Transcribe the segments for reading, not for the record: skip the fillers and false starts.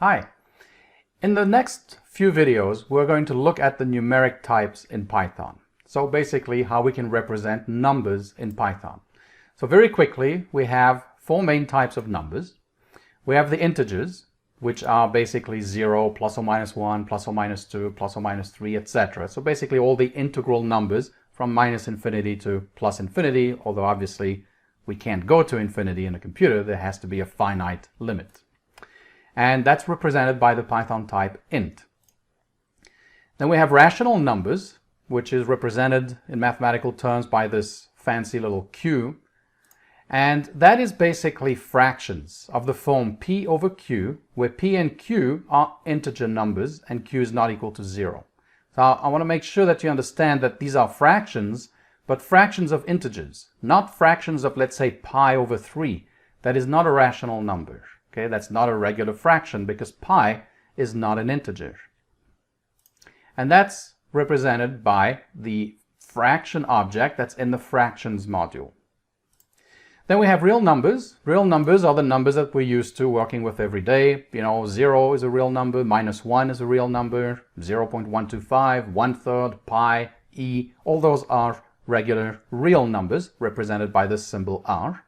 Hi. In the next few videos, we're going to look at the numeric types in Python. So basically how we can represent numbers in Python. So very quickly, we have four main types of numbers. We have the integers, which are basically 0, plus or minus 1, plus or minus 2, plus or minus 3, etc. So basically all the integral numbers from minus infinity to plus infinity, although obviously we can't go to infinity in a computer, there has to be a finite limit. And that's represented by the Python type int. Then we have rational numbers, which is represented in mathematical terms by this fancy little q. And that is basically fractions of the form p over q, where p and q are integer numbers and q is not equal to 0. So I want to make sure that you understand that these are fractions, but fractions of integers, not fractions of, let's say, pi over 3. That is not a rational number. Okay, that's not a regular fraction because pi is not an integer. And that's represented by the fraction object that's in the fractions module. Then we have real numbers. Real numbers are the numbers that we're used to working with every day. You know, 0 is a real number, minus 1 is a real number, 0.125, 1/3, pi, e, all those are regular real numbers represented by this symbol r.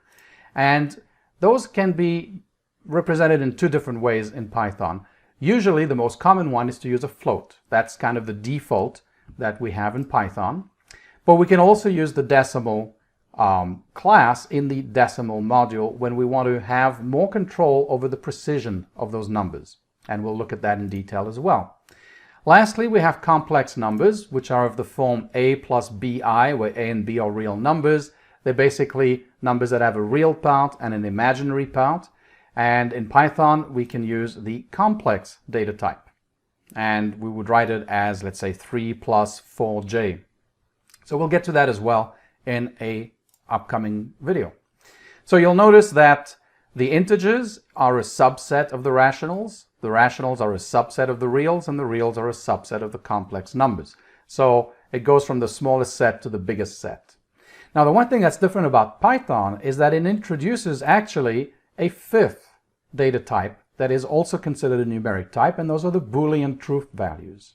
And those can be represented in two different ways in Python. Usually the most common one is to use a float. That's kind of the default that we have in Python. But we can also use the decimal class in the decimal module when we want to have more control over the precision of those numbers. And we'll look at that in detail as well. Lastly, we have complex numbers, which are of the form a plus bi, where a and b are real numbers. They're basically numbers that have a real part and an imaginary part. And in Python, we can use the complex data type. And we would write it as, let's say, 3 plus 4j. So we'll get to that as well in an upcoming video. So you'll notice that the integers are a subset of the rationals are a subset of the reals, and the reals are a subset of the complex numbers. So it goes from the smallest set to the biggest set. Now, the one thing that's different about Python is that it introduces actually a fifth data type that is also considered a numeric type, and those are the Boolean truth values.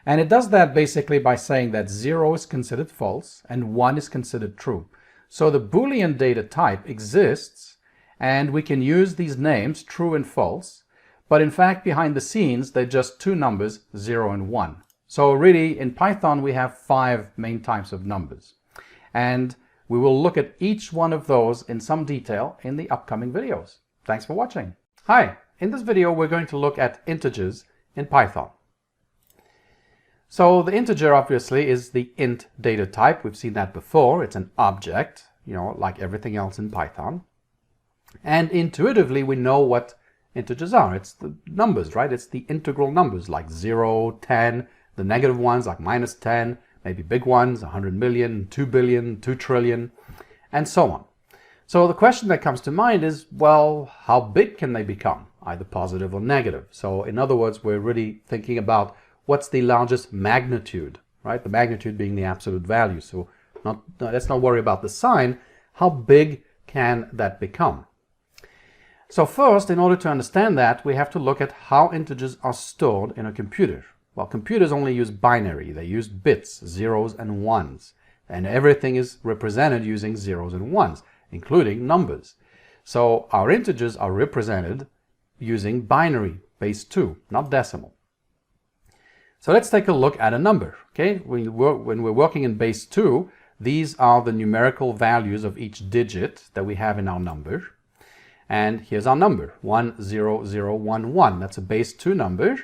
And it does that basically by saying that 0 is considered false and 1 is considered true. So the Boolean data type exists, and we can use these names, true and false, but in fact behind the scenes they're just two numbers, 0 and 1. So really in Python we have 5 main types of numbers. And we will look at each one of those in some detail in the upcoming videos. Thanks for watching. Hi, in this video we're going to look at integers in Python. So the integer obviously is the int data type. We've seen that before. It's an object, like everything else in Python. And intuitively we know what integers are. It's the numbers, right? It's the integral numbers like 0, 10, the negative ones like minus 10, maybe big ones, 100 million, 2 billion, 2 trillion, and so on. So the question that comes to mind is, well, how big can they become, either positive or negative? So in other words, we're really thinking about what's the largest magnitude, right? The magnitude being the absolute value. So let's not worry about the sign. How big can that become? So first, in order to understand that, we have to look at how integers are stored in a computer. Well, computers only use binary. They use bits, zeros and ones. And everything is represented using zeros and ones, including numbers. So our integers are represented using binary, base 2, not decimal. So let's take a look at a number. Okay, when we're working in base 2, these are the numerical values of each digit that we have in our number. And here's our number, 10011. That's a base 2 number.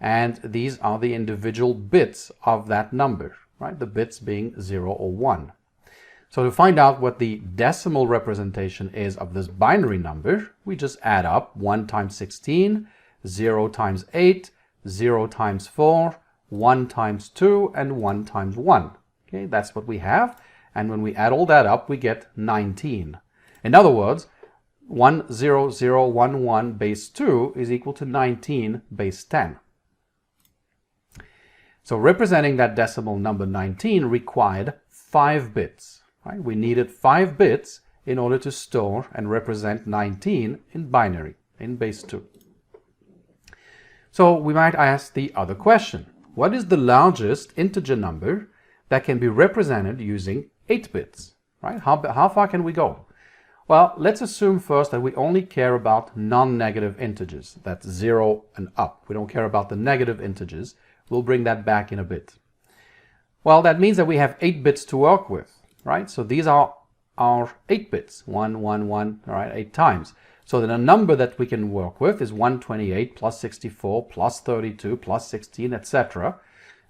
And these are the individual bits of that number, right? The bits being 0 or 1. So to find out what the decimal representation is of this binary number, we just add up 1 times 16, 0 times 8, 0 times 4, 1 times 2, and 1 times 1. Okay, that's what we have. And when we add all that up, we get 19. In other words, 10011 base 2 is equal to 19 base 10. So representing that decimal number 19 required 5 bits. Right? We needed 5 bits in order to store and represent 19 in binary, in base 2. So we might ask the other question. What is the largest integer number that can be represented using 8 bits? Right? How far can we go? Well, let's assume first that we only care about non-negative integers. That's 0 and up. We don't care about the negative integers. We'll bring that back in a bit. Well, that means that we have 8 bits to work with, right? So these are our 8 bits, 1, 1, 1, all right, 8 times. So then a number that we can work with is 128 plus 64 plus 32 plus 16, etc.,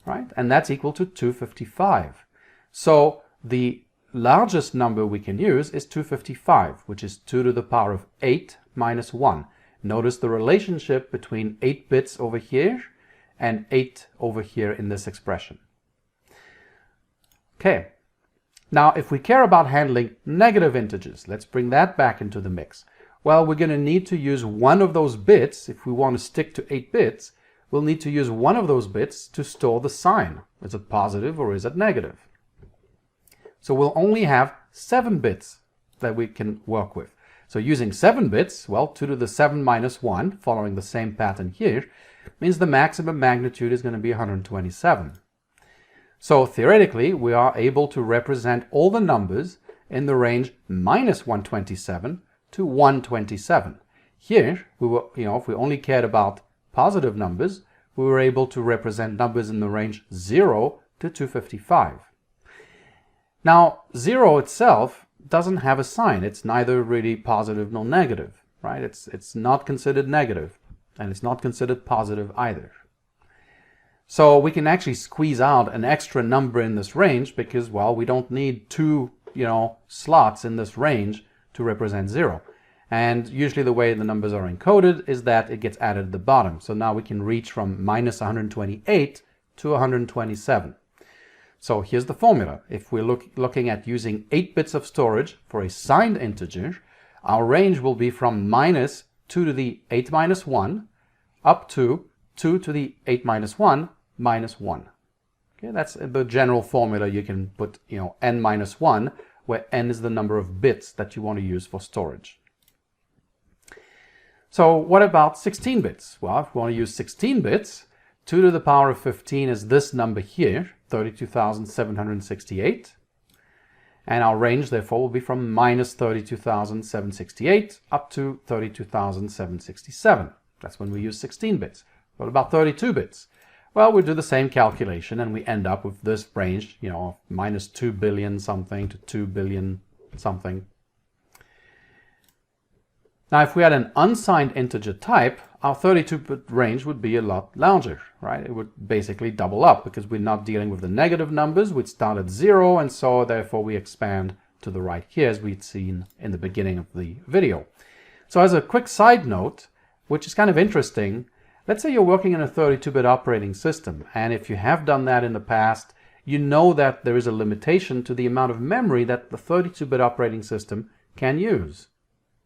right? And that's equal to 255. So the largest number we can use is 255, which is 2 to the power of 8 minus 1. Notice the relationship between 8 bits over here and 8 over here in this expression. Okay, now if we care about handling negative integers, let's bring that back into the mix. Well, we're going to need to use one of those bits. If we want to stick to 8 bits, we'll need to use one of those bits to store the sign. Is it positive or is it negative? So we'll only have 7 bits that we can work with. So using 7 bits, well, 2 to the 7 minus 1, following the same pattern here, means the maximum magnitude is going to be 127. So theoretically, we are able to represent all the numbers in the range minus 127 to 127. Here, we were, if we only cared about positive numbers, we were able to represent numbers in the range 0 to 255. Now, 0 itself doesn't have a sign. It's neither really positive nor negative, right? It's not considered negative, and it's not considered positive either. So we can actually squeeze out an extra number in this range because, well, we don't need 2, slots in this range to represent 0. And usually the way the numbers are encoded is that it gets added at the bottom. So now we can reach from minus 128 to 127. So here's the formula. If we're looking at using 8 bits of storage for a signed integer, our range will be from minus 2 to the 8 minus 1 up to 2 to the 8 minus 1 minus 1. Okay, that's the general formula. You can put, n minus 1, where n is the number of bits that you want to use for storage. So what about 16 bits? Well, if we want to use 16 bits, 2 to the power of 15 is this number here, 32,768. And our range, therefore, will be from minus 32,768 up to 32,767. That's when we use 16 bits. What about 32 bits? Well, we do the same calculation and we end up with this range, minus 2 billion something to 2 billion something. Now, if we had an unsigned integer type, our 32-bit range would be a lot larger, right? It would basically double up because we're not dealing with the negative numbers. We'd start at 0, and so therefore we expand to the right here as we'd seen in the beginning of the video. So as a quick side note, which is kind of interesting, let's say you're working in a 32-bit operating system, and if you have done that in the past, you know that there is a limitation to the amount of memory that the 32-bit operating system can use,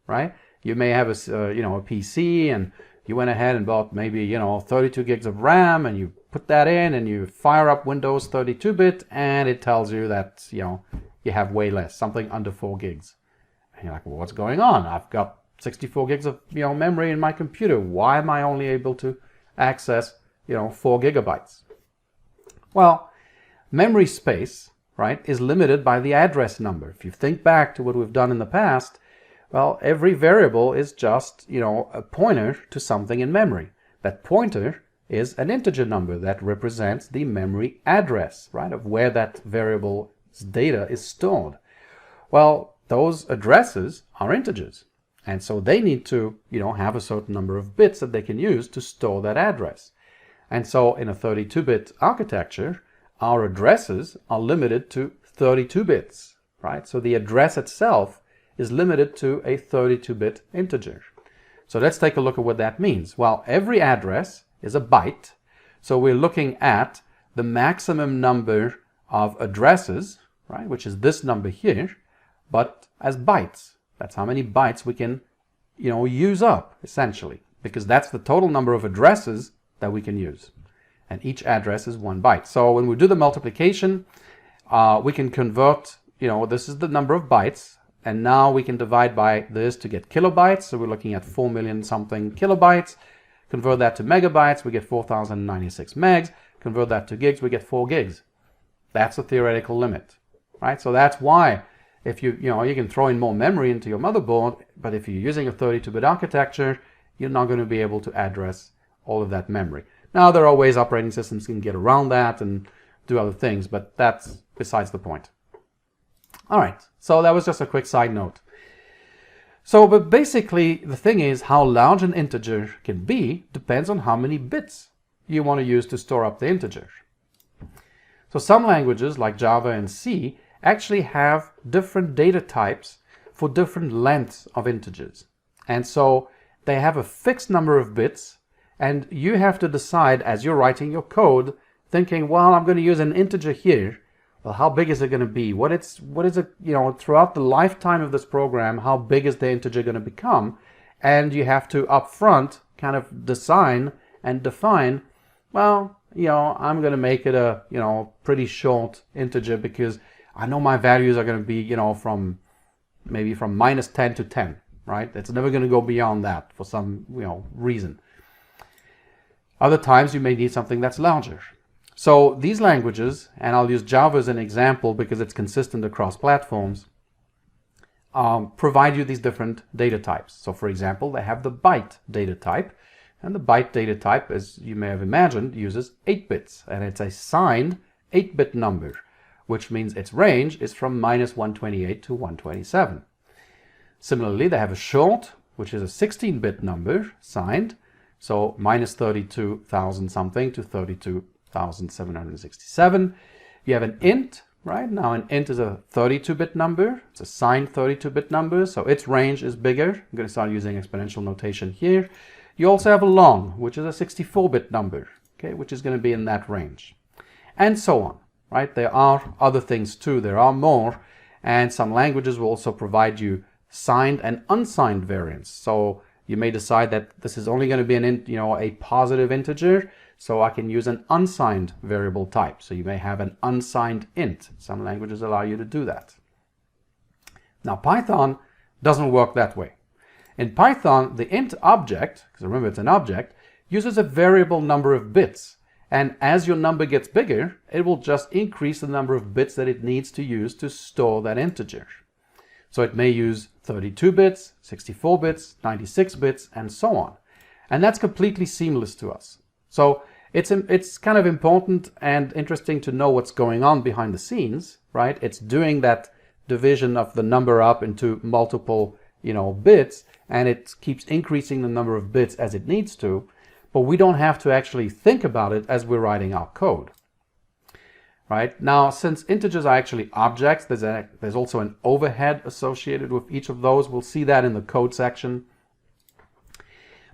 right? You may have a PC, and you went ahead and bought maybe 32 gigs of RAM, and you put that in, and you fire up Windows 32-bit, and it tells you that you have way less, something under 4 gigs. And you're like, well, what's going on? I've got 64 gigs of memory in my computer. Why am I only able to access 4 gigabytes? Well, memory space, right, is limited by the address number. If you think back to what we've done in the past, well, every variable is just, a pointer to something in memory. That pointer is an integer number that represents the memory address, right, of where that variable's data is stored. Well, those addresses are integers. And so they need to, have a certain number of bits that they can use to store that address. And so in a 32-bit architecture, our addresses are limited to 32 bits, right? So the address itself is limited to a 32-bit integer. So let's take a look at what that means. Well, every address is a byte. So we're looking at the maximum number of addresses, right, which is this number here, but as bytes. That's how many bytes we can, use up, essentially, because that's the total number of addresses that we can use. And each address is 1 byte. So when we do the multiplication, we can convert, this is the number of bytes, and now we can divide by this to get kilobytes. So we're looking at 4 million something kilobytes. Convert that to megabytes, we get 4096 megs. Convert that to gigs, we get 4 gigs. That's the theoretical limit, right? So that's why if you can throw in more memory into your motherboard, but if you're using a 32-bit architecture, you're not going to be able to address all of that memory. Now, there are ways operating systems can get around that and do other things, but that's besides the point. All right, so that was just a quick side note. So, but basically, the thing is, how large an integer can be depends on how many bits you want to use to store up the integer. So some languages, like Java and C, actually have different data types for different lengths of integers. And so they have a fixed number of bits, and you have to decide as you're writing your code, thinking, well, I'm going to use an integer here. Well, how big is it going to be? What is it, throughout the lifetime of this program, how big is the integer going to become? And you have to upfront kind of design and define, well, I'm going to make it a, pretty short integer because I know my values are going to be, from -10 to 10, right? It's never going to go beyond that for some, reason. Other times you may need something that's larger. So these languages, and I'll use Java as an example because it's consistent across platforms, provide you these different data types. So for example, they have the byte data type, and the byte data type, as you may have imagined, uses 8 bits, and it's a signed 8-bit number, which means its range is from -128 to 127. Similarly, they have a short, which is a 16-bit number, signed, so -32,000 something to 32,767. You have an int, right? Now an int is a 32-bit number. It's a signed 32-bit number, so its range is bigger. I'm going to start using exponential notation here. You also have a long, which is a 64-bit number, okay, which is going to be in that range. And so on, right? There are other things too. There are more, and some languages will also provide you signed and unsigned variants. So you may decide that this is only going to be a positive integer, so I can use an unsigned variable type. So you may have an unsigned int. Some languages allow you to do that. Now Python doesn't work that way. In Python, the int object, because remember it's an object, uses a variable number of bits. And as your number gets bigger, it will just increase the number of bits that it needs to use to store that integer. So it may use 32 bits, 64 bits, 96 bits, and so on. And that's completely seamless to us. So it's kind of important and interesting to know what's going on behind the scenes, right? It's doing that division of the number up into multiple, bits, and it keeps increasing the number of bits as it needs to, but we don't have to actually think about it as we're writing our code. Right? Now, since integers are actually objects, there's also an overhead associated with each of those. We'll see that in the code section.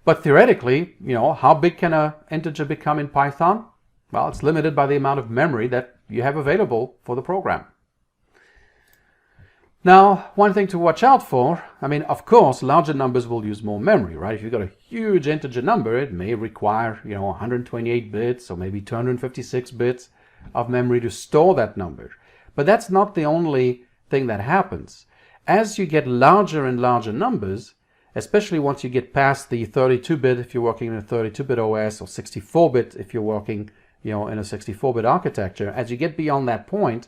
But theoretically, how big can an integer become in Python? Well, it's limited by the amount of memory that you have available for the program. Now, one thing to watch out for, of course, larger numbers will use more memory, right? If you've got a huge integer number, it may require, 128 bits or maybe 256 bits of memory to store that number. But that's not the only thing that happens. As you get larger and larger numbers, especially once you get past the 32-bit if you're working in a 32-bit OS, or 64-bit if you're working, in a 64-bit architecture, as you get beyond that point,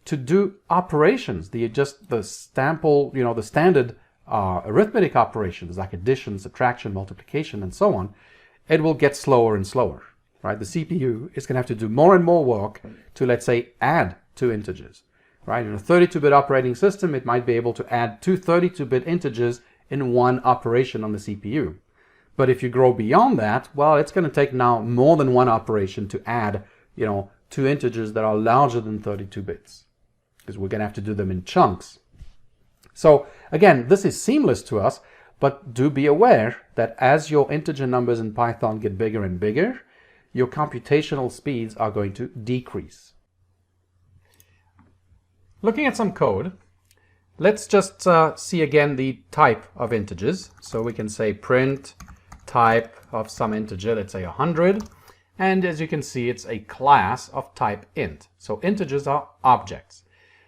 to do operations, the standard arithmetic operations like addition, subtraction, multiplication, and so on, it will get slower and slower. Right? The CPU is going to have to do more and more work to, let's say, add two integers. Right? In a 32-bit operating system, it might be able to add two 32-bit integers in one operation on the CPU. But if you grow beyond that, well, it's going to take now more than one operation to add, two integers that are larger than 32 bits, because we're going to have to do them in chunks. So again, this is seamless to us, but do be aware that as your integer numbers in Python get bigger and bigger, your computational speeds are going to decrease. Looking at some code, let's just see again the type of integers. So we can say print type of some integer, let's say 100. And as you can see, it's a class of type int. So integers are objects.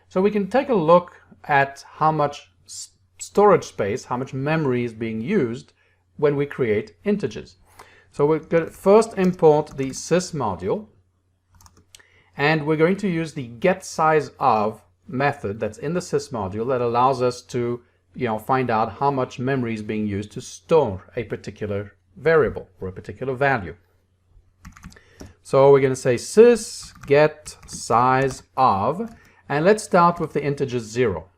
So we can take a look at how much storage space, how much memory is being used when we create integers. So we're going to first import the sys module, and we're going to use the getSizeOf method that's in the sys module that allows us to find out how much memory is being used to store a particular variable or a particular value. So we're going to say sys getSizeOf, and let's start with the integer 0.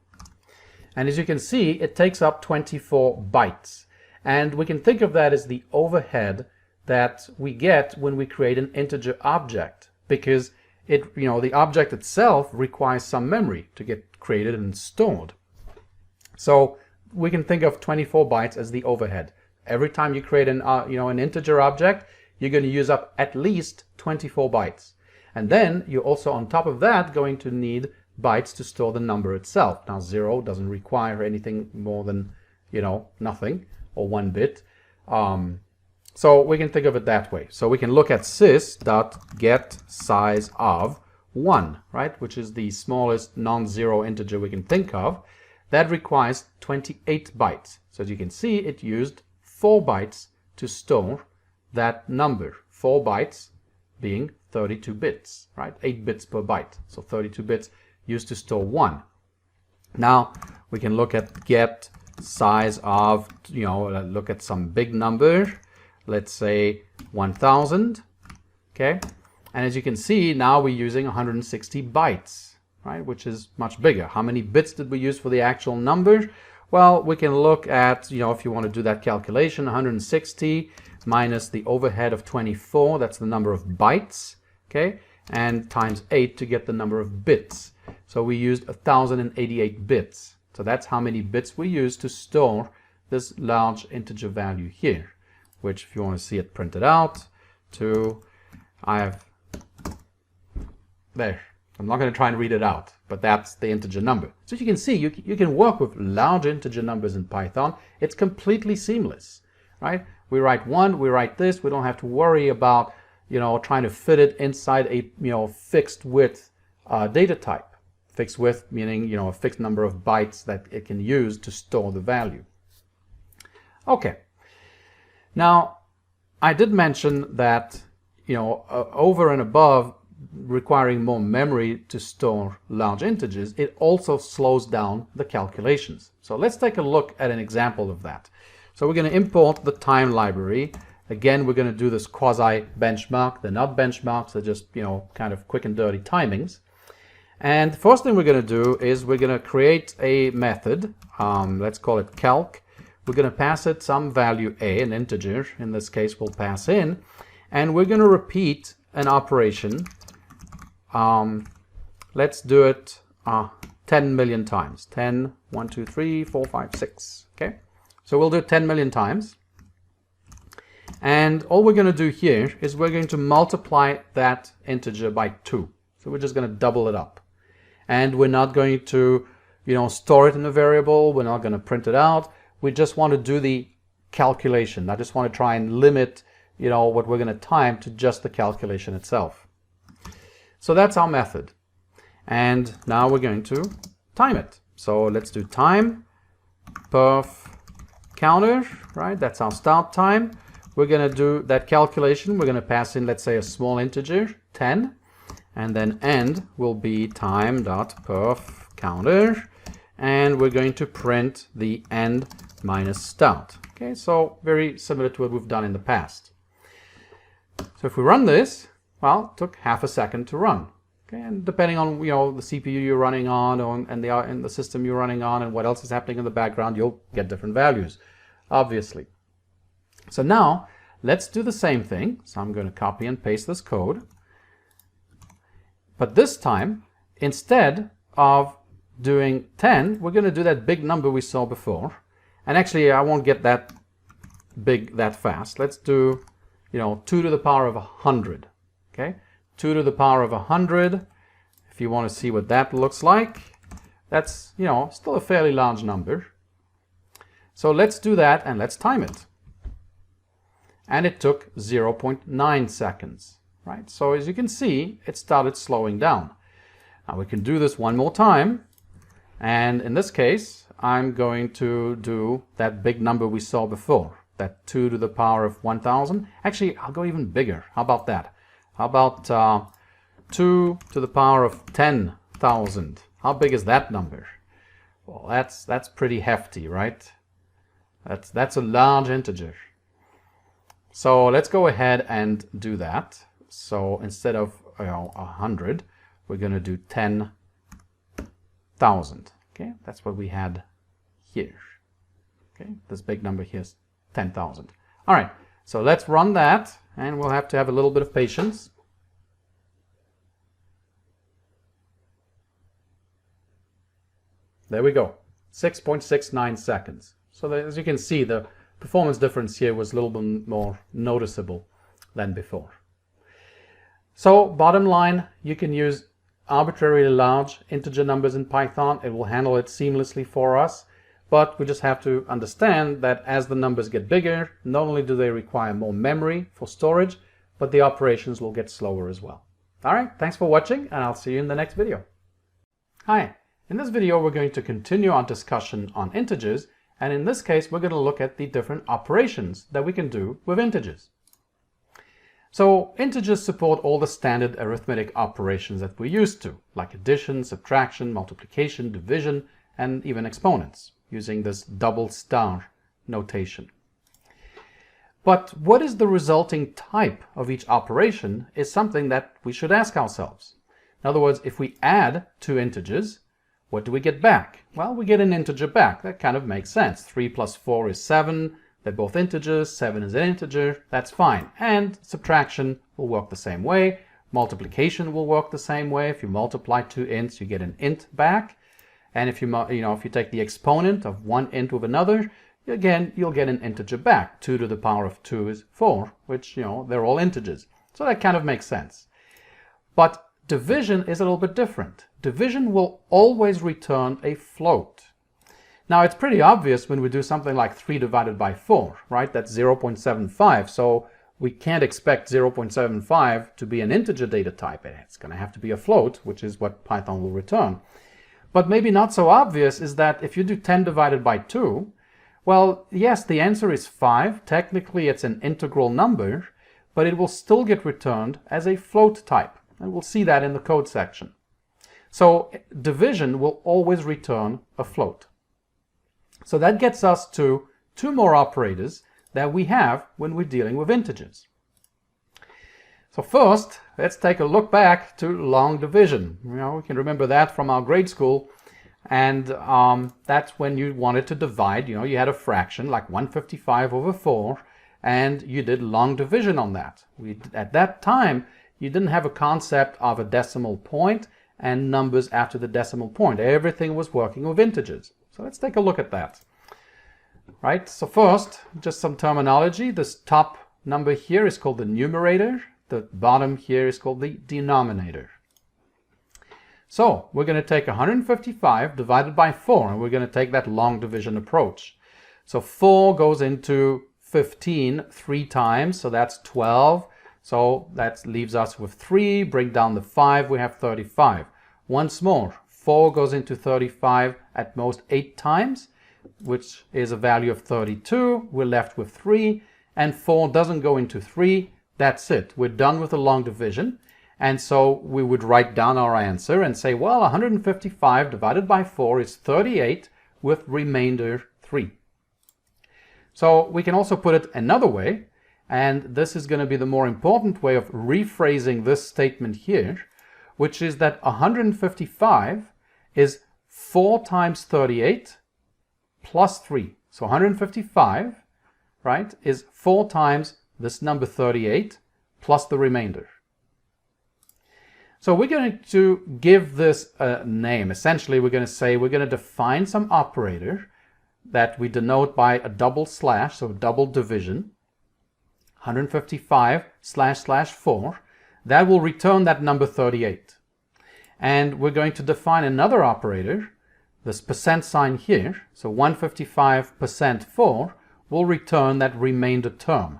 And as you can see, it takes up 24 bytes. And we can think of that as the overhead that we get when we create an integer object, because the object itself requires some memory to get created and stored. So we can think of 24 bytes as the overhead. Every time you create an integer object, you're going to use up at least 24 bytes. And then you're also on top of that going to need bytes to store the number itself. Now 0 doesn't require anything more than, nothing or 1 bit. So we can think of it that way. So we can look at sys.getSizeOf 1, right, which is the smallest non-zero integer we can think of. That requires 28 bytes. So as you can see, it used 4 bytes to store that number. 4 bytes being 32 bits, right? 8 bits per byte. So 32 bits used to store 1. Now we can look at getSizeOf, look at some big number. Let's say 1000. Okay. And as you can see, now we're using 160 bytes. Right, which is much bigger. How many bits did we use for the actual number? Well, we can look at, if you want to do that calculation, 160 minus the overhead of 24, that's the number of bytes, okay, and times 8 to get the number of bits. So we used 1088 bits. So that's how many bits we used to store this large integer value here, which if you want to see it printed out, there. I'm not going to try and read it out, but that's the integer number. So you can see, you can work with large integer numbers in Python. It's completely seamless, right? We write 1, we write this. We don't have to worry about, trying to fit it inside a, fixed width data type. Fixed width meaning, a fixed number of bytes that it can use to store the value. Okay. Now, I did mention that, over and above requiring more memory to store large integers, it also slows down the calculations. So let's take a look at an example of that. So we're going to import the time library. Again, we're going to do this quasi benchmark. They're not benchmarks, they're just, kind of quick and dirty timings. And the first thing we're going to do is we're going to create a method. Let's call it calc. We're going to pass it some value a, an integer. In this case, we'll pass in. And we're going to repeat an operation. Let's do it 10 million times. 10, 1, 2, 3, 4, 5, 6. Okay, so we'll do it 10 million times. And all we're going to do here is we're going to multiply that integer by 2. So we're just going to double it up. And we're not going to, store it in a variable. We're not going to print it out. We just want to do the calculation. I just want to try and limit, what we're going to time to just the calculation itself. So that's our method. And now we're going to time it. So let's do time perf counter, right? That's our start time. We're going to do that calculation. We're going to pass in, let's say, a small integer, 10. And then end will be time.perf counter. And we're going to print the end minus start. Okay, so very similar to what we've done in the past. So if we run this, well, it took half a second to run. Okay, and depending on the CPU you're running on and the system you're running on and what else is happening in the background, you'll get different values, obviously. So now let's do the same thing. So I'm going to copy and paste this code. But this time, instead of doing 10, we're going to do that big number we saw before. And actually, I won't get that big that fast. Let's do 2 to the power of 100. Okay, 2 to the power of 100. If you want to see what that looks like, that's, still a fairly large number. So let's do that and let's time it. And it took 0.9 seconds, right? So as you can see, it started slowing down. Now we can do this one more time. And in this case, I'm going to do that big number we saw before. that 2 to the power of 1000. Actually, I'll go even bigger. How about that? How about 2 to the power of 10,000? How big is that number? Well, that's pretty hefty, right? That's a large integer. So let's go ahead and do that. So instead of 100, we're going to do 10,000. Okay, that's what we had here. Okay, this big number here is 10,000. All right, so let's run that, and we'll have to have a little bit of patience. There we go, 6.69 seconds. So as you can see, the performance difference here was a little bit more noticeable than before. So bottom line, you can use arbitrarily large integer numbers in Python. It will handle it seamlessly for us, but we just have to understand that as the numbers get bigger, not only do they require more memory for storage, but the operations will get slower as well. All right, thanks for watching, and I'll see you in the next video. Hi, in this video we're going to continue our discussion on integers, and in this case we're going to look at the different operations that we can do with integers. So integers support all the standard arithmetic operations that we're used to, like addition, subtraction, multiplication, division, and even exponents, using this double star notation. But what is the resulting type of each operation is something that we should ask ourselves. In other words, if we add two integers, what do we get back? Well, we get an integer back. That kind of makes sense. 3 plus 4 is 7. They're both integers. 7 is an integer. That's fine. And subtraction will work the same way. Multiplication will work the same way. If you multiply two ints, you get an int back. And if if you take the exponent of one int with another, again, you'll get an integer back. 2 to the power of 2 is 4, which, they're all integers. So that kind of makes sense. But division is a little bit different. Division will always return a float. Now, it's pretty obvious when we do something like 3 divided by 4, right? That's 0.75. So we can't expect 0.75 to be an integer data type. It's going to have to be a float, which is what Python will return. But maybe not so obvious is that if you do 10 divided by 2, well, yes, the answer is 5. Technically, it's an integral number, but it will still get returned as a float type. And we'll see that in the code section. So division will always return a float. So that gets us to two more operators that we have when we're dealing with integers. So first, let's take a look back to long division. We can remember that from our grade school. And that's when you wanted to divide. You had a fraction like 155 over 4, and you did long division on that. At that time, you didn't have a concept of a decimal point and numbers after the decimal point. Everything was working with integers. So let's take a look at that. Right, so first, just some terminology. This top number here is called the numerator. The bottom here is called the denominator. So we're going to take 155 divided by 4, and we're going to take that long division approach. So 4 goes into 15 3 times, so that's 12. So that leaves us with 3. Bring down the 5, we have 35. Once more, 4 goes into 35 at most 8 times, which is a value of 32. We're left with 3, and 4 doesn't go into 3. That's it. We're done with the long division. And so we would write down our answer and say, well, 155 divided by 4 is 38 with remainder 3. So we can also put it another way. And this is going to be the more important way of rephrasing this statement here, which is that 155 is 4 times 38 plus 3. So 155, right, is 4 times this number 38 plus the remainder. So we're going to give this a name. Essentially, we're going to say we're going to define some operator that we denote by a double slash, so double division. 155//4, that will return that number 38. And we're going to define another operator, this percent sign here, so 155% 4 will return that remainder term.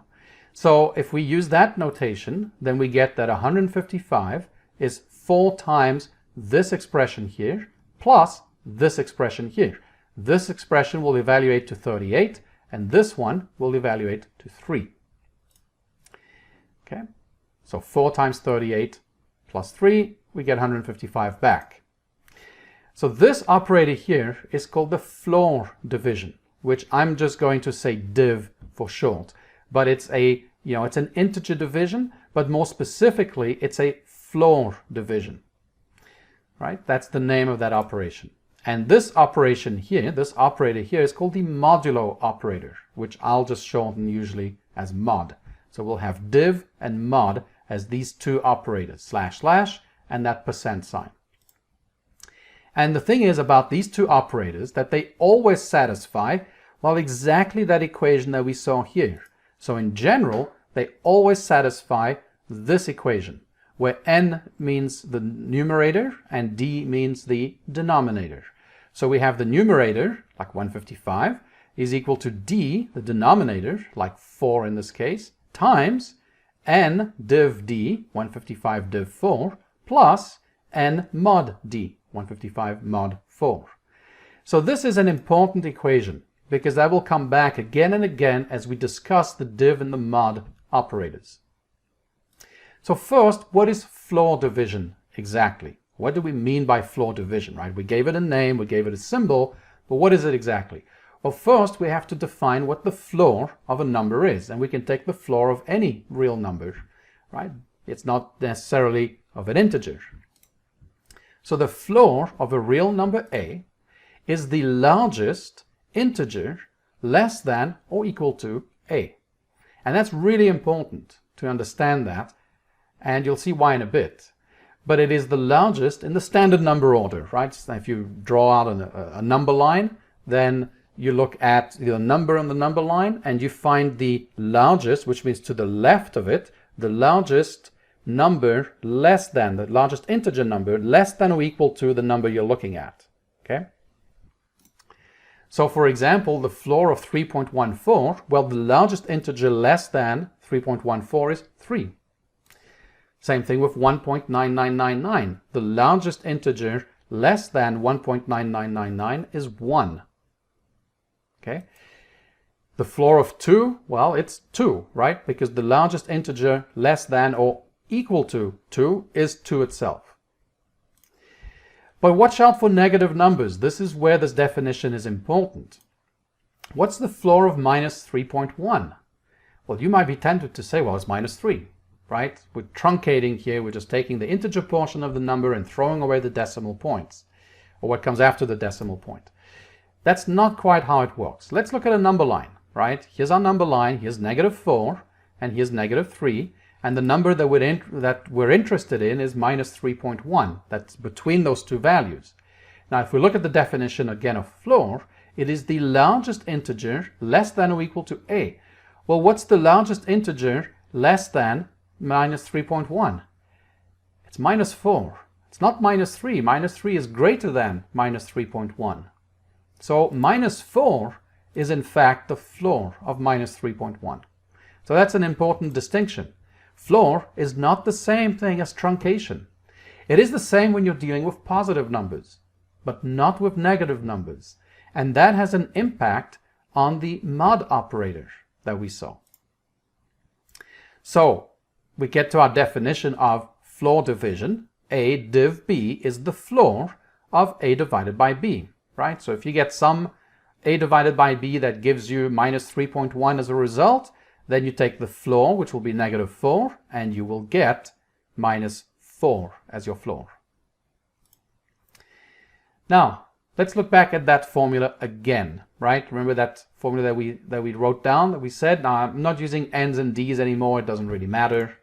So if we use that notation, then we get that 155 is 4 times this expression here plus this expression here. This expression will evaluate to 38, and this one will evaluate to 3. Okay, so 4 times 38 plus 3, we get 155 back. So this operator here is called the floor division, which I'm just going to say div for short. But it's it's an integer division, but more specifically, it's a floor division. Right? That's the name of that operation. And this operation here, this operator here is called the modulo operator, which I'll just shorten usually as mod. So we'll have div and mod as these two operators, slash slash, and that %sign. And the thing is about these two operators that they always satisfy, well, exactly that equation that we saw here. So in general, they always satisfy this equation, where n means the numerator and d means the denominator. So we have the numerator, like 155, is equal to d, the denominator, like 4 in this case, times n div d, 155 div 4, plus n mod d, 155 mod 4. So this is an important equation because that will come back again and again as we discuss the div and the mod operators. So first, what is floor division exactly? What do we mean by floor division, right? We gave it a name, we gave it a symbol, but what is it exactly? Well, first we have to define what the floor of a number is, and we can take the floor of any real number, right? It's not necessarily of an integer. So the floor of a real number a is the largest integer less than or equal to a. And that's really important to understand that, and you'll see why in a bit. But it is the largest in the standard number order, right? So if you draw out a number line, then you look at the number on the number line and you find the largest, which means to the left of it, the largest number less than, the largest integer number less than or equal to the number you're looking at, okay? So for example, the floor of 3.14, well, the largest integer less than 3.14 is 3. Same thing with 1.9999. The largest integer less than 1.9999 is 1. Okay? The floor of 2, well, it's 2, right? Because the largest integer less than or equal to 2 is 2 itself. But watch out for negative numbers. This is where this definition is important. What's the floor of minus 3.1? Well, you might be tempted to say, well, it's minus 3. Right? We're truncating here, we're just taking the integer portion of the number and throwing away the decimal points, or what comes after the decimal point. That's not quite how it works. Let's look at a number line, right? Here's our number line, here's -4, and here's -3, and the number that we're interested in is minus 3.1. That's between those two values. Now, if we look at the definition again of floor, it is the largest integer less than or equal to a. Well, what's the largest integer less than minus 3.1? It's minus 4. It's not minus 3. Minus 3 is greater than minus 3.1. So minus 4 is in fact the floor of minus 3.1. So that's an important distinction. Floor is not the same thing as truncation. It is the same when you're dealing with positive numbers, but not with negative numbers. And that has an impact on the mod operator that we saw. So we get to our definition of floor division. A div b is the floor of a divided by b, right? So if you get some a divided by b that gives you minus 3.1 as a result, then you take the floor, which will be -4, and you will get minus 4 as your floor. Now, let's look back at that formula again, right? Remember that formula that we wrote down, that we said, now I'm not using n's and d's anymore, it doesn't really matter.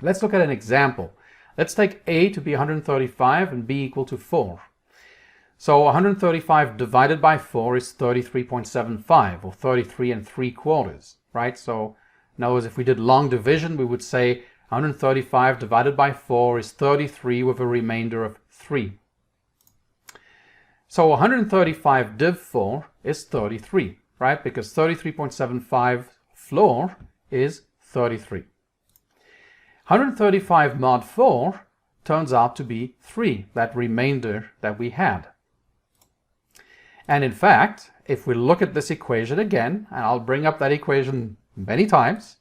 Let's look at an example. Let's take a to be 135 and b equal to 4. So 135 divided by 4 is 33.75, or 33 3/4, right? So in other words, if we did long division, we would say 135 divided by 4 is 33 with a remainder of 3. So 135 div 4 is 33, right? Because 33.75 floor is 33. 135 mod 4 turns out to be 3, that remainder that we had. And in fact, if we look at this equation again, and I'll bring up that equation many times,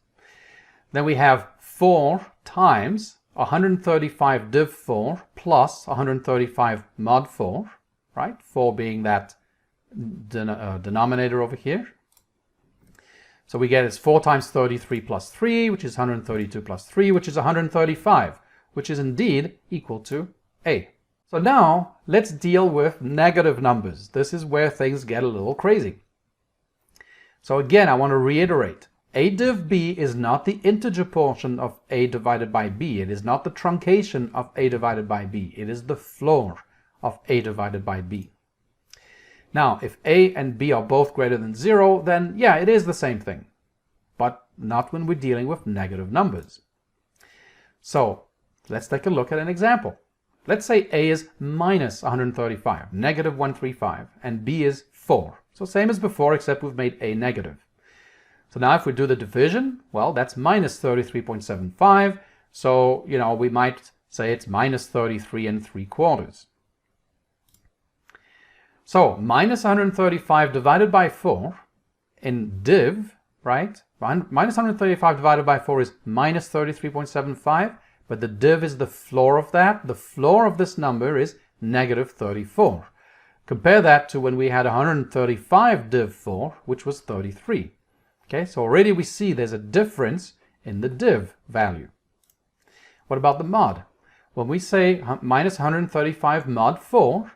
then we have 4 times 135 div 4 plus 135 mod 4, right? 4 being that denominator over here. So we get is 4 times 33 plus 3, which is 132 plus 3, which is 135, which is indeed equal to A. So now let's deal with negative numbers. This is where things get a little crazy. So again, I want to reiterate, A div B is not the integer portion of A divided by B. It is not the truncation of A divided by B. It is the floor of A divided by B. Now, if A and B are both greater than 0, then yeah, it is the same thing. But not when we're dealing with negative numbers. So let's take a look at an example. Let's say A is minus 135, negative 135, and B is 4. So same as before, except we've made A negative. So now if we do the division, well, that's minus 33.75. So, we might say it's minus 33 3/4. So minus 135 divided by 4 in div, right? Minus 135 divided by 4 is minus 33.75, but the div is the floor of that. The floor of this number is negative 34. Compare that to when we had 135 div 4, which was 33. Okay, so already we see there's a difference in the div value. What about the mod? When we say minus 135 mod 4,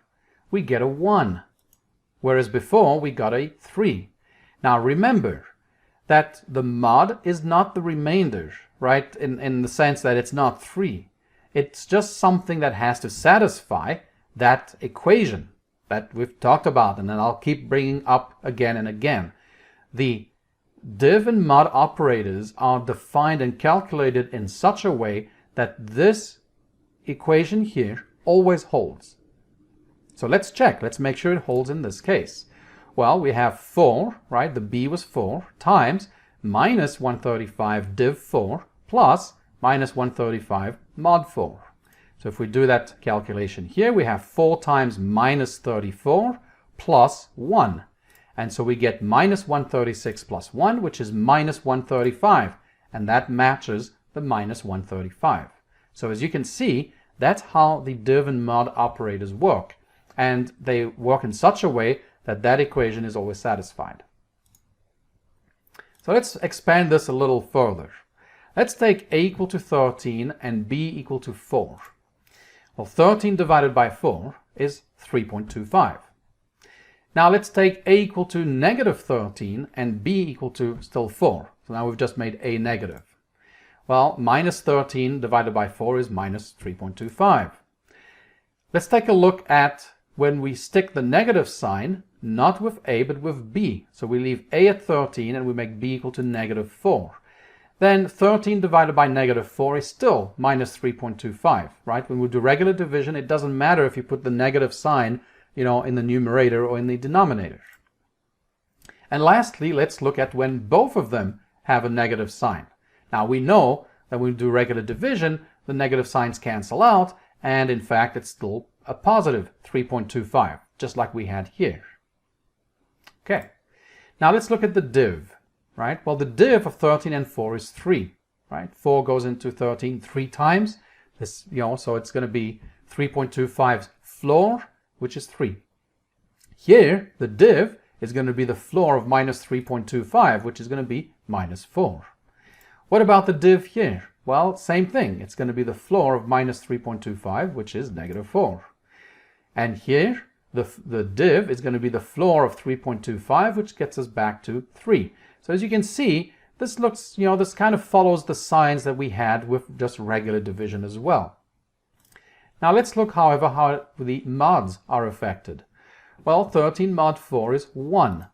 we get a 1, whereas before we got a 3. Now remember that the mod is not the remainder, right, in the sense that it's not 3. It's just something that has to satisfy that equation that we've talked about, and then I'll keep bringing up again and again. The div and mod operators are defined and calculated in such a way that this equation here always holds. So let's check. Let's make sure it holds in this case. Well, we have 4, right? The B was 4 times minus 135 div 4 plus minus 135 mod 4. So if we do that calculation here, we have 4 times minus 34 plus 1. And so we get minus 136 plus 1, which is minus 135. And that matches the minus 135. So as you can see, that's how the div and mod operators work. And they work in such a way that that equation is always satisfied. So let's expand this a little further. Let's take A equal to 13 and B equal to 4. Well, 13 divided by 4 is 3.25. Now let's take A equal to negative 13 and B equal to still 4. So now we've just made A negative. Well, minus 13 divided by 4 is minus 3.25. Let's take a look at when we stick the negative sign, not with A, but with B. So we leave A at 13 and we make B equal to negative 4. Then 13 divided by negative 4 is still minus 3.25, right? When we do regular division, it doesn't matter if you put the negative sign, in the numerator or in the denominator. And lastly, let's look at when both of them have a negative sign. Now we know that when we do regular division, the negative signs cancel out, and in fact, it's still a positive 3.25, just like we had here. Okay, now let's look at the div, right? Well, the div of 13 and 4 is 3, right? 4 goes into 13 3 times. This, so it's going to be 3.25's floor, which is 3. Here, the div is going to be the floor of minus 3.25, which is going to be minus 4. What about the div here? Well, same thing. It's going to be the floor of minus 3.25, which is negative 4. And here, the div is going to be the floor of 3.25, which gets us back to 3. So as you can see, this looks, this kind of follows the signs that we had with just regular division as well. Now let's look, however, how the mods are affected. Well, 13 mod 4 is 1.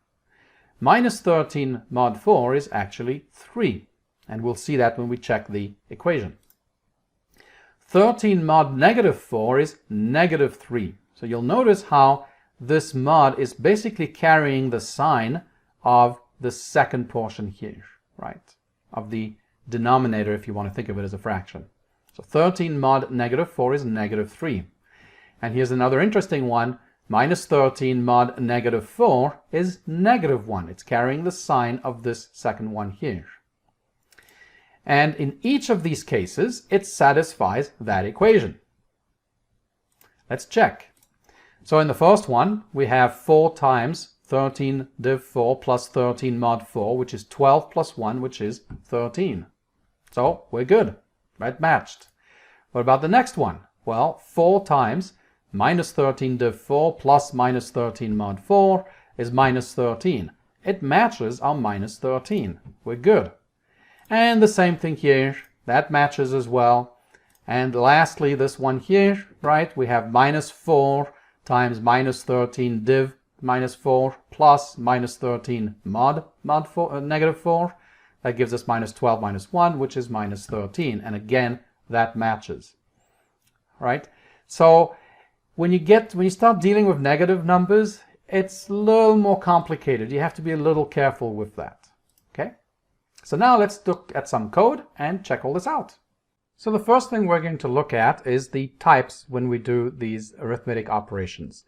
Minus 13 mod 4 is actually 3. And we'll see that when we check the equation. 13 mod negative 4 is negative 3. So you'll notice how this mod is basically carrying the sign of the second portion here, right? Of the denominator, if you want to think of it as a fraction. So 13 mod negative 4 is negative 3. And here's another interesting one. minus 13 mod negative 4 is negative 1. It's carrying the sign of this second one here. And in each of these cases, it satisfies that equation. Let's check. So in the first one, we have 4 times 13 div 4 plus 13 mod 4, which is 12 plus 1, which is 13. So we're good. Right, matched. What about the next one? Well, 4 times minus 13 div 4 plus minus 13 mod 4 is minus 13. It matches our minus 13. We're good. And the same thing here. That matches as well. And lastly, this one here, right? We have minus 4 times minus 13 div minus 4 plus minus 13 mod 4, negative 4. That gives us minus 12 minus 1, which is minus 13. And again, that matches. Right? So when you start dealing with negative numbers, it's a little more complicated. You have to be a little careful with that. Okay? So now let's look at some code and check all this out. So the first thing we're going to look at is the types when we do these arithmetic operations.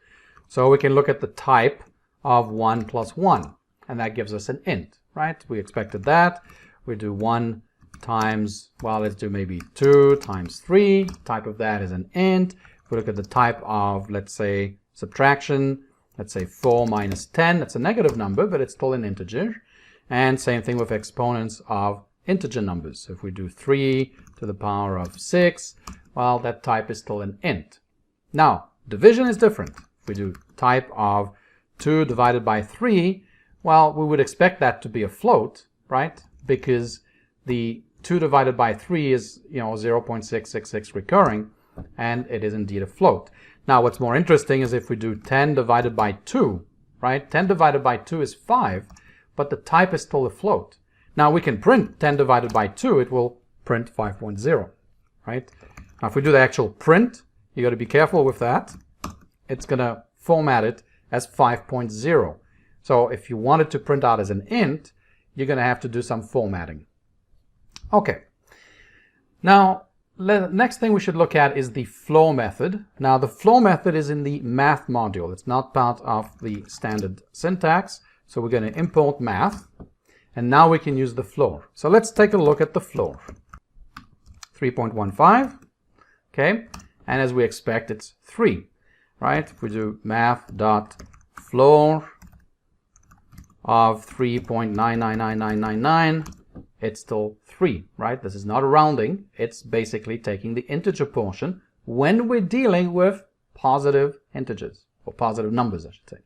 So we can look at the type of 1 plus 1, and that gives us an int, right? We expected that. We do 1 times, well, let's do maybe 2 times 3. Type of that is an int. If we look at the type of, let's say, subtraction, let's say 4 minus 10. That's a negative number, but it's still an integer. And same thing with exponents of integer numbers. If we do 3 to the power of 6, well, that type is still an int. Now, division is different. If we do type of 2 divided by 3, well, we would expect that to be a float, right? Because the 2 divided by 3 is, 0.666 recurring, and it is indeed a float. Now, what's more interesting is if we do 10 divided by 2, right? 10 divided by 2 is 5, but the type is still a float. Now, we can print 10 divided by 2, it will print 5.0, right? Now, if we do the actual print, you got to be careful with that. It's going to format it as 5.0. So if you want it to print out as an int, you're going to have to do some formatting. Okay. Now, the next thing we should look at is the floor method. Now, the floor method is in the math module. It's not part of the standard syntax. So we're going to import math. And now we can use the floor. So let's take a look at the floor. 3.15. Okay. And as we expect, it's 3. Right? If we do math.floor of 3.999999, it's still 3, right? This is not a rounding. It's basically taking the integer portion when we're dealing with positive integers, or positive numbers, I should say.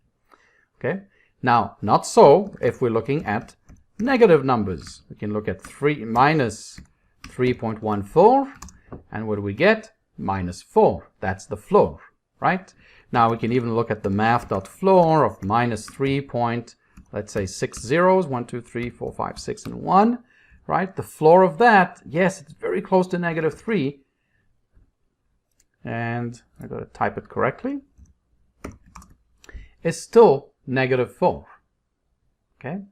Okay? Now, not so if we're looking at negative numbers. We can look at 3 minus 3.14, and what do we get? Minus 4. That's the floor, right? Now, we can even look at the math.floor of minus 3. Let's say 6 zeros, 1, 2, 3, 4, 5, 6, and 1, right? The floor of that, yes, it's very close to negative 3. And I got to type it correctly. It's still negative 4. Okay?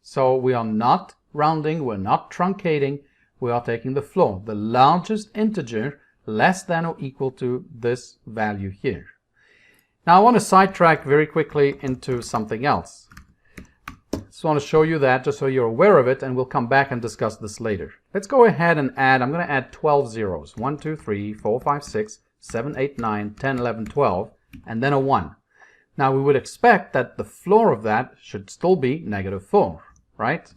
So we are not rounding, we're not truncating, we are taking the floor, the largest integer less than or equal to this value here. Now I want to sidetrack very quickly into something else. Just want to show you that just so you're aware of it, and we'll come back and discuss this later. Let's go ahead and add, I'm going to add 12 zeros. 1, 2, 3, 4, 5, 6, 7, 8, 9, 10, 11, 12, and then a 1. Now we would expect that the floor of that should still be negative 4, right?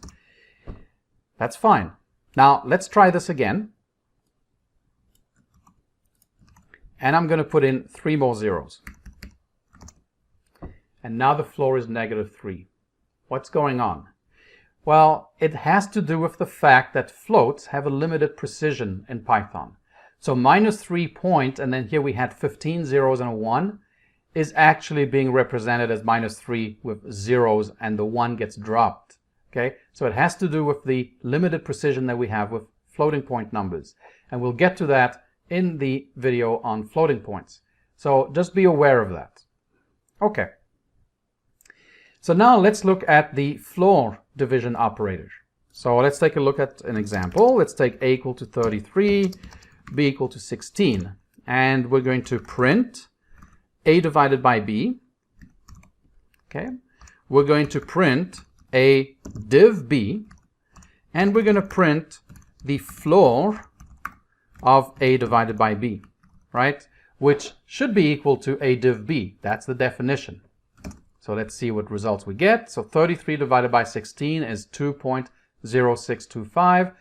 That's fine. Now let's try this again. And I'm going to put in 3 more zeros. And now the floor is negative 3. What's going on? Well, it has to do with the fact that floats have a limited precision in Python. So minus 3 point, and then here we had 15 zeros and a 1, is actually being represented as minus 3 with zeros, and the 1 gets dropped. Okay, so it has to do with the limited precision that we have with floating point numbers. And we'll get to that in the video on floating points. So just be aware of that. Okay. So now let's look at the floor division operator. So let's take a look at an example. Let's take a equal to 33, b equal to 16. And we're going to print a divided by b. Okay, we're going to print a div b, and we're going to print the floor of a divided by b, right? Which should be equal to a div b. That's the definition. So let's see what results we get. So 33 divided by 16 is 2.0625.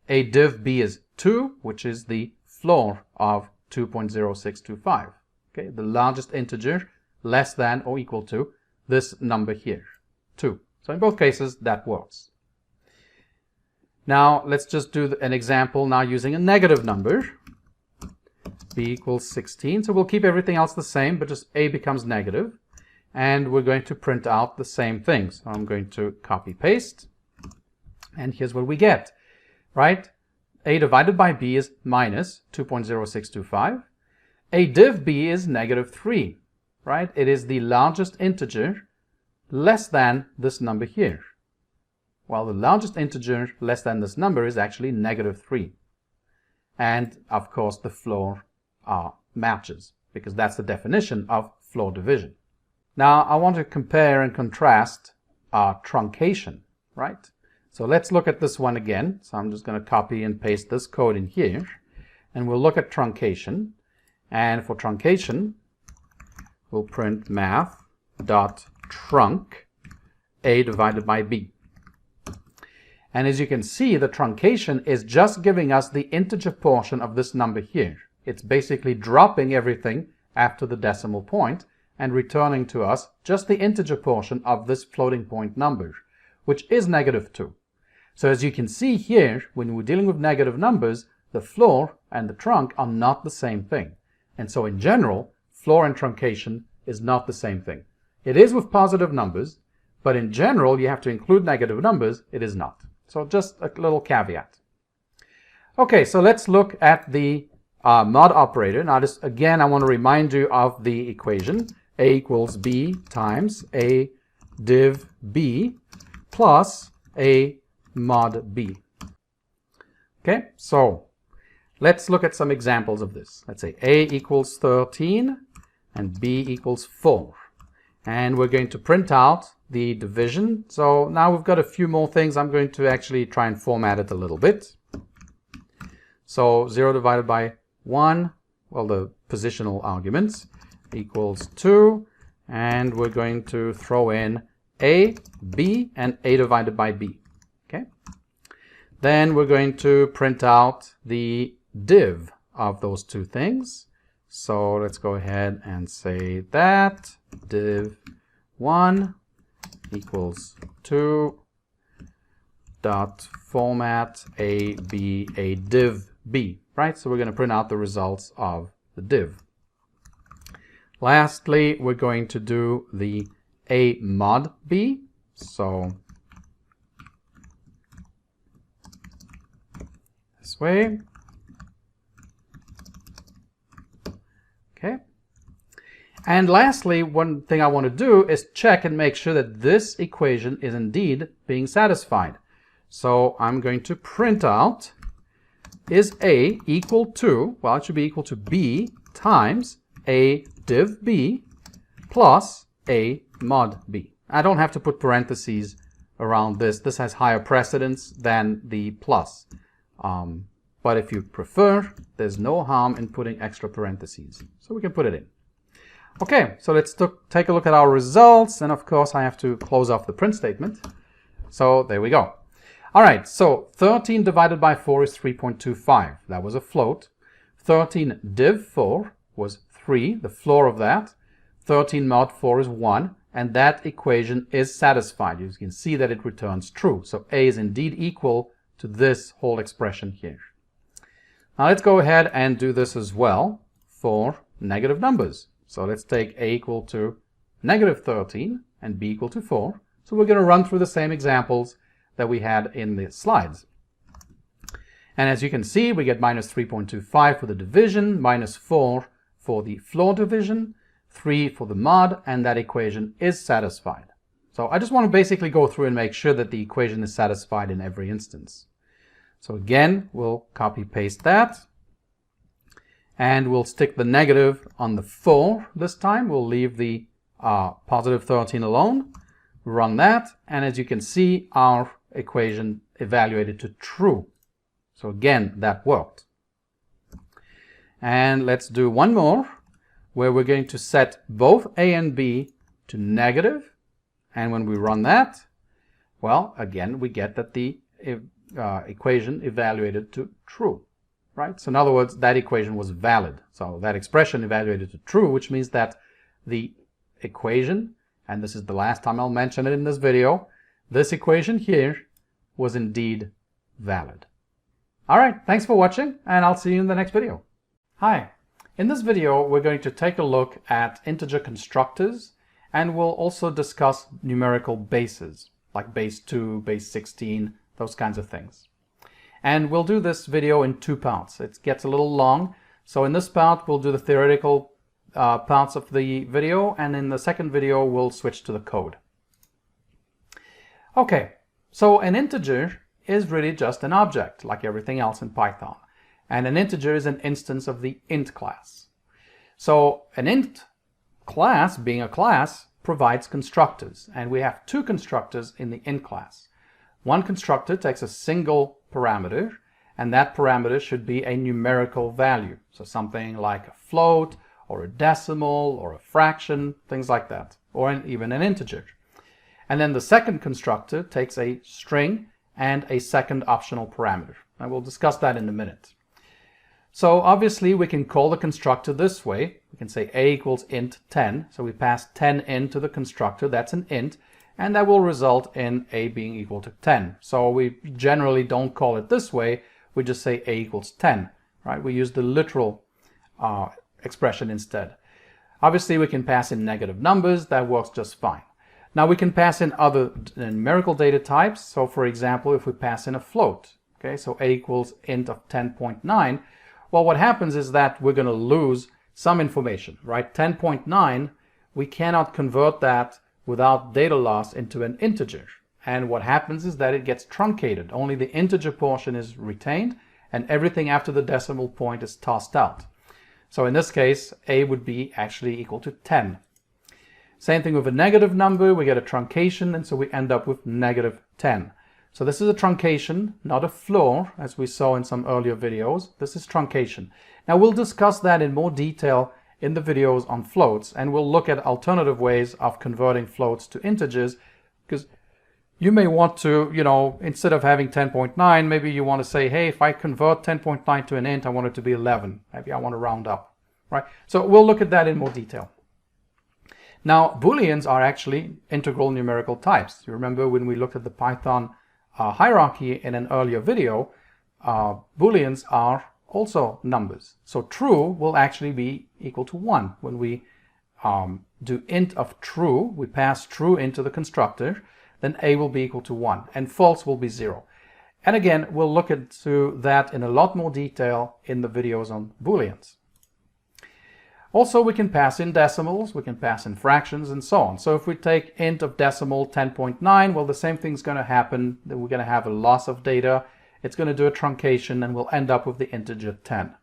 A div b is 2, which is the floor of 2.0625. Okay, the largest integer less than or equal to this number here, 2. So in both cases, that works. Now let's just do an example now using a negative number. B equals 16. So we'll keep everything else the same, but just a becomes negative. And we're going to print out the same thing. So I'm going to copy paste. And here's what we get, right? A divided by b is minus 2.0625. A div b is negative 3, right? It is the largest integer less than this number here. Well, the largest integer less than this number is actually negative 3. And of course the floor matches, because that's the definition of floor division. Now I want to compare and contrast truncation, right? So let's look at this one again. So I'm just going to copy and paste this code in here, and we'll look at truncation. And for truncation, we'll print math.trunc a divided by b. And as you can see, the truncation is just giving us the integer portion of this number here. It's basically dropping everything after the decimal point and returning to us just the integer portion of this floating point number, which is negative 2. So as you can see here, when we're dealing with negative numbers, the floor and the trunc are not the same thing. And so in general, floor and truncation is not the same thing. It is with positive numbers, but in general, you have to include negative numbers. It is not. So just a little caveat. Okay, so let's look at the mod operator. Now, just again, I want to remind you of the equation. A equals b times a div b plus a mod b. Okay, so let's look at some examples of this. Let's say a equals 13 and b equals 4. And we're going to print out the division. So now we've got a few more things. I'm going to actually try and format it a little bit. So 0 divided by 1, well, the positional arguments, equals 2. And we're going to throw in a, b, and a divided by b. Okay. Then we're going to print out the div of those two things. So let's go ahead and say that div 1 equals 2 dot format a b a div b, right? So we're going to print out the results of the div. Lastly, we're going to do the a mod b. So this way. Okay. And lastly, one thing I want to do is check and make sure that this equation is indeed being satisfied. So I'm going to print out, is a equal to, well, it should be equal to b times a div b plus a mod b. I don't have to put parentheses around this. This has higher precedence than the plus. But if you prefer, there's no harm in putting extra parentheses. So we can put it in. Okay, so let's take a look at our results. And of course, I have to close off the print statement. So there we go. All right, so 13 divided by 4 is 3.25. That was a float. 13 div 4 was 3, the floor of that. 13 mod 4 is 1. And that equation is satisfied. You can see that it returns true. So a is indeed equal to this whole expression here. Now let's go ahead and do this as well for negative numbers. So let's take a equal to negative 13 and b equal to 4. So we're going to run through the same examples that we had in the slides. And as you can see, we get minus 3.25 for the division, minus 4 for the floor division, 3 for the mod, and that equation is satisfied. So I just want to basically go through and make sure that the equation is satisfied in every instance. So again, we'll copy paste that. and we'll stick the negative on the 4 this time. We'll leave the positive 13 alone. Run that, and as you can see, our equation evaluated to true. So again, that worked. And let's do one more, where we're going to set both a and b to negative, and when we run that, well, again, we get that the equation evaluated to true, right? So in other words, that equation was valid. So that expression evaluated to true, which means that the equation, and this is the last time I'll mention it in this video, this equation here was indeed valid. All right, thanks for watching, and I'll see you in the next video. Hi, in this video, we're going to take a look at integer constructors, and we'll also discuss numerical bases, like base 2, base 16, those kinds of things. And we'll do this video in 2 parts. It gets a little long, so in this part, we'll do the theoretical parts of the video, and in the second video, we'll switch to the code. Okay, so an integer is really just an object, like everything else in Python. And an integer is an instance of the int class. So an int class, being a class, provides constructors, and we have 2 constructors in the int class. One constructor takes a single parameter, and that parameter should be a numerical value, so something like a float or a decimal or a fraction, things like that, or even an integer. And then the second constructor takes a string and a second optional parameter, and we'll discuss that in a minute. So obviously we can call the constructor this way. We can say a equals int 10. So we pass 10 into the constructor. That's an int. And that will result in a being equal to 10. So we generally don't call it this way. We just say a equals 10. Right? We use the literal expression instead. Obviously we can pass in negative numbers. That works just fine. Now we can pass in other numerical data types. So for example, if we pass in a float. Okay, so a equals int of 10.9. Well, what happens is that we're going to lose some information, right? 10.9, we cannot convert that without data loss into an integer. And what happens is that it gets truncated. Only the integer portion is retained, and everything after the decimal point is tossed out. So in this case, a would be actually equal to 10. Same thing with a negative number, we get a truncation, and so we end up with negative 10. So this is a truncation, not a floor, as we saw in some earlier videos. This is truncation. Now we'll discuss that in more detail in the videos on floats, and we'll look at alternative ways of converting floats to integers, because you may want to, instead of having 10.9, maybe you want to say, hey, if I convert 10.9 to an int, I want it to be 11. Maybe I want to round up, right? So we'll look at that in more detail. Now, Booleans are actually integral numerical types. You remember when we looked at the Python hierarchy in an earlier video, Booleans are also numbers. So true will actually be equal to 1. When we do int of true, we pass true into the constructor, then a will be equal to 1, and false will be 0. And again, we'll look into that in a lot more detail in the videos on Booleans. Also, we can pass in decimals, we can pass in fractions, and so on. So if we take int of decimal 10.9, well, the same thing's going to happen. We're going to have a loss of data. It's going to do a truncation, and we'll end up with the integer 10.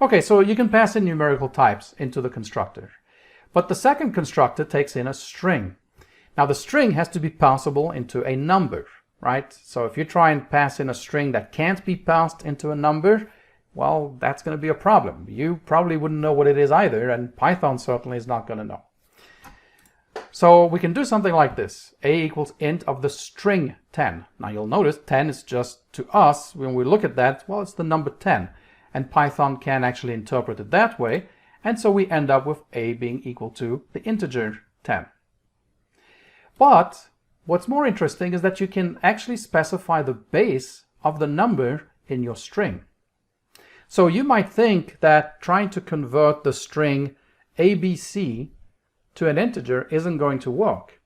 Okay, so you can pass in numerical types into the constructor. But the second constructor takes in a string. Now, the string has to be passable into a number, right? So if you try and pass in a string that can't be passed into a number, well, that's going to be a problem. You probably wouldn't know what it is either, and Python certainly is not going to know. So we can do something like this. A equals int of the string 10. Now you'll notice 10 is just, to us, when we look at that, well, it's the number 10. And Python can actually interpret it that way. And so we end up with a being equal to the integer 10. But what's more interesting is that you can actually specify the base of the number in your string. So you might think that trying to convert the string ABC to an integer isn't going to work.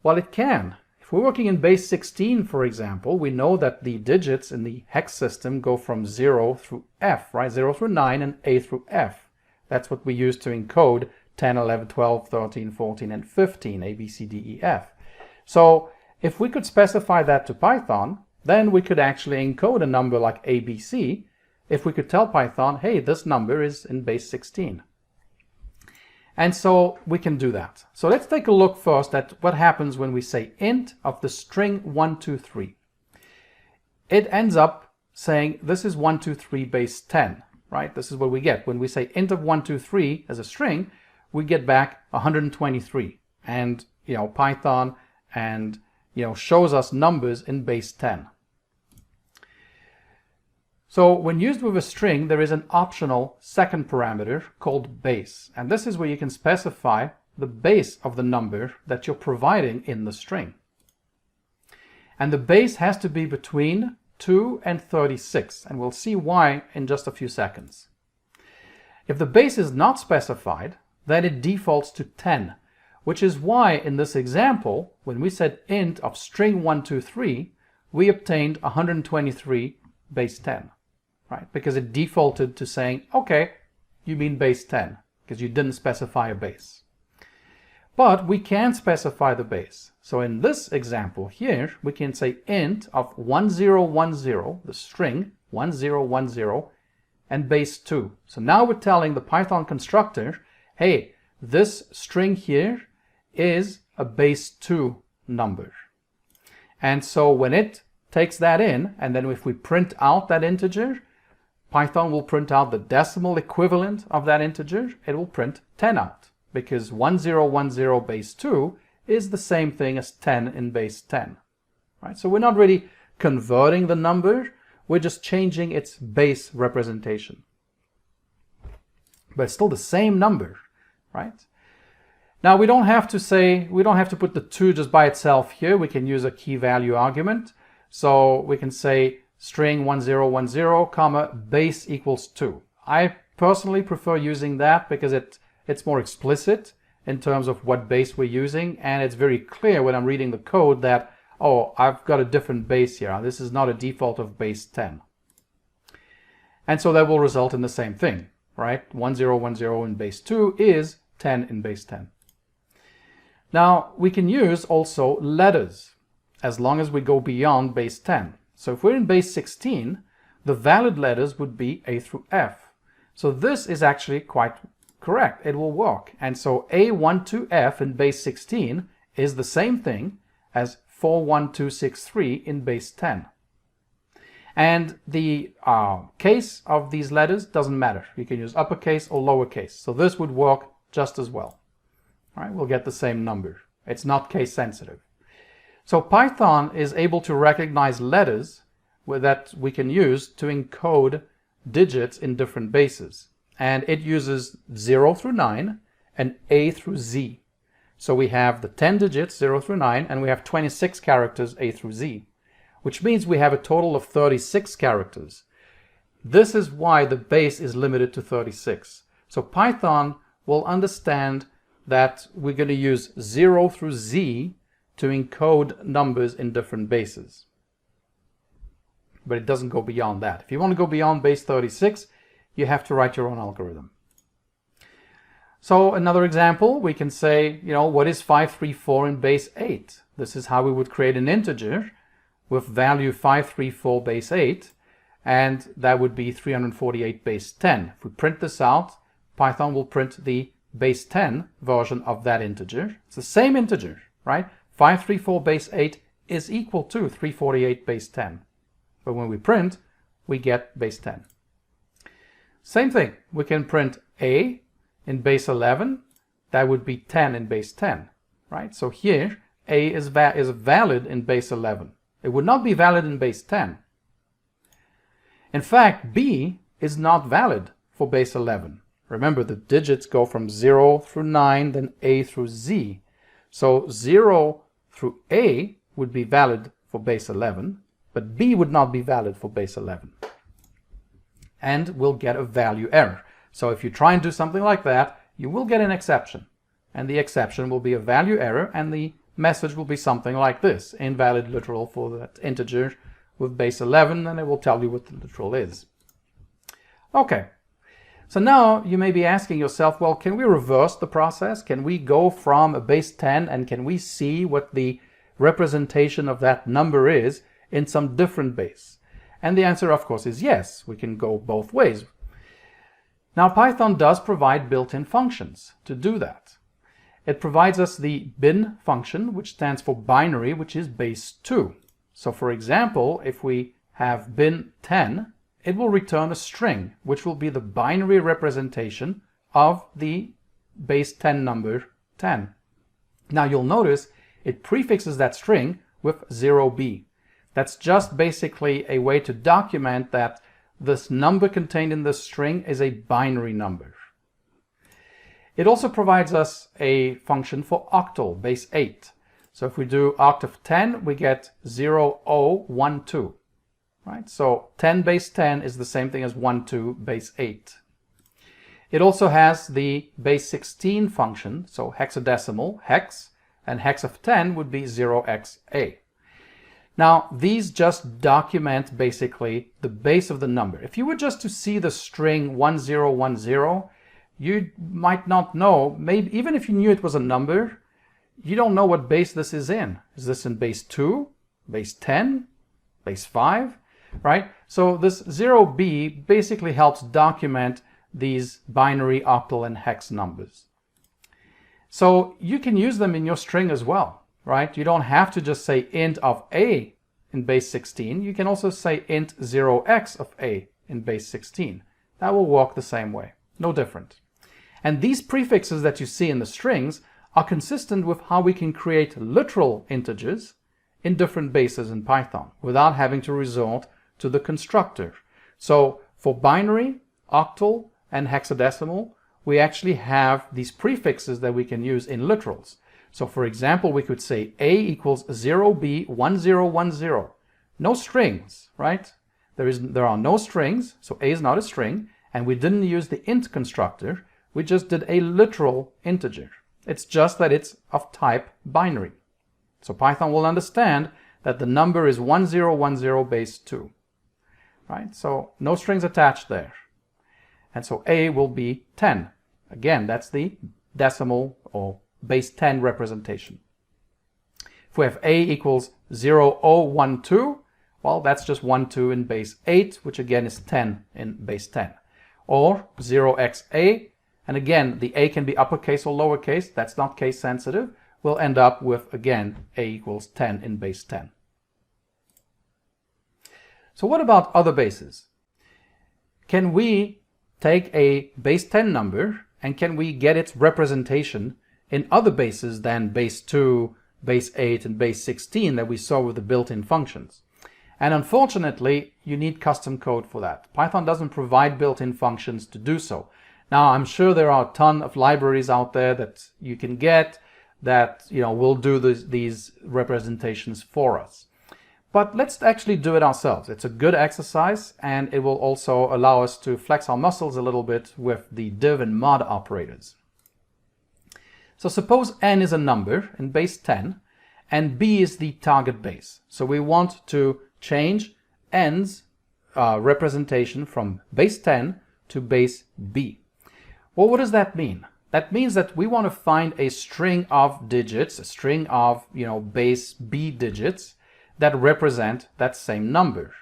Well, it can. If we're working in base 16, for example, we know that the digits in the hex system go from 0 through F, right? 0 through 9 and A through F. That's what we use to encode 10, 11, 12, 13, 14, and 15, A, B, C, D, E, F. So if we could specify that to Python, then we could actually encode a number like ABC, if we could tell Python, hey, this number is in base 16. And so we can do that. So let's take a look first at what happens when we say int of the string 123. It ends up saying this is 123 base 10, right? This is what we get. When we say int of 123 as a string, we get back 123. And, Python and, shows us numbers in base 10. So when used with a string, there is an optional second parameter called base. And this is where you can specify the base of the number that you're providing in the string. And the base has to be between 2 and 36. And we'll see why in just a few seconds. If the base is not specified, then it defaults to 10, which is why in this example, when we said int of string 123, we obtained 123 base 10. Right? Because it defaulted to saying, okay, you mean base 10, because you didn't specify a base. But we can specify the base. So in this example here, we can say int of 1010, the string 1010, and base 2. So now we're telling the Python constructor, hey, this string here is a base 2 number. And so when it takes that in, and then if we print out that integer, Python will print out the decimal equivalent of that integer. It will print 10 out, because 1010 base 2 is the same thing as 10 in base 10. Right? So we're not really converting the number, we're just changing its base representation. But it's still the same number, right? Now we don't have to put the 2 just by itself here. We can use a key value argument. So we can say string 1010, comma, base equals 2. I personally prefer using that because it's more explicit in terms of what base we're using, and it's very clear when I'm reading the code that, oh, I've got a different base here. This is not a default of base 10. And so that will result in the same thing, right? 1010 in base 2 is 10 in base 10. Now, we can use also letters as long as we go beyond base 10. So if we're in base 16, the valid letters would be A through F. So this is actually quite correct. It will work. And so A1 to F in base 16 is the same thing as 41263 in base 10. And the case of these letters doesn't matter. You can use uppercase or lowercase. So this would work just as well. All right, we'll get the same number. It's not case sensitive. So Python is able to recognize letters that we can use to encode digits in different bases. And it uses 0 through 9 and A through Z. So we have the 10 digits, 0 through 9, and we have 26 characters, A through Z, which means we have a total of 36 characters. This is why the base is limited to 36. So Python will understand that we're going to use 0 through Z to encode numbers in different bases. But it doesn't go beyond that. If you want to go beyond base 36, you have to write your own algorithm. So another example, we can say, what is 534 in base 8? This is how we would create an integer with value 534 base 8, and that would be 348 base 10. If we print this out, Python will print the base 10 version of that integer. It's the same integer, right? 534 base 8 is equal to 348 base 10. But when we print, we get base 10. Same thing, we can print A in base 11. That would be 10 in base 10, right? So here, A is valid in base 11. It would not be valid in base 10. In fact, B is not valid for base 11. Remember, the digits go from 0 through 9, then A through Z. So 0 through A would be valid for base 11, but B would not be valid for base 11. And we'll get a value error. So if you try and do something like that, you will get an exception. And the exception will be a value error, and the message will be something like this: invalid literal for that integer with base 11, and it will tell you what the literal is. Okay. So now you may be asking yourself, well, can we reverse the process? Can we go from a base 10 and can we see what the representation of that number is in some different base? And the answer, of course, is yes. We can go both ways. Now, Python does provide built-in functions to do that. It provides us the bin function, which stands for binary, which is base 2. So, for example, if we have bin 10, it will return a string, which will be the binary representation of the base 10 number 10. Now, you'll notice it prefixes that string with 0b. That's just basically a way to document that this number contained in this string is a binary number. It also provides us a function for octal, base 8. So if we do oct of 10, we get 0012. Right? So 10 base 10 is the same thing as 12 base 8. It also has the base 16 function, so hexadecimal, hex, and hex of 10 would be 0xa. Now, these just document basically the base of the number. If you were just to see the string 1010, you might not know, maybe even if you knew it was a number, you don't know what base this is in. Is this in base 2, base 10, base 5, right? So this 0b basically helps document these binary, octal, and hex numbers. So you can use them in your string as well, right? You don't have to just say int of a in base 16. You can also say int 0x of a in base 16. That will work the same way, no different. And these prefixes that you see in the strings are consistent with how we can create literal integers in different bases in Python without having to resort to the constructor. So for binary, octal, and hexadecimal, we actually have these prefixes that we can use in literals. So for example, we could say a equals 0b1010. No strings, right? There are no strings, so a is not a string, and we didn't use the int constructor. We just did a literal integer. It's just that it's of type binary. So Python will understand that the number is 1010 base 2. Right? So no strings attached there. And so a will be 10. Again, that's the decimal or base 10 representation. If we have a equals 0012, well, that's just 12 in base 8, which again is 10 in base 10. Or 0xa, and again, the a can be uppercase or lowercase. That's not case sensitive. We'll end up with, again, a equals 10 in base 10. So what about other bases? Can we take a base 10 number and can we get its representation in other bases than base 2, base 8, and base 16 that we saw with the built-in functions? And unfortunately, you need custom code for that. Python doesn't provide built-in functions to do so. Now, I'm sure there are a ton of libraries out there that you can get that will do these representations for us. But let's actually do it ourselves. It's a good exercise, and it will also allow us to flex our muscles a little bit with the div and mod operators. So suppose n is a number in base 10, and b is the target base. So we want to change n's representation from base 10 to base b. Well, what does that mean? That means that we want to find a string of digits, a string of base b digits that represent that same number.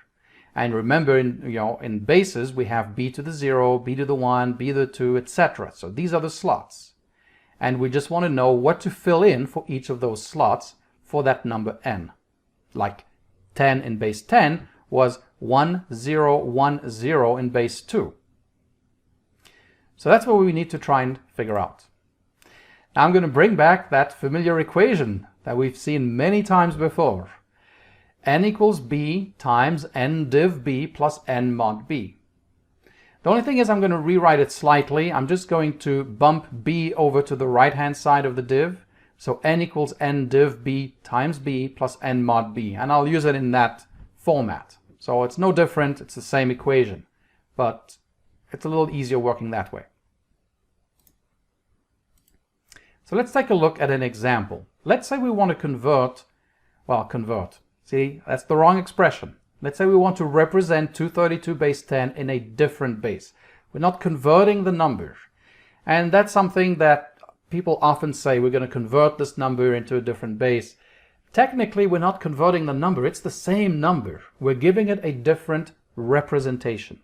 And remember, in bases we have b to the 0, b to the 1, b to the 2, etc. So these are the slots. And we just want to know what to fill in for each of those slots for that number n. Like 10 in base 10 was 1010 in base 2. So that's what we need to try and figure out. Now I'm going to bring back that familiar equation that we've seen many times before. N equals b times n div b plus n mod b. The only thing is I'm going to rewrite it slightly. I'm just going to bump b over to the right-hand side of the div. So n equals n div b times b plus n mod b. And I'll use it in that format. So it's no different. It's the same equation. But it's a little easier working that way. So let's take a look at an example. Let's say we want to convert. See, that's the wrong expression. Let's say we want to represent 232 base 10 in a different base. We're not converting the number. And that's something that people often say, we're going to convert this number into a different base. technically we're not converting the number, it's the same number. We're giving it a different representation.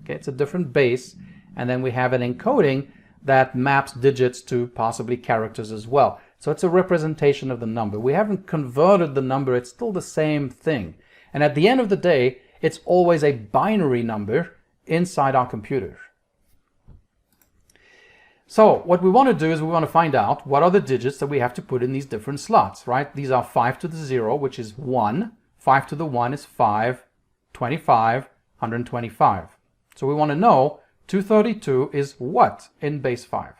Okay, it's a different base, and then we have an encoding that maps digits to possibly characters as well. So it's a representation of the number. We haven't converted the number, it's still the same thing. And at the end of the day, it's always a binary number inside our computer. So what we want to do is we want to find out what are the digits that we have to put in these different slots, right? These are 5 to the 0, which is 1. 5 to the 1 is 5, 25, 125. So we want to know 232 is what in base 5?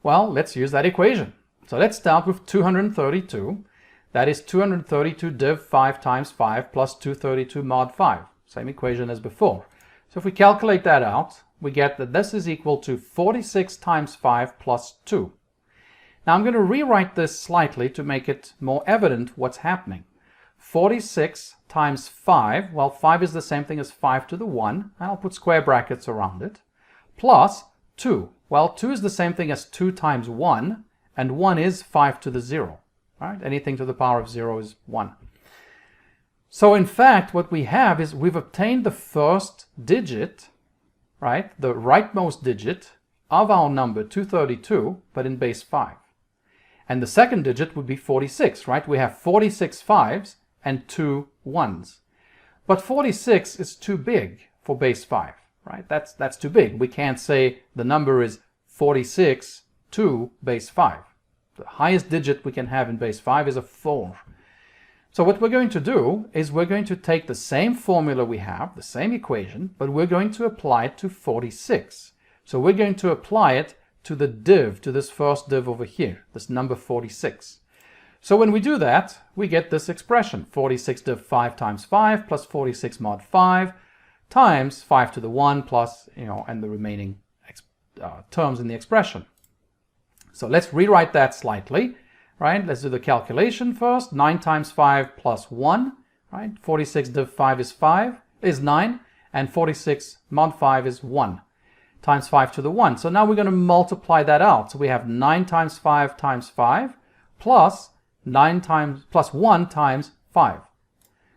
Well, let's use that equation. So let's start with 232. That is 232 div 5 times 5 plus 232 mod 5. Same equation as before. So if we calculate that out, we get that this is equal to 46 times 5 plus 2. Now I'm going to rewrite this slightly to make it more evident what's happening. 46 times 5, well, 5 is the same thing as 5 to the 1, and I'll put square brackets around it, plus 2. Well, 2 is the same thing as 2 times 1, and 1 is 5 to the 0. Right? Anything to the power of 0 is 1. So in fact, what we have is we've obtained the first digit, right, the rightmost digit of our number 232, but in base 5. And the second digit would be 46, right? We have 46 5s and 2 1s. But 46 is too big for base 5, right? That's too big. We can't say the number is 46 to base 5. The highest digit we can have in base 5 is a 4. So what we're going to do is we're going to take the same formula we have, the same equation, but we're going to apply it to 46. So we're going to apply it to the div, to this first div over here, this number 46. So when we do that, we get this expression, 46 div 5 times 5 plus 46 mod 5 times 5 to the 1 plus, and the remaining terms in the expression. So let's rewrite that slightly, right? Let's do the calculation first. 9 times 5 plus 1, right? 46 div 5 is 9, and 46 mod 5 is 1, times 5 to the 1. So now we're going to multiply that out. So we have 9 times 5 times 5 plus 1 times 5.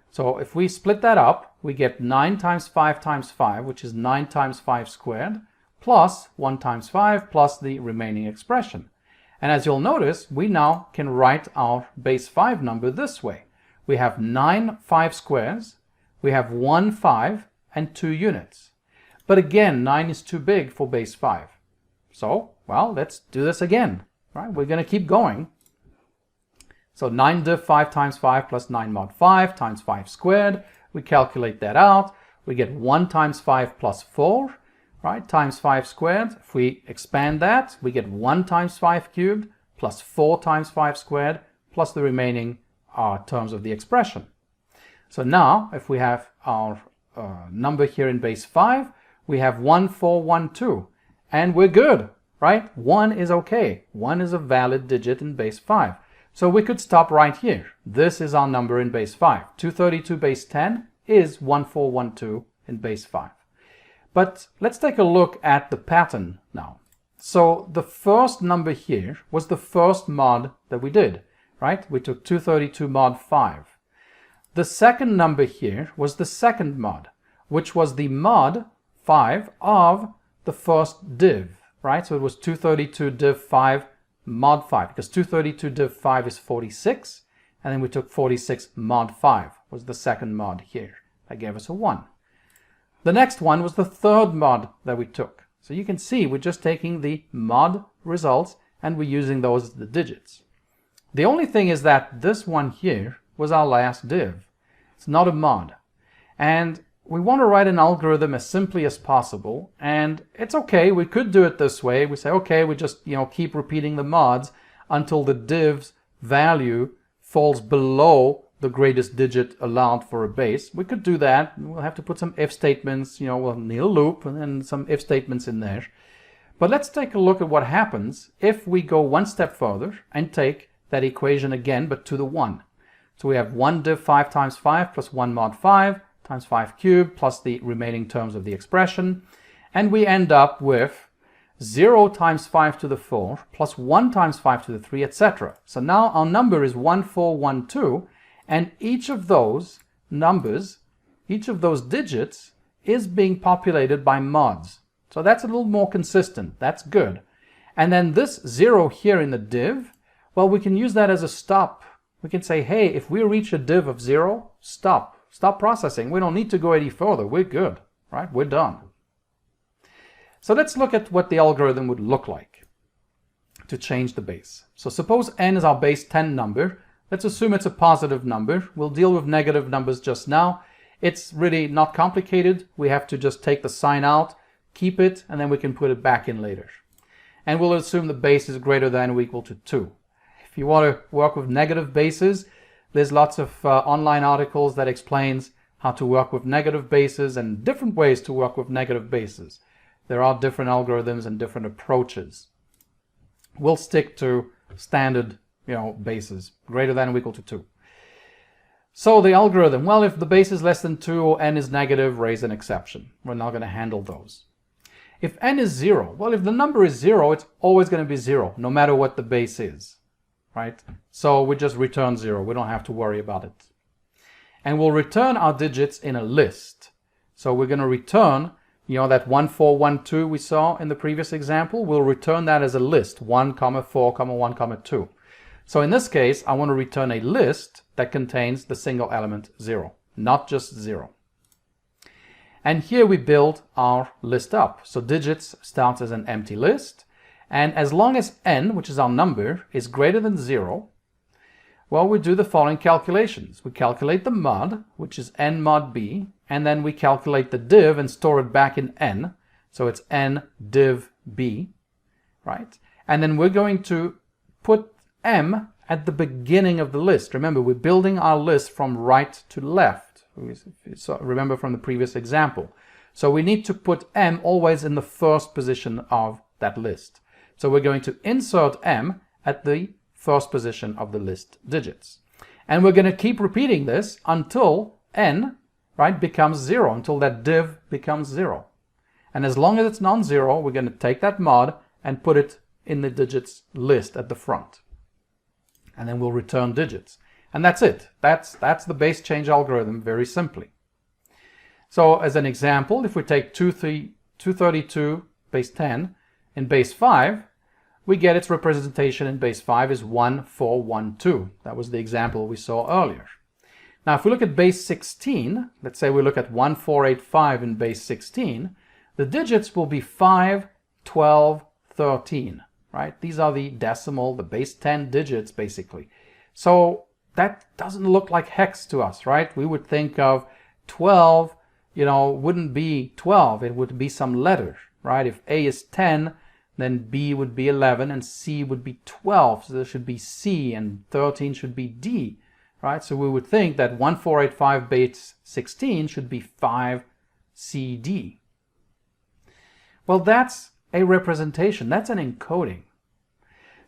So if we split that up, we get 9 times 5, which is 9 times 5 squared, plus 1 times 5 plus the remaining expression. And as you'll notice, we now can write our base 5 number this way. We have 9 5 squares, we have 1 5, and 2 units. But again, 9 is too big for base 5. So, well, let's do this again. Right? We're going to keep going. So 9 div 5 times 5 plus 9 mod 5 times 5 squared. We calculate that out. We get 1 times 5 plus 4. Right, times 5 squared. If we expand that, we get 1 times 5 cubed plus 4 times 5 squared plus the remaining terms of the expression. So now, if we have our number here in base 5, we have 1, 4, 1, 2, and we're good, right? 1 is okay. 1 is a valid digit in base 5. So we could stop right here. This is our number in base 5. 232 base 10 is 1412 in base 5. But let's take a look at the pattern now. So the first number here was the first mod that we did, right? We took 232 mod 5. The second number here was the second mod, which was the mod 5 of the first div, right? So it was 232 div 5 mod 5, because 232 div 5 is 46, and then we took 46 mod 5, was the second mod here. That gave us a 1. The next one was the third mod that we took. So you can see we're just taking the mod results and we're using those as the digits. The only thing is that this one here was our last div. It's not a mod. And we want to write an algorithm as simply as possible, and it's okay, we could do it this way. We say, okay, we just keep repeating the mods until the div's value falls below the greatest digit allowed for a base. We could do that. We'll have to put some if statements, we'll need a loop and then some if statements in there. But let's take a look at what happens if we go one step further and take that equation again, but to the 1. So we have 1 div 5 times 5 plus 1 mod 5 times 5 cubed plus the remaining terms of the expression. And we end up with 0 times 5 to the 4 plus 1 times 5 to the 3, etc. So now our number is 1412, and each of those numbers, each of those digits is being populated by mods. So that's a little more consistent. That's good. And then this 0 here in the div, well, we can use that as a stop. We can say, hey, if we reach a div of 0, stop processing. We don't need to go any further. We're good, right? We're done. So let's look at what the algorithm would look like to change the base. So suppose n is our base 10 number. Let's assume it's a positive number. We'll deal with negative numbers just now. It's really not complicated. We have to just take the sign out, keep it, and then we can put it back in later. And we'll assume the base is greater than or equal to 2. If you want to work with negative bases, there's lots of online articles that explains how to work with negative bases and different ways to work with negative bases. There are different algorithms and different approaches. We'll stick to standard, bases, greater than or equal to 2. So the algorithm, well, if the base is less than 2 or n is negative, raise an exception. We're not going to handle those. If n is 0, well, if the number is 0, it's always going to be 0, no matter what the base is, right? So we just return 0. We don't have to worry about it. And we'll return our digits in a list. So we're going to return, that 1412 we saw in the previous example. We'll return that as a list, 1, 4, 1, 2. So in this case, I want to return a list that contains the single element 0, not just 0. And here we build our list up. So digits starts as an empty list. And as long as n, which is our number, is greater than 0, well, we do the following calculations. We calculate the mod, which is n mod b, and then we calculate the div and store it back in n. So it's n div b, right? And then we're going to put m at the beginning of the list. Remember, we're building our list from right to left. So remember from the previous example. So we need to put m always in the first position of that list. So we're going to insert m at the first position of the list digits. And we're going to keep repeating this until n, right, becomes 0, until that div becomes 0. And as long as it's non-zero, we're going to take that mod and put it in the digits list at the front. And then we'll return digits. And that's it. That's the base change algorithm very simply. So as an example, if we take 232 base 10 in base 5, we get its representation in base 5 is 1412. That was the example we saw earlier. Now if we look at base 16, let's say we look at 1485 in base 16, the digits will be 5, 12, 13. Right? These are the decimal, the base 10 digits basically. So that doesn't look like hex to us, right? We would think of 12, wouldn't be 12, it would be some letter, right? If A is 10, then B would be 11 and C would be 12. So there should be C and 13 should be D, right? So we would think that 1485 base 16 should be 5 CD. Well, that's a representation, that's an encoding.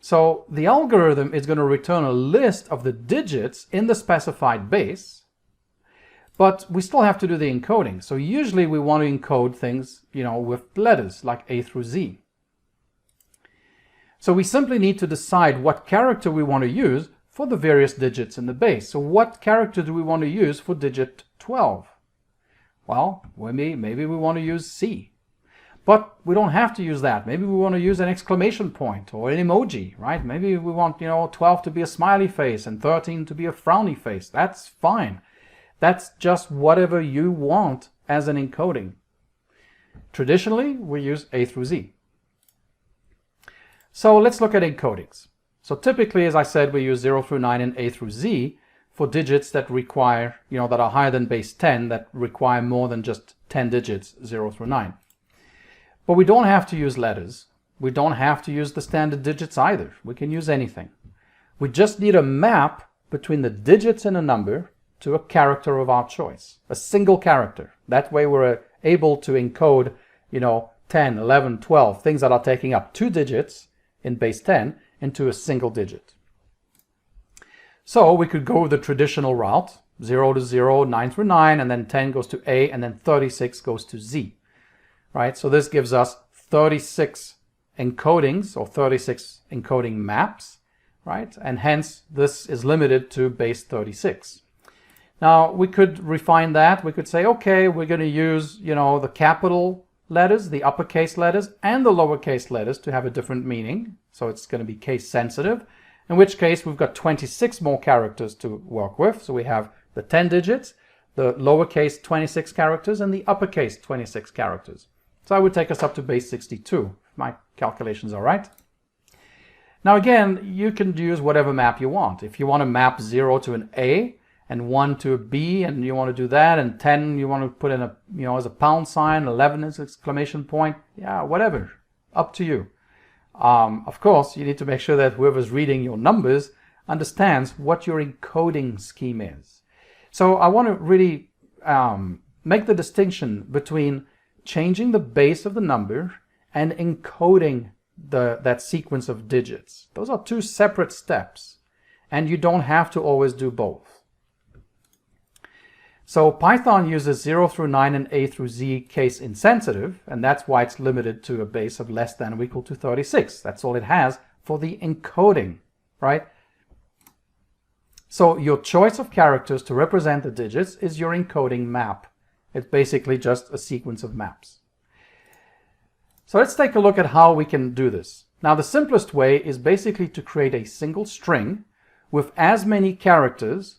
So the algorithm is going to return a list of the digits in the specified base, but we still have to do the encoding. So usually we want to encode things, with letters like A through Z. So we simply need to decide what character we want to use for the various digits in the base. So what character do we want to use for digit 12? Well, maybe we want to use C. But we don't have to use that. Maybe we want to use an exclamation point or an emoji, right? Maybe we want, 12 to be a smiley face and 13 to be a frowny face. That's fine. That's just whatever you want as an encoding. Traditionally, we use A through Z. So let's look at encodings. So typically, as I said, we use 0 through 9 and A through Z for digits that require, that are higher than base 10, that require more than just 10 digits, 0 through 9. But we don't have to use letters. We don't have to use the standard digits either. We can use anything. We just need a map between the digits in a number to a character of our choice, a single character. That way we're able to encode, 10, 11, 12, things that are taking up 2 digits in base 10 into a single digit. So we could go the traditional route, 0 to 0, 9 through 9, and then 10 goes to A, and then 36 goes to Z. Right? So this gives us 36 encodings or 36 encoding maps, right? And hence this is limited to base 36. Now we could refine that. We could say, okay, we're going to use, the capital letters, the uppercase letters, and the lowercase letters to have a different meaning. So it's going to be case sensitive, in which case we've got 26 more characters to work with. So we have the 10 digits, the lowercase 26 characters, and the uppercase 26 characters. So that would take us up to base 62, if my calculations are right. Now again, you can use whatever map you want. If you want to map 0 to an A, and 1 to a B, and you want to do that, and 10 you want to put in as a pound sign, 11 is exclamation point, yeah, whatever, up to you. Of course, you need to make sure that whoever's reading your numbers understands what your encoding scheme is. So I want to really make the distinction between changing the base of the number and encoding that sequence of digits. Those are two separate steps, and you don't have to always do both. So Python uses 0 through 9 and A through Z case insensitive, and that's why it's limited to a base of less than or equal to 36. That's all it has for the encoding, right? So your choice of characters to represent the digits is your encoding map. It's basically just a sequence of maps. So let's take a look at how we can do this. Now the simplest way is basically to create a single string with as many characters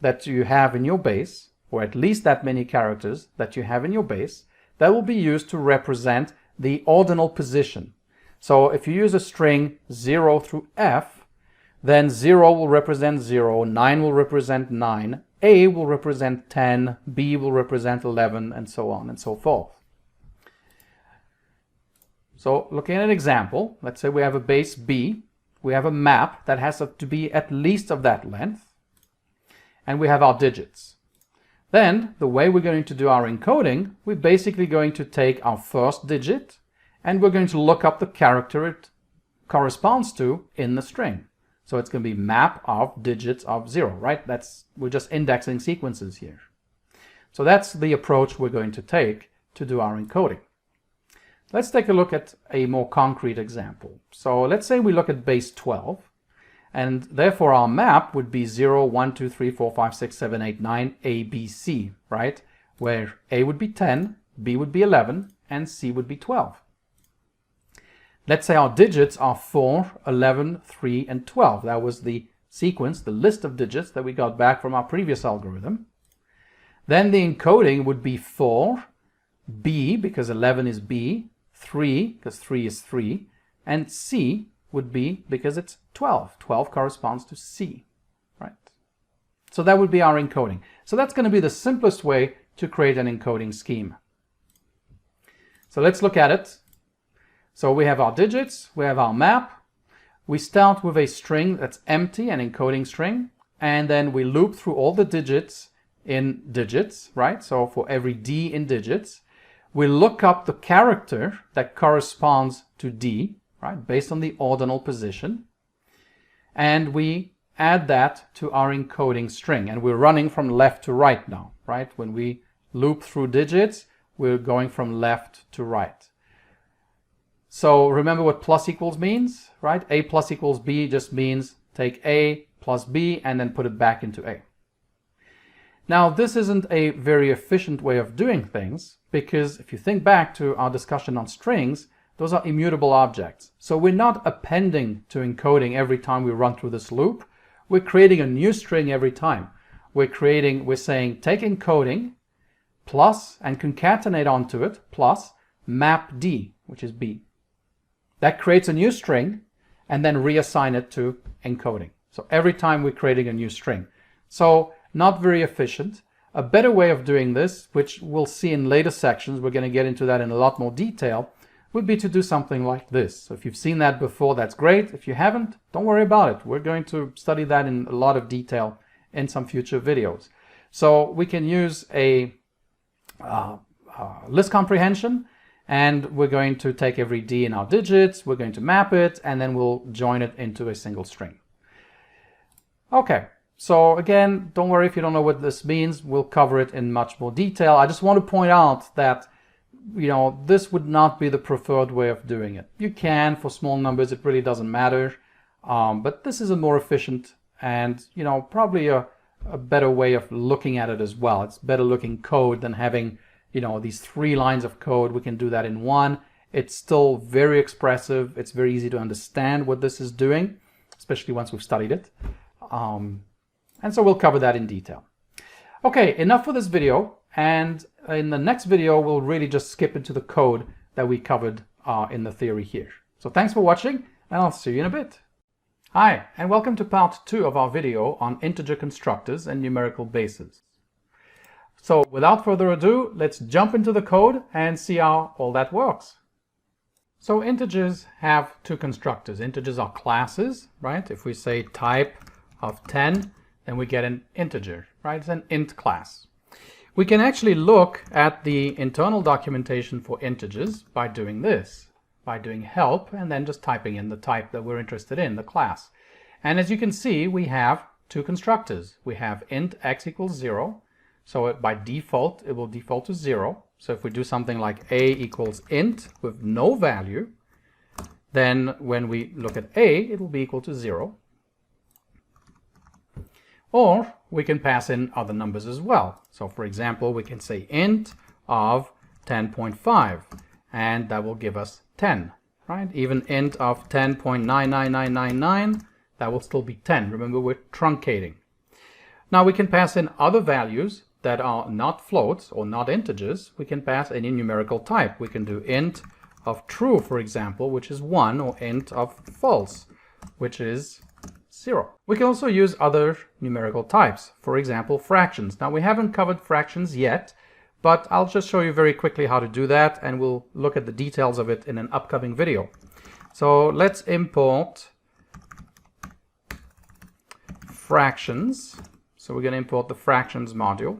that you have in your base, or at least that many characters that you have in your base, that will be used to represent the ordinal position. So if you use a string 0 through F, then 0 will represent 0, 9 will represent 9, A will represent 10, B will represent 11, and so on and so forth. So looking at an example, let's say we have a base B, we have a map that has to be at least of that length, and we have our digits. Then, the way we're going to do our encoding, we're basically going to take our first digit and we're going to look up the character it corresponds to in the string. So it's going to be map of digits of 0, right? We're just indexing sequences here. So that's the approach we're going to take to do our encoding. Let's take a look at a more concrete example. So let's say we look at base 12. And therefore our map would be 0, 1, 2, 3, 4, 5, 6, 7, 8, 9, A, B, C, right? Where A would be 10, B would be 11, and C would be 12. Let's say our digits are 4, 11, 3, and 12. That was the sequence, the list of digits that we got back from our previous algorithm. Then the encoding would be 4, B, because 11 is B, 3, because 3 is 3, and C would be because it's 12. 12 corresponds to C, right? So that would be our encoding. So that's going to be the simplest way to create an encoding scheme. So let's look at it. So we have our digits, we have our map. We start with a string that's empty, an encoding string, and then we loop through all the digits in digits, right? So for every D in digits, we look up the character that corresponds to D, right, based on the ordinal position, and we add that to our encoding string, and we're running from left to right now, right? When we loop through digits, we're going from left to right. So remember what plus equals means, right? A plus equals B just means take A plus B and then put it back into A. Now this isn't a very efficient way of doing things, because if you think back to our discussion on strings, those are immutable objects. So we're not appending to encoding every time we run through this loop. We're creating a new string every time. We're saying take encoding plus and concatenate onto it plus map D, which is B. That creates a new string and then reassign it to encoding. So every time we're creating a new string. So not very efficient. A better way of doing this, which we'll see in later sections, we're going to get into that in a lot more detail, would be to do something like this. So if you've seen that before, that's great. If you haven't, don't worry about it. We're going to study that in a lot of detail in some future videos. So we can use a list comprehension, and we're going to take every D in our digits, we're going to map it, and then we'll join it into a single string. Okay, so again, don't worry if you don't know what this means. We'll cover it in much more detail. I just want to point out that this would not be the preferred way of doing it. You can for small numbers, it really doesn't matter. But this is a more efficient and, probably a better way of looking at it as well. It's better looking code than having, these 3 lines of code. We can do that in one. It's still very expressive. It's very easy to understand what this is doing, especially once we've studied it. And so we'll cover that in detail. Okay, enough for this video. And in the next video, we'll really just skip into the code that we covered in the theory here. So thanks for watching, and I'll see you in a bit. Hi, and welcome to part 2 of our video on integer constructors and numerical bases. So without further ado, let's jump into the code and see how all that works. So integers have 2 constructors. Integers are classes, right? If we say type of 10, then we get an integer, right? It's an int class. We can actually look at the internal documentation for integers by doing this, by doing help and then just typing in the type that we're interested in, the class. And as you can see, we have 2 constructors. We have int x equals 0. So by default, it will default to 0. So if we do something like a equals int with no value, then when we look at a, it will be equal to 0. Or we can pass in other numbers as well. So for example, we can say int of 10.5, and that will give us 10, right? Even int of 10.99999, that will still be 10. Remember, we're truncating. Now we can pass in other values that are not floats or not integers. We can pass any numerical type. We can do int of true, for example, which is 1, or int of false, which is 0. We can also use other numerical types, for example, fractions. Now we haven't covered fractions yet, but I'll just show you very quickly how to do that, and we'll look at the details of it in an upcoming video. So let's import fractions. So we're going to import the fractions module,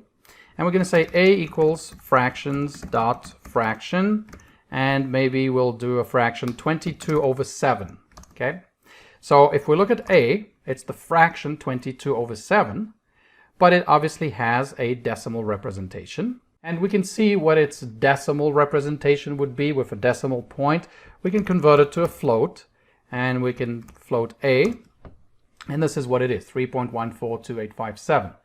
and we're going to say a equals fractions dot fraction, and maybe we'll do a fraction 22 over 7. Okay. So if we look at a, it's the fraction 22 over 7, but it obviously has a decimal representation. And we can see what its decimal representation would be with a decimal point. We can convert it to a float, and we can float a, and this is what it is, 3.142857.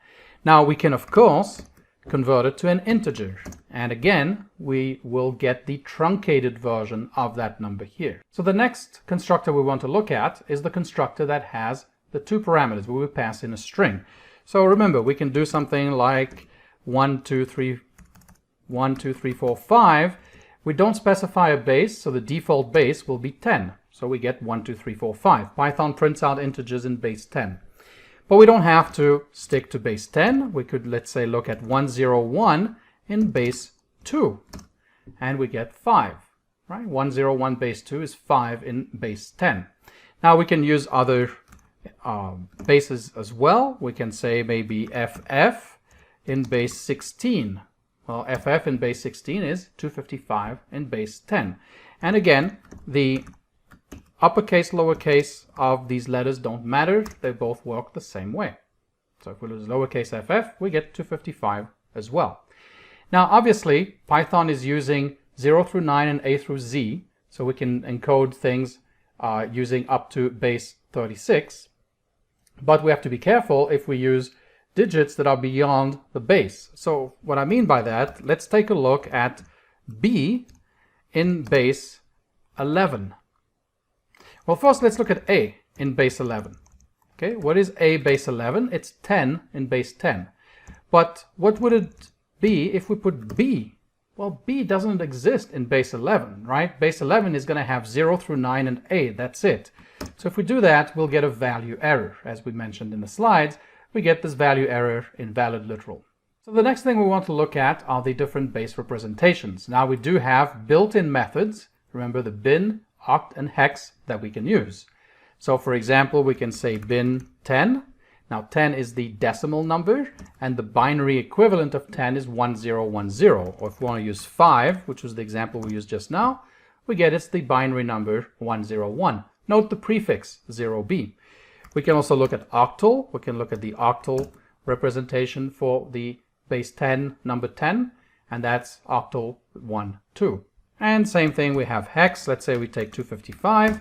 Now we can, of course, convert it to an integer. And again, we will get the truncated version of that number here. So the next constructor we want to look at is the constructor that has the 2 parameters where we pass in a string. So remember, we can do something like 1, 2, 3, 4, 5. We don't specify a base, so the default base will be 10. So we get 1, 2, 3, 4, 5. Python prints out integers in base 10. But we don't have to stick to base 10. We could, let's say, look at 101 in base 2, and we get 5, right? 101 base 2 is 5 in base 10. Now we can use other bases as well. We can say maybe FF in base 16. Well, FF in base 16 is 255 in base 10. And again, the uppercase, lowercase of these letters don't matter. They both work the same way. So if we use lowercase ff, we get 255 as well. Now, obviously, Python is using 0 through 9 and A through Z, so we can encode things using up to base 36. But we have to be careful if we use digits that are beyond the base. So what I mean by that, let's take a look at B in base 11. Well, first let's look at A in base 11. Okay, what is A base 11? It's 10 in base 10. But what would it be if we put B? Well, B doesn't exist in base 11, right? Base 11 is going to have 0 through 9 and A, that's it. So if we do that, we'll get a value error. As we mentioned in the slides, we get this value error, invalid literal. So the next thing we want to look at are the different base representations. Now we do have built-in methods. Remember the bin, oct, and hex that we can use. So for example, we can say bin 10. Now 10 is the decimal number, and the binary equivalent of 10 is 1010. Or if we want to use 5, which was the example we used just now, we get it's the binary number 101. Note the prefix 0b. We can also look at octal. We can look at the octal representation for the base 10, number 10. and that's octal 1, 2. And same thing, we have hex. Let's say we take 255,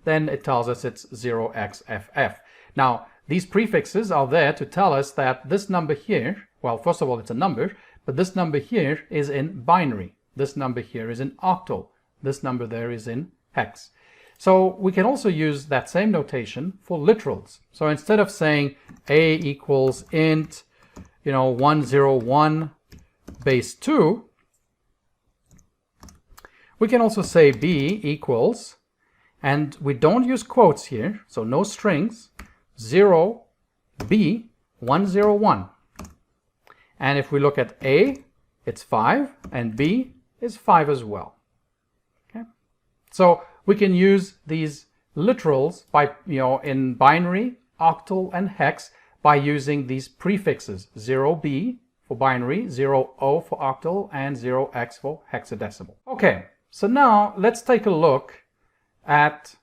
then it tells us it's 0xFF. Now, these prefixes are there to tell us that this number here, well, first of all, it's a number, but this number here is in binary. This number here is in octal. This number there is in hex. So we can also use that same notation for literals. So instead of saying a equals int, 101 base 2, we can also say b equals, and we don't use quotes here, so no strings, 0 b 101. And if we look at a, it's 5, and b is 5 as well. Okay? So we can use these literals by, in binary, octal, and hex by using these prefixes, 0b for binary, 0o for octal, and 0x for hexadecimal. Okay, so now let's take a look at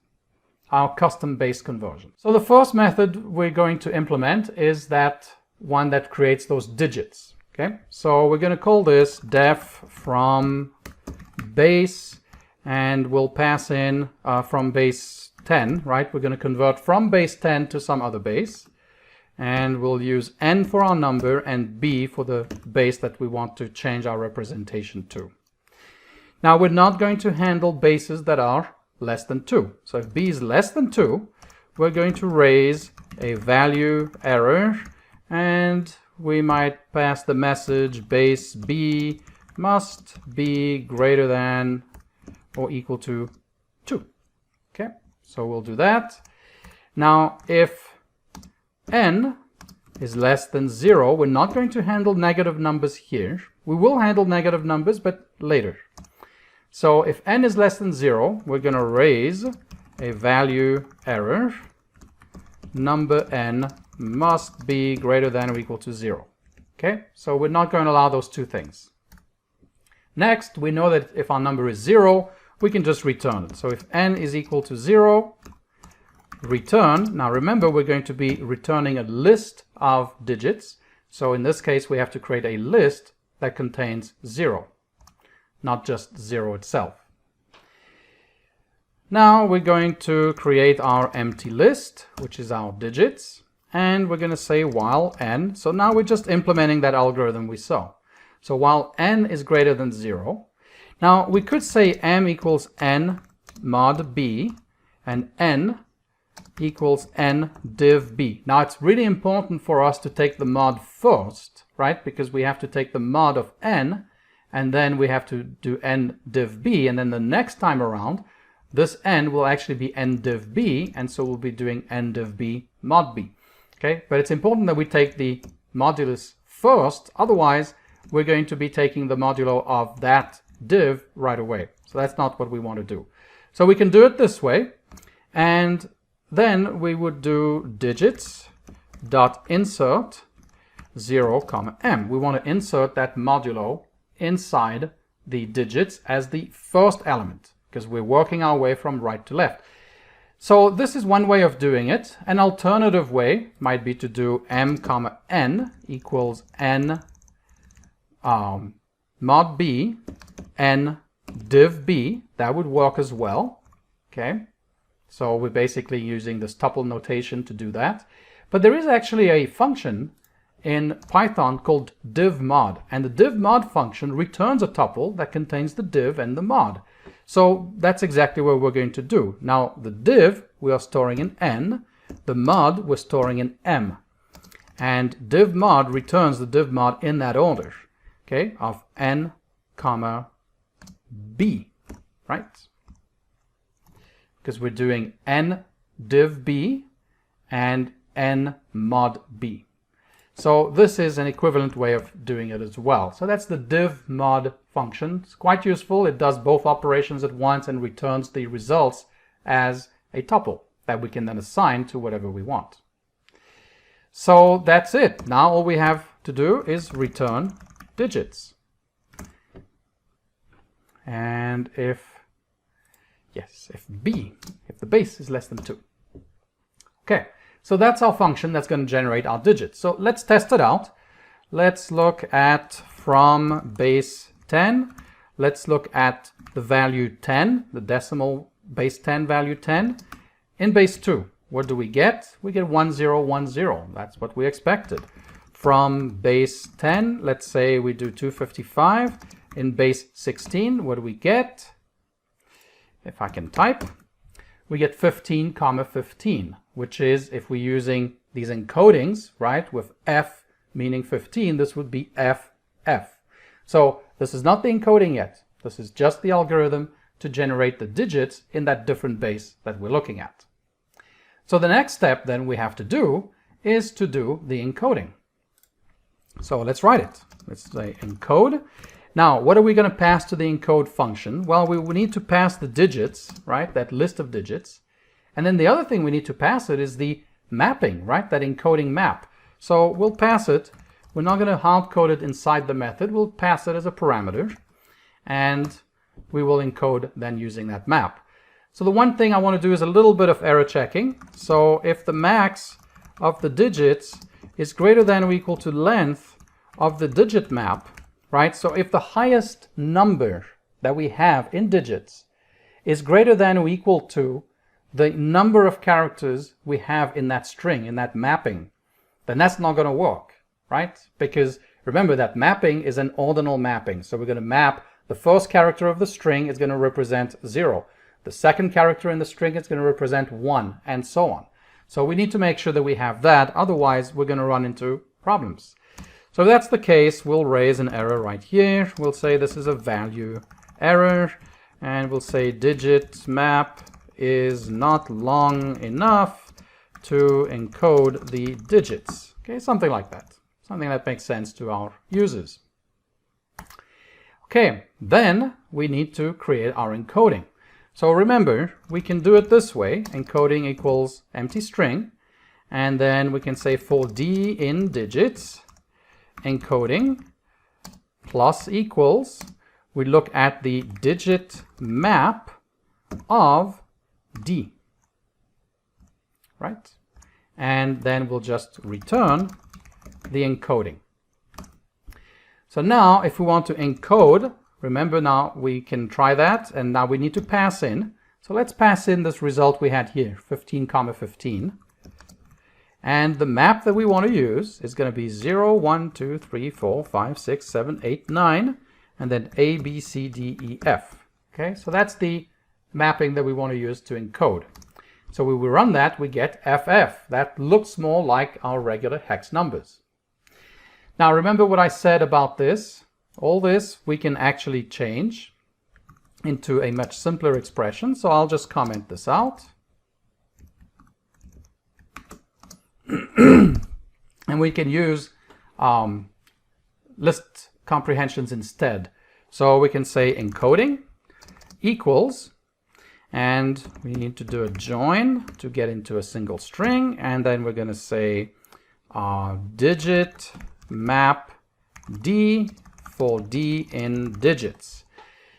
our custom base conversion. So the first method we're going to implement is that one that creates those digits. Okay, so we're going to call this def from base, and we'll pass in from base 10, right? We're going to convert from base 10 to some other base, and we'll use n for our number and b for the base that we want to change our representation to. Now we're not going to handle bases that are less than 2. So if b is less than 2, we're going to raise a value error, and we might pass the message base b must be greater than or equal to 2. Okay, so we'll do that. Now if n is less than 0, we're not going to handle negative numbers here. We will handle negative numbers, but later. So if n is less than 0, we're going to raise a value error, number n must be greater than or equal to 0. Okay, so we're not going to allow those two things. Next, we know that if our number is 0, we can just return it. So if n is equal to 0, return. Now remember, we're going to be returning a list of digits. So in this case, we have to create a list that contains 0, not just 0 itself. Now we're going to create our empty list, which is our digits, and we're going to say while n. So now we're just implementing that algorithm we saw. So while n is greater than 0, now we could say m equals n mod b, and n equals n div b. Now it's really important for us to take the mod first, right? Because we have to take the mod of n, and then we have to do n div b, and then the next time around, this n will actually be n div b, and so we'll be doing n div b mod b. Okay, but it's important that we take the modulus first, otherwise we're going to be taking the modulo of that div right away. So that's not what we want to do. So we can do it this way, and then we would do digits dot insert 0, m. We want to insert that modulo inside the digits as the first element, because we're working our way from right to left. So this is one way of doing it. An alternative way might be to do m, n equals n mod b, n div b. That would work as well. Okay, so we're basically using this tuple notation to do that. But there is actually a function in Python called div mod, and the div mod function returns a tuple that contains the div and the mod. So that's exactly what we're going to do. Now the div we are storing in n, the mod we're storing in m, and div mod returns the div mod in that order, okay, of n comma b, right? Because we're doing n div b and n mod b. So this is an equivalent way of doing it as well. So that's the div mod function. It's quite useful. It does both operations at once and returns the results as a tuple that we can then assign to whatever we want. So that's it. Now all we have to do is return digits. And if the base is less than 2. Okay. So that's our function that's going to generate our digits. So let's test it out. Let's look at from base 10. Let's look at the value 10, the decimal base 10 value 10. In base 2, what do we get? We get 1010. That's what we expected. From base 10, let's say we do 255. In base 16, what do we get? If I can type, we get 15, 15, which is, if we're using these encodings, right, with F meaning 15, this would be FF. So this is not the encoding yet. This is just the algorithm to generate the digits in that different base that we're looking at. So the next step then we have to do is to do the encoding. So let's write it. Let's say encode. Now, what are we going to pass to the encode function? Well, we need to pass the digits, right? That list of digits. And then the other thing we need to pass it is the mapping, right? That encoding map. So we'll pass it. We're not going to hard code it inside the method. We'll pass it as a parameter. And we will encode then using that map. So the one thing I want to do is a little bit of error checking. So if the max of the digits is greater than or equal to length of the digit map, right? So if the highest number that we have in digits is greater than or equal to the number of characters we have in that string, in that mapping, then that's not going to work, right? Because remember that mapping is an ordinal mapping. So we're going to map the first character of the string is going to represent 0. The second character in the string is going to represent 1, and so on. So we need to make sure that we have that. Otherwise, we're going to run into problems. So if that's the case, we'll raise an error right here. We'll say this is a value error, and we'll say digit map is not long enough to encode the digits. Okay, something like that. Something that makes sense to our users. Okay, then we need to create our encoding. So remember, we can do it this way. Encoding equals empty string, and then we can say for d in digits, encoding plus equals, we look at the digit map of d, right? And then we'll just return the encoding. So now if we want to encode, remember now we can try that, and now we need to pass in. So let's pass in this result we had here, 15, 15. And the map that we want to use is going to be 0, 1, 2, 3, 4, 5, 6, 7, 8, 9, and then A, B, C, D, E, F. Okay, so that's the mapping that we want to use to encode. So when we run that, we get FF. That looks more like our regular hex numbers. Now remember what I said about this. All this we can actually change into a much simpler expression. So I'll just comment this out. And we can use list comprehensions instead. So we can say encoding equals, and we need to do a join to get into a single string, and then we're going to say digit map d for d in digits.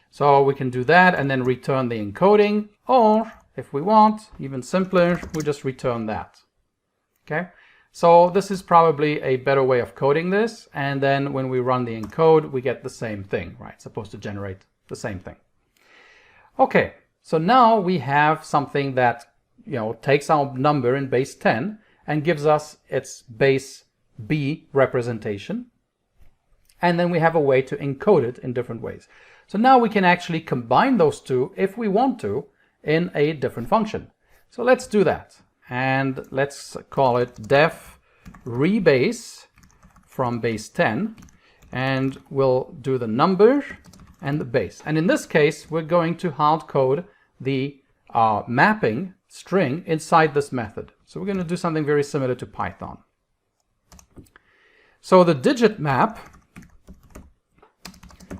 So we can do that and then return the encoding, or if we want, even simpler, we just return that. Okay, so this is probably a better way of coding this, and then when we run the encode, we get the same thing, right? It's supposed to generate the same thing. Okay, so now we have something that, takes our number in base 10 and gives us its base B representation, and then we have a way to encode it in different ways. So now we can actually combine those two if we want to in a different function. So let's do that. And let's call it def rebase from base 10, and we'll do the number and the base. And in this case, we're going to hard code the mapping string inside this method. So we're going to do something very similar to Python. So the digit map,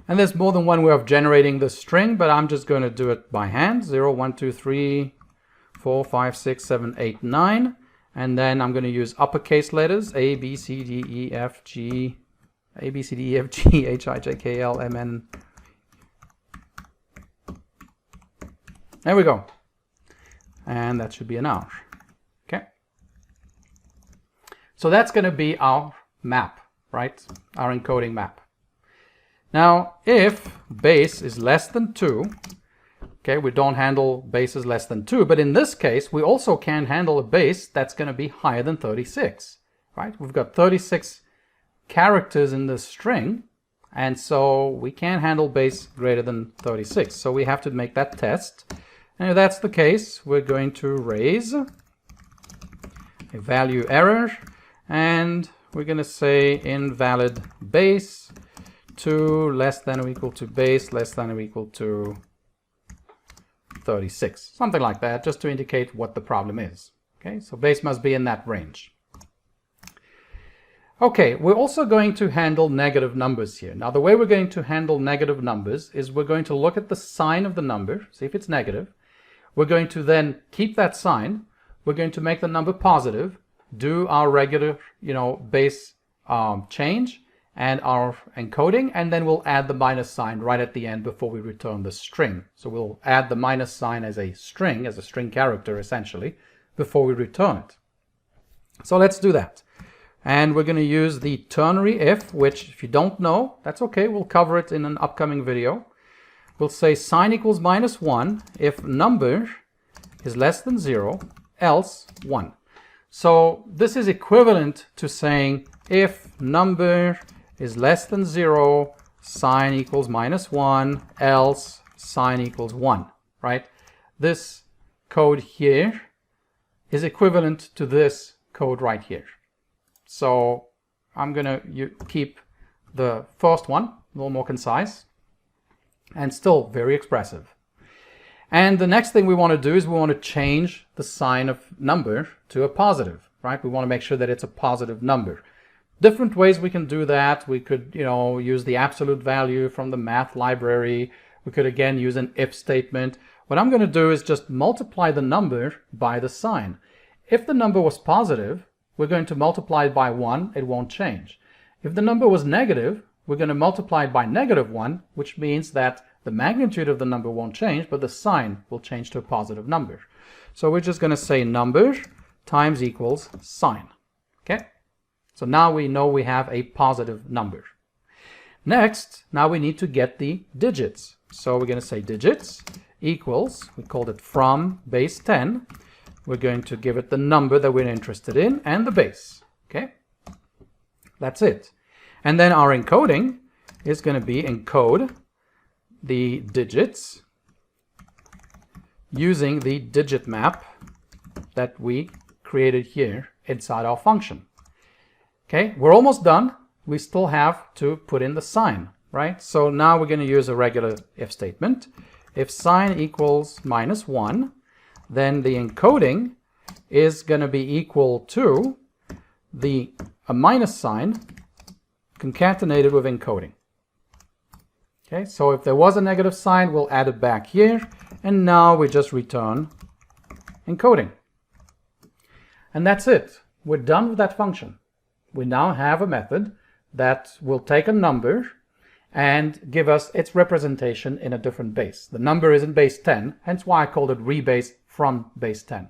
and there's more than one way of generating the string, but I'm just going to do it by hand. 0, 1, 2, 3, 4, 5, 6, 7, 8, 9. And then I'm going to use uppercase letters, A, B, C, D, E, F, G, A, B, C, D, E, F, G, H, I, J, K, L, M, N. There we go. And that should be an R. Okay. So that's going to be our map, right? Our encoding map. Now, if base is less than 2, okay, we don't handle bases less than 2, but in this case, we also can handle a base that's going to be higher than 36, right? We've got 36 characters in this string, and so we can't handle base greater than 36. So we have to make that test. And if that's the case, we're going to raise a value error, and we're going to say invalid base to less than or equal to base less than or equal to 36. Something like that, just to indicate what the problem is. Okay, so base must be in that range. Okay, we're also going to handle negative numbers here. Now, the way we're going to handle negative numbers is we're going to look at the sign of the number, see if it's negative. We're going to then keep that sign. We're going to make the number positive, do our regular, base change and our encoding, and then we'll add the minus sign right at the end before we return the string. So we'll add the minus sign as a string character essentially, before we return it. So let's do that. And we're going to use the ternary if, which if you don't know, that's okay, we'll cover it in an upcoming video. We'll say sign equals -1 if number is less than 0, else 1. So this is equivalent to saying if number is less than 0, sign equals -1, else sign equals 1, right? This code here is equivalent to this code right here. So I'm going to keep the first one a little more concise and still very expressive. And the next thing we want to do is we want to change the sign of number to a positive, right? We want to make sure that it's a positive number. Different ways we can do that. We could, use the absolute value from the math library. We could again use an if statement. What I'm going to do is just multiply the number by the sign. If the number was positive, we're going to multiply it by 1, it won't change. If the number was negative, we're going to multiply it by -1, which means that the magnitude of the number won't change, but the sign will change to a positive number. So we're just going to say number times equals sign. Okay? So now we know we have a positive number. Next, now we need to get the digits. So we're going to say digits equals, we called it from base 10. We're going to give it the number that we're interested in and the base. Okay? That's it. And then our encoding is going to be encode the digits using the digit map that we created here inside our function. Okay, we're almost done. We still have to put in the sign, right? So now we're going to use a regular if statement. If sign equals -1, then the encoding is going to be equal to a minus sign concatenated with encoding. Okay, so if there was a negative sign, we'll add it back here, and now we just return encoding. And that's it. We're done with that function. We now have a method that will take a number and give us its representation in a different base. The number is in base 10, hence why I called it rebase from base 10.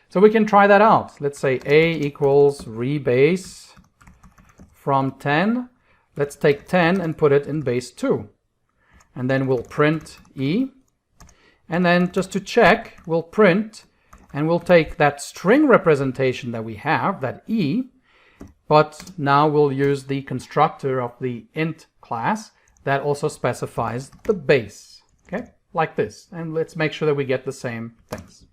So we can try that out. Let's say a equals rebase from 10. Let's take 10 and put it in base 2. And then we'll print e. And then just to check, we'll print and we'll take that string representation that we have, that e, but now we'll use the constructor of the int class that also specifies the base, okay, like this. And let's make sure that we get the same things.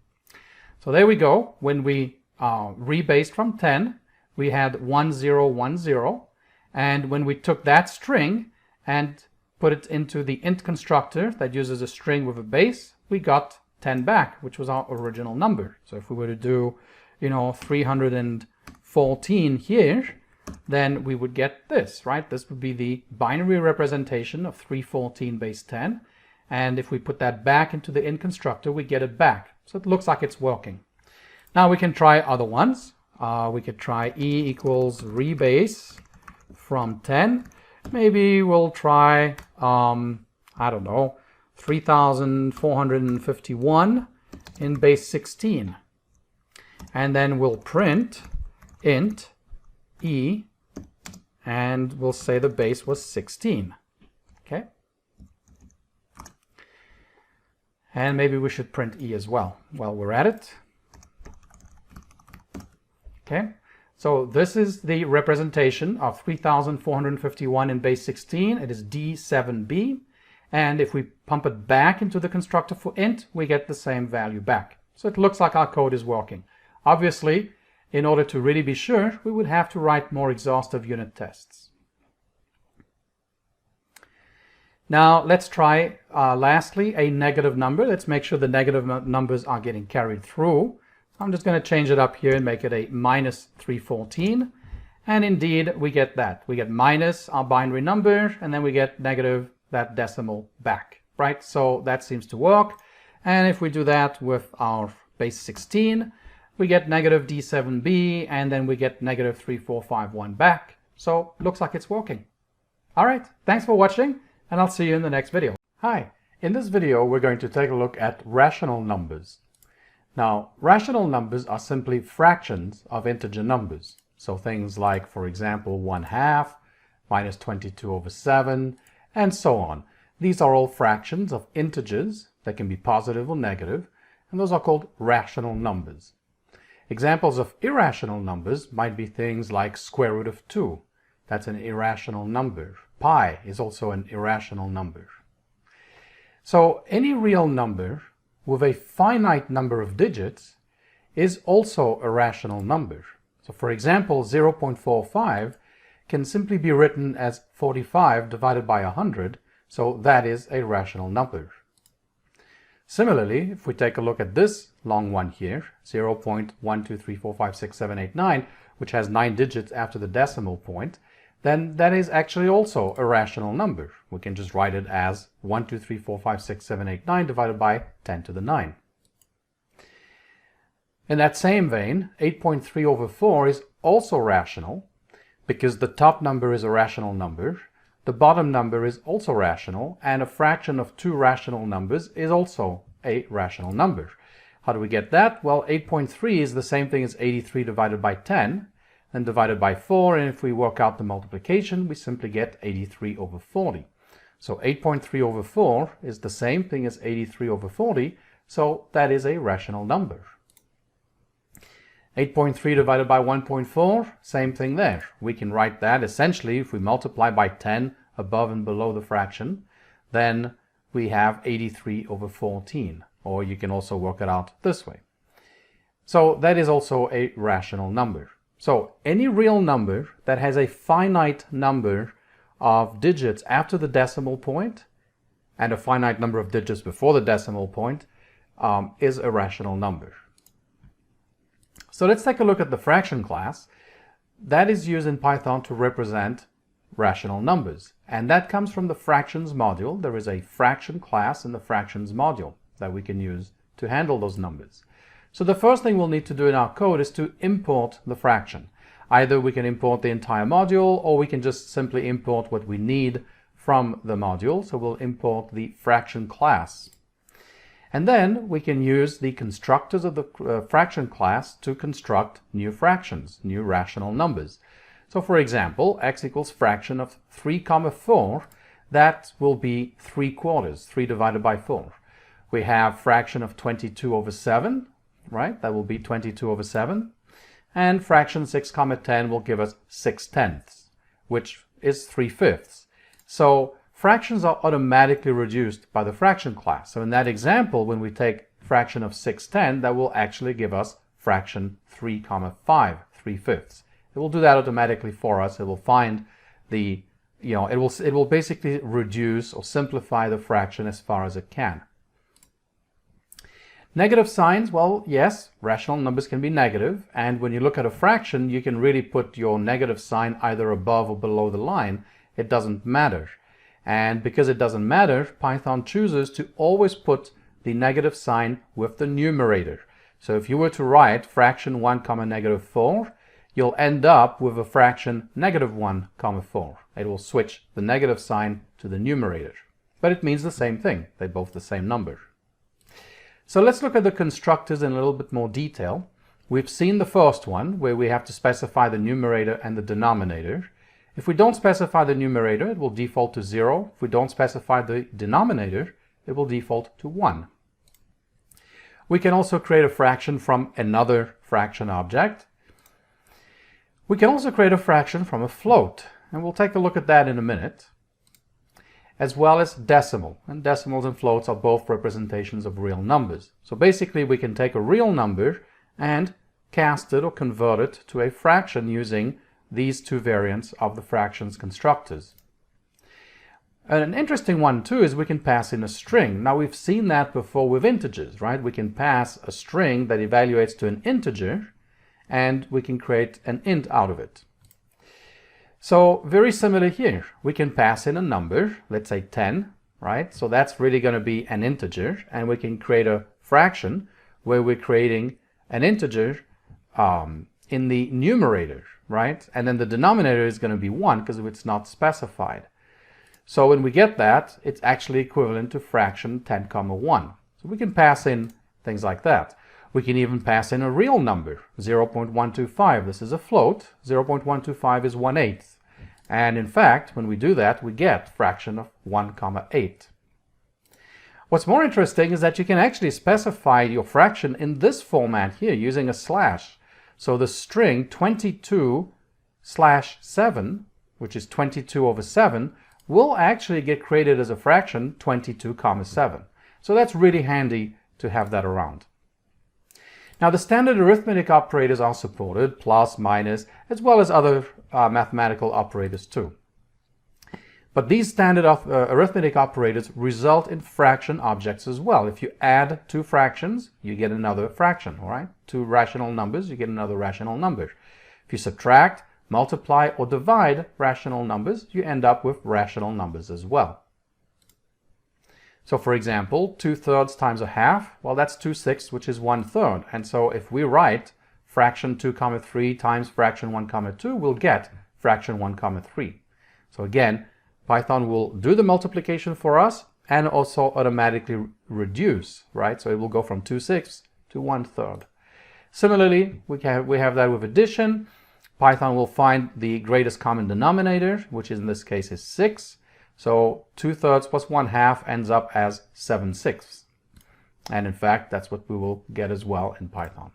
So there we go. When we rebased from 10, we had 1010. And when we took that string and put it into the int constructor that uses a string with a base, we got 10 back, which was our original number. So if we were to do, 314 here, then we would get this, right? This would be the binary representation of 314 base 10. And if we put that back into the int constructor, we get it back. So it looks like it's working. Now we can try other ones. We could try e equals rebase from 10. Maybe we'll try, 3,451 in base 16. And then we'll print int e, and we'll say the base was 16. Okay. And maybe we should print E as well while we're at it. Okay. So this is the representation of 3451 in base 16. It is D7b. And if we pump it back into the constructor for int, we get the same value back. So it looks like our code is working. Obviously, in order to really be sure, we would have to write more exhaustive unit tests. Now let's try, lastly, a negative number. Let's make sure the negative numbers are getting carried through. I'm just going to change it up here and make it a minus 314. And indeed, we get that. We get minus our binary number, and then we get negative that decimal back, right? So that seems to work. And if we do that with our base 16, we get negative D7b, and then we get negative 3451 back. So looks like it's working. All right, thanks for watching, and I'll see you in the next video. Hi, in this video, we're going to take a look at rational numbers. Now, rational numbers are simply fractions of integer numbers. So things like, for example, 1/2, minus 22/7, and so on. These are all fractions of integers that can be positive or negative, and those are called rational numbers. Examples of irrational numbers might be things like square root of 2. That's an irrational number. Pi is also an irrational number. So any real number with a finite number of digits is also a rational number. So for example, 0.45 can simply be written as 45 divided by 100, so that is a rational number. Similarly, if we take a look at this long one here, 0.123456789, which has 9 digits after the decimal point, then that is actually also a rational number. We can just write it as 123456789 divided by 10 to the 9. In that same vein, 8.3/4 is also rational because the top number is a rational number, the bottom number is also rational, and a fraction of two rational numbers is also a rational number. How do we get that? Well, 8.3 is the same thing as 83 divided by 10, then divided by 4, and if we work out the multiplication, we simply get 83/40. So 8.3/4 is the same thing as 83/40, so that is a rational number. 8.3 divided by 1.4, same thing there. We can write that essentially, if we multiply by 10 above and below the fraction, then we have 83/14, or you can also work it out this way. So that is also a rational number. So any real number that has a finite number of digits after the decimal point and a finite number of digits before the decimal point is a rational number. So let's take a look at the fraction class. That is used in Python to represent rational numbers. And that comes from the fractions module. There is a fraction class in the fractions module that we can use to handle those numbers. So the first thing we'll need to do in our code is to import the fraction. Either we can import the entire module, or we can just simply import what we need from the module. So we'll import the fraction class. And then we can use the constructors of the fraction class to construct new fractions, new rational numbers. So for example, x equals fraction of 3, 4, that will be 3/4, 3 divided by 4. We have fraction of 22/7, right? That will be 22/7. And fraction 6, 10 will give us 6/10, which is 3/5. So fractions are automatically reduced by the fraction class. So in that example, when we take fraction of 6/10, that will actually give us fraction 3, 5, 3/5. It will do that automatically for us. It will find the, it will basically reduce or simplify the fraction as far as it can. Negative signs, well, yes, rational numbers can be negative, and when you look at a fraction, you can really put your negative sign either above or below the line. It doesn't matter. And because it doesn't matter, Python chooses to always put the negative sign with the numerator. So if you were to write fraction 1, -4, you'll end up with a fraction -1, 4. It will switch the negative sign to the numerator. But it means the same thing. They're both the same number. So let's look at the constructors in a little bit more detail. We've seen the first one, where we have to specify the numerator and the denominator. If we don't specify the numerator, it will default to 0. If we don't specify the denominator, it will default to 1. We can also create a fraction from another fraction object. We can also create a fraction from a float, and we'll take a look at that in a minute, as well as decimal. And decimals and floats are both representations of real numbers. So basically we can take a real number and cast it or convert it to a fraction using these two variants of the fractions constructors. An interesting one too is we can pass in a string. Now we've seen that before with integers, right? We can pass a string that evaluates to an integer and we can create an int out of it. So very similar here. We can pass in a number, let's say 10, right? So that's really going to be an integer, and we can create a fraction where we're creating an integer in the numerator, right? And then the denominator is going to be 1 because it's not specified. So when we get that, it's actually equivalent to fraction 10, 1. So we can pass in things like that. We can even pass in a real number, 0.125. This is a float. 0.125 is 1/8. And in fact, when we do that, we get fraction of 1,8. What's more interesting is that you can actually specify your fraction in this format here using a slash. So the string 22/7, which is 22 over 7, will actually get created as a fraction 22,7. So that's really handy to have that around. Now the standard arithmetic operators are supported, plus, minus, as well as other mathematical operators too. But these standard arithmetic operators result in fraction objects as well. If you add two fractions, you get another fraction, all right? Two rational numbers, you get another rational number. If you subtract, multiply, or divide rational numbers, you end up with rational numbers as well. So for example, 2/3 times a half, well that's 2/6, which is 1/3. And so if we write fraction 2,3 times fraction 1,2, we'll get fraction 1,3. So again, Python will do the multiplication for us and also automatically reduce, right? So it will go from 2/6 to 1/3. Similarly, we have that with addition. Python will find the greatest common denominator, which in this case is 6. So 2/3 plus 1/2 ends up as 7/6. And in fact, that's what we will get as well in Python.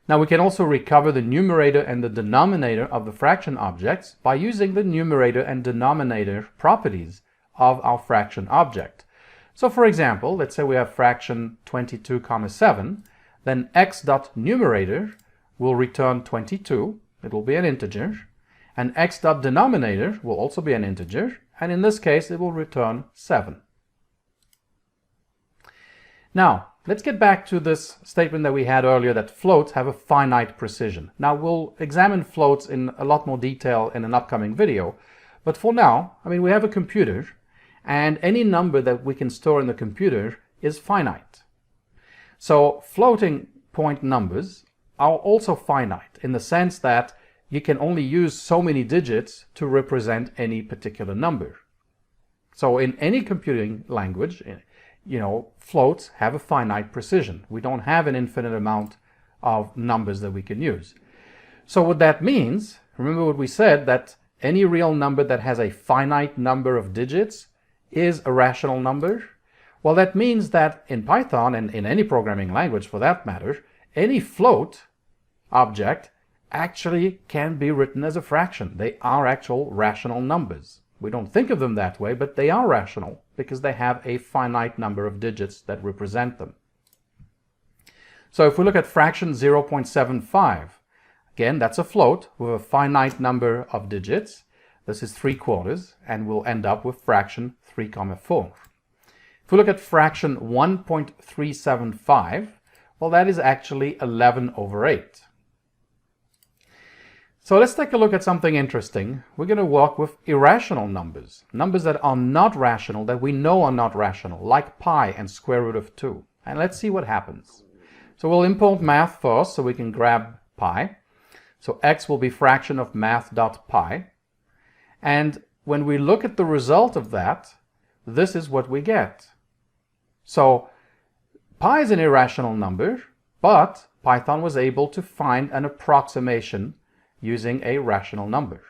Now we can also recover the numerator and the denominator of the fraction objects by using the numerator and denominator properties of our fraction object. So for example, let's say we have fraction 22,7, then x.numerator will return 22, it will be an integer, and x.denominator will also be an integer, and in this case it will return 7. Now, let's get back to this statement that we had earlier that floats have a finite precision. Now, we'll examine floats in a lot more detail in an upcoming video, but for now, we have a computer, and any number that we can store in the computer is finite. So, floating point numbers are also finite in the sense that you can only use so many digits to represent any particular number. So in any computing language, floats have a finite precision. We don't have an infinite amount of numbers that we can use. So what that means, remember what we said, that any real number that has a finite number of digits is a rational number. Well, that means that in Python, and in any programming language for that matter, any float object actually can be written as a fraction. They are actual rational numbers. We don't think of them that way, but they are rational because they have a finite number of digits that represent them. So if we look at fraction 0.75, again, that's a float with a finite number of digits. This is 3/4, and we'll end up with fraction 3,4. If we look at fraction 1.375, well, that is actually 11/8. So let's take a look at something interesting. We're going to work with irrational numbers, numbers that are not rational, that we know are not rational, like pi and square root of 2. And let's see what happens. So we'll import math first so we can grab pi. So x will be fraction of math.pi. And when we look at the result of that, this is what we get. So pi is an irrational number, but Python was able to find an approximation using a rational number.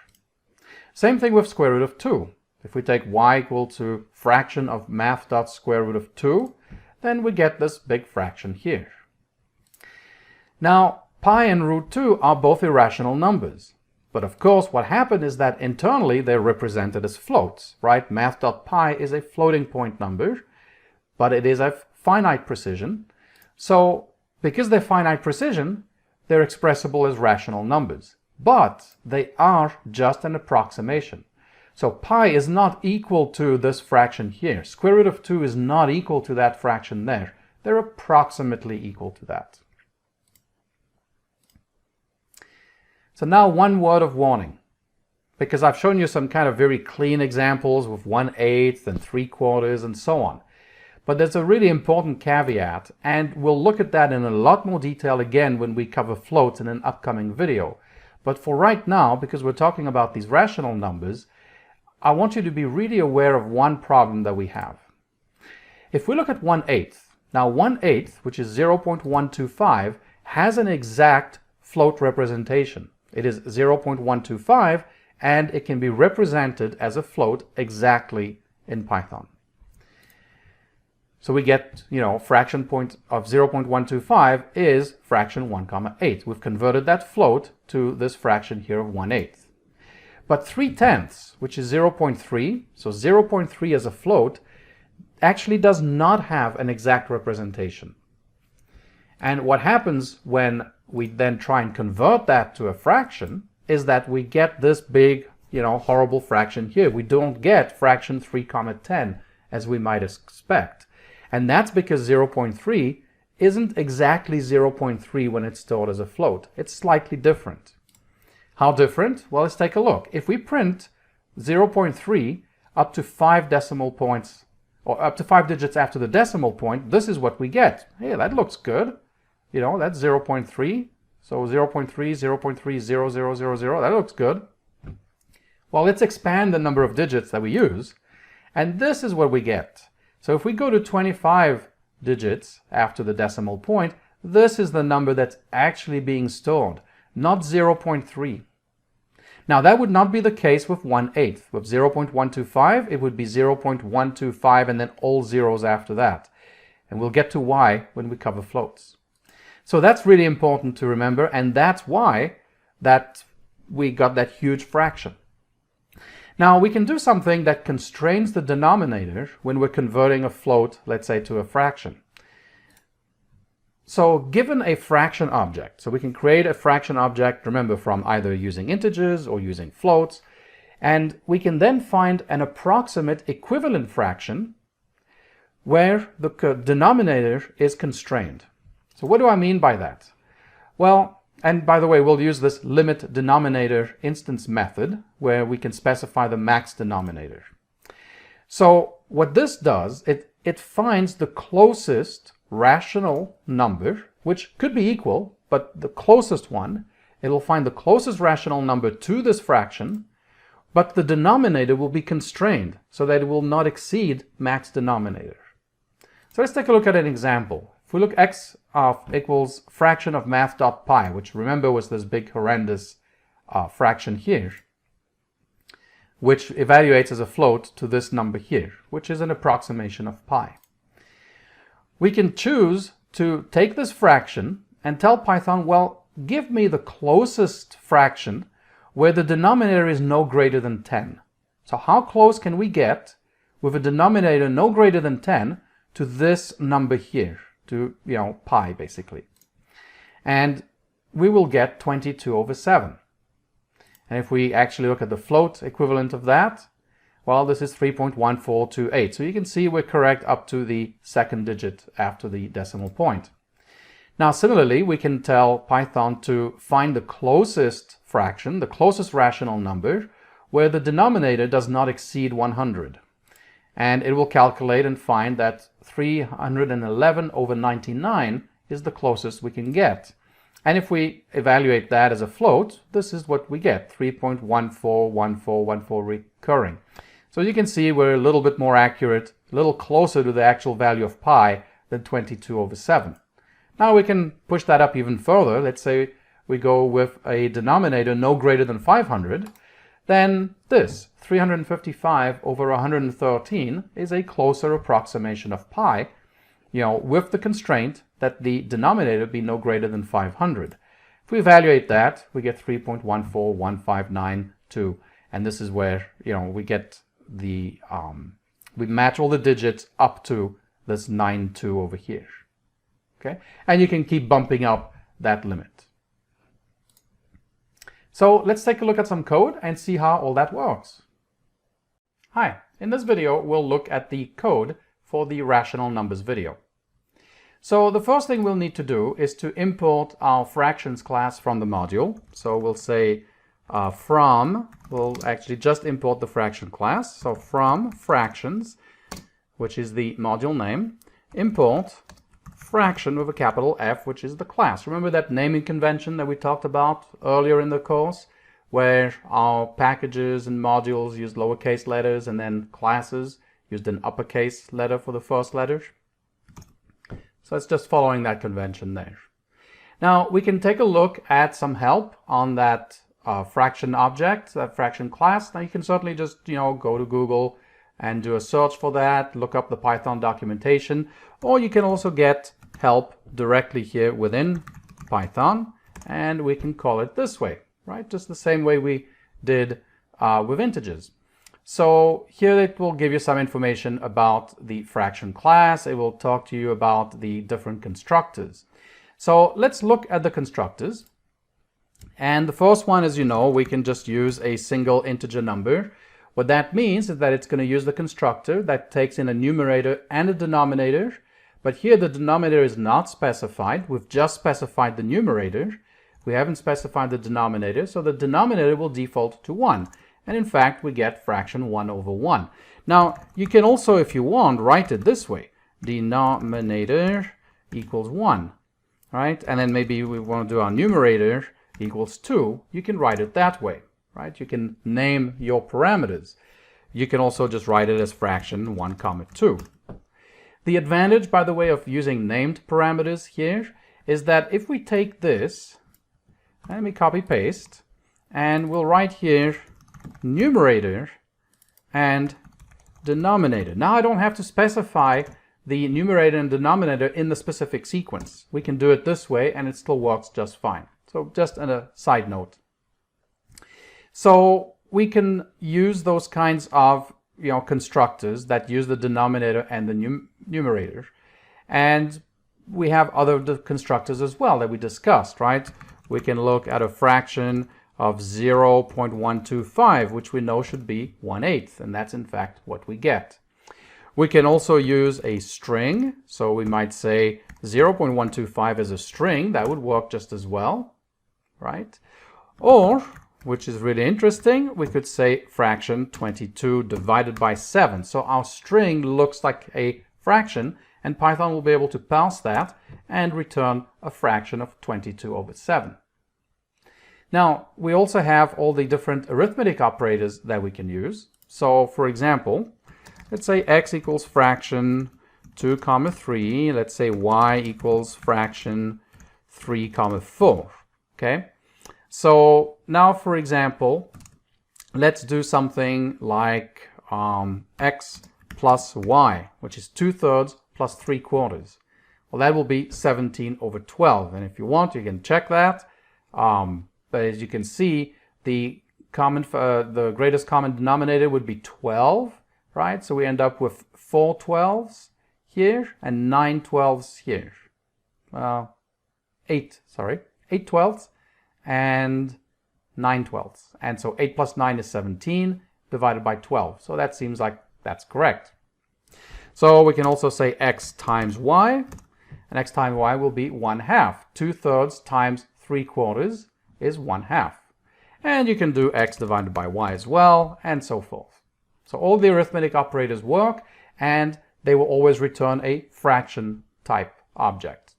Same thing with square root of 2. If we take y equal to fraction of math dot square root of 2, then we get this big fraction here. Now, pi and root 2 are both irrational numbers. But of course, what happened is that internally they're represented as floats, right? Math.pi is a floating point number, but it is a finite precision. So, because they're finite precision, they're expressible as rational numbers. But they are just an approximation. So pi is not equal to this fraction here. Square root of 2 is not equal to that fraction there. They're approximately equal to that. So now one word of warning, because I've shown you some kind of very clean examples with 1/8 and 3/4 and so on. But there's a really important caveat, and we'll look at that in a lot more detail again when we cover floats in an upcoming video. But for right now, because we're talking about these rational numbers, I want you to be really aware of one problem that we have. If we look at 1/8, now 1/8, which is 0.125, has an exact float representation. It is 0.125, and it can be represented as a float exactly in Python. So we get, fraction point of 0.125 is fraction 1,8. We've converted that float to this fraction here of 1/8. But 3/10, which is 0.3, so 0.3 as a float, actually does not have an exact representation. And what happens when we then try and convert that to a fraction is that we get this big, horrible fraction here. We don't get fraction 3,10 as we might expect. And that's because 0.3 isn't exactly 0.3 when it's stored as a float. It's slightly different. How different? Well, let's take a look. If we print 0.3 up to 5 decimal points, or up to 5 digits after the decimal point, this is what we get. Hey, that looks good. That's 0.3. So 0.3, 0.3, 0, 0, 0, 0. That looks good. Well, let's expand the number of digits that we use. And this is what we get. So if we go to 25 digits after the decimal point, this is the number that's actually being stored, not 0.3. Now, that would not be the case with 1/8. With 0.125, it would be 0.125 and then all zeros after that. And we'll get to why when we cover floats. So that's really important to remember, and that's why that we got that huge fraction. Now, we can do something that constrains the denominator when we're converting a float, let's say, to a fraction. So given a fraction object, so we can create a fraction object, remember, from either using integers or using floats, and we can then find an approximate equivalent fraction where the denominator is constrained. So what do I mean by that? Well, and by the way, we'll use this limit denominator instance method where we can specify the max denominator. So what this does, it finds the closest rational number, which could be equal, but the closest one. It'll find the closest rational number to this fraction, but the denominator will be constrained so that it will not exceed max denominator. So let's take a look at an example. If we look x equals fraction of math.pi, which remember was this big horrendous fraction here, which evaluates as a float to this number here, which is an approximation of pi. We can choose to take this fraction and tell Python, well, give me the closest fraction where the denominator is no greater than 10. So how close can we get with a denominator no greater than 10 to this number here? To, pi, basically. And we will get 22/7. And if we actually look at the float equivalent of that, well, this is 3.1428. So you can see we're correct up to the second digit after the decimal point. Now, similarly, we can tell Python to find the closest fraction, the closest rational number, where the denominator does not exceed 100. And it will calculate and find that 311/99 is the closest we can get. And if we evaluate that as a float, this is what we get, 3.141414 recurring. So you can see we're a little bit more accurate, a little closer to the actual value of pi than 22/7. Now we can push that up even further. Let's say we go with a denominator no greater than 500. then this 355 over 113 is a closer approximation of pi, with the constraint that the denominator be no greater than 500. If we evaluate that, we get 3.141592, and this is where we get the we match all the digits up to this 92 over here. Okay, and you can keep bumping up that limit. So let's take a look at some code and see how all that works. Hi, in this video we'll look at the code for the rational numbers video. So the first thing we'll need to do is to import our fractions class from the module. So we'll say we'll actually just import the fraction class. So from fractions, which is the module name, import fraction with a capital F, which is the class. Remember that naming convention that we talked about earlier in the course, where our packages and modules used lowercase letters and then classes used an uppercase letter for the first letter? So it's just following that convention there. Now we can take a look at some help on that fraction object, that fraction class. Now you can certainly just go to Google and do a search for that, look up the Python documentation, or you can also get help directly here within Python, and we can call it this way, right? Just the same way we did with integers. So here it will give you some information about the fraction class. It will talk to you about the different constructors. So let's look at the constructors. And the first one, as you know, we can just use a single integer number. What that means is that it's going to use the constructor that takes in a numerator and a denominator. But here the denominator is not specified. We've just specified the numerator. We haven't specified the denominator, so the denominator will default to 1. And in fact, we get fraction 1 over 1. Now, you can also, if you want, write it this way. Denominator equals 1, right? And then maybe we want to do our numerator equals 2. You can write it that way, right? You can name your parameters. You can also just write it as fraction 1 comma 2. The advantage, by the way, of using named parameters here is that if we take this, let me copy paste, and we'll write here numerator and denominator. Now I don't have to specify the numerator and denominator in the specific sequence. We can do it this way and it still works just fine. So just a side note. So we can use those kinds of constructors that use the denominator and the numerator. And we have other constructors as well that we discussed, right? We can look at a fraction of 0.125, which we know should be 1/8, and that's in fact what we get. We can also use a string, so we might say 0.125 as a string. That would work just as well, right? Or, which is really interesting, we could say fraction 22 divided by 7. So our string looks like a fraction, and Python will be able to parse that and return a fraction of 22 over 7. Now, we also have all the different arithmetic operators that we can use. So, for example, let's say x equals fraction 2 comma 3. Let's say y equals fraction 3 comma 4. Okay? So, now, for example, let's do something like x plus y, which is 2/3 plus 3/4. Well, that will be 17 over 12. And if you want, you can check that. But as you can see, the greatest common denominator would be 12, right? So we end up with 4 12s here and 9 12s here. 8 12s and 9 12s. And so 8 plus 9 is 17 divided by 12. So that seems like that's correct. So we can also say x times y, and x times y will be 1/2. 2/3 times 3/4 is 1/2. And you can do x divided by y as well, and so forth. So all the arithmetic operators work, and they will always return a fraction type object.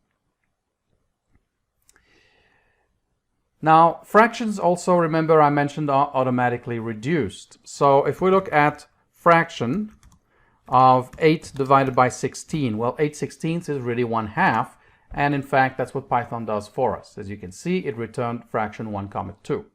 Now, fractions also, remember I mentioned, are automatically reduced. So if we look at fraction of 8 divided by 16, well, 8/16 is really 1/2. And in fact, that's what Python does for us. As you can see, it returned fraction 1 comma 2.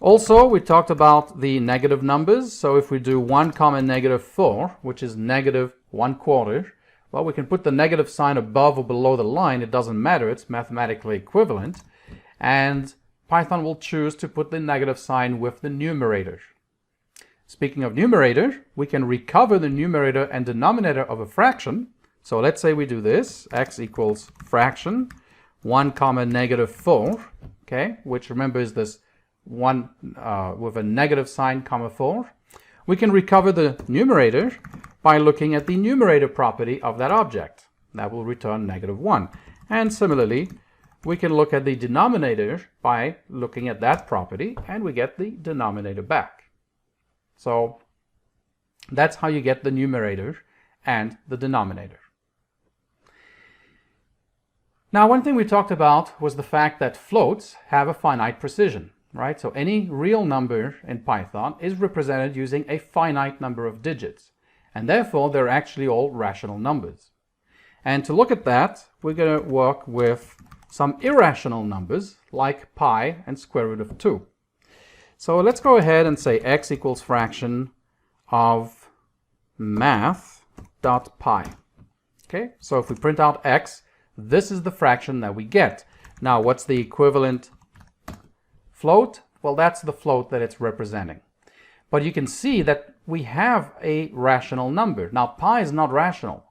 Also, we talked about the negative numbers. So if we do 1 comma negative 4, which is negative 1/4, well, we can put the negative sign above or below the line. It doesn't matter. It's mathematically equivalent. And Python will choose to put the negative sign with the numerator. Speaking of numerator, we can recover the numerator and denominator of a fraction. So let's say we do this, x equals fraction 1 comma negative 4, okay, which remember is this 1 with a negative sign comma 4. We can recover the numerator by looking at the numerator property of that object. That will return negative 1. And similarly, we can look at the denominator by looking at that property, and we get the denominator back. So that's how you get the numerator and the denominator. Now, one thing we talked about was the fact that floats have a finite precision, right? So any real number in Python is represented using a finite number of digits, and therefore they're actually all rational numbers. And to look at that, we're going to work with some irrational numbers like pi and square root of 2. So let's go ahead and say x equals fraction of math.pi. Okay, so if we print out x, this is the fraction that we get. Now, what's the equivalent float? Well, that's the float that it's representing. But you can see that we have a rational number. Now, pi is not rational.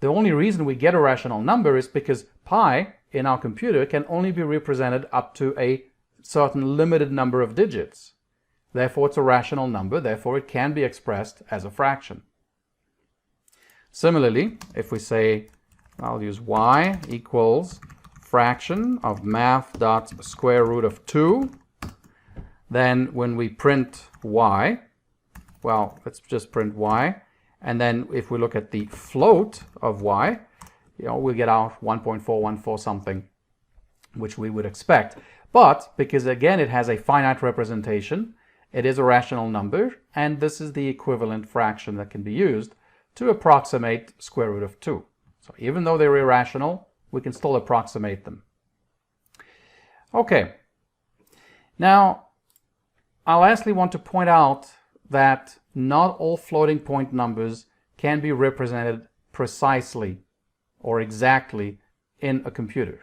The only reason we get a rational number is because pi in our computer can only be represented up to a certain limited number of digits. Therefore, it's a rational number. Therefore, it can be expressed as a fraction. Similarly, if we say, I'll use y equals fraction of math dot square root of 2, then when we print y, well, let's just print y, and then if we look at the float of y, we'll get out 1.414 something, which we would expect. But because again it has a finite representation, it is a rational number, and this is the equivalent fraction that can be used to approximate square root of 2. So even though they're irrational, we can still approximate them. Okay. Now, I lastly want to point out that not all floating point numbers can be represented precisely or exactly in a computer.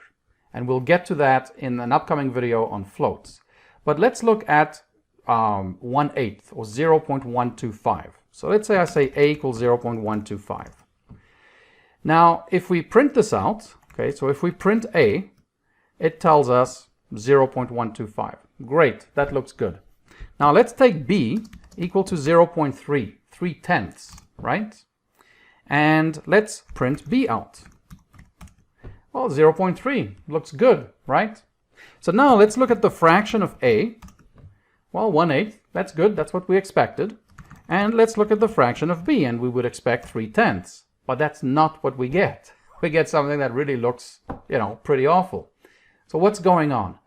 And we'll get to that in an upcoming video on floats. But let's look at 1/8 or 0.125. So let's say I say a equals 0.125. Now, if we print this out, okay, so if we print a, it tells us 0.125. Great, that looks good. Now let's take b equal to 0.3, 3/10, right? And let's print b out. Well, 0.3 looks good, right? So now let's look at the fraction of a. Well, 1/8, that's good, that's what we expected. And let's look at the fraction of b, and we would expect 3/10. But that's not what we get. We get something that really looks, pretty awful. So what's going on?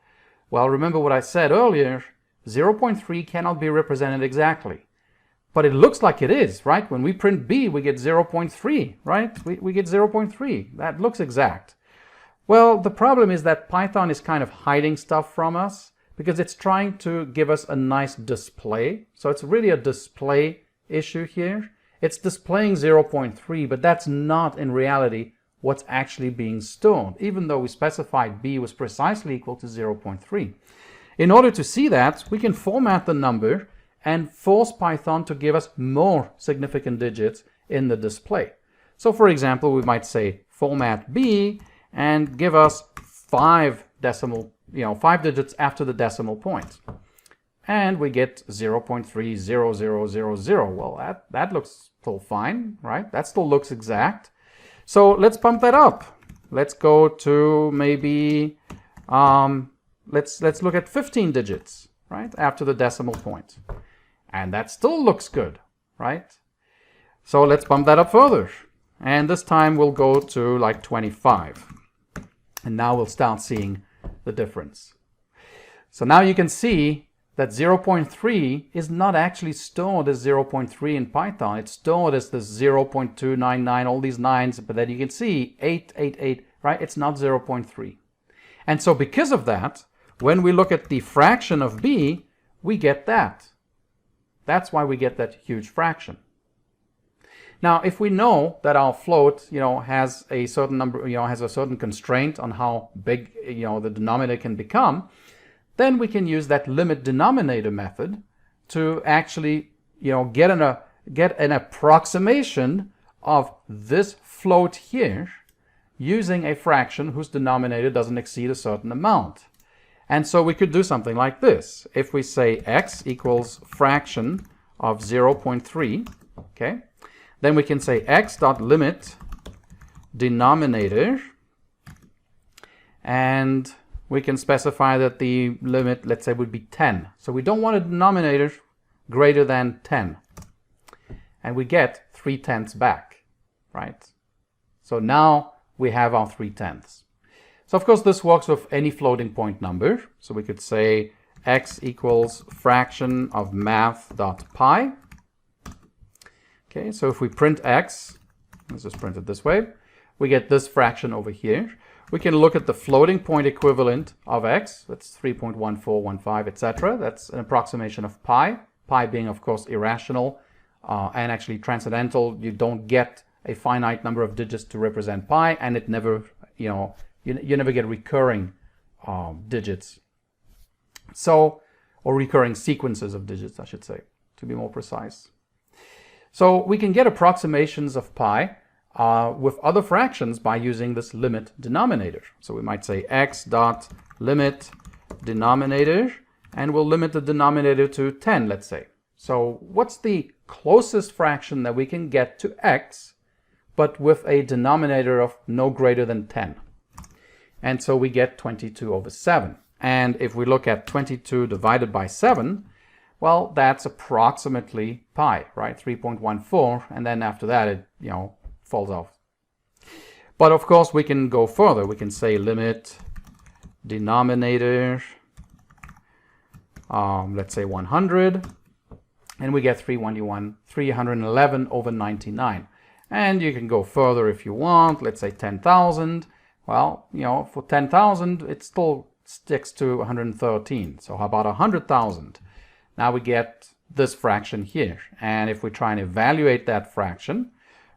Well, remember what I said earlier, 0.3 cannot be represented exactly. But it looks like it is, right? When we print b, we get 0.3, right? We get 0.3. That looks exact. Well, the problem is that Python is kind of hiding stuff from us because it's trying to give us a nice display. So it's really a display issue here. It's displaying 0.3, but that's not in reality what's actually being stored, even though we specified b was precisely equal to 0.3. In order to see that, we can format the number and force Python to give us more significant digits in the display. So for example, we might say format b and give us 5 digits after the decimal point. And we get 0.30000. Well, that looks still fine, right? That still looks exact. So let's pump that up. Let's go to maybe, let's look at 15 digits, right? After the decimal point. And that still looks good, right? So let's bump that up further. And this time we'll go to like 25. And now we'll start seeing the difference. So now you can see that 0.3 is not actually stored as 0.3 in Python. It's stored as this 0.299, all these nines, but then you can see 888, right? It's not 0.3. And so because of that, when we look at the fraction of b, we get that. That's why we get that huge fraction. Now, if we know that our float, has a certain number, has a certain constraint on how big, the denominator can become, then we can use that limit denominator method to actually, get an approximation of this float here using a fraction whose denominator doesn't exceed a certain amount. And so we could do something like this. If we say x equals fraction of 0.3, okay, then we can say x dot limit denominator, and we can specify that the limit, let's say, would be 10. So we don't want a denominator greater than 10. And we get 3/10 back, right? So now we have our 3/10. So of course this works with any floating point number. So we could say x equals fraction of math.pi. Okay, so if we print x, let's just print it this way, we get this fraction over here. We can look at the floating point equivalent of x, that's 3.1415, etc. That's an approximation of pi, pi being of course irrational and actually transcendental. You don't get a finite number of digits to represent pi, and it never, you never get recurring digits. So, or recurring sequences of digits, I should say, to be more precise. So we can get approximations of pi with other fractions by using this limit denominator. So we might say x dot limit denominator, and we'll limit the denominator to 10, let's say. So what's the closest fraction that we can get to x, but with a denominator of no greater than 10? And so we get 22/7. And if we look at 22 divided by 7, well, that's approximately pi, right? 3.14, and then after that it, falls off. But of course we can go further. We can say limit denominator, let's say 100, and we get 311/99. And you can go further if you want. Let's say 10,000. Well, for 10,000 it still sticks to 113. So how about 100,000? Now we get this fraction here. And if we try and evaluate that fraction,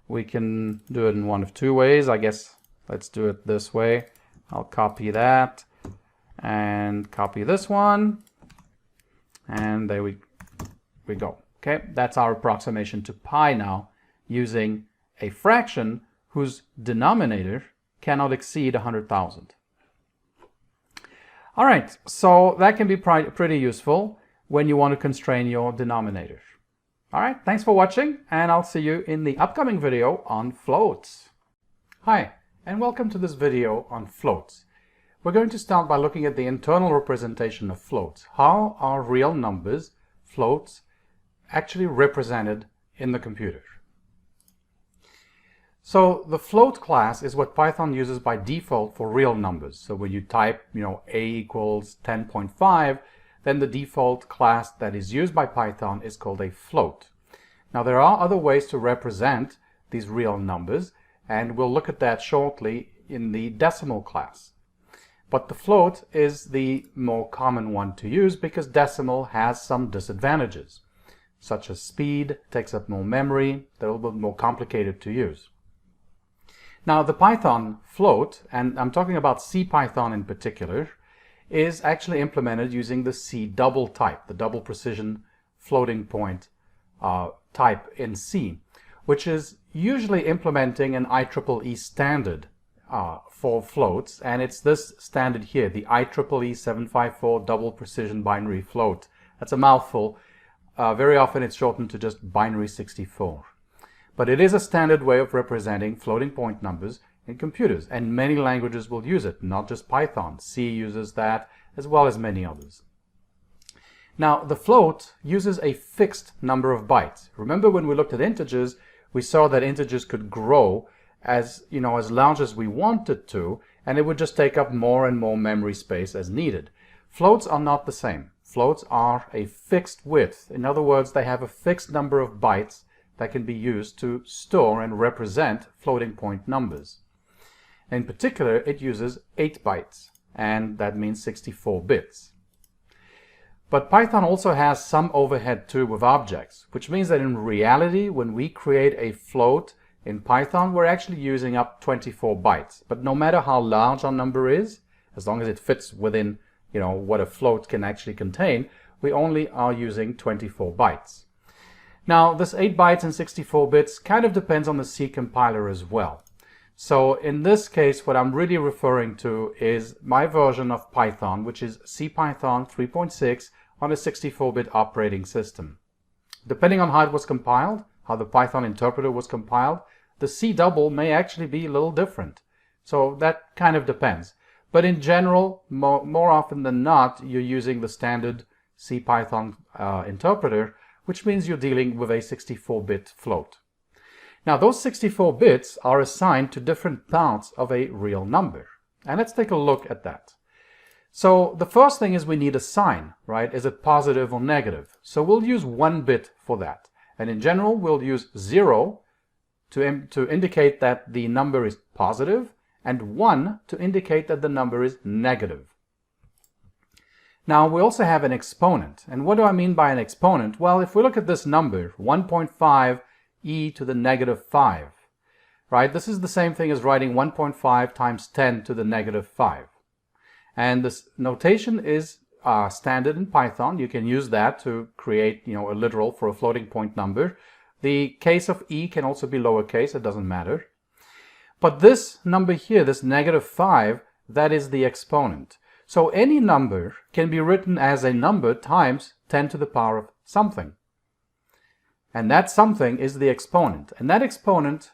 we can do it in one of two ways. I guess let's do it this way. I'll copy that and copy this one. And there we go. Okay, that's our approximation to pi now, using a fraction whose denominator cannot exceed 100,000. All right, so that can be pretty useful when you want to constrain your denominator. All right, thanks for watching, and I'll see you in the upcoming video on floats. Hi, and welcome to this video on floats. We're going to start by looking at the internal representation of floats. How are real numbers, floats, actually represented in the computer? So the float class is what Python uses by default for real numbers. So when you type, a equals 10.5, then the default class that is used by Python is called a float. Now there are other ways to represent these real numbers, and we'll look at that shortly in the decimal class. But the float is the more common one to use because decimal has some disadvantages, such as speed, takes up more memory, they're a little bit more complicated to use. Now the Python float, and I'm talking about CPython in particular, is actually implemented using the C double type, the double precision floating point type in C, which is usually implementing an IEEE standard for floats, and it's this standard here, the IEEE 754 double precision binary float. That's a mouthful. Very often it's shortened to just binary 64. But it is a standard way of representing floating point numbers in computers, and many languages will use it, not just Python. C uses that, as well as many others. Now, the float uses a fixed number of bytes. Remember when we looked at integers, we saw that integers could grow as large as we wanted to, and it would just take up more and more memory space as needed. Floats are not the same. Floats are a fixed width. In other words, they have a fixed number of bytes that can be used to store and represent floating point numbers. In particular, it uses 8 bytes, and that means 64 bits. But Python also has some overhead too with objects, which means that in reality, when we create a float in Python, we're actually using up 24 bytes. But no matter how large our number is, as long as it fits within, what a float can actually contain, we only are using 24 bytes. Now, this 8 bytes and 64 bits kind of depends on the C compiler as well. So in this case, what I'm really referring to is my version of Python, which is CPython 3.6 on a 64-bit operating system. Depending on how it was compiled, how the Python interpreter was compiled, the C double may actually be a little different. So that kind of depends. But in general, more often than not, you're using the standard CPython interpreter, which means you're dealing with a 64-bit float. Now, those 64 bits are assigned to different parts of a real number. And let's take a look at that. So the first thing is we need a sign, right? Is it positive or negative? So we'll use 1 bit for that. And in general, we'll use 0 to indicate that the number is positive and 1 to indicate that the number is negative. Now, we also have an exponent. And what do I mean by an exponent? Well, if we look at this number, 1.5 e to the negative 5, right? This is the same thing as writing 1.5 times 10 to the negative 5. And this notation is standard in Python. You can use that to create, a literal for a floating point number. The case of e can also be lowercase, it doesn't matter. But this number here, this negative 5, that is the exponent. So any number can be written as a number times 10 to the power of something. And that something is the exponent. And that exponent,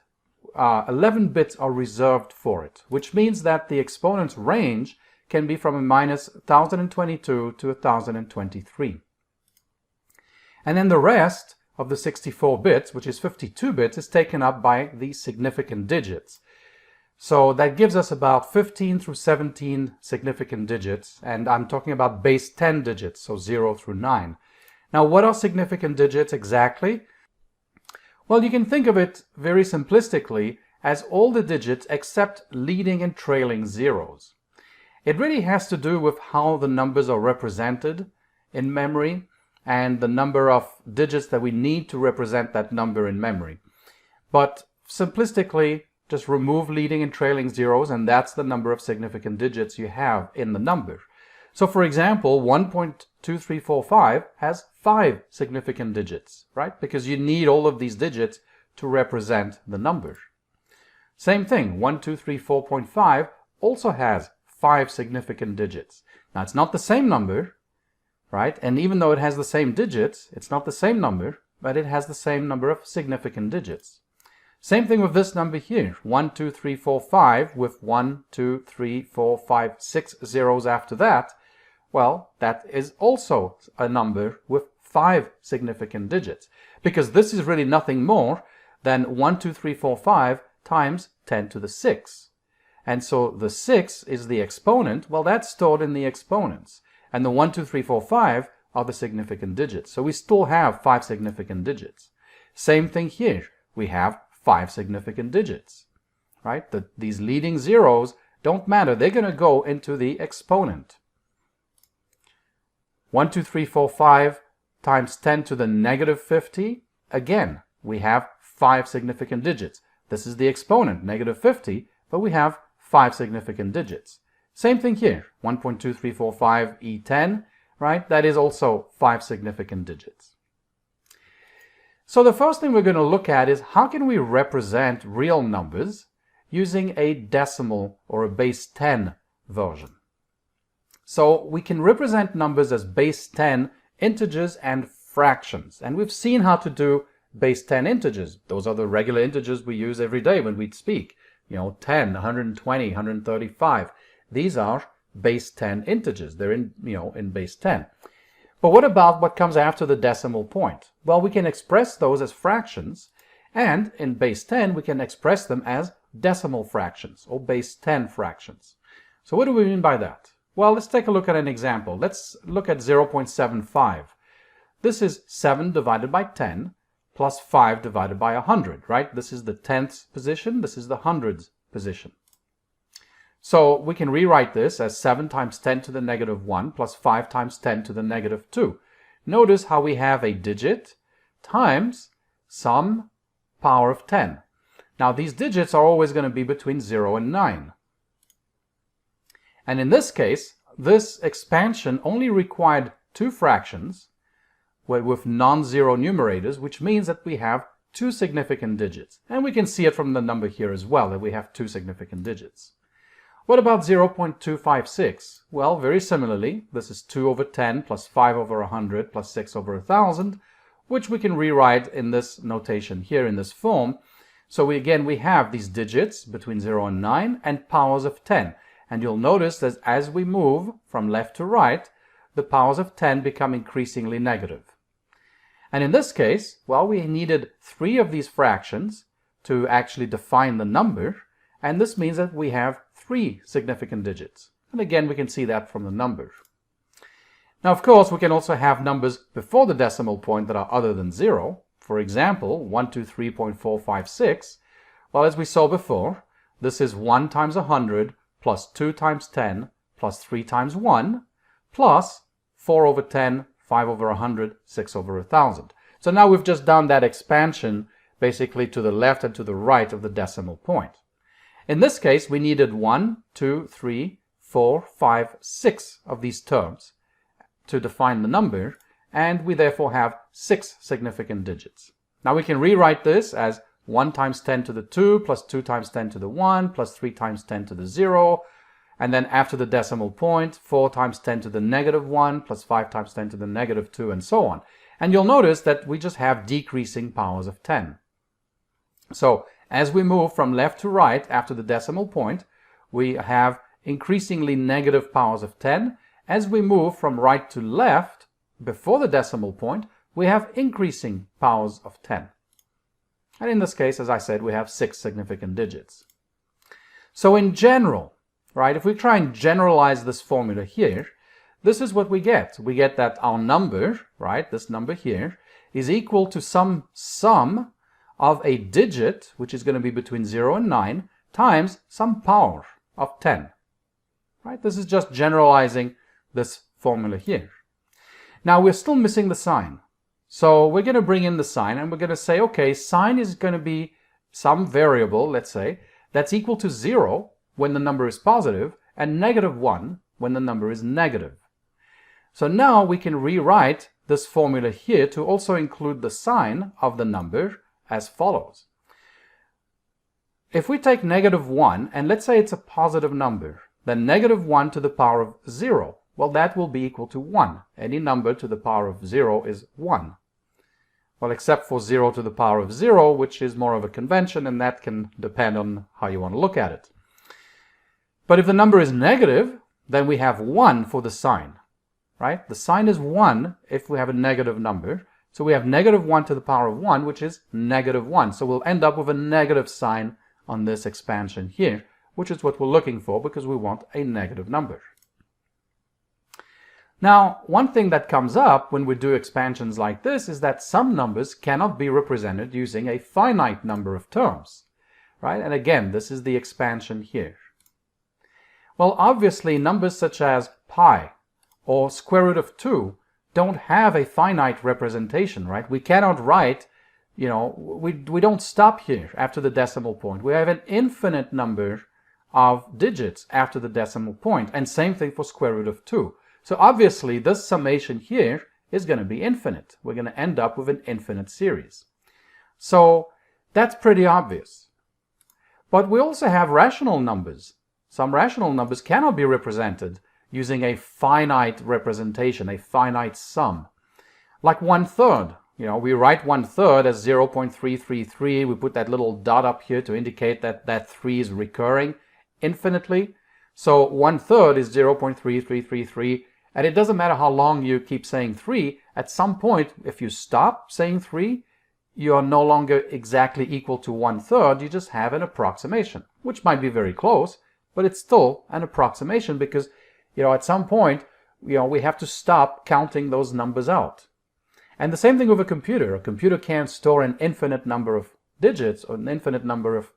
11 bits are reserved for it, which means that the exponent's range can be from a minus 1022 to 1023. And then the rest of the 64 bits, which is 52 bits, is taken up by the significant digits. So that gives us about 15 through 17 significant digits, and I'm talking about base 10 digits, so 0 through 9. Now, what are significant digits exactly? Well, you can think of it very simplistically as all the digits except leading and trailing zeros. It really has to do with how the numbers are represented in memory and the number of digits that we need to represent that number in memory. But simplistically, just remove leading and trailing zeros, and that's the number of significant digits you have in the number. So for example, 1.2345 has 5 significant digits, right? Because you need all of these digits to represent the number. Same thing, 1234.5 also has 5 significant digits. Now it's not the same number, right? And even though it has the same digits, it's not the same number, but it has the same number of significant digits. Same thing with this number here, 12345 with 1, 2, 3, 4, 5, 6 zeros after that. Well, that is also a number with 5 significant digits, because this is really nothing more than 12345 times 10 to the 6. And so the 6 is the exponent. Well, that's stored in the exponents. And the 12345 are the significant digits. So we still have 5 significant digits. Same thing here. We have 5 significant digits, right? These leading zeros don't matter. They're going to go into the exponent. 12345 times 10 to the negative 50. Again, we have 5 significant digits. This is the exponent, negative 50, but we have 5 significant digits. Same thing here, 1.2345 E10, right? That is also 5 significant digits. So the first thing we're going to look at is how can we represent real numbers using a decimal or a base 10 version. So we can represent numbers as base 10 integers and fractions. And we've seen how to do base 10 integers. Those are the regular integers we use every day when we speak. 10, 120, 135. These are base 10 integers. They're in base 10. But what about what comes after the decimal point? Well, we can express those as fractions, and in base 10 we can express them as decimal fractions or base 10 fractions. So what do we mean by that? Well, let's take a look at an example. Let's look at 0.75. This is 7 divided by 10 plus 5 divided by 100, right? This is the 10th position, this is the hundreds position. So we can rewrite this as 7 times 10 to the negative 1 plus 5 times 10 to the negative 2. Notice how we have a digit times some power of 10. Now these digits are always going to be between 0 and 9. And in this case, this expansion only required two fractions with non-zero numerators, which means that we have two significant digits. And we can see it from the number here as well, that we have two significant digits. What about 0.256? Well, very similarly, this is 2 over 10 plus 5 over 100 plus 6 over 1,000, which we can rewrite in this notation here in this form. So we have these digits between 0 and 9 and powers of 10. And you'll notice that as we move from left to right, the powers of 10 become increasingly negative. And in this case, well, we needed 3 of these fractions to actually define the number. And this means that we have 3 significant digits. And again, we can see that from the numbers. Now, of course, we can also have numbers before the decimal point that are other than 0. For example, 123.456. Well, as we saw before, this is 1 times 100 plus 2 times 10 plus 3 times 1 plus 4 over 10, 5 over 100, 6 over 1,000. So now we've just done that expansion basically to the left and to the right of the decimal point. In this case, we needed 1, 2, 3, 4, 5, 6 of these terms to define the number, and we therefore have 6 significant digits. Now we can rewrite this as 1 times 10 to the 2 plus 2 times 10 to the 1 plus 3 times 10 to the 0, and then after the decimal point, 4 times 10 to the negative 1 plus 5 times 10 to the negative 2, and so on. And you'll notice that we just have decreasing powers of 10. So as we move from left to right after the decimal point, we have increasingly negative powers of 10. As we move from right to left before the decimal point, we have increasing powers of 10. And in this case, as I said, we have 6 significant digits. So in general, right, if we try and generalize this formula here, this is what we get. We get that our number, right, this number here, is equal to some sum of a digit, which is going to be between 0 and 9, times some power of 10. Right? This is just generalizing this formula here. Now we're still missing the sign. So we're going to bring in the sign and we're going to say, okay, sign is going to be some variable, let's say, that's equal to 0 when the number is positive and negative 1 when the number is negative. So now we can rewrite this formula here to also include the sign of the number as follows. If we take negative 1 and let's say it's a positive number, then negative 1 to the power of 0, well, that will be equal to 1. Any number to the power of 0 is 1. Well, except for 0 to the power of 0, which is more of a convention, and that can depend on how you want to look at it. But if the number is negative, then we have 1 for the sign, right? The sign is 1 if we have a negative number. So we have negative 1 to the power of 1, which is negative 1. So we'll end up with a negative sign on this expansion here, which is what we're looking for because we want a negative number. Now, one thing that comes up when we do expansions like this is that some numbers cannot be represented using a finite number of terms, right? And again, this is the expansion here. Well, obviously, numbers such as pi or square root of 2 don't have a finite representation, right? We cannot write, we don't stop here after the decimal point. We have an infinite number of digits after the decimal point, and same thing for square root of 2. So obviously this summation here is going to be infinite. We're going to end up with an infinite series. So that's pretty obvious. But we also have rational numbers. Some rational numbers cannot be represented using a finite representation, a finite sum. Like 1/3. We write 1/3 as 0.333. We put that little dot up here to indicate that that 3 is recurring infinitely. So 1/3 is 0.3333. And it doesn't matter how long you keep saying 3. At some point, if you stop saying 3, you are no longer exactly equal to 1/3. You just have an approximation, which might be very close, but it's still an approximation because at some point, we have to stop counting those numbers out. And the same thing with a computer. A computer can't store an infinite number of digits or an infinite number of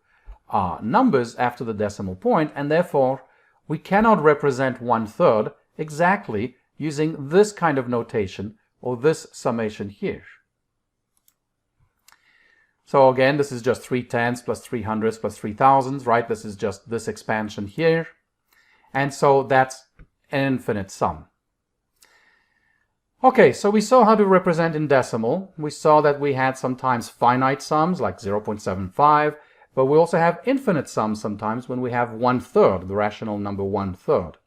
numbers after the decimal point, and therefore we cannot represent 1/3 exactly using this kind of notation or this summation here. So again, this is just 3/10 plus 300 plus 3,000, right? This is just this expansion here. And so that's an infinite sum. Okay, so we saw how to represent in decimal. We saw that we had sometimes finite sums like 0.75, but we also have infinite sums sometimes when we have 1/3, the rational number 1/3.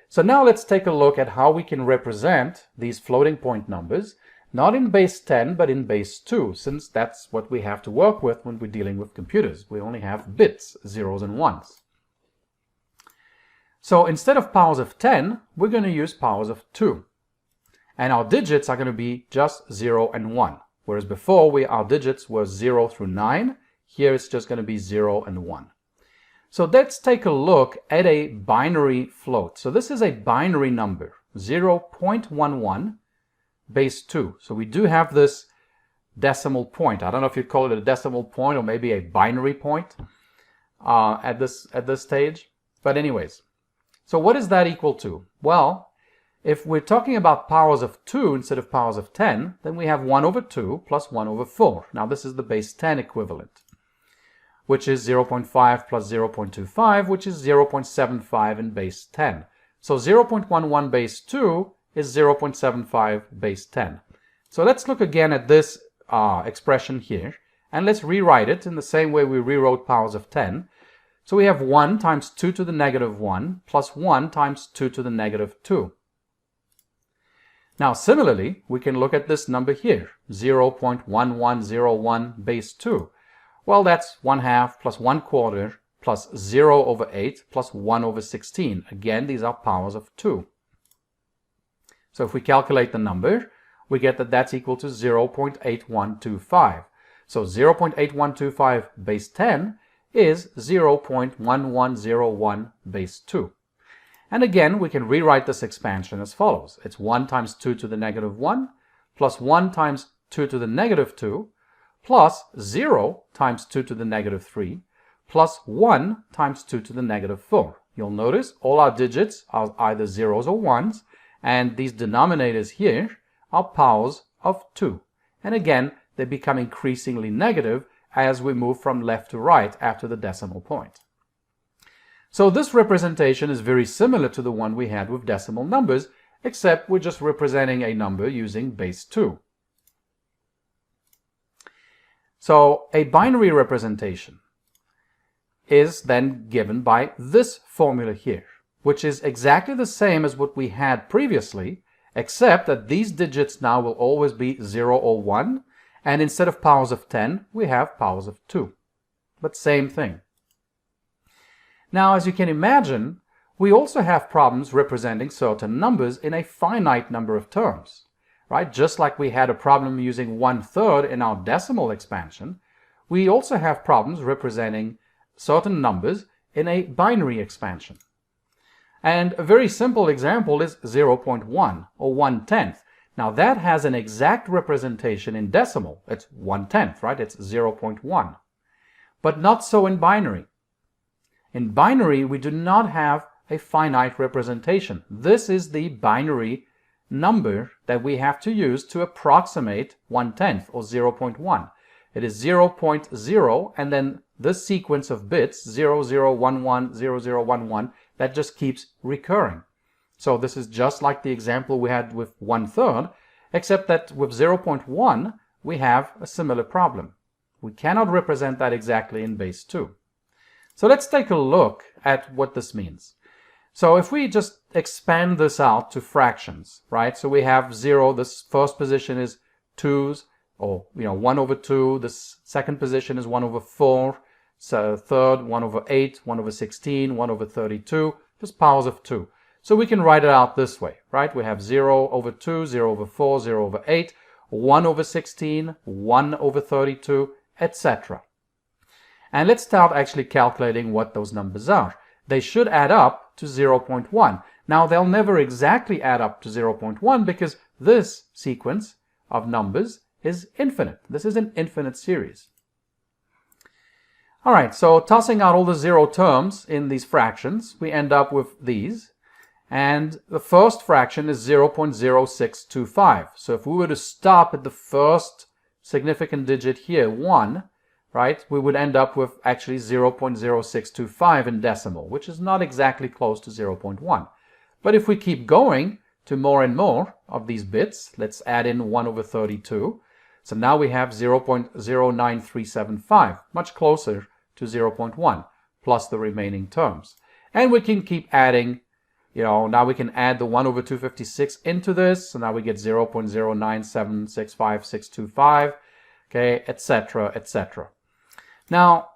So now let's take a look at how we can represent these floating point numbers, not in base 10, but in base 2, since that's what we have to work with when we're dealing with computers. We only have bits, zeros and ones. So instead of powers of 10, we're going to use powers of 2. And our digits are going to be just 0 and 1. Whereas before, our digits were 0 through 9. Here it's just going to be 0 and 1. So let's take a look at a binary float. So this is a binary number, 0.11 base 2. So we do have this decimal point. I don't know if you'd call it a decimal point or maybe a binary point at this stage. But anyways, so what is that equal to? Well, if we're talking about powers of 2 instead of powers of 10, then we have 1 over 2 plus 1 over 4. Now this is the base 10 equivalent, which is 0.5 plus 0.25, which is 0.75 in base 10. So 0.11 base 2 is 0.75 base 10. So let's look again at this expression here, and let's rewrite it in the same way we rewrote powers of 10. So we have 1 times 2 to the negative 1 plus 1 times 2 to the negative 2. Now similarly, we can look at this number here, 0.1101 base 2. Well, that's 1/2 plus 1/4 plus 0 over 8 plus 1 over 16. Again, these are powers of 2. So if we calculate the number, we get that that's equal to 0.8125. So 0.8125 base 10 is 0.1101 base 2. And again, we can rewrite this expansion as follows. It's 1 times 2 to the negative 1 plus 1 times 2 to the negative 2 plus 0 times 2 to the negative 3 plus 1 times 2 to the negative 4. You'll notice all our digits are either zeros or ones, and these denominators here are powers of 2. And again, they become increasingly negative as we move from left to right after the decimal point. So this representation is very similar to the one we had with decimal numbers, except we're just representing a number using base 2. So a binary representation is then given by this formula here, which is exactly the same as what we had previously, except that these digits now will always be 0 or 1, and instead of powers of 10, we have powers of 2. But same thing. Now, as you can imagine, we also have problems representing certain numbers in a finite number of terms, right? Just like we had a problem using 1/3 in our decimal expansion, we also have problems representing certain numbers in a binary expansion. And a very simple example is 0.1 or 1/10. Now that has an exact representation in decimal. It's 1/10, right? It's 0.1. But not so in binary. In binary, we do not have a finite representation. This is the binary number that we have to use to approximate 1/10 or 0.1. It is 0.0 and then this sequence of bits, 0011, 0011, that just keeps recurring. So this is just like the example we had with 1/3, except that with 0.1, we have a similar problem. We cannot represent that exactly in base 2. So let's take a look at what this means. So if we just expand this out to fractions, right? So we have 0, this first position is 2's, or 1 over 2, this second position is 1 over 4, so third 1 over 8, 1 over 16, 1 over 32, just powers of 2. So we can write it out this way, right? We have 0 over 2, 0 over 4, 0 over 8, 1 over 16, 1 over 32, etc. And let's start actually calculating what those numbers are. They should add up to 0.1. Now they'll never exactly add up to 0.1 because this sequence of numbers is infinite. This is an infinite series. All right, so tossing out all the zero terms in these fractions, we end up with these. And the first fraction is 0.0625. So if we were to stop at the first significant digit here, 1, right, we would end up with actually 0.0625 in decimal, which is not exactly close to 0.1. But if we keep going to more and more of these bits, let's add in 1 over 32. So now we have 0.09375, much closer to 0.1, plus the remaining terms. And we can keep adding, now we can add the 1 over 256 into this, so now we get 0.09765,625, okay, etc., etc. Now,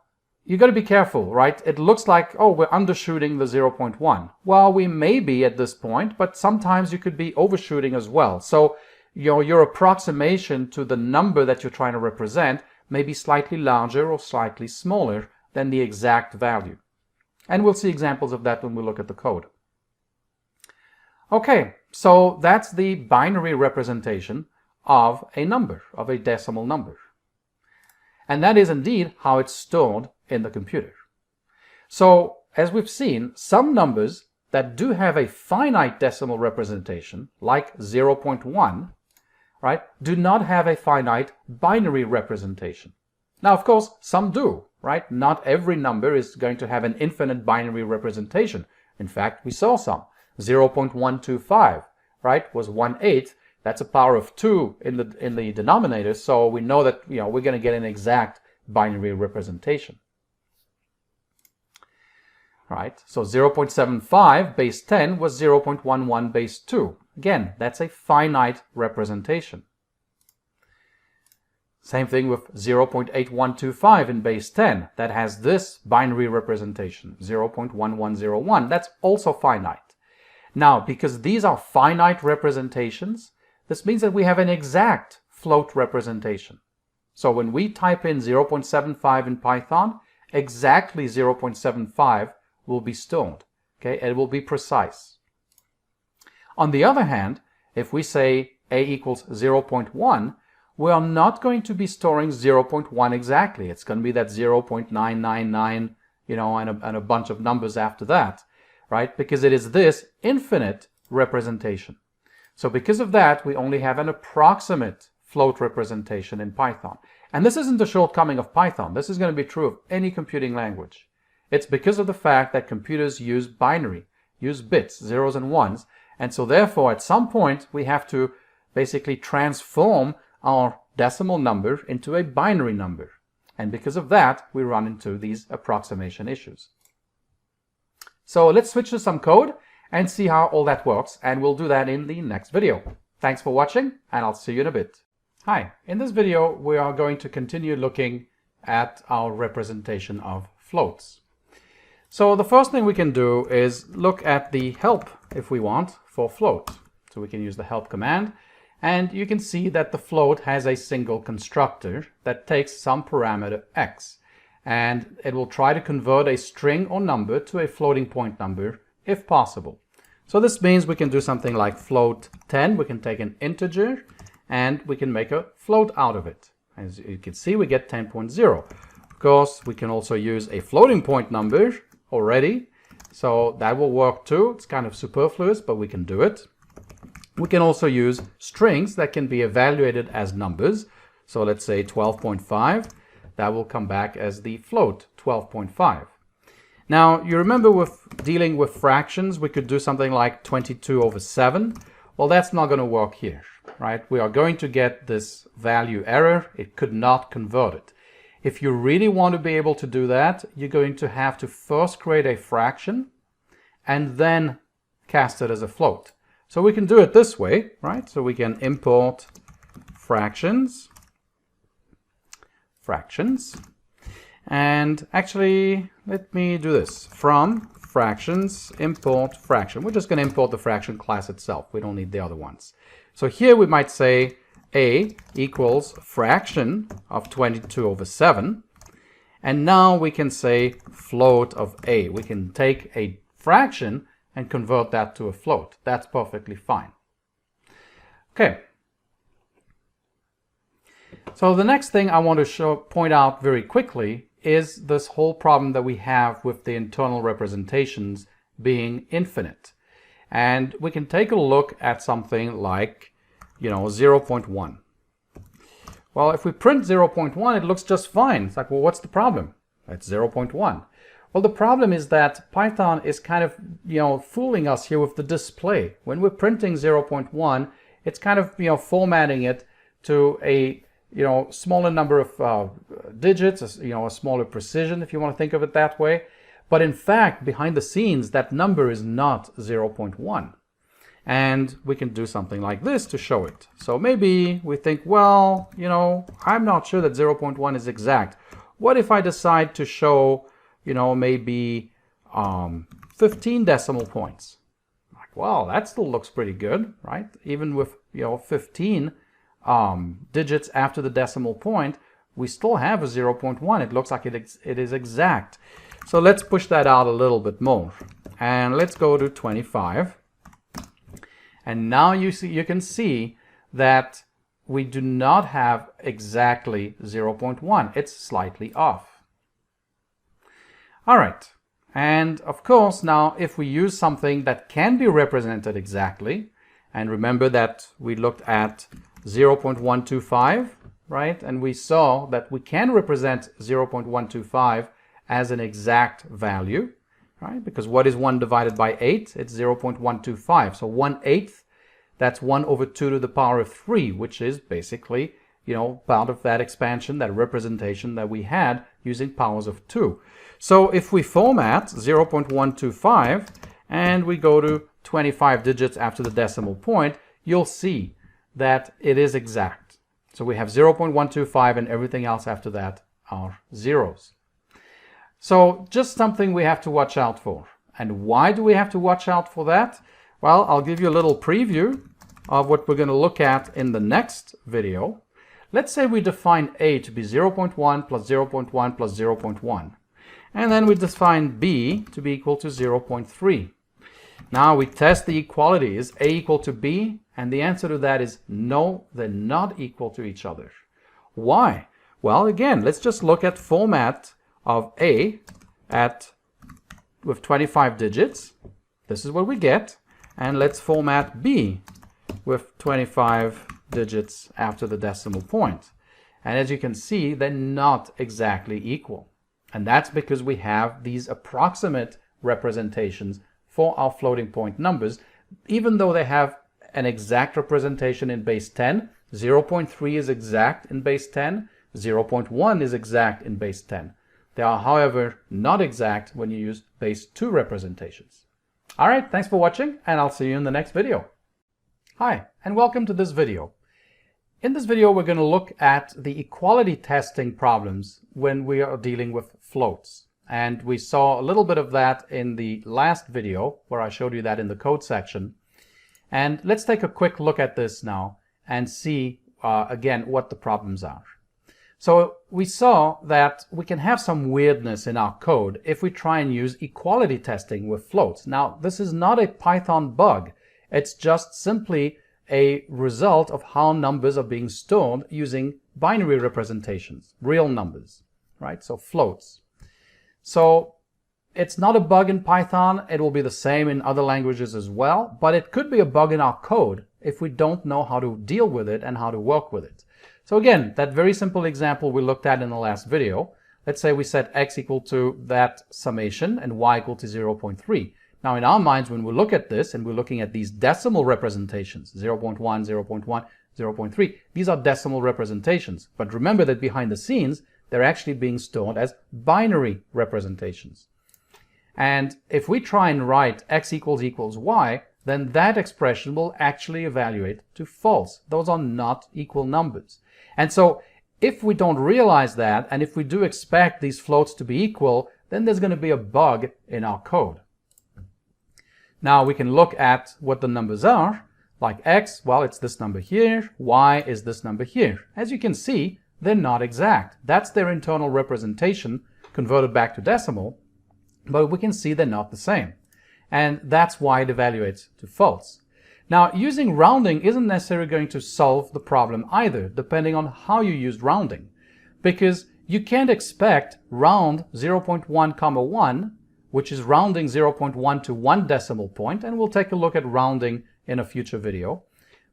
you got to be careful, right? It looks like, oh, we're undershooting the 0.1. Well, we may be at this point, but sometimes you could be overshooting as well. So, your approximation to the number that you're trying to represent may be slightly larger or slightly smaller than the exact value. And we'll see examples of that when we look at the code. Okay, so that's the binary representation of a number, of a decimal number. And that is indeed how it's stored in the computer. So, as we've seen, some numbers that do have a finite decimal representation, like 0.1, right, do not have a finite binary representation. Now, of course, some do, right? Not every number is going to have an infinite binary representation. In fact, we saw some. 0.125, right, was 1/8. That's a power of 2 in the denominator, so we know that we're going to get an exact binary representation. Right, so 0.75 base 10 was 0.11 base 2. Again, that's a finite representation. Same thing with 0.8125 in base 10. That has this binary representation, 0.1101. That's also finite. Now, because these are finite representations, this means that we have an exact float representation. So when we type in 0.75 in Python, exactly 0.75 will be stored. Okay, it will be precise. On the other hand, if we say a equals 0.1, we are not going to be storing 0.1 exactly. It's going to be that 0.999, and a bunch of numbers after that, right? Because it is this infinite representation. So because of that, we only have an approximate float representation in Python. And this isn't a shortcoming of Python. This is going to be true of any computing language. It's because of the fact that computers use binary, use bits, zeros and ones. And so therefore, at some point, we have to basically transform our decimal number into a binary number. And because of that, we run into these approximation issues. So let's switch to some code and see how all that works, and we'll do that in the next video. Thanks for watching, and I'll see you in a bit. Hi, in this video we are going to continue looking at our representation of floats. So the first thing we can do is look at the help, if we want, for float. So we can use the help command, and you can see that the float has a single constructor that takes some parameter x, and it will try to convert a string or number to a floating point number if possible. So this means we can do something like float 10. We can take an integer and we can make a float out of it. As you can see, we get 10.0. Of course, we can also use a floating point number already, so that will work too. It's kind of superfluous, but we can do it. We can also use strings that can be evaluated as numbers. So let's say 12.5. That will come back as the float 12.5. Now, you remember with dealing with fractions, we could do something like 22 over 7. Well, that's not going to work here, right? We are going to get this value error. It could not convert it. If you really want to be able to do that, you're going to have to first create a fraction and then cast it as a float. So we can do it this way, right? So we can import fractions. And actually, let me do this. From fractions, import fraction. We're just going to import the fraction class itself. We don't need the other ones. So here we might say a equals fraction of 22 over 7. And now we can say float of a. We can take a fraction and convert that to a float. That's perfectly fine. Okay. So the next thing I want to point out very quickly is this whole problem that we have with the internal representations being infinite. And we can take a look at something like, 0.1. Well, if we print 0.1, it looks just fine. It's like, well, what's the problem? It's 0.1. Well, the problem is that Python is kind of, fooling us here with the display. When we're printing 0.1, it's kind of, formatting it to a, smaller number of digits, a smaller precision, if you want to think of it that way. But in fact, behind the scenes, that number is not 0.1. And we can do something like this to show it. So maybe we think, well, I'm not sure that 0.1 is exact. What if I decide to show, maybe 15 decimal points? Like, well, that still looks pretty good, right? Even with, 15 digits after the decimal point, we still have a 0.1. It looks like it is exact. So let's push that out a little bit more. And let's go to 25. And now you can see that we do not have exactly 0.1. It's slightly off. All right. And of course, now if we use something that can be represented exactly, and remember that we looked at 0.125, right? And we saw that we can represent 0.125 as an exact value, right? Because what is 1 divided by 8? It's 0.125. So 1/8, that's 1 over 2 to the power of 3, which is basically, part of that expansion, that representation that we had using powers of 2. So if we format 0.125 and we go to 25 digits after the decimal point, you'll see that it is exact. So we have 0.125 and everything else after that are zeros. So just something we have to watch out for. And why do we have to watch out for that? Well, I'll give you a little preview of what we're going to look at in the next video. Let's say we define A to be 0.1 plus 0.1 plus 0.1. And then we define B to be equal to 0.3. Now we test the equality. Is A equal to B? And the answer to that is no, they're not equal to each other. Why? Well, again, let's just look at format of A with 25 digits. This is what we get. And let's format B with 25 digits after the decimal point. And as you can see, they're not exactly equal. And that's because we have these approximate representations for our floating point numbers. Even though they have an exact representation in base 10, 0.3 is exact in base 10, 0.1 is exact in base 10. They are, however, not exact when you use base 2 representations. All right, thanks for watching, and I'll see you in the next video. Hi, and welcome to this video. In this video, we're going to look at the equality testing problems when we are dealing with floats. And we saw a little bit of that in the last video, where I showed you that in the code section. And let's take a quick look at this now and see, again, what the problems are. So we saw that we can have some weirdness in our code if we try and use equality testing with floats. Now, this is not a Python bug. It's just simply a result of how numbers are being stored using binary representations, real numbers, right? So floats. So it's not a bug in Python. It will be the same in other languages as well, but it could be a bug in our code if we don't know how to deal with it and how to work with it. So again, that very simple example we looked at in the last video, let's say we set x equal to that summation and y equal to 0.3. Now in our minds, when we look at this and we're looking at these decimal representations, 0.1, 0.1, 0.3, these are decimal representations. But remember that behind the scenes, they're actually being stored as binary representations. And if we try and write x equals y, then that expression will actually evaluate to false. Those are not equal numbers. And so if we don't realize that, and if we do expect these floats to be equal, then there's going to be a bug in our code. Now we can look at what the numbers are. Like x, well, it's this number here. Y is this number here. As you can see, they're not exact. That's their internal representation converted back to decimal, but we can see they're not the same. And that's why it evaluates to false. Now, using rounding isn't necessarily going to solve the problem either, depending on how you use rounding. Because you can't expect round 0.1 comma 1, which is rounding 0.1 to 1 decimal point, and we'll take a look at rounding in a future video.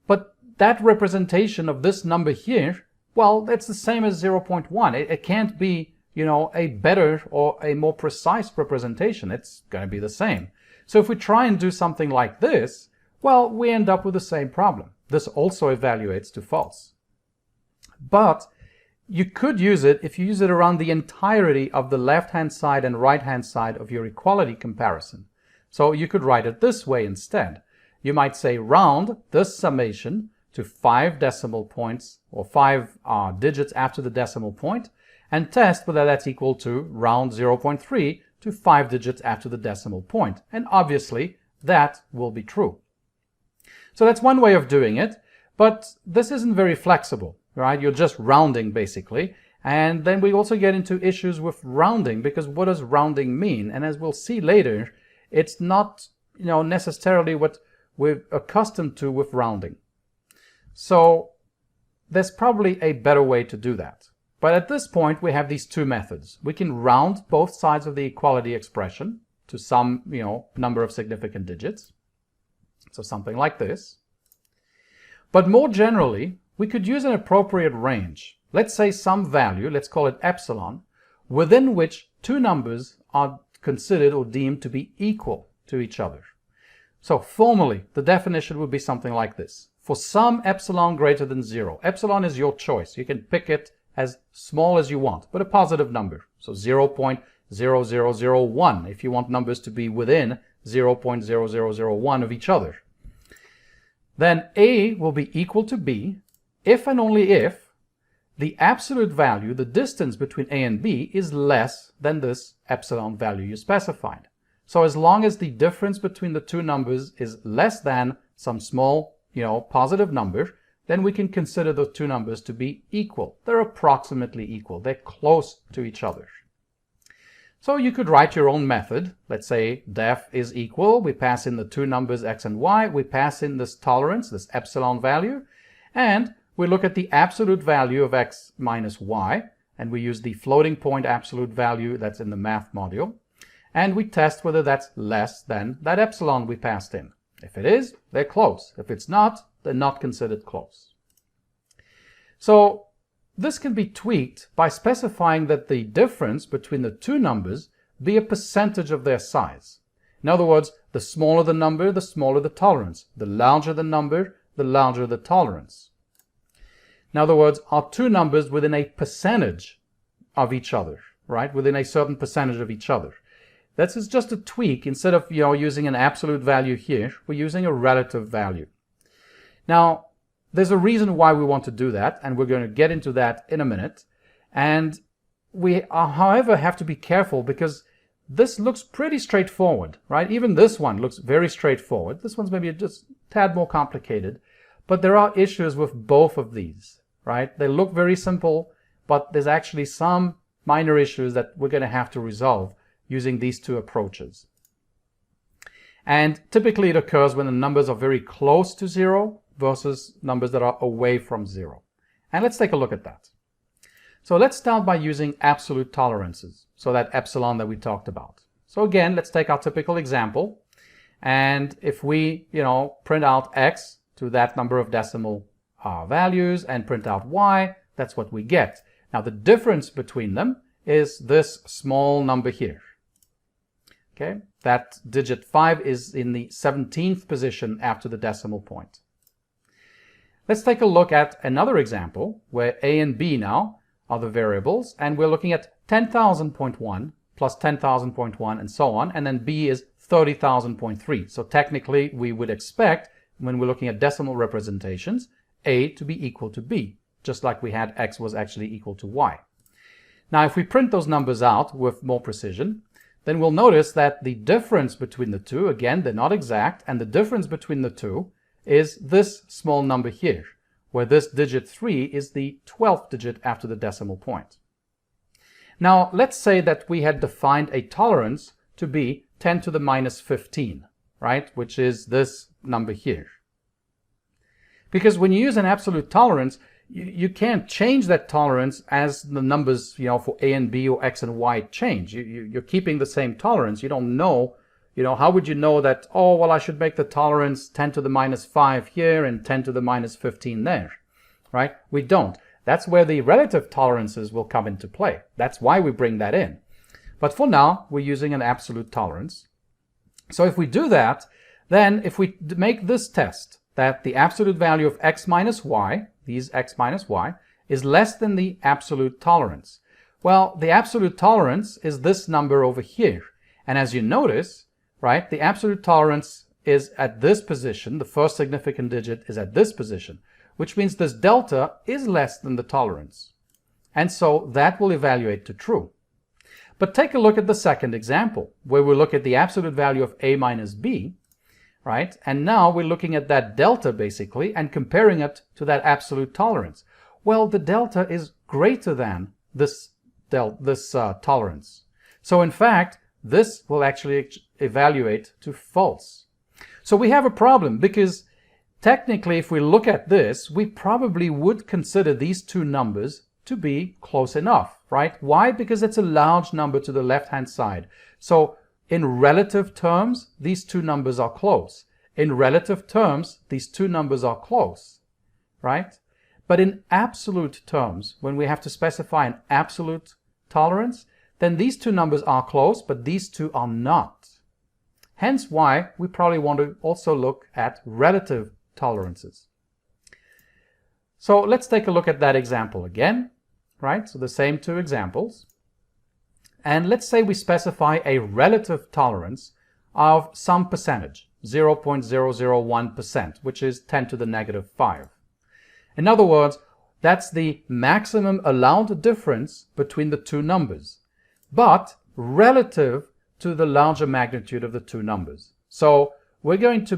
But that representation of this number here, well, it's the same as 0.1. It can't be, a better or a more precise representation. It's going to be the same. So if we try and do something like this, well, we end up with the same problem. This also evaluates to false. But you could use it if you use it around the entirety of the left-hand side and right-hand side of your equality comparison. So you could write it this way instead. You might say round this summation to 5 decimal points or 5 digits after the decimal point, and test whether that's equal to round 0.3 to 5 digits after the decimal point. And obviously that will be true. So that's one way of doing it, but this isn't very flexible, right? You're just rounding basically. And then we also get into issues with rounding, because what does rounding mean? And as we'll see later, it's not, necessarily what we're accustomed to with rounding. So there's probably a better way to do that. But at this point, we have these two methods. We can round both sides of the equality expression to some, number of significant digits. So something like this. But more generally, we could use an appropriate range. Let's say some value, let's call it epsilon, within which two numbers are considered or deemed to be equal to each other. So formally, the definition would be something like this. For some epsilon greater than 0, epsilon is your choice. You can pick it as small as you want, but a positive number. So 0.0001 if you want numbers to be within 0.0001 of each other. Then A will be equal to B if and only if the absolute value, the distance between A and B, is less than this epsilon value you specified. So as long as the difference between the two numbers is less than some small, positive number, then we can consider the two numbers to be equal. They're approximately equal. They're close to each other. So you could write your own method. Let's say def is equal. We pass in the two numbers x and y. We pass in this tolerance, this epsilon value, and we look at the absolute value of x minus y, and we use the floating point absolute value that's in the math module, and we test whether that's less than that epsilon we passed in. If it is, they're close. If it's not, they're not considered close. So this can be tweaked by specifying that the difference between the two numbers be a percentage of their size. In other words, the smaller the number, the smaller the tolerance. The larger the number, the larger the tolerance. In other words, are two numbers within a percentage of each other, right? Within a certain percentage of each other. This is just a tweak. Instead of using an absolute value here, we're using a relative value. Now, there's a reason why we want to do that, and we're going to get into that in a minute. And we, however, have to be careful because this looks pretty straightforward, right? Even this one looks very straightforward. This one's maybe just a tad more complicated, but there are issues with both of these, right? They look very simple, but there's actually some minor issues that we're going to have to resolve using these two approaches. And typically it occurs when the numbers are very close to 0 versus numbers that are away from 0. And let's take a look at that. So let's start by using absolute tolerances, so that epsilon that we talked about. So again, let's take our typical example. And if we, print out x to that number of decimal values and print out y, that's what we get. Now the difference between them is this small number here. Okay, that digit 5 is in the 17th position after the decimal point. Let's take a look at another example where a and b now are the variables, and we're looking at 10,000.1 plus 10,000.1 and so on, and then b is 30,000.3. So technically we would expect, when we're looking at decimal representations, a to be equal to b, just like we had x was actually equal to y. Now if we print those numbers out with more precision, then we'll notice that the difference between the two, again, they're not exact, and the difference between the two is this small number here, where this digit 3 is the 12th digit after the decimal point. Now, let's say that we had defined a tolerance to be 10 to the minus 15, right, which is this number here. Because when you use an absolute tolerance, you can't change that tolerance as the numbers, for A and B or X and Y change. You're keeping the same tolerance. You don't know, how would you know that, oh, well, I should make the tolerance 10 to the minus 5 here and 10 to the minus 15 there, right? We don't. That's where the relative tolerances will come into play. That's why we bring that in. But for now, we're using an absolute tolerance. So if we do that, then if we make this test, that the absolute value of X minus Y, these X minus Y, is less than the absolute tolerance. Well, the absolute tolerance is this number over here. And as you notice, right, the absolute tolerance is at this position. The first significant digit is at this position, which means this delta is less than the tolerance. And so that will evaluate to true. But take a look at the second example, where we look at the absolute value of A minus B, right? And now we're looking at that delta basically and comparing it to that absolute tolerance. Well, the delta is greater than this tolerance. So in fact, this will actually evaluate to false. So we have a problem because technically, if we look at this, we probably would consider these two numbers to be close enough, right? Why? Because it's a large number to the left-hand side. So in relative terms, these two numbers are close. In relative terms, these two numbers are close, right? But in absolute terms, when we have to specify an absolute tolerance, then these two numbers are close, but these two are not. Hence why we probably want to also look at relative tolerances. So let's take a look at that example again, right? So the same two examples. And let's say we specify a relative tolerance of some percentage, 0.001%, which is 10 to the negative 5. In other words, that's the maximum allowed difference between the two numbers, but relative to the larger magnitude of the two numbers. So we're going to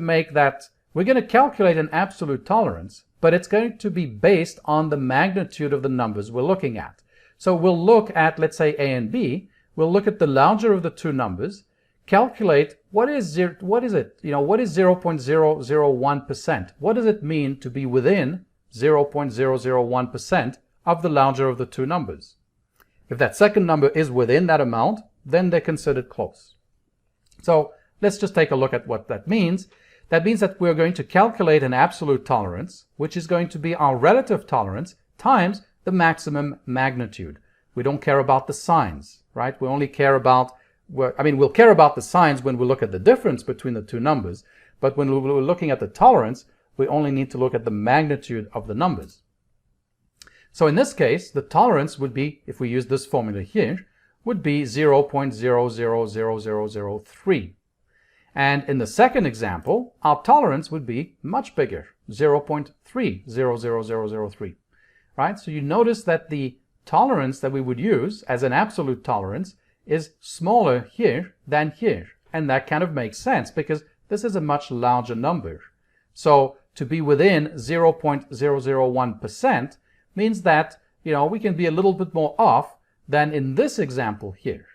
calculate an absolute tolerance, but it's going to be based on the magnitude of the numbers we're looking at. So we'll look at, let's say, A and B. We'll look at the larger of the two numbers, calculate what is 0.001%? What does it mean to be within 0.001% of the larger of the two numbers? If that second number is within that amount, then they're considered close. So let's just take a look at what that means. That means that we're going to calculate an absolute tolerance, which is going to be our relative tolerance times the maximum magnitude. We don't care about the signs, right? We only care about, we'll care about the signs when we look at the difference between the two numbers, but when we're looking at the tolerance, we only need to look at the magnitude of the numbers. So in this case, the tolerance would be, if we use this formula here, would be 0.000003. And in the second example, our tolerance would be much bigger, 0.300003, right? So you notice that the tolerance that we would use as an absolute tolerance is smaller here than here. And that kind of makes sense because this is a much larger number. So to be within 0.001% means that, we can be a little bit more off than in this example here.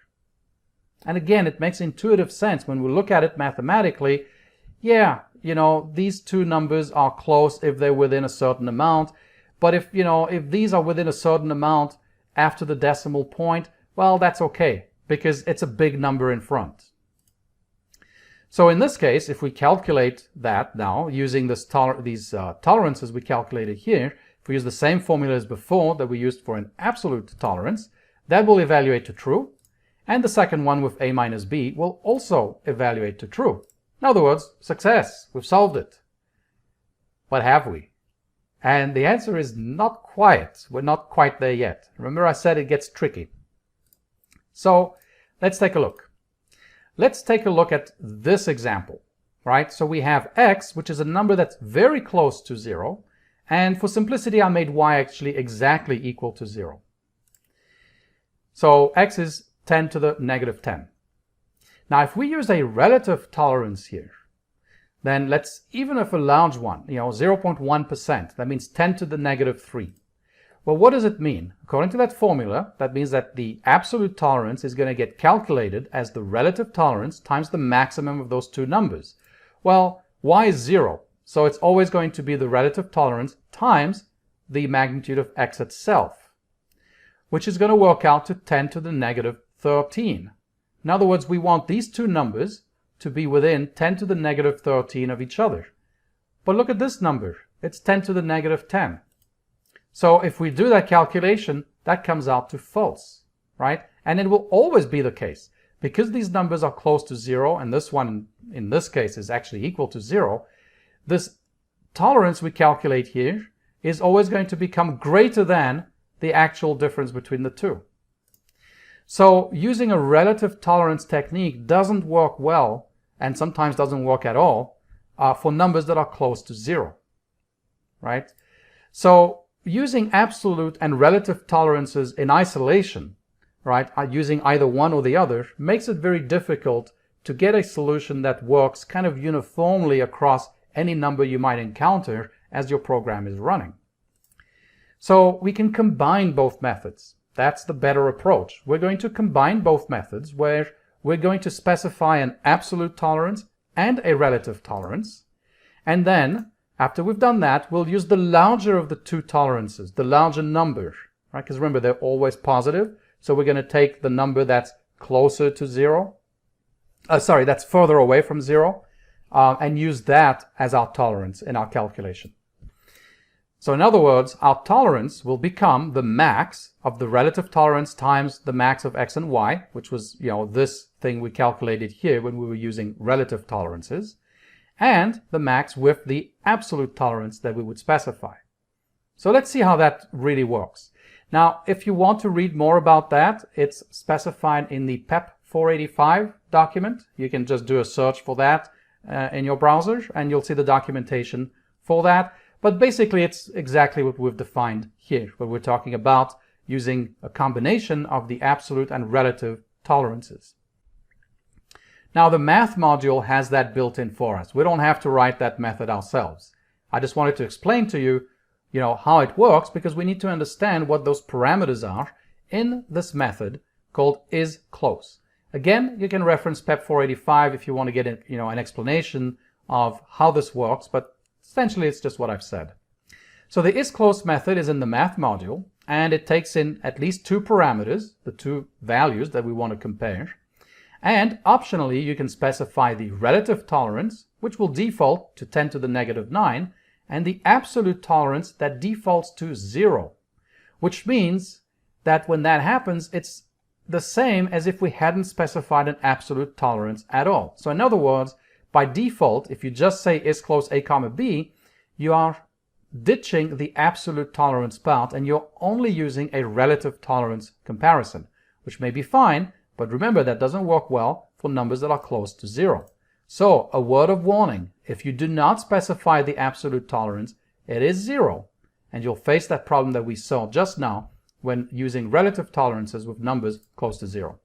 And again, it makes intuitive sense when we look at it mathematically. Yeah, these two numbers are close if they're within a certain amount. But if these are within a certain amount after the decimal point, well, that's okay because it's a big number in front. So in this case, if we calculate that now using these tolerances we calculated here, if we use the same formula as before that we used for an absolute tolerance, that will evaluate to true. And the second one with A minus B will also evaluate to true. In other words, success. We've solved it. But have we? And the answer is not quite. We're not quite there yet. Remember I said it gets tricky. So let's take a look. Let's take a look at this example, right? So we have x, which is a number that's very close to 0. And for simplicity, I made y actually exactly equal to 0. So x is 10 to the negative 10. Now, if we use a relative tolerance here, then even if a large one, 0.1%, that means 10 to the negative 3. Well, what does it mean? According to that formula, that means that the absolute tolerance is going to get calculated as the relative tolerance times the maximum of those two numbers. Well, y is 0, so it's always going to be the relative tolerance times the magnitude of x itself, which is going to work out to 10 to the negative 13. In other words, we want these two numbers to be within 10 to the negative 13 of each other. But look at this number. It's 10 to the negative 10. So if we do that calculation, that comes out to false, right? And it will always be the case. Because these numbers are close to 0, and this one in this case is actually equal to 0, this tolerance we calculate here is always going to become greater than the actual difference between the two. So using a relative tolerance technique doesn't work well, and sometimes doesn't work at all, for numbers that are close to 0, right? So using absolute and relative tolerances in isolation, right, using either one or the other, makes it very difficult to get a solution that works kind of uniformly across any number you might encounter as your program is running. So we can combine both methods. That's the better approach. We're going to combine both methods where we're going to specify an absolute tolerance and a relative tolerance. And then, after we've done that, we'll use the larger of the two tolerances, the larger number, right? Because remember, they're always positive. So we're going to take the number that's closer to 0, that's further away from 0, and use that as our tolerance in our calculation. So in other words, our tolerance will become the max of the relative tolerance times the max of x and y, which was, this thing we calculated here when we were using relative tolerances, and the max with the absolute tolerance that we would specify. So let's see how that really works. Now, if you want to read more about that, it's specified in the PEP 485 document. You can just do a search for that in your browser, and you'll see the documentation for that. But basically, it's exactly what we've defined here, where we're talking about using a combination of the absolute and relative tolerances. Now, the math module has that built in for us. We don't have to write that method ourselves. I just wanted to explain to you, how it works, because we need to understand what those parameters are in this method called isClose. Again, you can reference PEP 485 if you want to get an explanation of how this works, but essentially it's just what I've said. So the isClose method is in the math module, and it takes in at least two parameters, the two values that we want to compare. And optionally, you can specify the relative tolerance, which will default to 10 to the negative 9, and the absolute tolerance that defaults to 0, which means that when that happens, it's the same as if we hadn't specified an absolute tolerance at all. So in other words, by default, if you just say isClose a comma b, you are ditching the absolute tolerance part and you're only using a relative tolerance comparison, which may be fine, but remember that doesn't work well for numbers that are close to 0. So a word of warning, if you do not specify the absolute tolerance, it is 0, and you'll face that problem that we saw just now when using relative tolerances with numbers close to 0.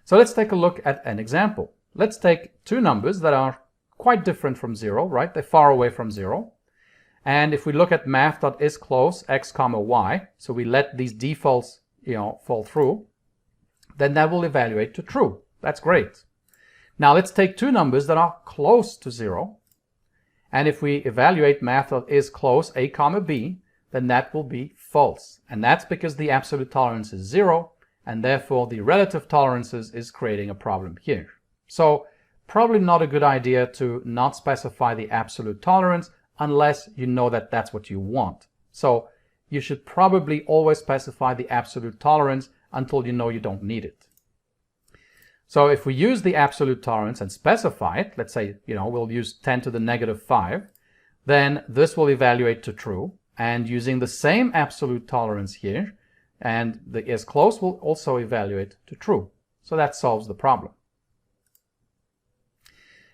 So let's take a look at an example. Let's take two numbers that are quite different from 0, right? They're far away from 0. And if we look at math.isClose x comma y, so we let these defaults, fall through, then that will evaluate to true. That's great. Now let's take two numbers that are close to 0. And if we evaluate math.isClose a comma b, then that will be false. And that's because the absolute tolerance is 0, and therefore the relative tolerances is creating a problem here. So probably not a good idea to not specify the absolute tolerance unless you know that that's what you want. So you should probably always specify the absolute tolerance until you know you don't need it. So if we use the absolute tolerance and specify it, let's say, we'll use 10 to the negative 5, then this will evaluate to true. And using the same absolute tolerance here, and the isClose will also evaluate to true. So that solves the problem.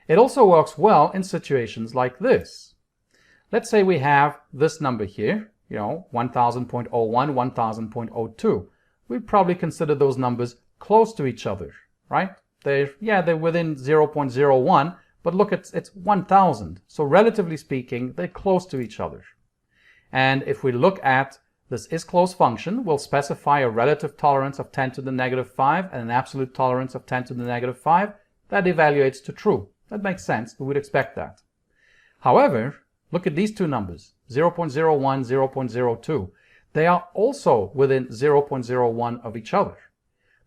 It also works well in situations like this. Let's say we have this number here, 1000.01, 1000.02. We'd probably consider those numbers close to each other, right? They're within 0.01, but look, it's 1000. So relatively speaking, they're close to each other. And if we look at this isClose function, we'll specify a relative tolerance of 10 to the negative 5 and an absolute tolerance of 10 to the negative 5. That evaluates to true. That makes sense. We would expect that. However, look at these two numbers, 0.01, 0.02. They are also within 0.01 of each other.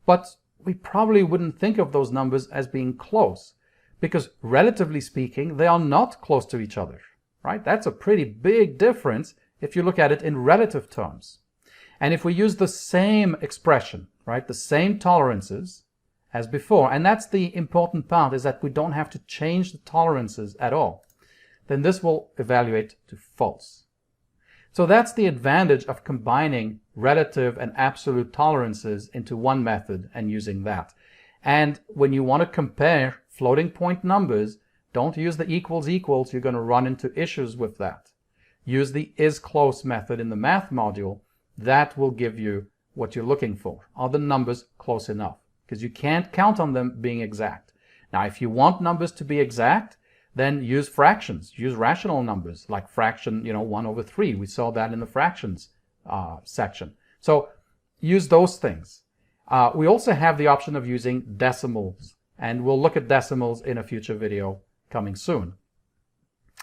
But we probably wouldn't think of those numbers as being close, because relatively speaking, they are not close to each other, right? That's a pretty big difference if you look at it in relative terms. And if we use the same expression, right, the same tolerances as before, and that's the important part, is that we don't have to change the tolerances at all, then this will evaluate to false. So that's the advantage of combining relative and absolute tolerances into one method and using that. And when you want to compare floating point numbers, don't use the equals equals. You're going to run into issues with that. Use the is close method in the math module. That will give you what you're looking for. Are the numbers close enough? Because you can't count on them being exact. Now, if you want numbers to be exact, then use fractions. Use rational numbers like fraction, 1 over 3. We saw that in the fractions section. So use those things. We also have the option of using decimals, and we'll look at decimals in a future video coming soon.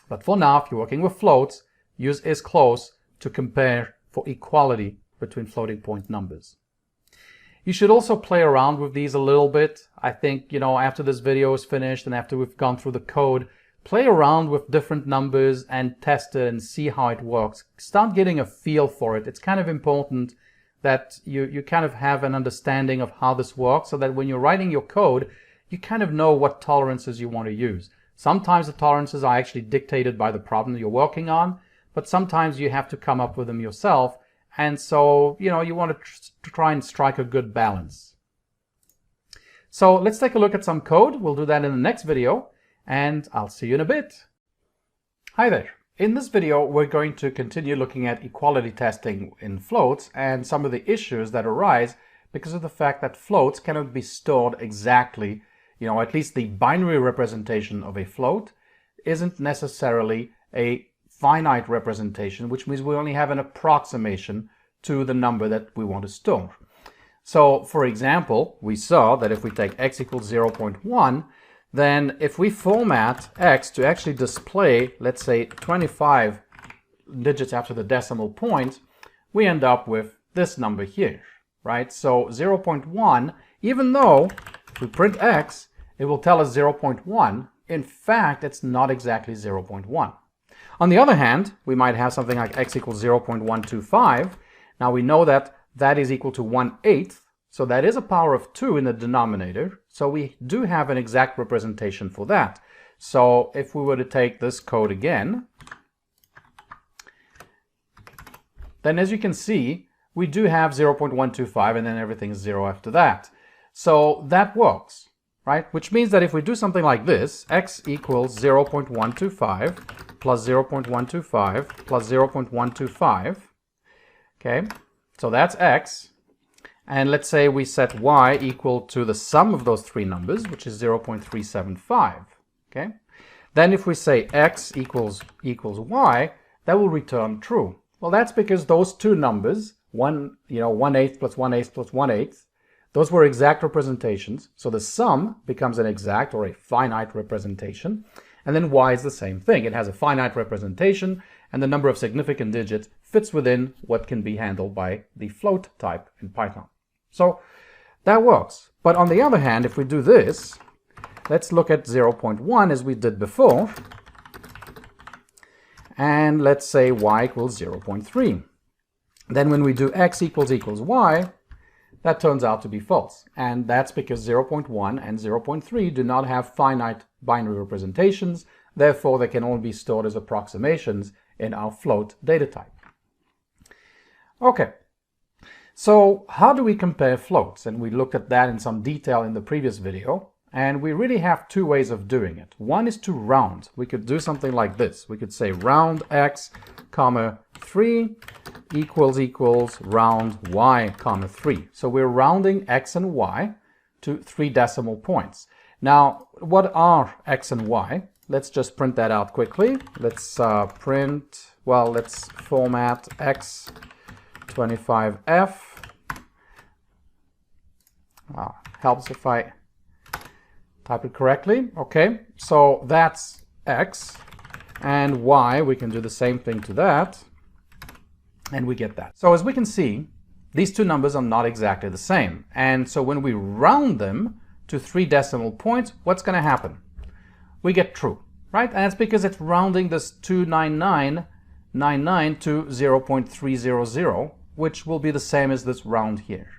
But for now, if you're working with floats, use is close to compare for equality between floating point numbers. You should also play around with these a little bit. I think, after this video is finished and after we've gone through the code, play around with different numbers and test it and see how it works. Start getting a feel for it. It's kind of important that you kind of have an understanding of how this works, so that when you're writing your code, you kind of know what tolerances you want to use. Sometimes the tolerances are actually dictated by the problem you're working on, but sometimes you have to come up with them yourself. And so, you want to try and strike a good balance. So let's take a look at some code. We'll do that in the next video, and I'll see you in a bit. Hi there. In this video, we're going to continue looking at equality testing in floats and some of the issues that arise because of the fact that floats cannot be stored exactly. At least the binary representation of a float isn't necessarily a finite representation, which means we only have an approximation to the number that we want to store. So, for example, we saw that if we take x equals 0.1, then if we format x to actually display, let's say, 25 digits after the decimal point, we end up with this number here, right? So 0.1, even though if we print x, it will tell us 0.1. In fact, it's not exactly 0.1. On the other hand, we might have something like x equals 0.125. Now we know that that is equal to 1/8. So that is a power of 2 in the denominator. So we do have an exact representation for that. So if we were to take this code again, then as you can see, we do have 0.125 and then everything is 0 after that. So that works, right? Which means that if we do something like this, x equals 0.125 plus 0.125 plus 0.125, okay? So that's x. And let's say we set y equal to the sum of those three numbers, which is 0.375, okay? Then if we say x equals y, that will return true. Well, that's because those two numbers, 1/8 plus 1/8 plus 1/8, those were exact representations. So the sum becomes an exact or a finite representation. And then y is the same thing. It has a finite representation, and the number of significant digits fits within what can be handled by the float type in Python. So that works. But on the other hand, if we do this, let's look at 0.1 as we did before. And let's say y equals 0.3. Then when we do x equals y, that turns out to be false. And that's because 0.1 and 0.3 do not have finite binary representations. Therefore, they can only be stored as approximations in our float data type. Okay. So how do we compare floats? And we looked at that in some detail in the previous video. And we really have two ways of doing it. One is to round. We could do something like this. We could say round x, comma 3 equals round y, comma 3. So we're rounding x and y to 3 decimal points. Now, what are x and y? Let's just print that out quickly. Let's let's format x25f. Helps if I type it correctly. Okay, so that's x. and y, we can do the same thing to that, and we get that. So as we can see, these two numbers are not exactly the same. And so when we round them to 3 decimal points, what's going to happen? We get true, right? And that's because it's rounding this 29999 to 0.300, which will be the same as this round here.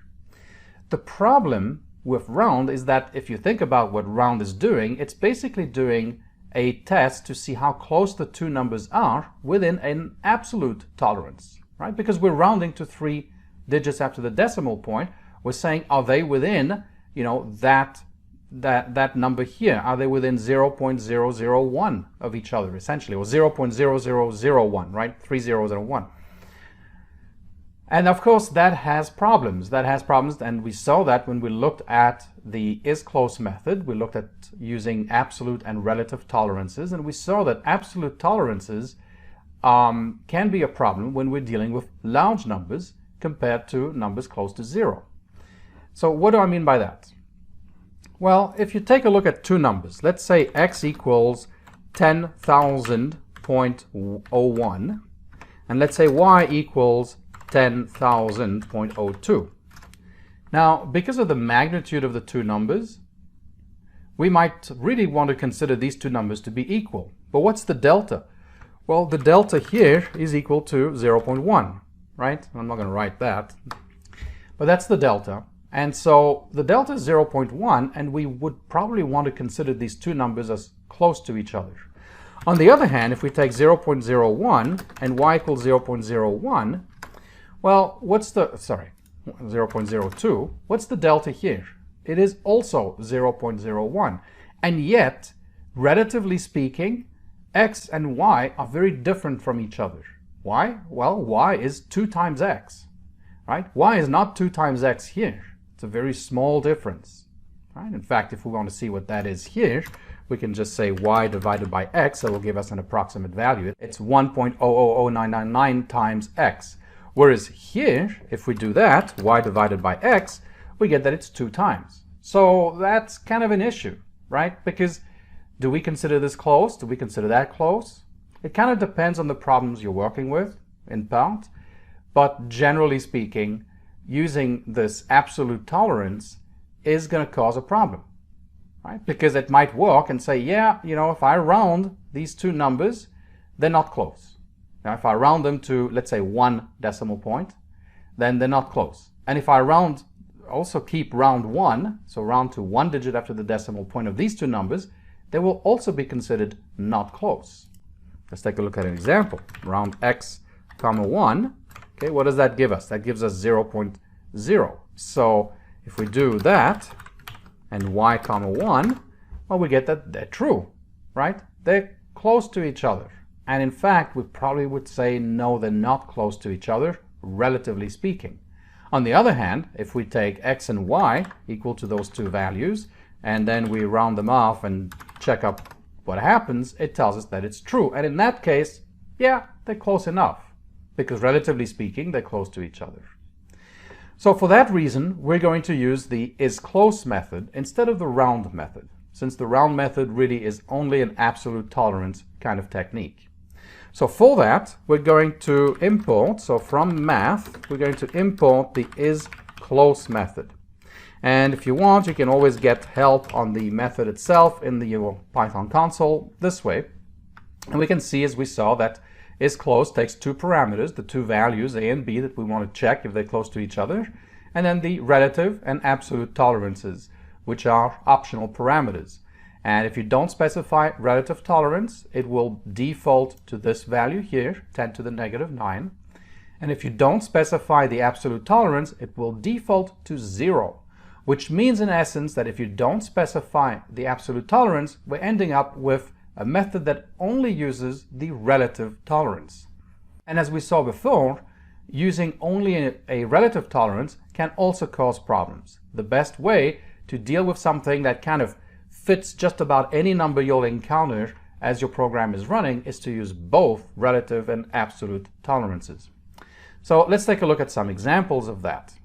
The problem with round is that if you think about what round is doing, it's basically doing a test to see how close the two numbers are within an absolute tolerance, right? Because we're rounding to 3 digits after the decimal point. We're saying, are they within, you know, that number here? Are they within 0.001 of each other, essentially, or 0.0001, right? 3 zeros and a 1. And of course, that has problems. And we saw that when we looked at the is-close method. We looked at using absolute and relative tolerances, and we saw that absolute tolerances can be a problem when we're dealing with large numbers compared to numbers close to 0. So what do I mean by that? Well, if you take a look at two numbers, let's say x equals 10,000.01, and let's say y equals 10,000.02. Now, because of the magnitude of the two numbers, we might really want to consider these two numbers to be equal. But what's the delta? Well, the delta here is equal to 0.1, right? I'm not going to write that, but that's the delta. And so the delta is 0.1, and we would probably want to consider these two numbers as close to each other. On the other hand, if we take 0.01 and y equals 0.01, well, what's the, 0.02, what's the delta here? It is also 0.01. And yet, relatively speaking, x and y are very different from each other. Why? Well, y is 2 times x, right? Y is not 2 times x here. It's a very small difference, right? In fact, if we want to see what that is here, we can just say y divided by x. That will give us an approximate value. It's 1.000999 times x. Whereas here, if we do that, y divided by x, we get that it's 2 times. So that's kind of an issue, right? Because do we consider this close? Do we consider that close? It kind of depends on the problems you're working with, in part. But generally speaking, using this absolute tolerance is going to cause a problem, right? Because it might work and say, yeah, you know, if I round these two numbers, they're not close. Now, if I round them to, let's say, 1 decimal point, then they're not close. And if I also keep round 1, so round to 1 digit after the decimal point of these two numbers, they will also be considered not close. Let's take a look at an example. Round x, comma 1. Okay, what does that give us? That gives us 0.0. So if we do that, and y, comma 1, well, we get that they're true, right? They're close to each other. And in fact, we probably would say, no, they're not close to each other, relatively speaking. On the other hand, if we take x and y equal to those two values, and then we round them off and check up what happens, it tells us that it's true. And in that case, yeah, they're close enough, because relatively speaking, they're close to each other. So for that reason, we're going to use the is-close method instead of the round method, since the round method really is only an absolute tolerance kind of technique. So for that, we're going to import, so from math, we're going to import the is-close method. And if you want, you can always get help on the method itself in your Python console this way. And we can see, as we saw, that is-close takes two parameters, the two values, a and b, that we want to check if they're close to each other, and then the relative and absolute tolerances, which are optional parameters. And if you don't specify relative tolerance, it will default to this value here, 10 to the negative 9. And if you don't specify the absolute tolerance, it will default to 0, which means in essence that if you don't specify the absolute tolerance, we're ending up with a method that only uses the relative tolerance. And as we saw before, using only a relative tolerance can also cause problems. The best way to deal with something that kind of fits just about any number you'll encounter as your program is running is to use both relative and absolute tolerances. So let's take a look at some examples of that.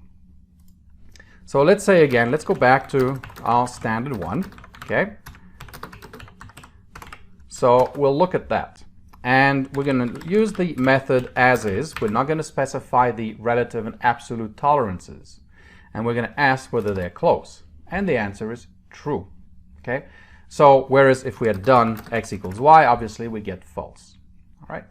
So let's say again, let's go back to our standard one, okay? So we'll look at that. and we're going to use the method as is. We're not going to specify the relative and absolute tolerances, and we're going to ask whether they're close, and the answer is true. Okay, so whereas if we had done x equals y, obviously we get false. All right,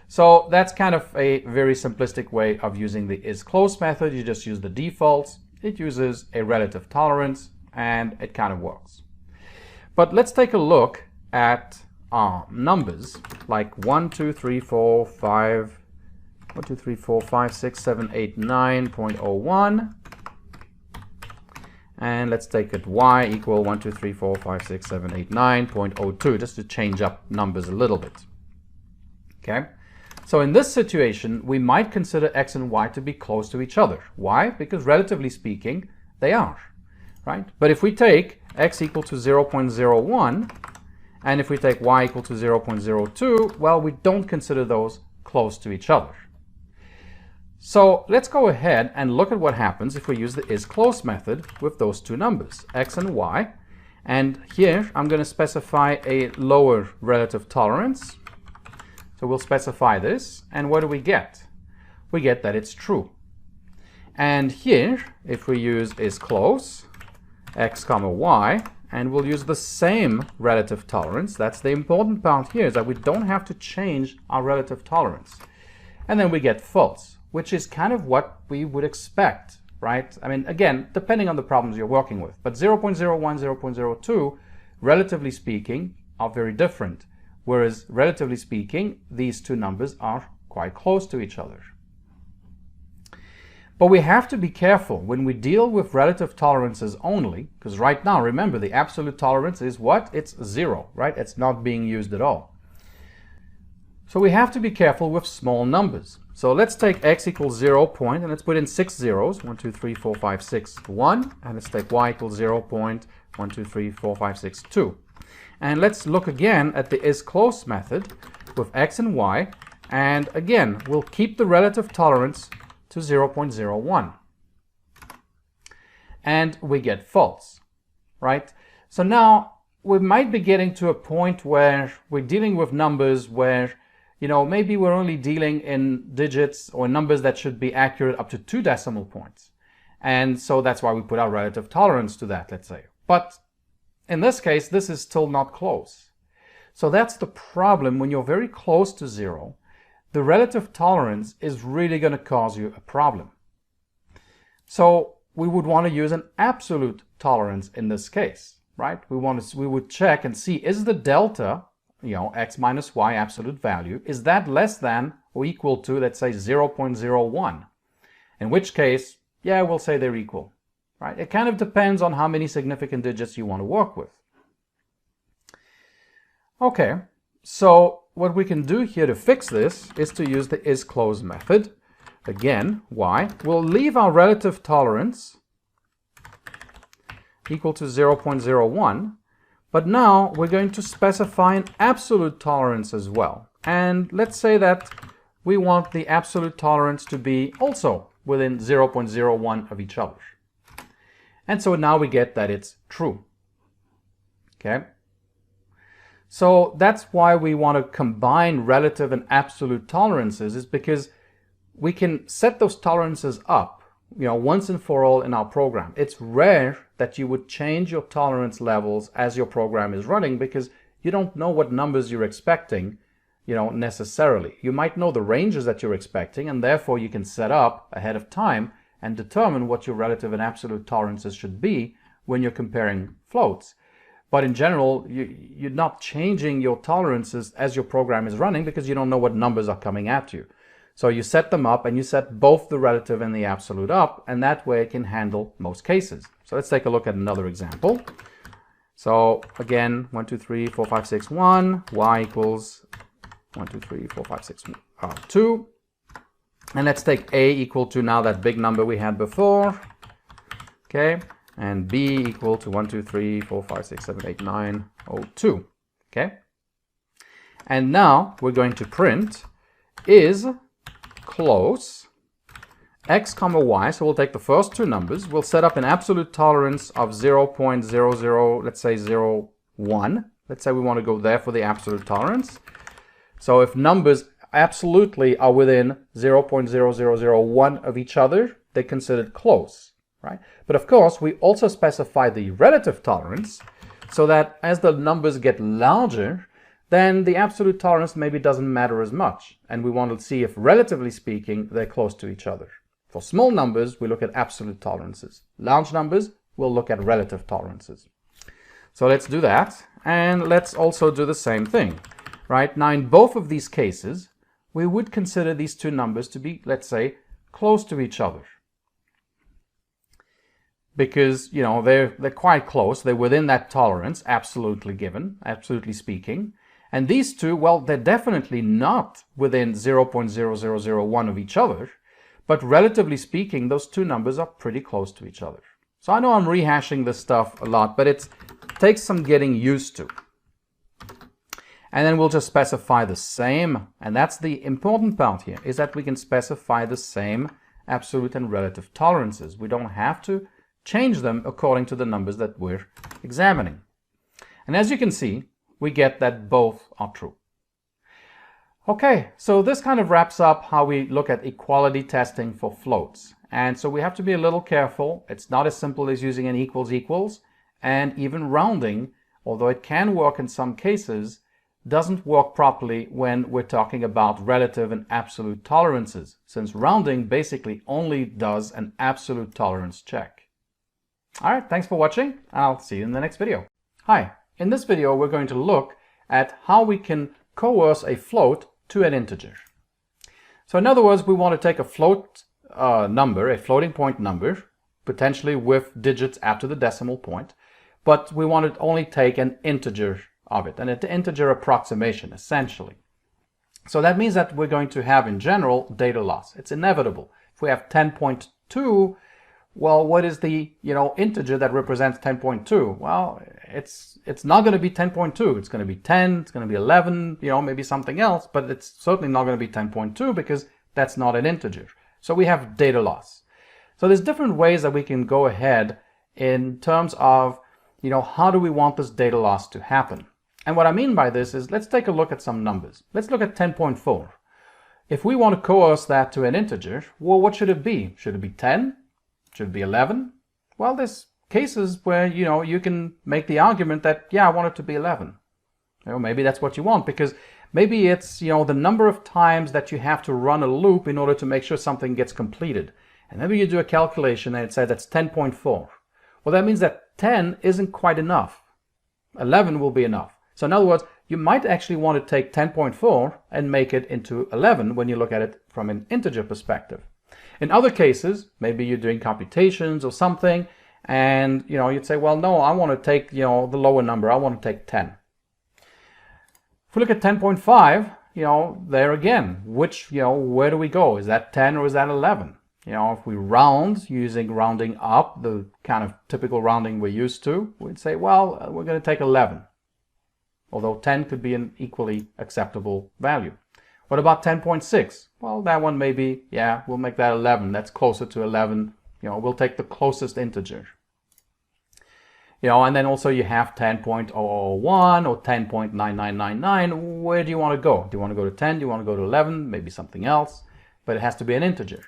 so that's kind of a very simplistic way of using the is close method. You just use the defaults. It uses a relative tolerance, and it kind of works. But let's take a look at numbers like 1, 2, 3, 4, 5, 1, 2, 3, 4, 5, 6, 7, 8, 9.01. And let's take it y equal 1, 2, 3, 4, 5, 6, 7, 8, 9.02, just to change up numbers a little bit. Okay, so in this situation, we might consider x and y to be close to each other. Why? Because relatively speaking, they are, right? But if we take x equal to 0.01, and if we take y equal to 0.02, well, we don't consider those close to each other. So let's go ahead and look at what happens if we use the is close method with those two numbers, x and y. And here I'm going to specify a lower relative tolerance. So we'll specify this, and what do we get? We get that it's true. And here, if we use is close, x comma y, and we'll use the same relative tolerance. That's the important part here, is that we don't have to change our relative tolerance. And then we get false, which is kind of what we would expect, right? I mean, again, depending on the problems you're working with. But 0.01, 0.02, relatively speaking, are very different. Whereas, relatively speaking, these two numbers are quite close to each other. But we have to be careful when we deal with relative tolerances only, because right now, remember, the absolute tolerance is what? It's 0, right? It's not being used at all. So we have to be careful with small numbers. So let's take x equals 0 point, and let's put in 6 zeros, 1, 2, 3, 4, 5, 6, 1, and let's take y equals 0.1, 2, 3, 4, 5, 6, 2. And let's look again at the is close method with x and y, and again, we'll keep the relative tolerance to 0.01. And we get false, right? So now we might be getting to a point where we're dealing with numbers where, you know, maybe we're only dealing in digits or numbers that should be accurate up to 2 decimal points. And so that's why we put our relative tolerance to that, let's say. But in this case, this is still not close. So that's the problem when you're very close to 0. The relative tolerance is really going to cause you a problem. So we would want to use an absolute tolerance in this case, right? We would check and see, is the delta, you know, x minus y absolute value, is that less than or equal to, let's say, 0.01? In which case, yeah, we'll say they're equal. Right? It kind of depends on how many significant digits you want to work with. Okay, so what we can do here to fix this is to use the is close method. Again, why? We'll leave our relative tolerance equal to 0.01, but now we're going to specify an absolute tolerance as well. And let's say that we want the absolute tolerance to be also within 0.01 of each other. And so now we get that it's true. Okay? So that's why we want to combine relative and absolute tolerances, is because we can set those tolerances up, you know, once and for all in our program. It's rare that you would change your tolerance levels as your program is running, because you don't know what numbers you're expecting, you know, necessarily. You might know the ranges that you're expecting, and therefore you can set up ahead of time and determine what your relative and absolute tolerances should be when you're comparing floats. But in general, you're not changing your tolerances as your program is running, because you don't know what numbers are coming at you. So you set them up, and you set both the relative and the absolute up, and that way it can handle most cases. So let's take a look at another example. So again, 1, 2, 3, 4, 5, 6, 1, y equals 1, 2, 3, 4, 5, 6, 2. And let's take a equal to now that big number we had before, okay, and b equal to 1, 2, 3, 4, 5, 6, 7, 8, 9, 02, okay. And now we're going to print is close x comma y. So we'll take the first two numbers, we'll set up an absolute tolerance of 0.00, let's say 0.1. Let's say we want to go there for the absolute tolerance. So if numbers absolutely are within 0.0001 of each other, they're considered close, right? But of course, we also specify the relative tolerance so that as the numbers get larger, then the absolute tolerance maybe doesn't matter as much. And we want to see if, relatively speaking, they're close to each other. For small numbers, we look at absolute tolerances. Large numbers, we'll look at relative tolerances. So let's do that. And let's also do the same thing, right? Now, in both of these cases, we would consider these two numbers to be, let's say, close to each other. Because, you know, they're quite close. They're within that tolerance, absolutely given, absolutely speaking. And these two, well, they're definitely not within 0.0001 of each other, but relatively speaking, those two numbers are pretty close to each other. So I know I'm rehashing this stuff a lot, but it takes some getting used to. And then we'll just specify the same, and that's the important part here, is that we can specify the same absolute and relative tolerances. We don't have to change them according to the numbers that we're examining. And as you can see, we get that both are true. Okay, so this kind of wraps up how we look at equality testing for floats. And so we have to be a little careful. It's not as simple as using an equals equals, and even rounding, although it can work in some cases, doesn't work properly when we're talking about relative and absolute tolerances, since rounding basically only does an absolute tolerance check. Alright, thanks for watching, and I'll see you in the next video. Hi, in this video we're going to look at how we can coerce a float to an integer. So in other words, we want to take a float number, a floating point number, potentially with digits after the decimal point, but we want to only take an integer of it, an integer approximation, essentially. So that means that we're going to have, in general, data loss. It's inevitable. If we have 10.2, well, what is the, integer that represents 10.2? Well, it's not going to be 10.2. It's going to be 10, it's going to be 11, maybe something else, but it's certainly not going to be 10.2 because that's not an integer. So we have data loss. So there's different ways that we can go ahead in terms of, how do we want this data loss to happen? And what I mean by this is, let's take a look at some numbers. Let's look at 10.4. If we want to coerce that to an integer, well, what should it be? Should it be 10? Should it be 11? Well, there's cases where, you can make the argument that, yeah, I want it to be 11. Maybe that's what you want, because maybe it's, the number of times that you have to run a loop in order to make sure something gets completed. And maybe you do a calculation and it says that's 10.4. Well, that means that 10 isn't quite enough. 11 will be enough. So in other words, you might actually want to take 10.4 and make it into 11 when you look at it from an integer perspective. In other cases, maybe you're doing computations or something, and you'd say, well, no, I want to take the lower number. I want to take 10. If we look at 10.5, there again, where do we go? Is that 10 or is that 11? If we round using rounding up, the kind of typical rounding we're used to, we'd say, well, we're going to take 11. Although 10 could be an equally acceptable value. What about 10.6? Well, that one maybe, yeah, we'll make that 11. That's closer to 11. We'll take the closest integer. And then also you have 10.001 or 10.9999. Where do you want to go? Do you want to go to 10? Do you want to go to 11? Maybe something else, but it has to be an integer.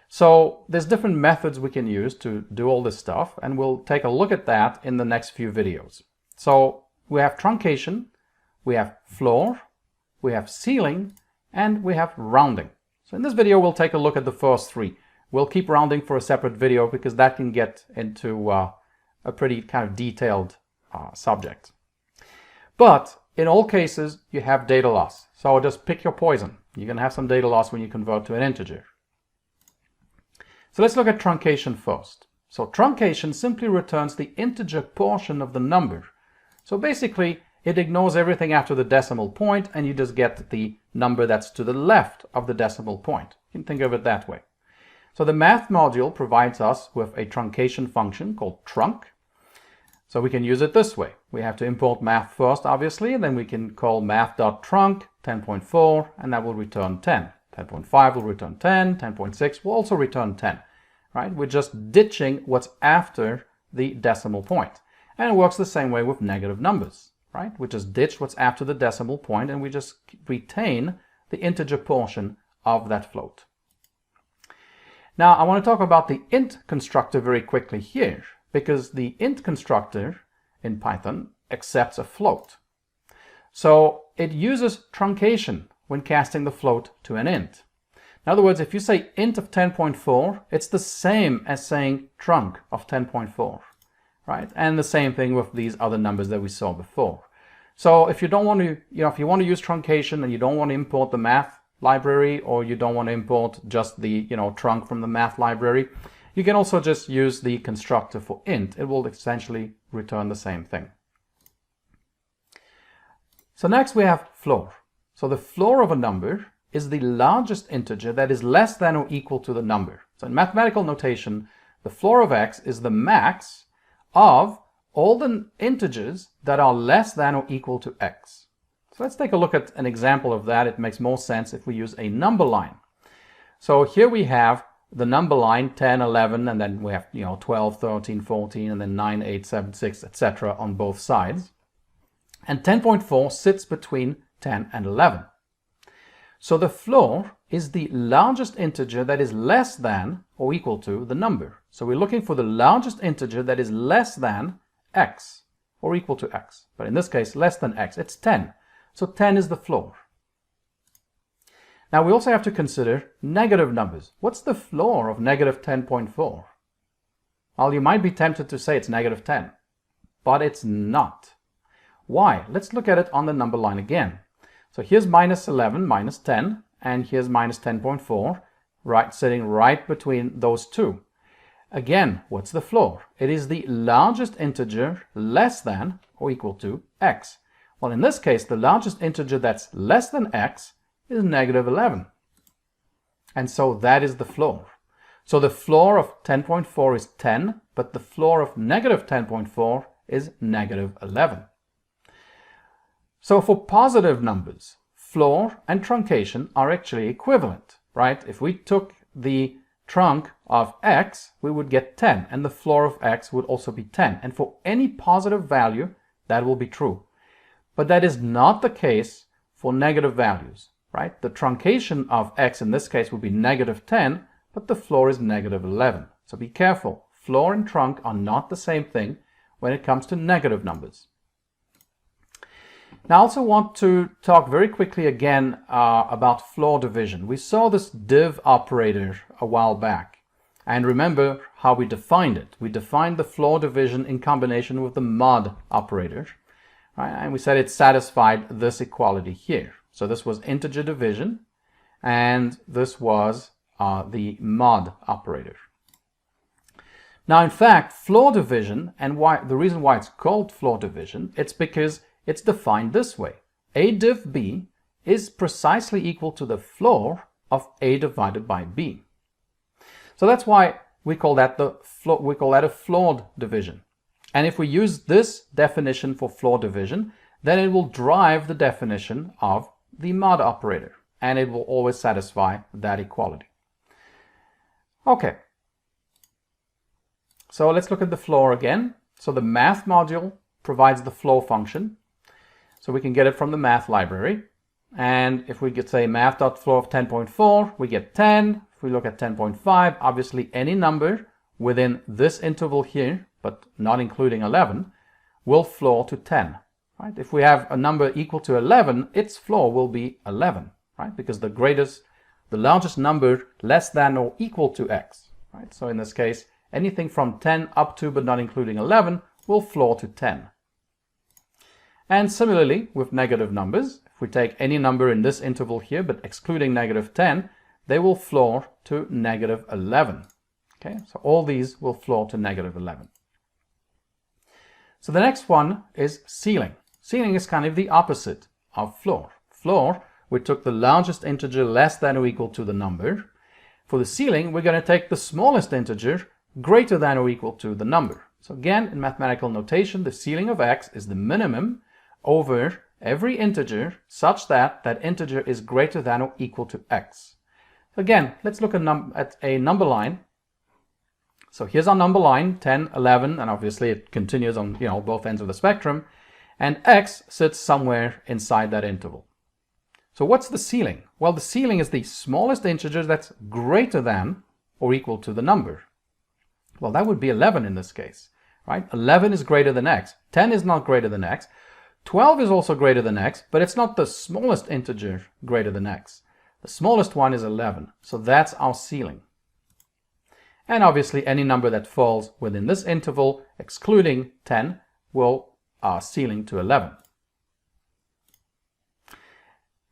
So there's different methods we can use to do all this stuff, and we'll take a look at that in the next few videos. So we have truncation, we have floor, we have ceiling, and we have rounding. So in this video, we'll take a look at the first three. We'll keep rounding for a separate video because that can get into a pretty kind of detailed subject. But in all cases, you have data loss. So just pick your poison. You're going to have some data loss when you convert to an integer. So let's look at truncation first. So truncation simply returns the integer portion of the number. So basically, it ignores everything after the decimal point, and you just get the number that's to the left of the decimal point. You can think of it that way. So the math module provides us with a truncation function called trunc. So we can use it this way. We have to import math first, obviously, and then we can call math.trunc 10.4, and that will return 10. 10.5 will return 10, 10.6 will also return 10, right? We're just ditching what's after the decimal point. And it works the same way with negative numbers. right? We just ditch what's after the decimal point and we just retain the integer portion of that float. Now I want to talk about the int constructor very quickly here, because the int constructor in Python accepts a float. So it uses truncation when casting the float to an int. In other words, if you say int of 10.4, it's the same as saying trunc of 10.4, right? And the same thing with these other numbers that we saw before. So if you don't want to, if you want to use truncation and you don't want to import the math library, or you don't want to import just the, trunc from the math library, you can also just use the constructor for int. It will essentially return the same thing. So next we have floor. So the floor of a number is the largest integer that is less than or equal to the number. So in mathematical notation, the floor of x is the max of all the integers that are less than or equal to x. So let's take a look at an example of that. It makes more sense if we use a number line. So here we have the number line 10, 11, and then we have 12, 13, 14, and then 9, 8, 7, 6, etc. on both sides. And 10.4 sits between 10 and 11. So the floor is the largest integer that is less than or equal to the number. So we're looking for the largest integer that is less than x or equal to x. But in this case, less than x. It's 10. So 10 is the floor. Now we also have to consider negative numbers. What's the floor of negative 10.4? Well, you might be tempted to say it's negative 10, but it's not. Why? Let's look at it on the number line again. So here's minus 11, minus 10, and here's minus 10.4, right, sitting right between those two. Again, what's the floor? It is the largest integer less than or equal to x. Well, in this case, the largest integer that's less than x is negative 11. And so that is the floor. So the floor of 10.4 is 10, but the floor of negative 10.4 is negative 11. So for positive numbers, floor and truncation are actually equivalent, right? If we took the trunc of x, we would get 10, and the floor of x would also be 10. And for any positive value, that will be true. But that is not the case for negative values, right? The truncation of x in this case would be negative 10, but the floor is negative 11. So be careful. Floor and trunc are not the same thing when it comes to negative numbers. Now I also want to talk very quickly again about floor division. We saw this div operator a while back, and remember how we defined it. We defined the floor division in combination with the mod operator, right? And we said it satisfied this equality here. So this was integer division, and this was the mod operator. Now in fact, floor division, and the reason why it's called floor division, it's because it's defined this way. A div b is precisely equal to the floor of a divided by b. So that's why we call that a floored division. And if we use this definition for floor division, then it will drive the definition of the mod operator, and it will always satisfy that equality. Okay. So let's look at the floor again. So the math module provides the floor function. So we can get it from the math library. And if we could say math.floor of 10.4, we get 10. If we look at 10.5, obviously any number within this interval here, but not including 11, will floor to 10. Right? If we have a number equal to 11, its floor will be 11, right? Because the largest number less than or equal to x. Right? So in this case, anything from 10 up to but not including 11 will floor to 10. And similarly with negative numbers, if we take any number in this interval here but excluding negative 10, they will floor to negative 11. Okay, so all these will floor to negative 11. So the next one is ceiling. Ceiling is kind of the opposite of floor. Floor, we took the largest integer less than or equal to the number. For the ceiling, we're going to take the smallest integer greater than or equal to the number. So again, in mathematical notation, the ceiling of x is the minimum over every integer such that that integer is greater than or equal to x. Again, let's look at a number line. So here's our number line, 10, 11, and obviously it continues on both ends of the spectrum. and x sits somewhere inside that interval. So what's the ceiling? Well, the ceiling is the smallest integer that's greater than or equal to the number. Well, that would be 11 in this case, right? 11 is greater than x. 10 is not greater than x. 12 is also greater than x, but it's not the smallest integer greater than x. The smallest one is 11, so that's our ceiling. And obviously any number that falls within this interval, excluding 10, will ceiling to 11.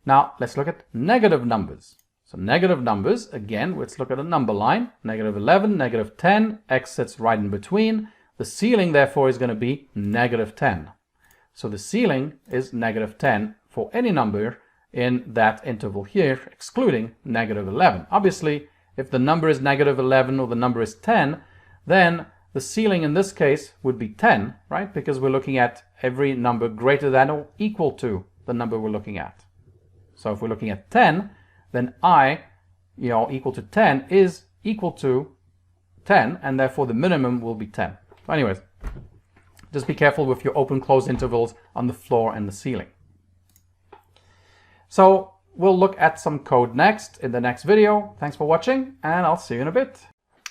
Now let's look at negative numbers. So negative numbers, again, let's look at a number line. Negative 11, negative 10, x sits right in between. The ceiling therefore is going to be negative 10. So the ceiling is negative 10 for any number in that interval here, excluding negative 11. Obviously, if the number is negative 11 or the number is 10, then the ceiling in this case would be 10, right? Because we're looking at every number greater than or equal to the number we're looking at. So if we're looking at 10, then I, equal to 10 is equal to 10, and therefore the minimum will be 10. So anyways, just be careful with your open-close intervals on the floor and the ceiling. So we'll look at some code next in the next video. Thanks for watching, and I'll see you in a bit.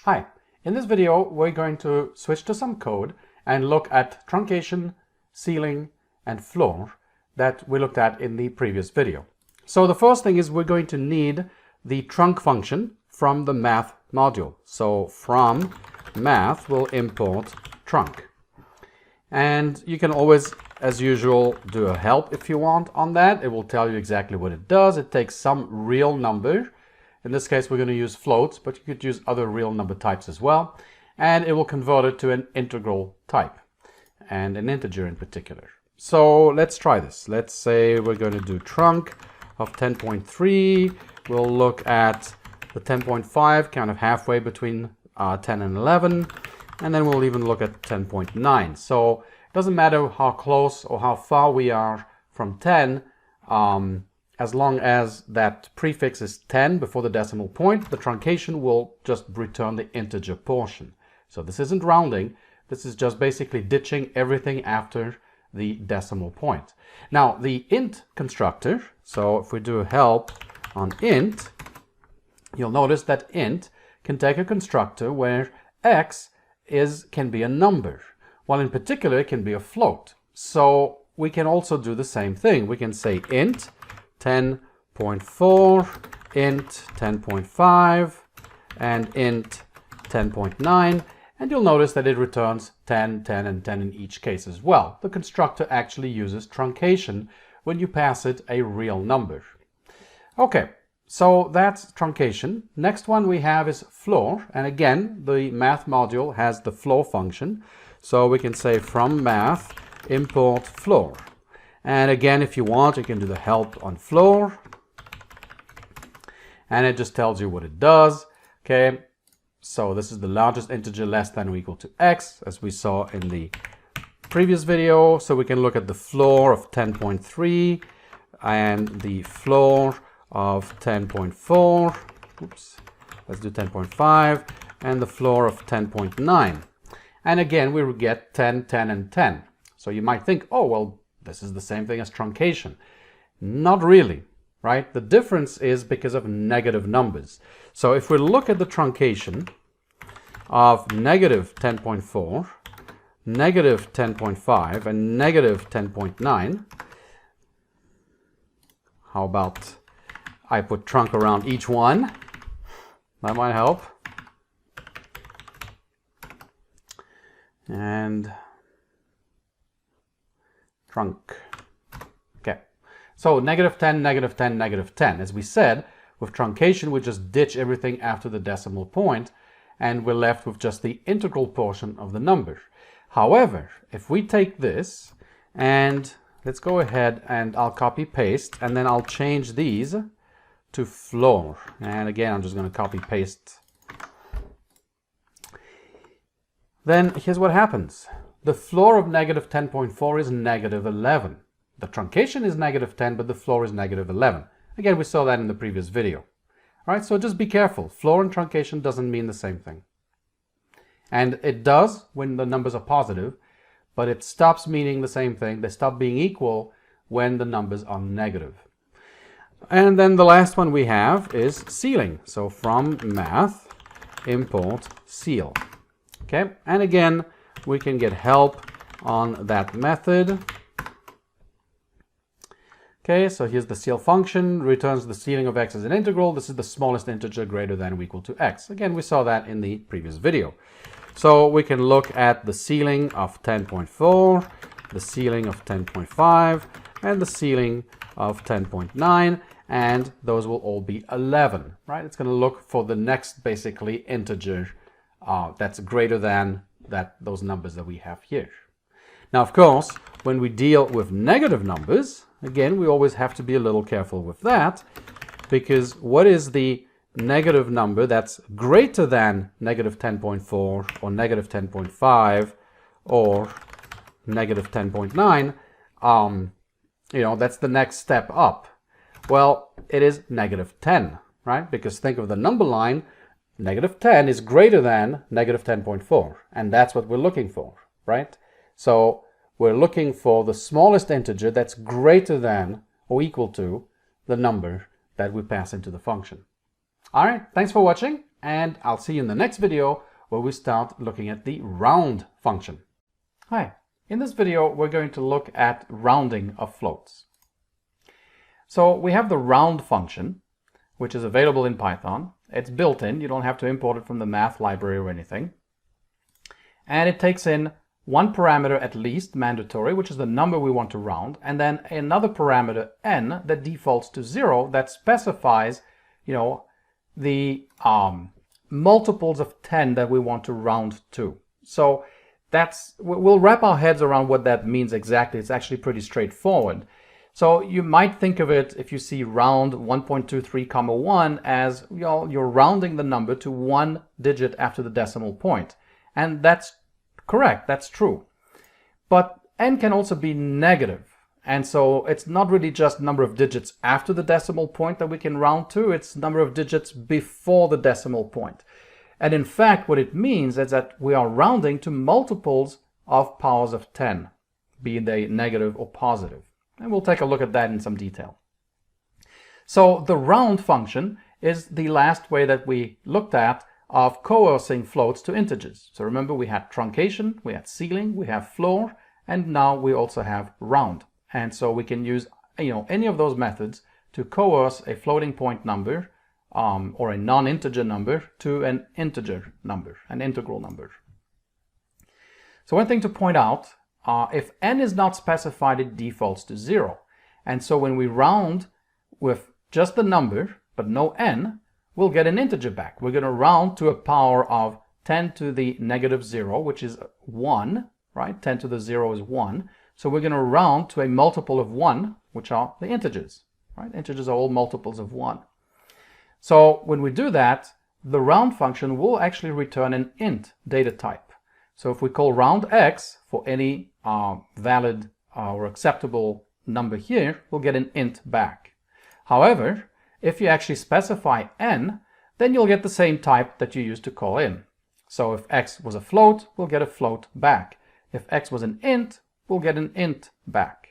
Hi, in this video we're going to switch to some code and look at truncation, ceiling, and floor that we looked at in the previous video. So the first thing is we're going to need the trunc function from the math module. So from math we'll import trunc. And you can always, as usual, do a help if you want on that. It will tell you exactly what it does. It takes some real number. In this case, we're going to use floats, but you could use other real number types as well. And it will convert it to an integral type, and an integer in particular. So let's try this. Let's say we're going to do trunc of 10.3. We'll look at the 10.5, kind of halfway between 10 and 11. And then we'll even look at 10.9. So it doesn't matter how close or how far we are from 10, as long as that prefix is 10 before the decimal point, the truncation will just return the integer portion. So this isn't rounding, this is just basically ditching everything after the decimal point. Now the int constructor, so if we do help on int, you'll notice that int can take a constructor where x can be a number, while in particular it can be a float. So we can also do the same thing. We can say int 10.4, int 10.5, and int 10.9, and you'll notice that it returns 10, 10, and 10 in each case as well. The constructor actually uses truncation when you pass it a real number. Okay. So that's truncation. Next one we have is floor. And again, the math module has the floor function. So we can say from math import floor. And again, if you want, you can do the help on floor. And it just tells you what it does. Okay. So this is the largest integer less than or equal to x, as we saw in the previous video. So we can look at the floor of 10.3 and the floor of 10.4, oops, let's do 10.5, and the floor of 10.9. And again, we will get 10, 10, and 10. So you might think, oh, well, this is the same thing as truncation. Not really, right? The difference is because of negative numbers. So if we look at the truncation of negative 10.4, negative 10.5, and negative 10.9, how about I put trunc around each one? That might help. And trunc. Okay. So negative 10, negative 10, negative 10. As we said, with truncation, we just ditch everything after the decimal point, and we're left with just the integral portion of the number. However, if we take this, and let's go ahead and I'll copy paste, and then I'll change these to floor. And again, I'm just going to copy paste. Then here's what happens. The floor of negative 10.4 is negative 11. The truncation is negative 10, but the floor is negative 11. Again, we saw that in the previous video. All right, so just be careful. Floor and truncation doesn't mean the same thing. And it does when the numbers are positive, but it stops meaning the same thing. They stop being equal when the numbers are negative. And then the last one we have is ceiling. So from math, import ceil. Okay, and again, we can get help on that method. Okay, so here's the ceil function, returns the ceiling of x as an integral. This is the smallest integer greater than or equal to x. Again, we saw that in the previous video. So we can look at the ceiling of 10.4, the ceiling of 10.5, and the ceiling of 10.9, and those will all be 11, right? It's going to look for the next basically integer that's greater than those numbers that we have here. Now, of course, when we deal with negative numbers, again, we always have to be a little careful with that, because what is the negative number that's greater than negative 10.4 or negative 10.5 or negative 10.9? You know, that's the next step up. Well, it is negative 10, right? Because think of the number line, negative 10 is greater than negative 10.4, and that's what we're looking for, right? So we're looking for the smallest integer that's greater than or equal to the number that we pass into the function. All right, thanks for watching, and I'll see you in the next video where we start looking at the round function. Hi, in this video, we're going to look at rounding of floats. So we have the round function, which is available in Python. It's built in. You don't have to import it from the math library or anything. And it takes in one parameter at least, mandatory, which is the number we want to round, and then another parameter, n, that defaults to 0, that specifies, you know, the multiples of 10 that we want to round to. So we'll wrap our heads around what that means exactly. It's actually pretty straightforward. So you might think of it, if you see round 1.23, 1, as, you know, you're rounding the number to one digit after the decimal point. And that's correct, that's true. But n can also be negative. And so it's not really just number of digits after the decimal point that we can round to, it's number of digits before the decimal point. And in fact, what it means is that we are rounding to multiples of powers of 10, be they negative or positive. And we'll take a look at that in some detail. So the round function is the last way that we looked at of coercing floats to integers. So remember, we had truncation, we had ceiling, we have floor, and now we also have round. And so we can use, you know, any of those methods to coerce a floating point number or a non-integer number to an integer number, an integral number. So one thing to point out, if n is not specified, it defaults to 0. And so when we round with just the number, but no n, we'll get an integer back. We're going to round to a power of 10 to the negative 0, which is 1, right? 10 to the 0 is 1. So we're going to round to a multiple of 1, which are the integers, right? Integers are all multiples of 1. So when we do that, the round function will actually return an int data type. So if we call round x for any valid or acceptable number here, we'll get an int back. However, if you actually specify n, then you'll get the same type that you used to call in. So if x was a float, we'll get a float back. If x was an int, we'll get an int back.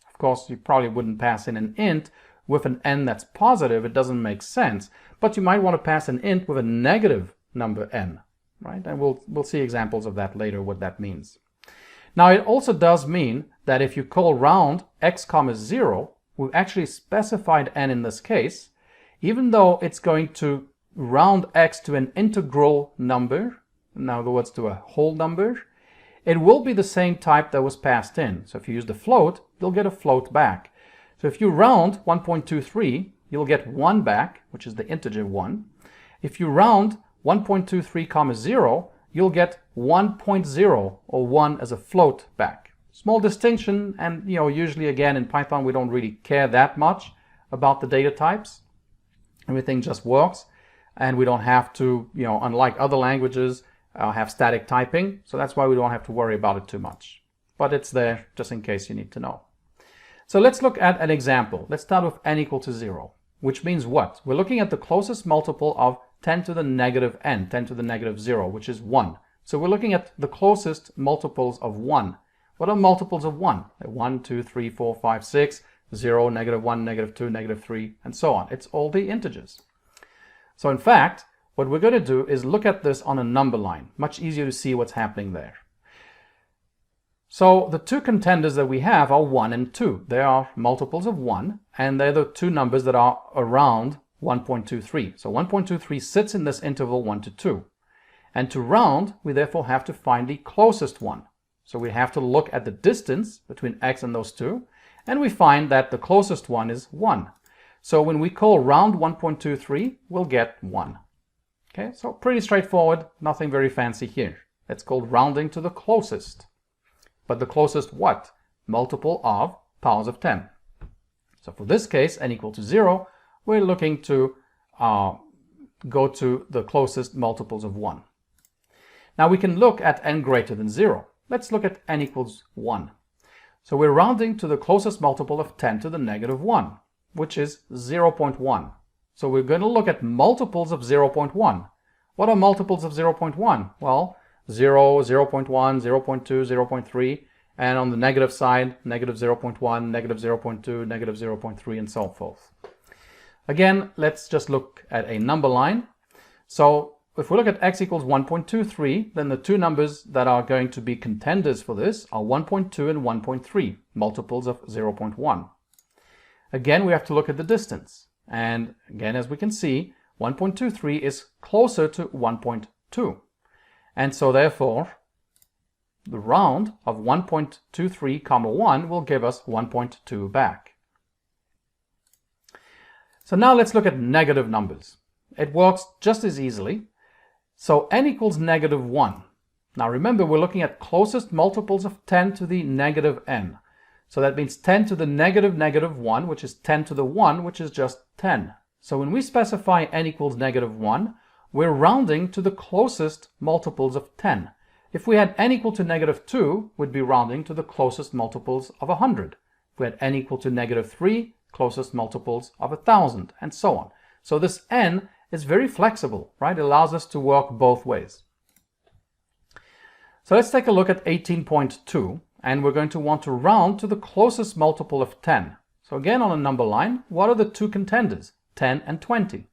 Of course, you probably wouldn't pass in an int with an n that's positive. It doesn't make sense. But you might want to pass an int with a negative number n, right? And we'll see examples of that later, what that means. Now, it also does mean that if you call round x comma 0, we've actually specified n in this case, even though it's going to round x to an integral number, in other words, to a whole number, it will be the same type that was passed in. So if you use the float, you'll get a float back. So if you round 1.23, you'll get 1 back, which is the integer 1. If you round 1.23 comma 0, you'll get 1.0 or 1 as a float back. Small distinction, and usually again in Python we don't really care that much about the data types. Everything just works, and we don't have to, unlike other languages, have static typing, so that's why we don't have to worry about it too much. But it's there just in case you need to know. So let's look at an example. Let's start with n equal to 0, which means what? We're looking at the closest multiple of 10 to the negative n, 10 to the negative 0, which is 1. So we're looking at the closest multiples of 1. What are multiples of 1? 1, 2, 3, 4, 5, 6, 0, negative 1, negative 2, negative 3, and so on. It's all the integers. So in fact, what we're going to do is look at this on a number line. Much easier to see what's happening there. So the two contenders that we have are 1 and 2. They are multiples of 1, and they're the two numbers that are around 1.23. So 1.23 sits in this interval 1 to 2. And to round, we therefore have to find the closest one. So we have to look at the distance between x and those two, and we find that the closest one is 1. So when we call round 1.23, we'll get 1. Okay, so pretty straightforward, nothing very fancy here. It's called rounding to the closest. But the closest what? Multiple of powers of 10. So for this case, n equal to 0, we're looking to go to the closest multiples of 1. Now we can look at n greater than 0. Let's look at n equals 1. So we're rounding to the closest multiple of 10 to the negative 1, which is 0.1. So we're going to look at multiples of 0.1. What are multiples of 0.1? Well, 0, 0.1, 0.2, 0.3, and on the negative side, negative 0.1, negative 0.2, negative 0.3, and so forth. Again, let's just look at a number line. So if we look at x equals 1.23, then the two numbers that are going to be contenders for this are 1.2 and 1.3, multiples of 0.1. Again, we have to look at the distance. And again, as we can see, 1.23 is closer to 1.2. And so therefore, the round of 1.23 comma 1 will give us 1.2 back. So now let's look at negative numbers. It works just as easily. So n equals negative 1. Now remember, we're looking at closest multiples of 10 to the negative n. So that means 10 to the negative negative 1, which is 10 to the 1, which is just 10. So when we specify n equals negative 1, we're rounding to the closest multiples of 10. If we had n equal to negative 2, we'd be rounding to the closest multiples of 100. If we had n equal to negative 3, closest multiples of 1,000, and so on. So this n is very flexible, right? It allows us to work both ways. So let's take a look at 18.2, and we're going to want to round to the closest multiple of 10. So again, on a number line, what are the two contenders? 10 and 20.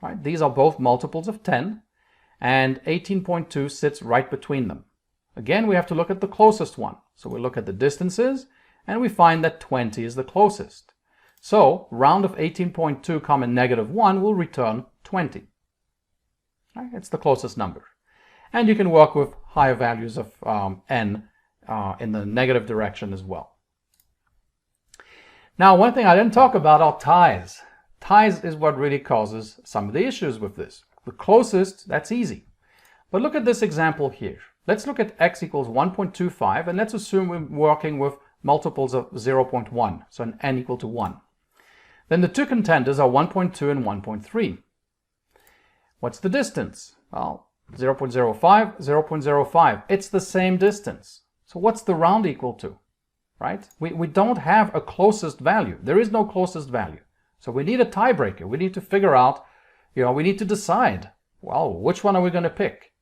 Right? These are both multiples of 10, and 18.2 sits right between them. Again, we have to look at the closest one. So we look at the distances, and we find that 20 is the closest. So round of 18.2 comma negative 1 will return 20. Right? It's the closest number. And you can work with higher values of n in the negative direction as well. Now, one thing I didn't talk about are ties. Ties is what really causes some of the issues with this. The closest, that's easy. But look at this example here. Let's look at x equals 1.25, and let's assume we're working with multiples of 0.1, so an n equal to 1. Then the two contenders are 1.2 and 1.3. What's the distance? Well, 0.05, 0.05. It's the same distance. So what's the round equal to? Right? We don't have a closest value. There is no closest value. So we need a tiebreaker. We need to figure out, we need to decide, well, which one are we going to pick?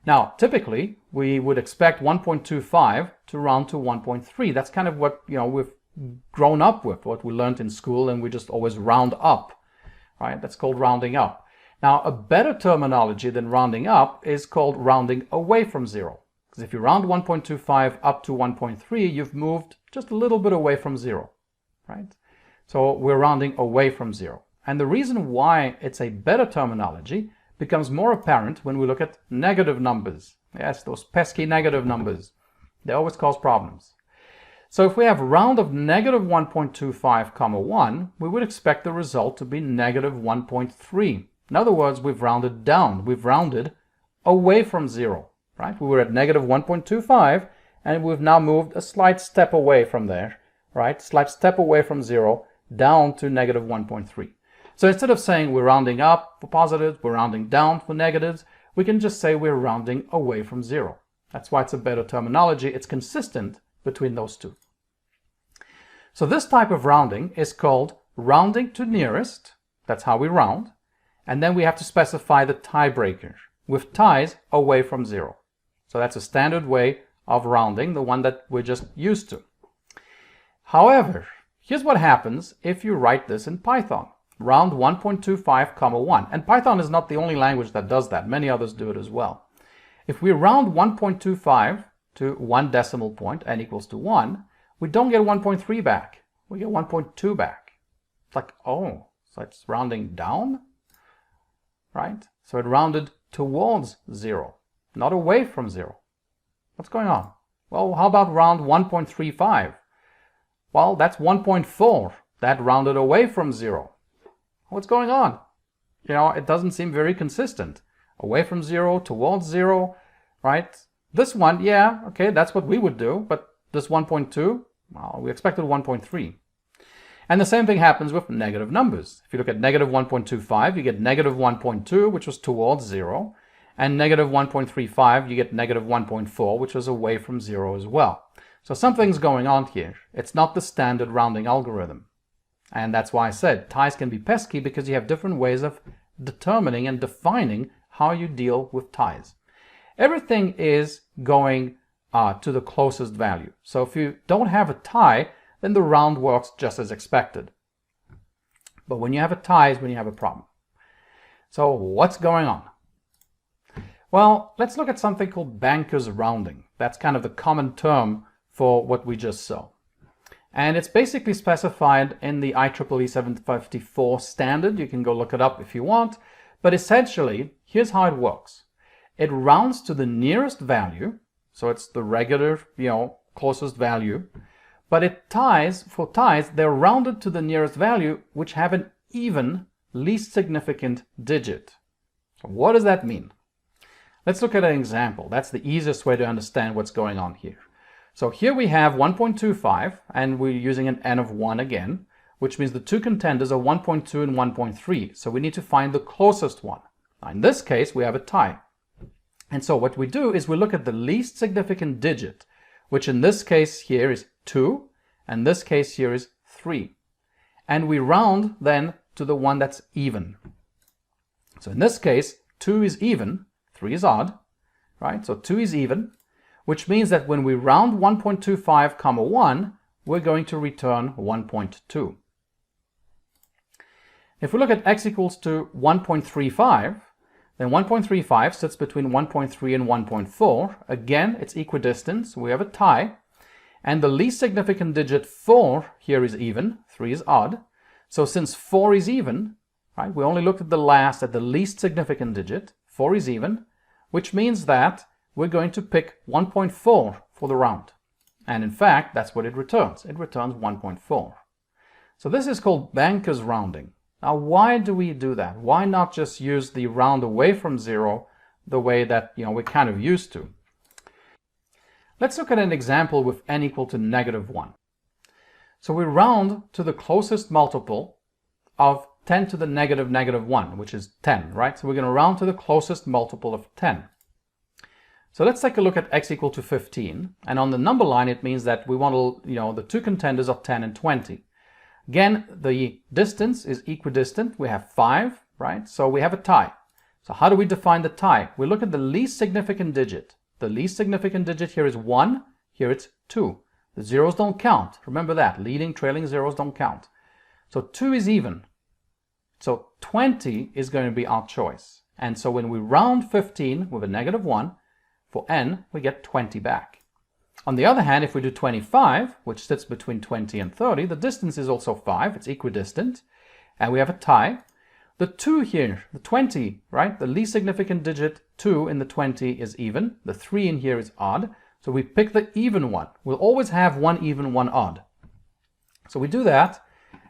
Now, typically, we would expect 1.25 to round to 1.3. That's kind of what, we've grown up with, what we learned in school, and we just always round up, right? That's called rounding up. Now, a better terminology than rounding up is called rounding away from 0. Because if you round 1.25 up to 1.3, you've moved just a little bit away from 0, right? So we're rounding away from 0. And the reason why it's a better terminology becomes more apparent when we look at negative numbers. Yes, those pesky negative numbers. They always cause problems. So if we have round of negative 1.25 comma 1, we would expect the result to be negative 1.3. In other words, we've rounded down. We've rounded away from 0. Right? We were at negative 1.25, and we've now moved a slight step away from there, right? Slight step away from 0 down to negative 1.3. So instead of saying we're rounding up for positives, we're rounding down for negatives, we can just say we're rounding away from 0. That's why it's a better terminology. It's consistent between those two. So this type of rounding is called rounding to nearest. That's how we round. And then we have to specify the tiebreaker with ties away from 0. So that's a standard way of rounding, the one that we're just used to. However, here's what happens if you write this in Python. Round 1.25, comma 1. And Python is not the only language that does that. Many others do it as well. If we round 1.25 to 1 decimal point, n equals to 1, we don't get 1.3 back. We get 1.2 back. It's like, oh, so it's rounding down, right? So it rounded towards 0, not away from 0. What's going on? Well, how about round 1.35? Well, that's 1.4. That rounded away from 0. What's going on? You know, it doesn't seem very consistent. Away from 0, towards 0, right? This one, yeah, okay, that's what we would do. But this 1.2, well, we expected 1.3. And the same thing happens with negative numbers. If you look at negative 1.25, you get negative 1.2, which was towards 0. And negative 1.35, you get negative 1.4, which was away from 0 as well. So something's going on here. It's not the standard rounding algorithm. And that's why I said ties can be pesky, because you have different ways of determining and defining how you deal with ties. Everything is going to the closest value. So if you don't have a tie, then the round works just as expected. But when you have a tie is when you have a problem. So what's going on? Well, let's look at something called banker's rounding. That's kind of the common term for what we just saw. And it's basically specified in the IEEE 754 standard. You can go look it up if you want. But essentially, here's how it works. It rounds to the nearest value. So it's the regular, closest value. But it ties, for ties, they're rounded to the nearest value, which have an even least significant digit. So what does that mean? Let's look at an example. That's the easiest way to understand what's going on here. So here we have 1.25, and we're using an n of 1 again, which means the two contenders are 1.2 and 1.3. So we need to find the closest one. Now in this case, we have a tie. And so what we do is we look at the least significant digit, which in this case here is 2, and this case here is 3. And we round then to the one that's even. So in this case, 2 is even, 3 is odd, right? So 2 is even, which means that when we round 1.25, comma 1, we're going to return 1.2. If we look at x equals to 1.35, then 1.35 sits between 1.3 and 1.4. Again, it's equidistant, so we have a tie. And the least significant digit 4 here is even, 3 is odd. So since 4 is even, right, we only looked at the least significant digit, 4 is even, which means that we're going to pick 1.4 for the round. And in fact, that's what it returns. It returns 1.4. So this is called banker's rounding. Now, why do we do that? Why not just use the round away from 0 the way that we're kind of used to? Let's look at an example with n equal to negative 1. So we round to the closest multiple of 10 to the negative 1, which is 10, right? So we're going to round to the closest multiple of 10. So let's take a look at x equal to 15. And on the number line, it means that we want to, the two contenders are 10 and 20. Again, the distance is equidistant. We have 5, right? So we have a tie. So how do we define the tie? We look at the least significant digit. The least significant digit here is 1. Here it's 2. The zeros don't count. Remember that. Leading, trailing zeros don't count. So 2 is even. So 20 is going to be our choice. And so when we round 15 with a negative 1, for n, we get 20 back. On the other hand, if we do 25, which sits between 20 and 30, the distance is also 5. It's equidistant. And we have a tie. The 2 here, the 20, right? The least significant digit, 2 in the 20 is even. The 3 in here is odd. So we pick the even one. We'll always have one even, one odd. So we do that,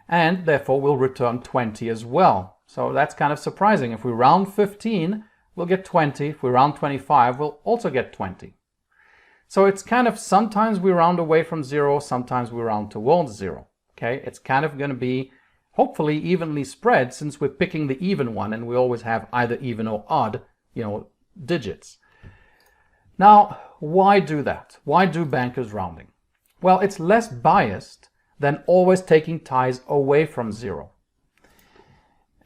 and therefore we'll return 20 as well. So that's kind of surprising. If we round 15, we'll get 20. If we round 25, we'll also get 20. So it's kind of, sometimes we round away from 0, sometimes we round towards 0. Okay, it's kind of going to be hopefully evenly spread, since we're picking the even one, and we always have either even or odd, digits. Now, why do that? Why do bankers rounding? Well, it's less biased than always taking ties away from 0.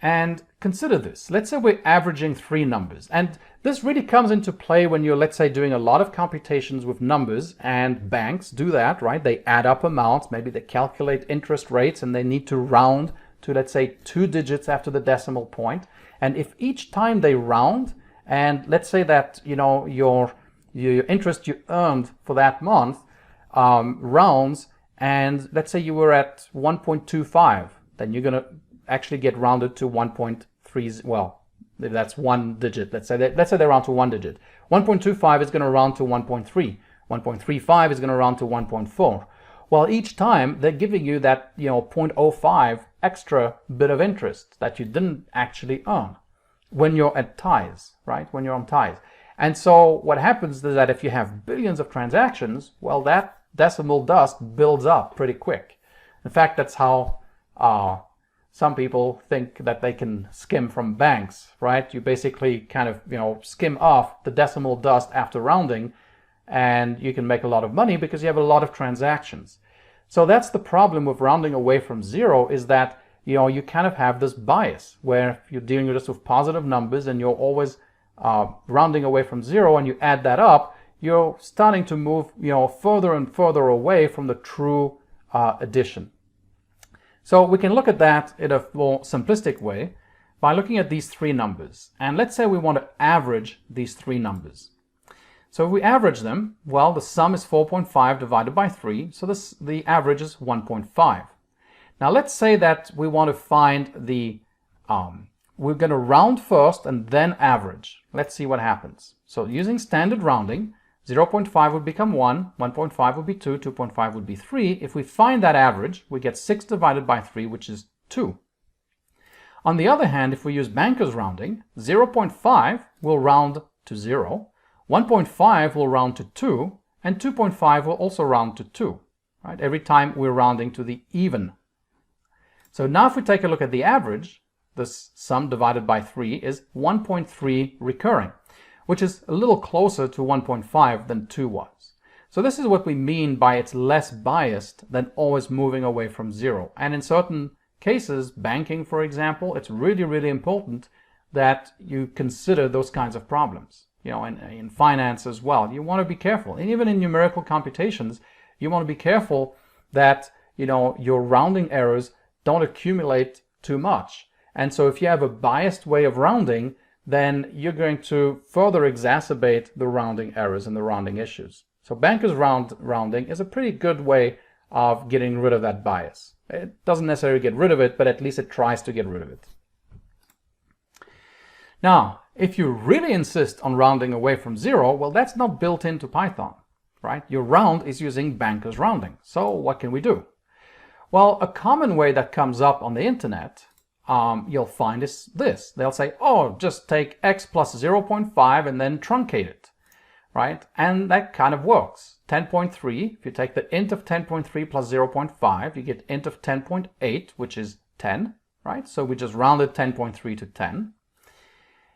And consider this. Let's say we're averaging three numbers. And this really comes into play when you're, let's say, doing a lot of computations with numbers, and banks do that, right? They add up amounts, maybe they calculate interest rates, and they need to round to, let's say, 2 digits after the decimal point. And if each time they round, and let's say that, you know, your interest you earned for that month rounds, and let's say you were at 1.25, then you're going to actually get rounded to 1.3, well, that's one digit. Let's say they round to one digit. 1.25 is going to round to 1.3. 1.35 is going to round to 1.4. Well, each time they're giving you that, you know, 0.05 extra bit of interest that you didn't actually earn when you're at ties, right? When you're on ties. And so what happens is that if you have billions of transactions, well, that decimal dust builds up pretty quick. In fact, that's how some people think that they can skim from banks, right? You basically kind of, you know, skim off the decimal dust after rounding, and you can make a lot of money because you have a lot of transactions. So that's the problem with rounding away from zero, is that, you know, you kind of have this bias where you're dealing just with positive numbers and you're always rounding away from zero, and you add that up, you're starting to move, you know, further and further away from the true addition. So we can look at that in a more simplistic way by looking at these three numbers. And let's say we want to average these three numbers. So if we average them, well, the sum is 4.5 divided by 3, so the average is 1.5. Now let's say that we want to find the, we're going to round first and then average. Let's see what happens. So using standard rounding, 0.5 would become 1, 1.5 would be 2, 2.5 would be 3. If we find that average, we get 6 divided by 3, which is 2. On the other hand, if we use banker's rounding, 0.5 will round to 0, 1.5 will round to 2, and 2.5 will also round to 2. Right? Every time we're rounding to the even. So now if we take a look at the average, this sum divided by 3 is 1.3 recurring, which is a little closer to 1.5 than 2 was. So this is what we mean by it's less biased than always moving away from zero. And in certain cases, banking, for example, it's really, really important that you consider those kinds of problems. You know, in finance as well, you want to be careful. And even in numerical computations, you want to be careful that, you know, your rounding errors don't accumulate too much. And so if you have a biased way of rounding, then you're going to further exacerbate the rounding errors and the rounding issues. So banker's rounding is a pretty good way of getting rid of that bias. It doesn't necessarily get rid of it, but at least it tries to get rid of it. Now, if you really insist on rounding away from zero, well, that's not built into Python, right? Your round is using banker's rounding. So what can we do? Well, a common way that comes up on the internet you'll find is this. They'll say, oh, just take x plus 0.5 and then truncate it, right? And that kind of works. 10.3, if you take the int of 10.3 plus 0.5, you get int of 10.8, which is 10, right? So we just rounded 10.3 to 10.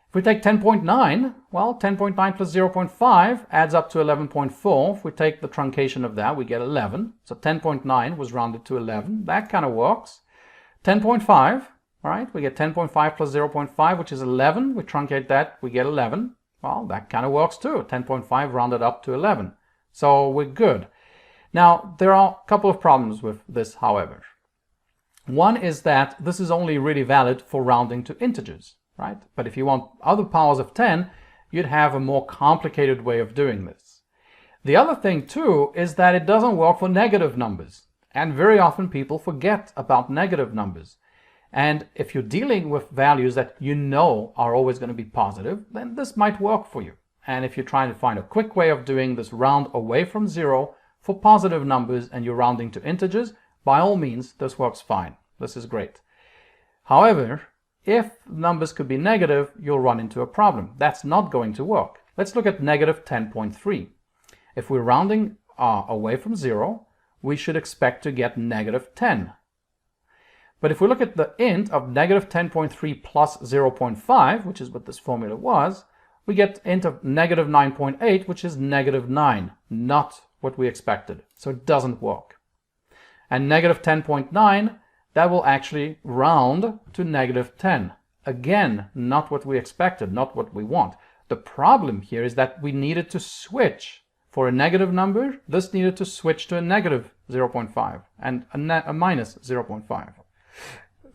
If we take 10.9, well, 10.9 plus 0.5 adds up to 11.4. If we take the truncation of that, we get 11. So 10.9 was rounded to 11. That kind of works. 10.5. All right, we get 10.5 plus 0.5, which is 11. We truncate that, we get 11. Well, that kind of works too. 10.5 rounded up to 11. So we're good. Now, there are a couple of problems with this, however. One is that this is only really valid for rounding to integers, right? But if you want other powers of 10, you'd have a more complicated way of doing this. The other thing too is that it doesn't work for negative numbers. And very often people forget about negative numbers. And if you're dealing with values that you know are always going to be positive, then this might work for you. And if you're trying to find a quick way of doing this round away from zero for positive numbers and you're rounding to integers, by all means, this works fine. This is great. However, if numbers could be negative, you'll run into a problem. That's not going to work. Let's look at negative 10.3. If we're rounding away from zero, we should expect to get negative 10. But if we look at the int of negative 10.3 plus 0.5, which is what this formula was, we get int of negative 9.8, which is negative 9, not what we expected. So it doesn't work. And negative 10.9, that will actually round to negative 10. Again, not what we expected, not what we want. The problem here is that we needed to switch. For a negative number, this needed to switch to a negative 0.5 and a minus 0.5.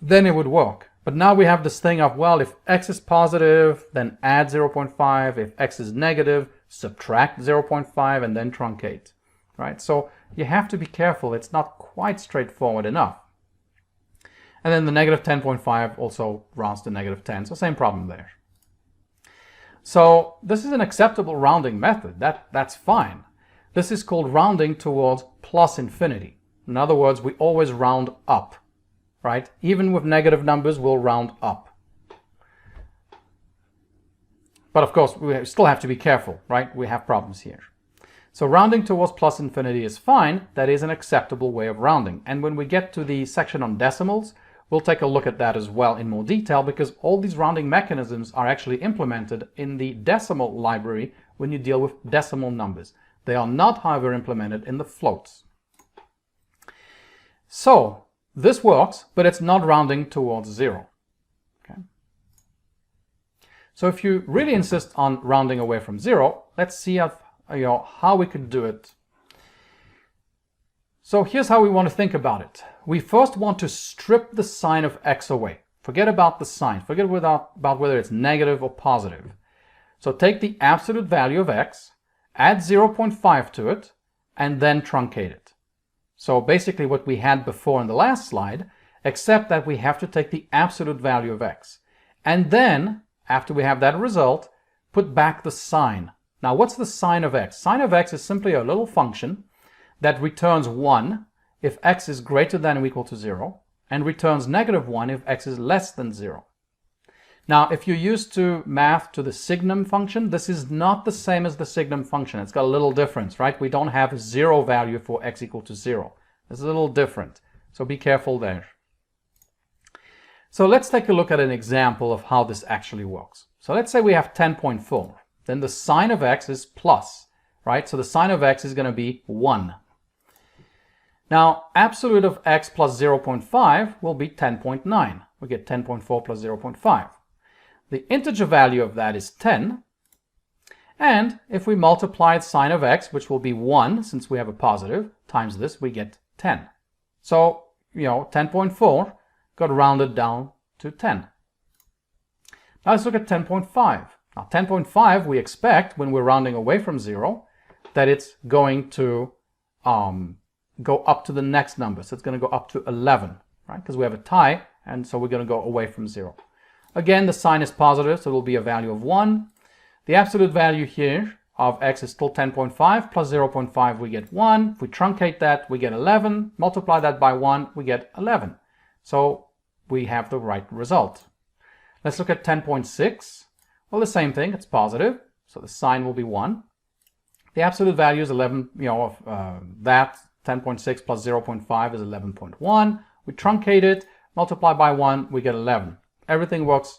Then it would work. But now we have this thing of, well, if x is positive, then add 0.5. If x is negative, subtract 0.5 and then truncate. Right? So you have to be careful. It's not quite straightforward enough. And then the negative 10.5 also rounds to negative 10. So same problem there. So this is an acceptable rounding method. That's fine. This is called rounding towards plus infinity. In other words, we always round up. Right? Even with negative numbers, we'll round up. But of course, we still have to be careful, right? We have problems here. So rounding towards plus infinity is fine. That is an acceptable way of rounding. And when we get to the section on decimals, we'll take a look at that as well in more detail, because all these rounding mechanisms are actually implemented in the decimal library when you deal with decimal numbers. They are not, however, implemented in the floats. So this works, but it's not rounding towards 0. Okay. So if you really insist on rounding away from 0, let's see how we could do it. So here's how we want to think about it. We first want to strip the sign of x away. Forget about the sign. Forget about whether it's negative or positive. So take the absolute value of x, add 0.5 to it, and then truncate it. So basically what we had before in the last slide, except that we have to take the absolute value of x. And then, after we have that result, put back the sign. Now what's the sign of x? Sign of x is simply a little function that returns 1 if x is greater than or equal to 0, and returns negative 1 if x is less than 0. Now, if you're used to math to the signum function, this is not the same as the signum function. It's got a little difference, right? We don't have 0 value for x equal to 0. It's a little different, so be careful there. So let's take a look at an example of how this actually works. So let's say we have 10.4. Then the sign of x is plus, right? So the sign of x is going to be 1. Now, absolute of x plus 0.5 will be 10.9. We get 10.4 plus 0.5. The integer value of that is 10. And if we multiply the sign of x, which will be 1, since we have a positive, times this, we get 10. So, 10.4 got rounded down to 10. Now let's look at 10.5. Now 10.5, we expect, when we're rounding away from 0, that it's going to go up to the next number. So it's going to go up to 11, right? Because we have a tie, and so we're going to go away from 0. Again, the sign is positive, so it will be a value of 1. The absolute value here of x is still 10.5 plus 0.5, we get 1. If we truncate that, we get 11. Multiply that by 1, we get 11. So we have the right result. Let's look at 10.6. Well, the same thing, it's positive, so the sign will be 1. The absolute value is 11, that 10.6 plus 0.5 is 11.1. We truncate it, multiply by 1, we get 11. Everything works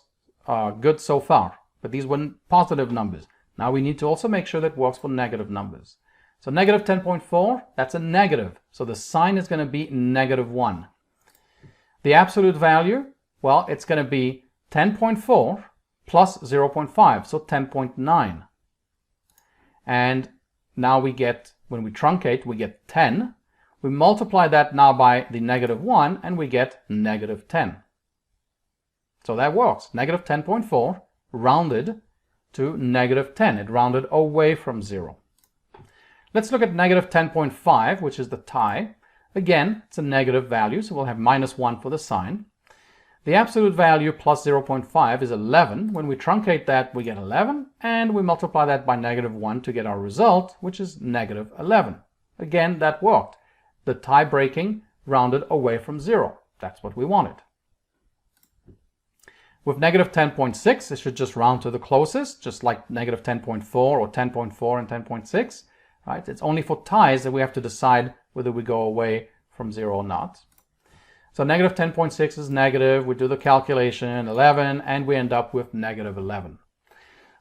good so far, but these were positive numbers. Now we need to also make sure that it works for negative numbers. So negative 10.4, that's a negative. So the sign is going to be negative 1. The absolute value, well, it's going to be 10.4 plus 0.5, so 10.9. And now we get, when we truncate, we get 10. We multiply that now by the negative 1, and we get negative 10. So that works. Negative 10.4 rounded to negative 10. It rounded away from 0. Let's look at negative 10.5, which is the tie. Again, it's a negative value, so we'll have minus 1 for the sign. The absolute value plus 0.5 is 11. When we truncate that, we get 11, and we multiply that by negative 1 to get our result, which is negative 11. Again, that worked. The tie breaking rounded away from 0. That's what we wanted. With negative 10.6, it should just round to the closest, just like negative 10.4 or 10.4 and 10.6. Right? It's only for ties that we have to decide whether we go away from 0 or not. So negative 10.6 is negative. We do the calculation, 11, and we end up with negative 11.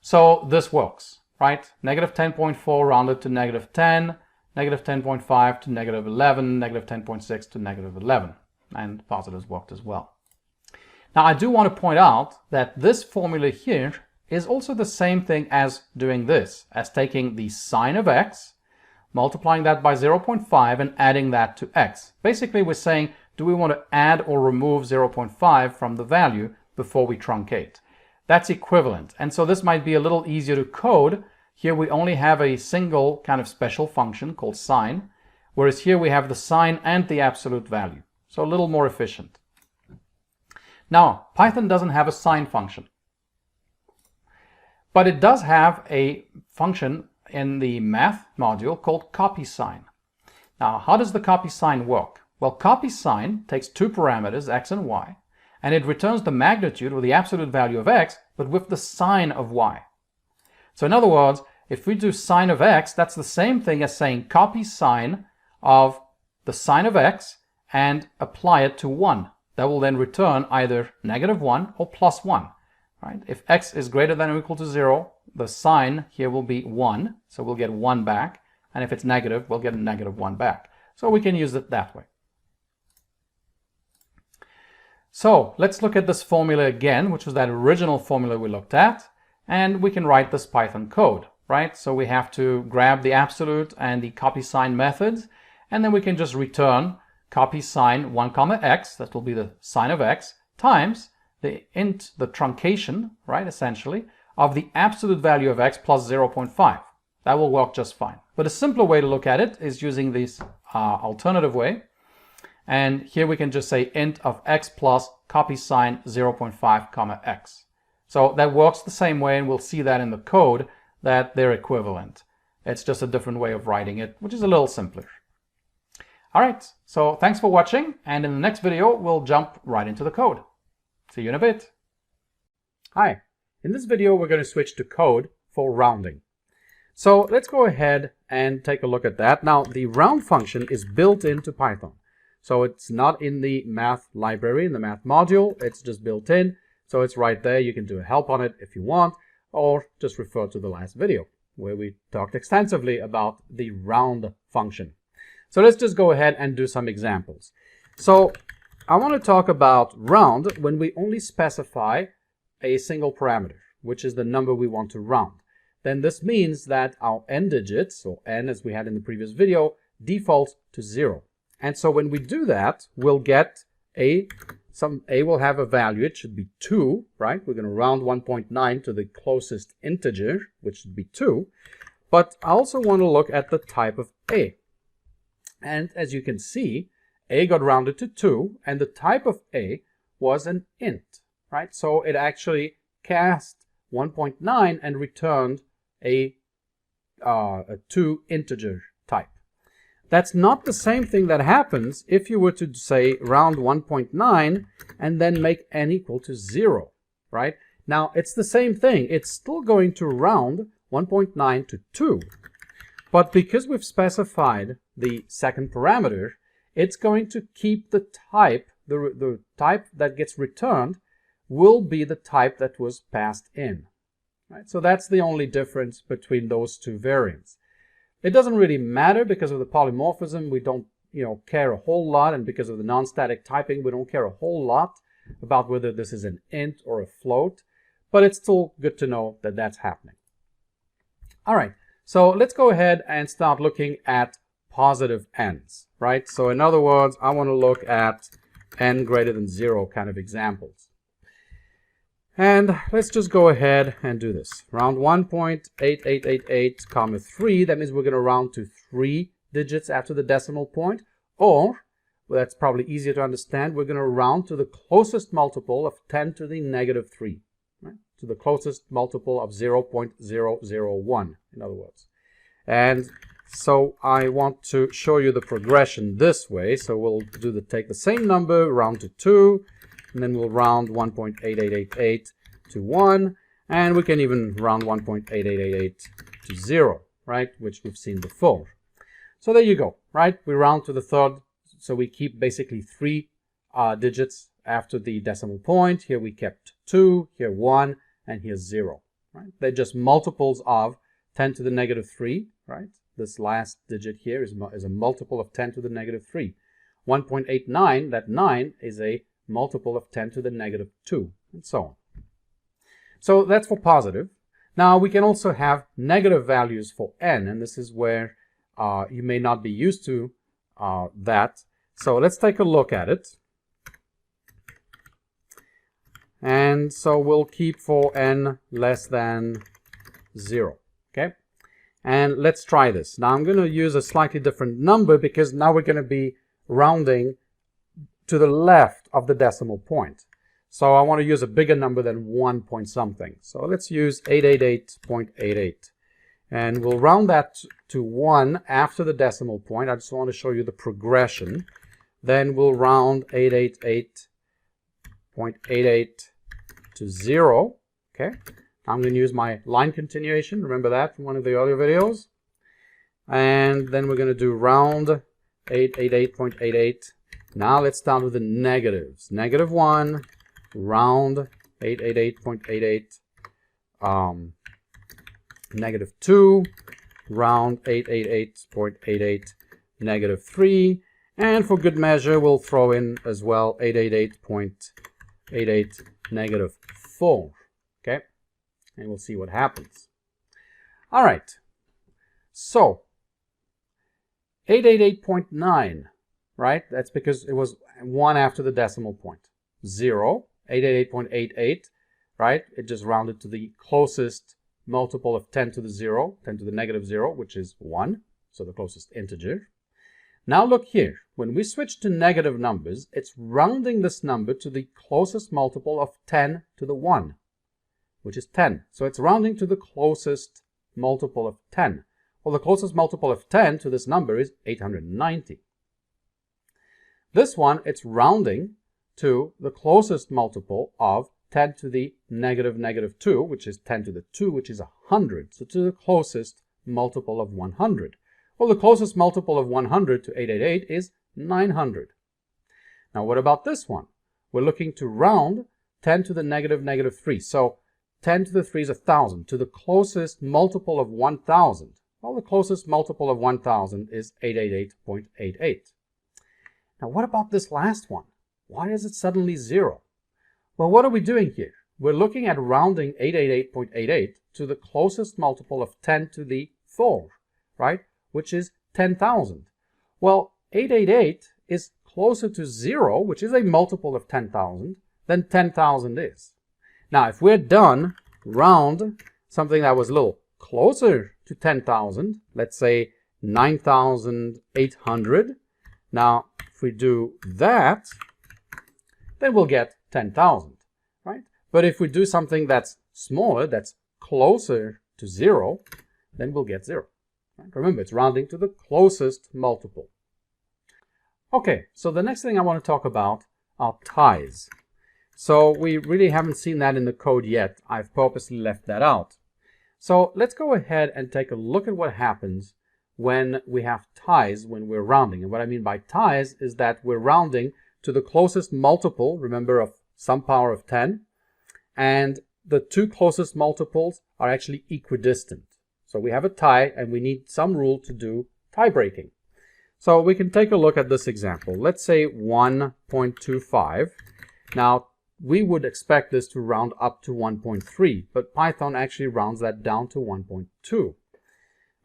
So this works, right? Negative 10.4 rounded to negative 10, negative 10.5 to negative 11, negative 10.6 to negative 11. And positives worked as well. Now I do want to point out that this formula here is also the same thing as doing this, as taking the sine of x, multiplying that by 0.5 and adding that to x. Basically we're saying, do we want to add or remove 0.5 from the value before we truncate? That's equivalent. And so this might be a little easier to code. Here we only have a single kind of special function called sine, whereas here we have the sine and the absolute value. So a little more efficient. Now, Python doesn't have a sine function, but it does have a function in the math module called copy sine. Now, how does the copy sine work? Well, copy sine takes two parameters, x and y, and it returns the magnitude or the absolute value of x, but with the sine of y. So in other words, if we do sine of x, that's the same thing as saying copy sine of the sine of x and apply it to 1. That will then return either -1 or +1. Right? If x is greater than or equal to 0, the sine here will be 1, so we'll get 1 back. And if it's negative, we'll get a -1 back. So we can use it that way. So let's look at this formula again, which was that original formula we looked at, and we can write this Python code, right? So we have to grab the absolute and the copy sine methods, and then we can just return copy sine 1 comma x, that will be the sine of x, times the truncation, right, essentially, of the absolute value of x plus 0.5. That will work just fine. But a simpler way to look at it is using this alternative way. And here we can just say int of x plus copy sine 0.5 comma x. So that works the same way, and we'll see that in the code that they're equivalent. It's just a different way of writing it, which is a little simpler. All right, so thanks for watching, and in the next video, we'll jump right into the code. See you in a bit. Hi, in this video, we're going to switch to code for rounding. So let's go ahead and take a look at that. Now, the round function is built into Python. So it's not in the math library, in the math module, it's just built in. So it's right there. You can do a help on it if you want, or just refer to the last video where we talked extensively about the round function. So let's just go ahead and do some examples. So I want to talk about round when we only specify a single parameter, which is the number we want to round. Then this means that our n digits, or n as we had in the previous video, defaults to 0. And so when we do that, we'll get a will have a value. It should be 2, right? We're going to round 1.9 to the closest integer, which should be 2. But I also want to look at the type of a. And as you can see, a got rounded to 2, and the type of a was an int, right? So it actually cast 1.9 and returned a 2 integer type. That's not the same thing that happens if you were to say round 1.9 and then make n equal to 0, right? Now, it's the same thing. It's still going to round 1.9 to 2. But because we've specified the second parameter, it's going to keep the type, the type that gets returned will be the type that was passed in, right? So that's the only difference between those two variants. It doesn't really matter because of the polymorphism. We don't, care a whole lot, and because of the non-static typing, we don't care a whole lot about whether this is an int or a float, but it's still good to know that that's happening. All right, so let's go ahead and start looking at positive n's, right? So in other words, I want to look at n greater than 0 kind of examples. And let's just go ahead and do this. Round 1.8888, comma 3. That means we're going to round to 3 digits after the decimal point. Or, well, that's probably easier to understand, we're going to round to the closest multiple of 10 to the negative 3. Right? To the closest multiple of 0.001, in other words. And so I want to show you the progression this way. So we'll take the same number, round to 2. And then we'll round 1.8888 to 1, and we can even round 1.8888 to 0, right, which we've seen before. So there you go, right? We round to the third, so we keep basically 3 digits after the decimal point. Here we kept 2, here 1, and here 0, right? They're just multiples of 10 to the negative 3, right? This last digit here is a multiple of 10 to the negative 3. 1.89, that 9, is a multiple of 10 to the negative 2, and so on. So that's for positive. Now we can also have negative values for n, and this is where you may not be used to that. So let's take a look at it. And so we'll keep for n less than 0, okay? And let's try this. Now I'm going to use a slightly different number because now we're going to be rounding to the left of the decimal point. So I want to use a bigger number than 1 point something. So let's use 888.88. And we'll round that to 1 after the decimal point. I just want to show you the progression. Then we'll round 888.88 to 0. Okay. I'm going to use my line continuation. Remember that from one of the earlier videos. And then we're going to do round 888.88. Now let's start with the negatives. Negative 1, round 888.88. Negative 2, round 888.88. Negative 3. And for good measure, we'll throw in as well 888.88 negative 4. Okay? And we'll see what happens. All right. So 888.9, right? That's because it was 1 after the decimal point. 0, 888.88, right? It just rounded to the closest multiple of 10 to the 0, 10 to the negative 0, which is 1, so the closest integer. Now look here. When we switch to negative numbers, it's rounding this number to the closest multiple of 10 to the 1, which is 10. So it's rounding to the closest multiple of 10. Well, the closest multiple of 10 to this number is 890. This one, it's rounding to the closest multiple of 10 to the negative 2, which is 10 to the 2, which is 100. So to the closest multiple of 100. Well, the closest multiple of 100 to 888 is 900. Now, what about this one? We're looking to round 10 to the negative 3. So 10 to the 3 is 1,000. To the closest multiple of 1,000. Well, the closest multiple of 1,000 is 888.88. Now, what about this last one? Why is it suddenly 0? Well, what are we doing here? We're looking at rounding 888.88 to the closest multiple of 10 to the 4, right? Which is 10,000. Well, 888 is closer to 0, which is a multiple of 10,000, than 10,000 is. Now, if we're done round something that was a little closer to 10,000, let's say 9,800. Now, if we do that, then we'll get 10,000, right? But if we do something that's smaller, that's closer to 0, then we'll get 0. Right? Remember, it's rounding to the closest multiple. Okay, so the next thing I want to talk about are ties. So we really haven't seen that in the code yet. I've purposely left that out. So let's go ahead and take a look at what happens when we have ties when we're rounding. And what I mean by ties is that we're rounding to the closest multiple, remember, of some power of 10. And the two closest multiples are actually equidistant. So we have a tie and we need some rule to do tie breaking. So we can take a look at this example. Let's say 1.25. Now, we would expect this to round up to 1.3, but Python actually rounds that down to 1.2,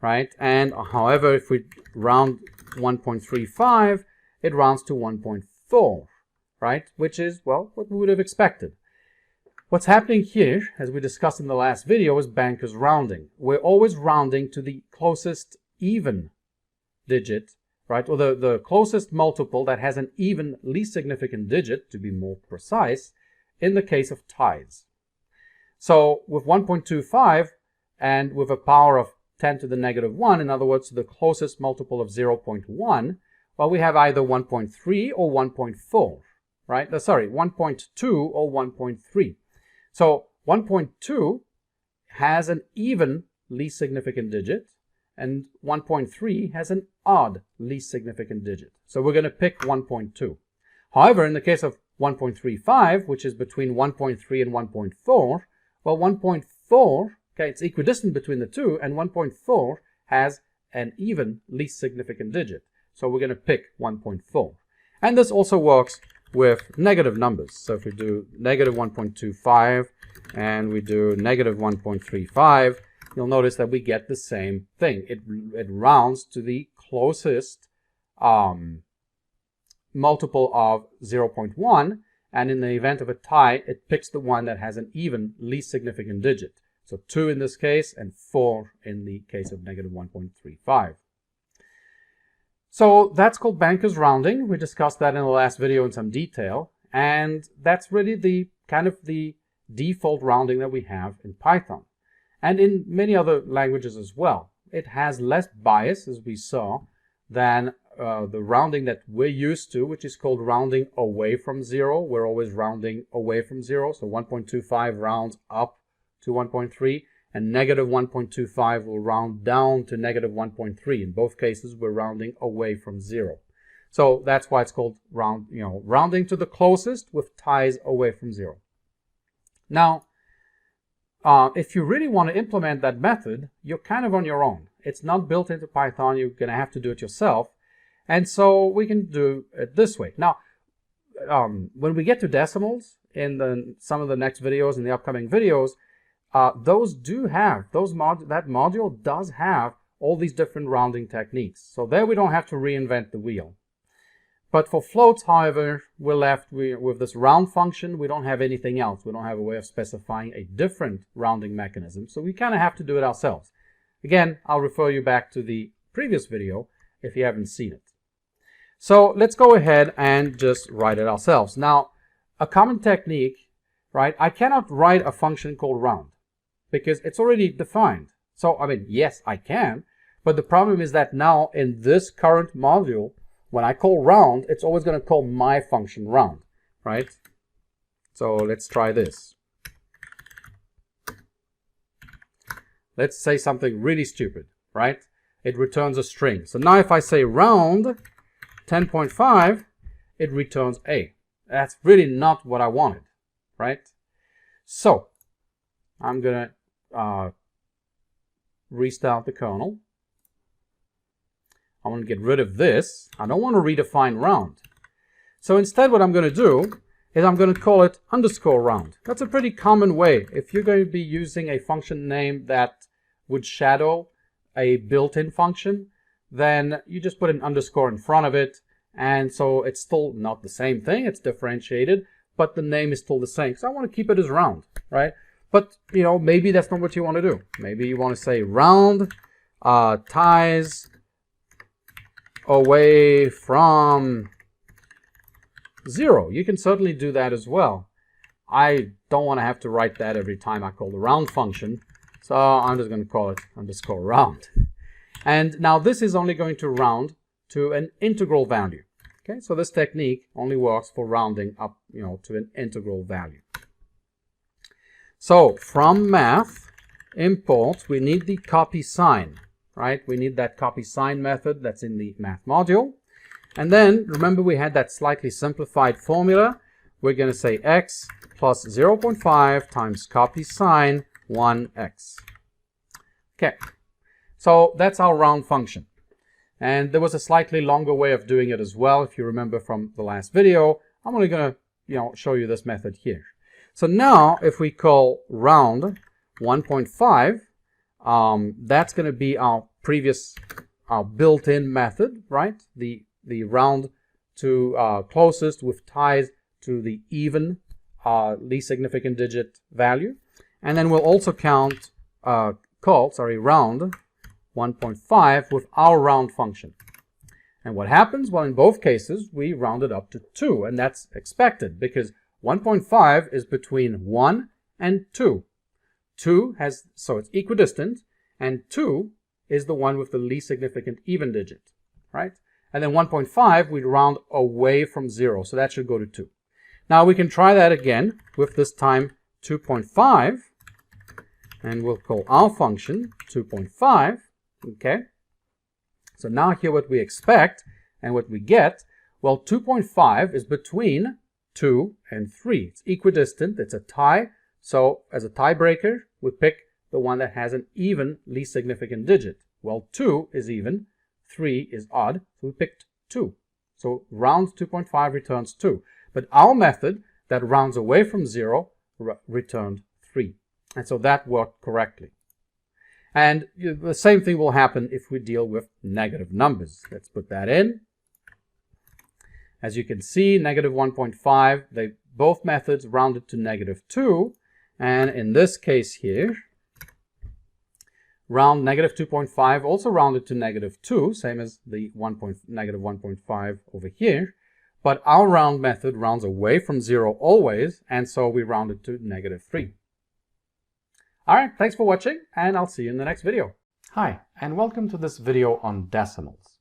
right? And however, if we round 1.35, it rounds to 1.4, right? Which is, well, what we would have expected. What's happening here, as we discussed in the last video, is bankers rounding. We're always rounding to the closest even digit, right? Or the closest multiple that has an even least significant digit, to be more precise, in the case of ties. So with 1.25 and with a power of 10 to the negative 1, in other words, the closest multiple of 0.1, well, we have either 1.3 or 1.4, right? 1.2 or 1.3. So 1.2 has an even least significant digit, and 1.3 has an odd least significant digit. So we're going to pick 1.2. However, in the case of 1.35, which is between 1.3 and 1.4, well, 1.4, okay, it's equidistant between the two, and 1.4 has an even least significant digit. So we're going to pick 1.4. And this also works with negative numbers. So if we do negative 1.25 and we do negative 1.35, you'll notice that we get the same thing. It rounds to the closest multiple of 0.1, and in the event of a tie, it picks the one that has an even least significant digit. So 2 in this case and 4 in the case of negative 1.35. So that's called banker's rounding. We discussed that in the last video in some detail, and that's really the kind of the default rounding that we have in Python and in many other languages as well. It has less bias, as we saw, than the rounding that we're used to, which is called rounding away from 0. We're always rounding away from 0. So 1.25 rounds up to 1.3, and negative 1.25 will round down to negative 1.3. In both cases, we're rounding away from 0. So that's why it's called rounding to the closest with ties away from 0. Now, if you really want to implement that method, you're kind of on your own. It's not built into Python. You're going to have to do it yourself. And so we can do it this way. Now, when we get to decimals in some of the next videos, in the upcoming videos, that module does have all these different rounding techniques. So there we don't have to reinvent the wheel. But for floats, however, we're left with this round function. We don't have anything else. We don't have a way of specifying a different rounding mechanism. So we kind of have to do it ourselves. Again, I'll refer you back to the previous video if you haven't seen it. So let's go ahead and just write it ourselves. Now, a common technique, right? I cannot write a function called round because it's already defined. So, I mean, yes, I can, but the problem is that now in this current module, when I call round, it's always going to call my function round, right? So let's try this. Let's say something really stupid, right? It returns a string. So now if I say round 10.5, it returns A. That's really not what I wanted, right? So I'm going to restart the kernel. I want to get rid of this. I don't want to redefine round. So instead what I'm going to do is I'm going to call it underscore round. That's a pretty common way. If you're going to be using a function name that would shadow a built-in function, then you just put an underscore in front of it, and so it's still not the same thing, it's differentiated, but the name is still the same. So I want to keep it as round, right? But, you know, maybe that's not what you want to do. Maybe you want to say round ties away from 0. You can certainly do that as well. I don't want to have to write that every time I call the round function, so I'm just going to call it underscore round. And now this is only going to round to an integral value. Okay, so this technique only works for rounding up, to an integral value. So from math import, we need the copy sign, right? We need that copy sign method that's in the math module. And then remember we had that slightly simplified formula. We're going to say x plus 0.5 times copy sign 1x. Okay, so that's our round function. And there was a slightly longer way of doing it as well. If you remember from the last video, I'm only going to show you this method here. So now if we call round 1.5, that's going to be our built-in method, right? The round to closest with ties to the even least significant digit value. And then we'll also round 1.5 with our round function. And what happens? Well, in both cases, we round it up to 2, and that's expected because 1.5 is between 1 and 2. So it's equidistant, and 2 is the one with the least significant even digit, right? And then 1.5, we round away from 0, so that should go to 2. Now we can try that again with this time 2.5, and we'll call our function 2.5, okay? So now here what we expect and what we get, well, 2.5 is between 2 and 3. It's equidistant, it's a tie, so as a tiebreaker, we pick the one that has an even least significant digit. Well, 2 is even, 3 is odd, so we picked 2. So round 2.5 returns 2. But our method that rounds away from 0 returned 3. And so that worked correctly. And the same thing will happen if we deal with negative numbers. Let's put that in. As you can see, negative 1.5, both methods rounded to negative 2. And in this case here, round negative 2.5 also rounded to negative 2, same as the negative 1.5 over here. But our round method rounds away from 0 always, and so we rounded to negative 3. Alright, thanks for watching, and I'll see you in the next video. Hi, and welcome to this video on decimals.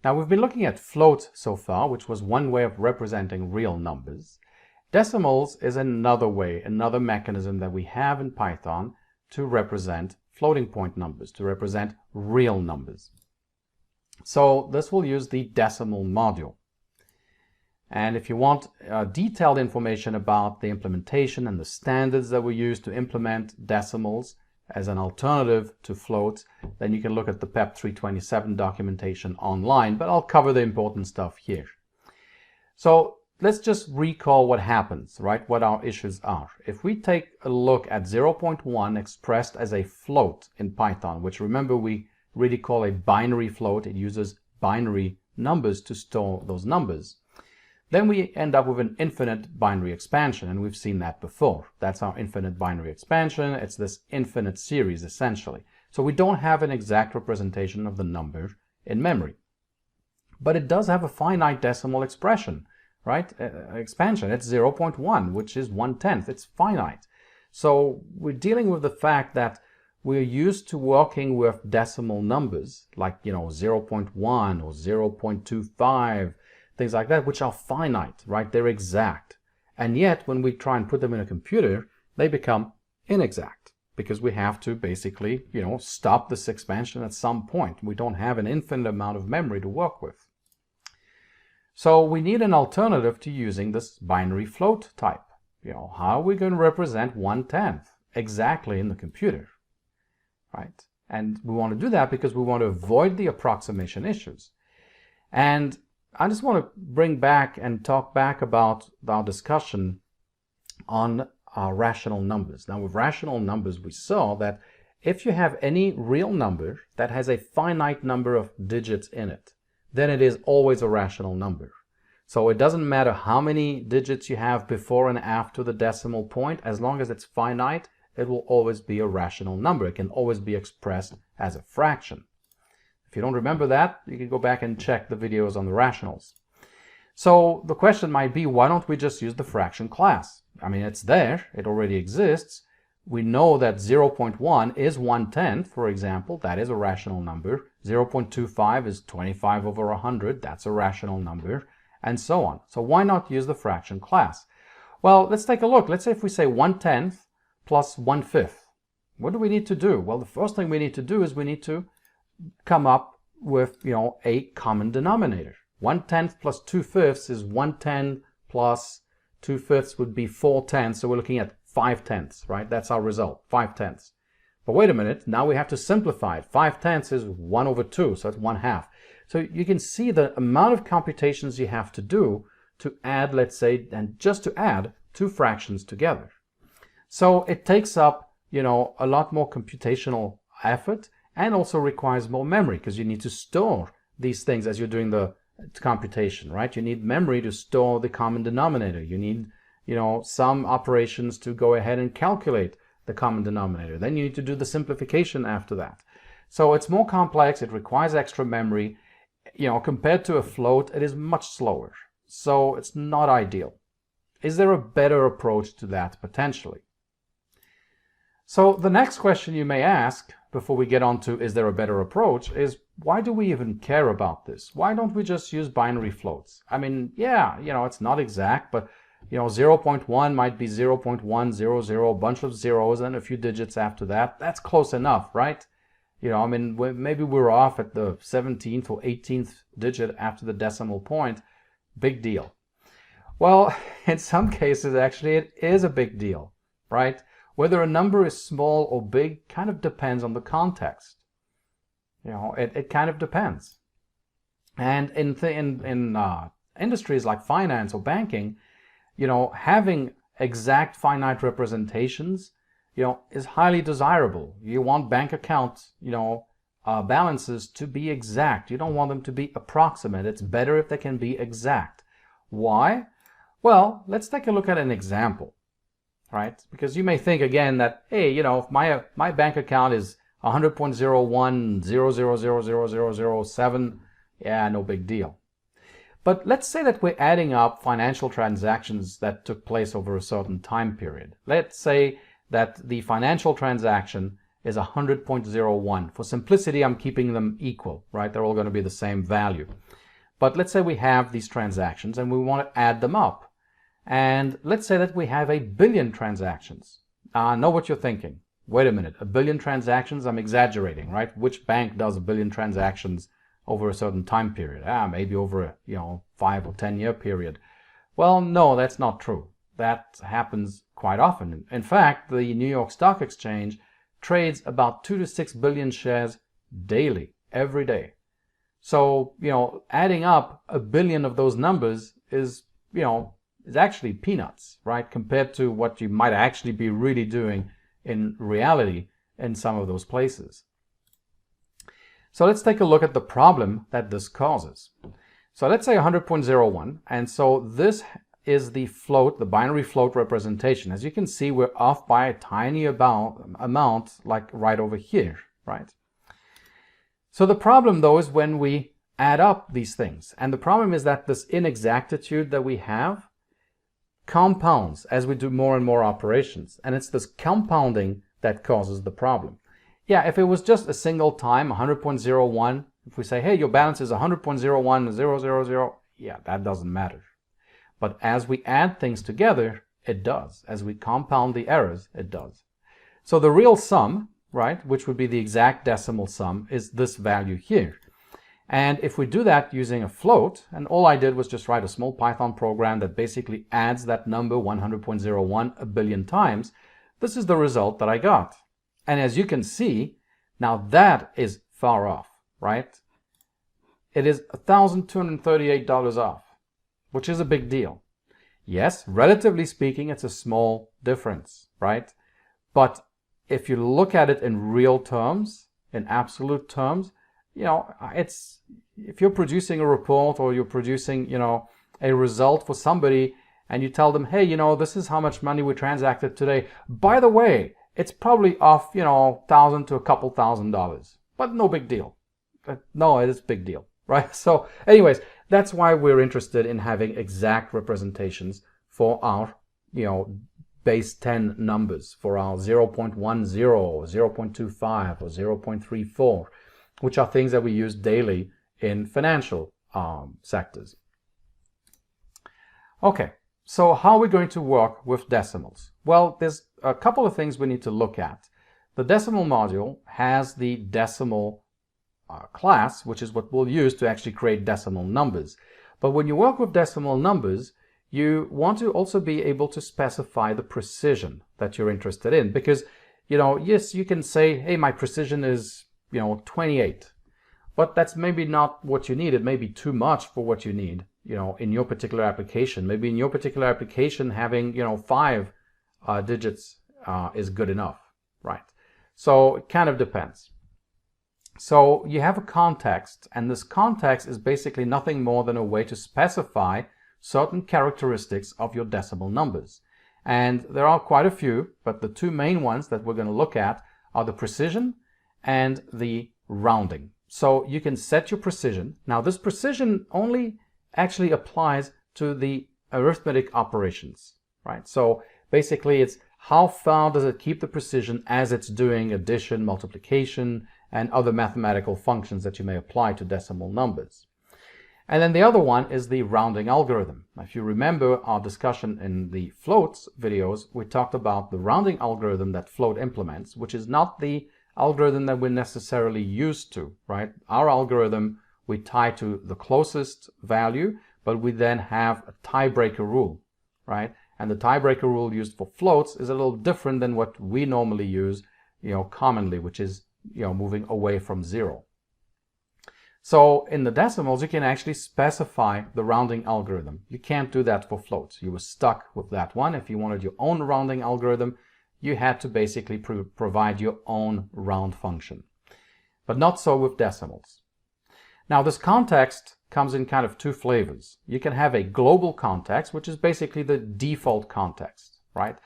Now, we've been looking at floats so far, which was one way of representing real numbers. Decimals is another way, another mechanism that we have in Python to represent floating point numbers, to represent real numbers. So this will use the decimal module. And if you want detailed information about the implementation and the standards that we use to implement decimals as an alternative to floats, then you can look at the PEP 327 documentation online, but I'll cover the important stuff here. So let's just recall what happens, right? What our issues are. If we take a look at 0.1 expressed as a float in Python, which remember we really call a binary float, it uses binary numbers to store those numbers. Then we end up with an infinite binary expansion, and we've seen that before. That's our infinite binary expansion. It's this infinite series, essentially. So we don't have an exact representation of the number in memory. But it does have a finite decimal expression, right? Expansion. It's 0.1, which is 1/10. It's finite. So we're dealing with the fact that we're used to working with decimal numbers, like, 0.1 or 0.25, things like that, which are finite, right? They're exact. And yet, when we try and put them in a computer, they become inexact because we have to basically, stop this expansion at some point. We don't have an infinite amount of memory to work with. So we need an alternative to using this binary float type. How are we going to represent 1/10 exactly in the computer, right? And we want to do that because we want to avoid the approximation issues. And I just want to bring back and talk back about our discussion on rational numbers. Now, with rational numbers, we saw that if you have any real number that has a finite number of digits in it, then it is always a rational number. So it doesn't matter how many digits you have before and after the decimal point, as long as it's finite, it will always be a rational number. It can always be expressed as a fraction. If you don't remember that, you can go back and check the videos on the rationals. So the question might be, why don't we just use the fraction class? I mean, it's there, it already exists. We know that 0.1 is 1/10, for example, that is a rational number. 0.25 is 25 over 100, that's a rational number, and so on. So why not use the fraction class? Well, let's take a look. Let's say if we say 1/10 plus 1/5. What do we need to do? Well, the first thing we need to do is we need to come up with, a common denominator. 1/10 plus 2/5 is 1/10 plus 2/5 would be 4/10. So we're looking at 5/10, right? That's our result, 5/10. But wait a minute, now we have to simplify it. 5/10 is 1 over 2, so it's 1/2. So you can see the amount of computations you have to do to add, let's say, and just to add two fractions together. So it takes up, a lot more computational effort, and also requires more memory because you need to store these things as you're doing the computation, right? You need memory to store the common denominator. You need, some operations to go ahead and calculate the common denominator. Then you need to do the simplification after that. So it's more complex. It requires extra memory. Compared to a float, it is much slower. So it's not ideal. Is there a better approach to that potentially? So the next question you may ask, before we get on to is there a better approach, is why do we even care about this? Why don't we just use binary floats? I mean, yeah, it's not exact, but 0.1 might be 0.100, a bunch of zeros and a few digits after that. That's close enough, right? Maybe we're off at the 17th or 18th digit after the decimal point. Big deal. Well, in some cases, actually, it is a big deal, right? Whether a number is small or big kind of depends on the context. It kind of depends. And in industries like finance or banking, having exact finite representations, is highly desirable. You want bank account, balances to be exact. You don't want them to be approximate. It's better if they can be exact. Why? Well, let's take a look at an example, right? Because you may think again that, hey, if my bank account is 100.01000007, yeah, no big deal. But let's say that we're adding up financial transactions that took place over a certain time period. Let's say that the financial transaction is 100.01. For simplicity, I'm keeping them equal, right? They're all going to be the same value. But let's say we have these transactions and we want to add them up. And let's say that we have 1 billion transactions. I know what you're thinking. Wait a minute, 1 billion transactions? I'm exaggerating, right? Which bank does 1 billion transactions over a certain time period? Maybe over a 5 or 10 year period. Well, no, that's not true. That happens quite often. In fact, the New York Stock Exchange trades about 2 to 6 billion shares daily, every day. So, adding up 1 billion of those numbers is actually peanuts, right? Compared to what you might actually be really doing in reality in some of those places. So let's take a look at the problem that this causes. So let's say 100.01, and so this is the float, the binary float representation. As you can see, we're off by a tiny amount, like right over here, right? So the problem though is when we add up these things, and the problem is that this inexactitude that we have compounds as we do more and more operations, and it's this compounding that causes the problem. Yeah, if it was just a single time, 100.01, if we say, hey, your balance is 100.01,000, yeah, that doesn't matter. But as we add things together, it does. As we compound the errors, it does. So the real sum, right, which would be the exact decimal sum, is this value here. And if we do that using a float, and all I did was just write a small Python program that basically adds that number 100.01 1 billion times, this is the result that I got. And as you can see, now that is far off, right? It is $1,238 off, which is a big deal. Yes, relatively speaking, it's a small difference, right? But if you look at it in real terms, in absolute terms, it's, if you're producing a report or you're producing, a result for somebody and you tell them, hey, this is how much money we transacted today. By the way, it's probably off, $1,000 to a couple $1,000, but no big deal. No, it is a big deal, right? So anyways, that's why we're interested in having exact representations for our, base 10 numbers, for our 0.10, 0.25, or 0.34, which are things that we use daily in financial sectors. Okay, so how are we going to work with decimals? Well, there's a couple of things we need to look at. The decimal module has the decimal class, which is what we'll use to actually create decimal numbers. But when you work with decimal numbers, you want to also be able to specify the precision that you're interested in. Because, yes, you can say, hey, my precision is, 28. But that's maybe not what you need. It may be too much for what you need, in your particular application. Maybe in your particular application, having, 5 digits is good enough, right? So it kind of depends. So you have a context, and this context is basically nothing more than a way to specify certain characteristics of your decimal numbers. And there are quite a few, but the two main ones that we're going to look at are the precision and the rounding. So you can set your precision. Now this precision only actually applies to the arithmetic operations, right? So basically it's how far does it keep the precision as it's doing addition, multiplication, and other mathematical functions that you may apply to decimal numbers. And then the other one is the rounding algorithm. If you remember our discussion in the floats videos, we talked about the rounding algorithm that float implements, which is not the algorithm that we're necessarily used to, right? Our algorithm, we tie to the closest value, but we then have a tiebreaker rule, right? And the tiebreaker rule used for floats is a little different than what we normally use, commonly, which is, moving away from 0. So in the decimals, you can actually specify the rounding algorithm. You can't do that for floats. You were stuck with that one. If you wanted your own rounding algorithm, you had to basically provide your own round function. But not so with decimals. Now this context comes in kind of two flavors. You can have a global context, which is basically the default context, right?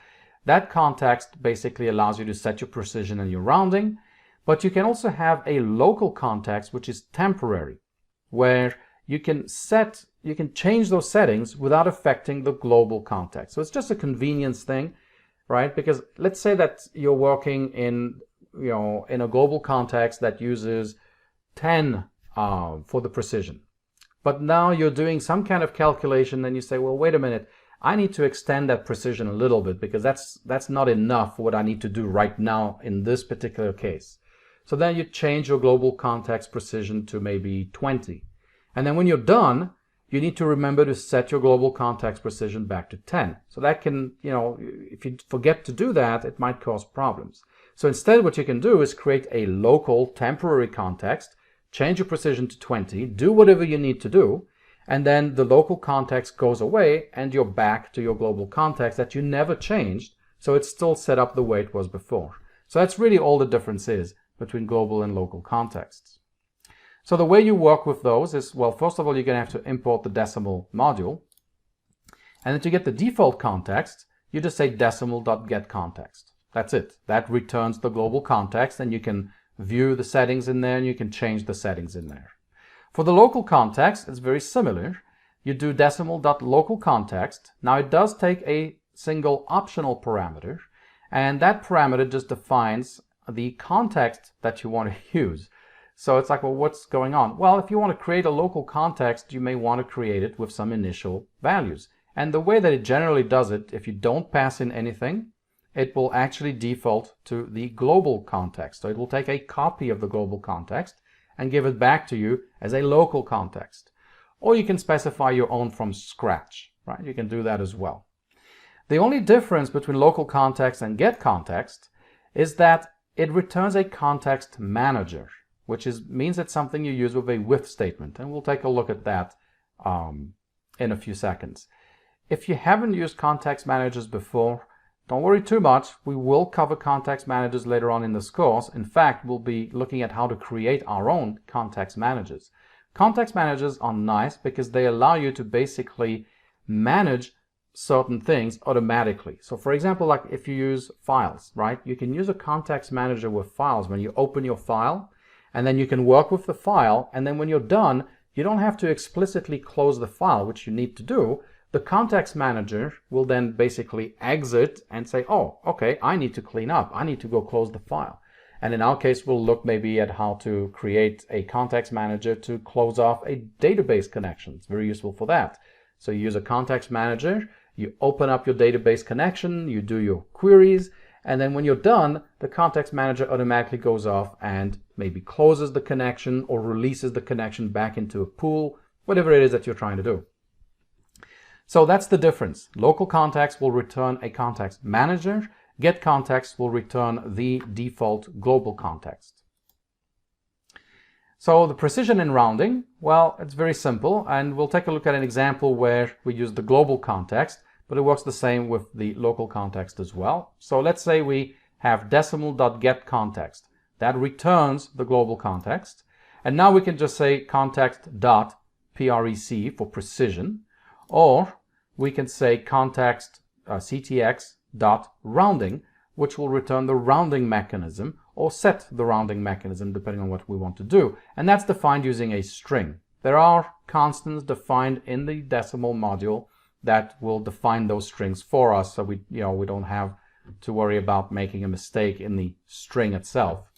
That context basically allows you to set your precision and your rounding, but you can also have a local context, which is temporary, where you can change those settings without affecting the global context. So it's just a convenience thing, right? Because let's say that you're working in a global context that uses 10 for the precision. But now you're doing some kind of calculation and you say, well, wait a minute, I need to extend that precision a little bit because that's not enough for what I need to do right now in this particular case. So then you change your global context precision to maybe 20. And then when you're done, you need to remember to set your global context precision back to 10. So that can, if you forget to do that, it might cause problems. So instead what you can do is create a local temporary context, change your precision to 20, do whatever you need to do, and then the local context goes away and you're back to your global context that you never changed, so it's still set up the way it was before. So that's really all the difference is between global and local contexts. So the way you work with those is, well, first of all, you're going to have to import the decimal module. And then to get the default context, you just say decimal.getContext. That's it. That returns the global context, and you can view the settings in there and you can change the settings in there. For the local context, it's very similar. You do decimal.localContext. Now it does take a single optional parameter, and that parameter just defines the context that you want to use. So it's like, well, what's going on? Well, if you want to create a local context, you may want to create it with some initial values. And the way that it generally does it, if you don't pass in anything, it will actually default to the global context. So it will take a copy of the global context and give it back to you as a local context. Or you can specify your own from scratch, right? You can do that as well. The only difference between local context and get context is that it returns a context manager, which means it's something you use with a with statement. And we'll take a look at that in a few seconds. If you haven't used context managers before, don't worry too much. We will cover context managers later on in this course. In fact, we'll be looking at how to create our own context managers. Context managers are nice because they allow you to basically manage certain things automatically. So for example, like if you use files, right? You can use a context manager with files when you open your file, and then you can work with the file, and then when you're done, you don't have to explicitly close the file, which you need to do. The context manager will then basically exit and say, oh, okay, I need to clean up. I need to go close the file. And in our case, we'll look maybe at how to create a context manager to close off a database connection. It's very useful for that. So you use a context manager, you open up your database connection, you do your queries, and then when you're done, the context manager automatically goes off and maybe closes the connection or releases the connection back into a pool, whatever it is that you're trying to do. So that's the difference. Local context will return a context manager. Get context will return the default global context. So the precision in rounding, well, it's very simple, and we'll take a look at an example where we use the global context, but it works the same with the local context as well. So let's say we have decimal.getContext. That returns the global context. And now we can just say context.prec for precision, or we can say context ctx.rounding, which will return the rounding mechanism or set the rounding mechanism depending on what we want to do. And that's defined using a string. There are constants defined in the decimal module that will define those strings for us, so we don't have to worry about making a mistake in the string itself.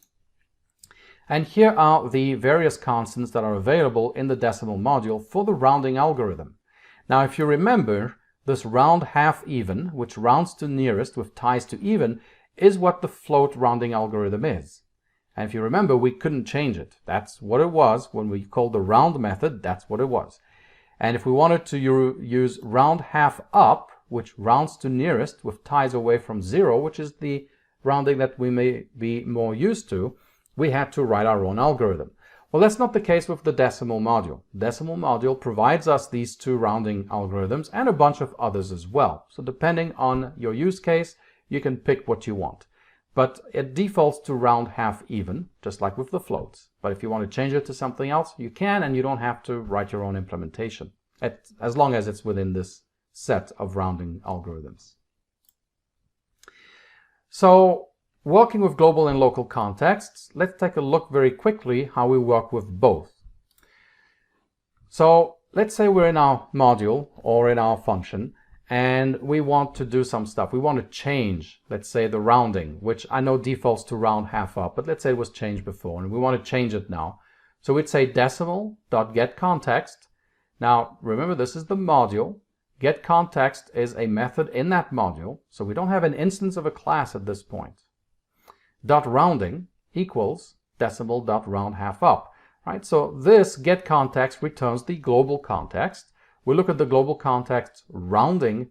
And here are the various constants that are available in the decimal module for the rounding algorithm. Now, if you remember, this round half even, which rounds to nearest with ties to even, is what the float rounding algorithm is. And if you remember, we couldn't change it. That's what it was. When we called the round method, that's what it was. And if we wanted to use round half up, which rounds to nearest with ties away from 0, which is the rounding that we may be more used to, we had to write our own algorithm. Well, that's not the case with the decimal module. Decimal module provides us these two rounding algorithms and a bunch of others as well. So depending on your use case, you can pick what you want. But it defaults to round half even, just like with the floats. But if you want to change it to something else, you can, and you don't have to write your own implementation, as long as it's within this set of rounding algorithms. So, working with global and local contexts, let's take a look very quickly how we work with both. So let's say we're in our module or in our function and we want to do some stuff. We want to change, let's say, the rounding, which I know defaults to round half up, but let's say it was changed before and we want to change it now. So we'd say decimal.getContext. Now remember, this is the module. GetContext is a method in that module, so we don't have an instance of a class at this point. .rounding equals decimal.roundHalfUp, right? So this getContext returns the global context. We look at the global context rounding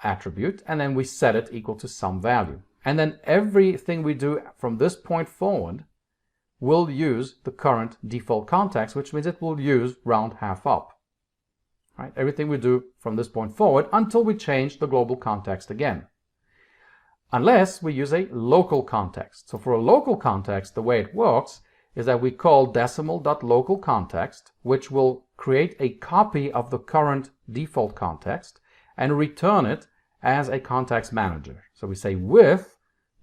attribute, and then we set it equal to some value. And then everything we do from this point forward will use the current default context, which means it will use roundHalfUp. Right? Everything we do from this point forward until we change the global context again. Unless we use a local context. So for a local context, the way it works is that we call decimal.localContext, which will create a copy of the current default context and return it as a context manager. So we say with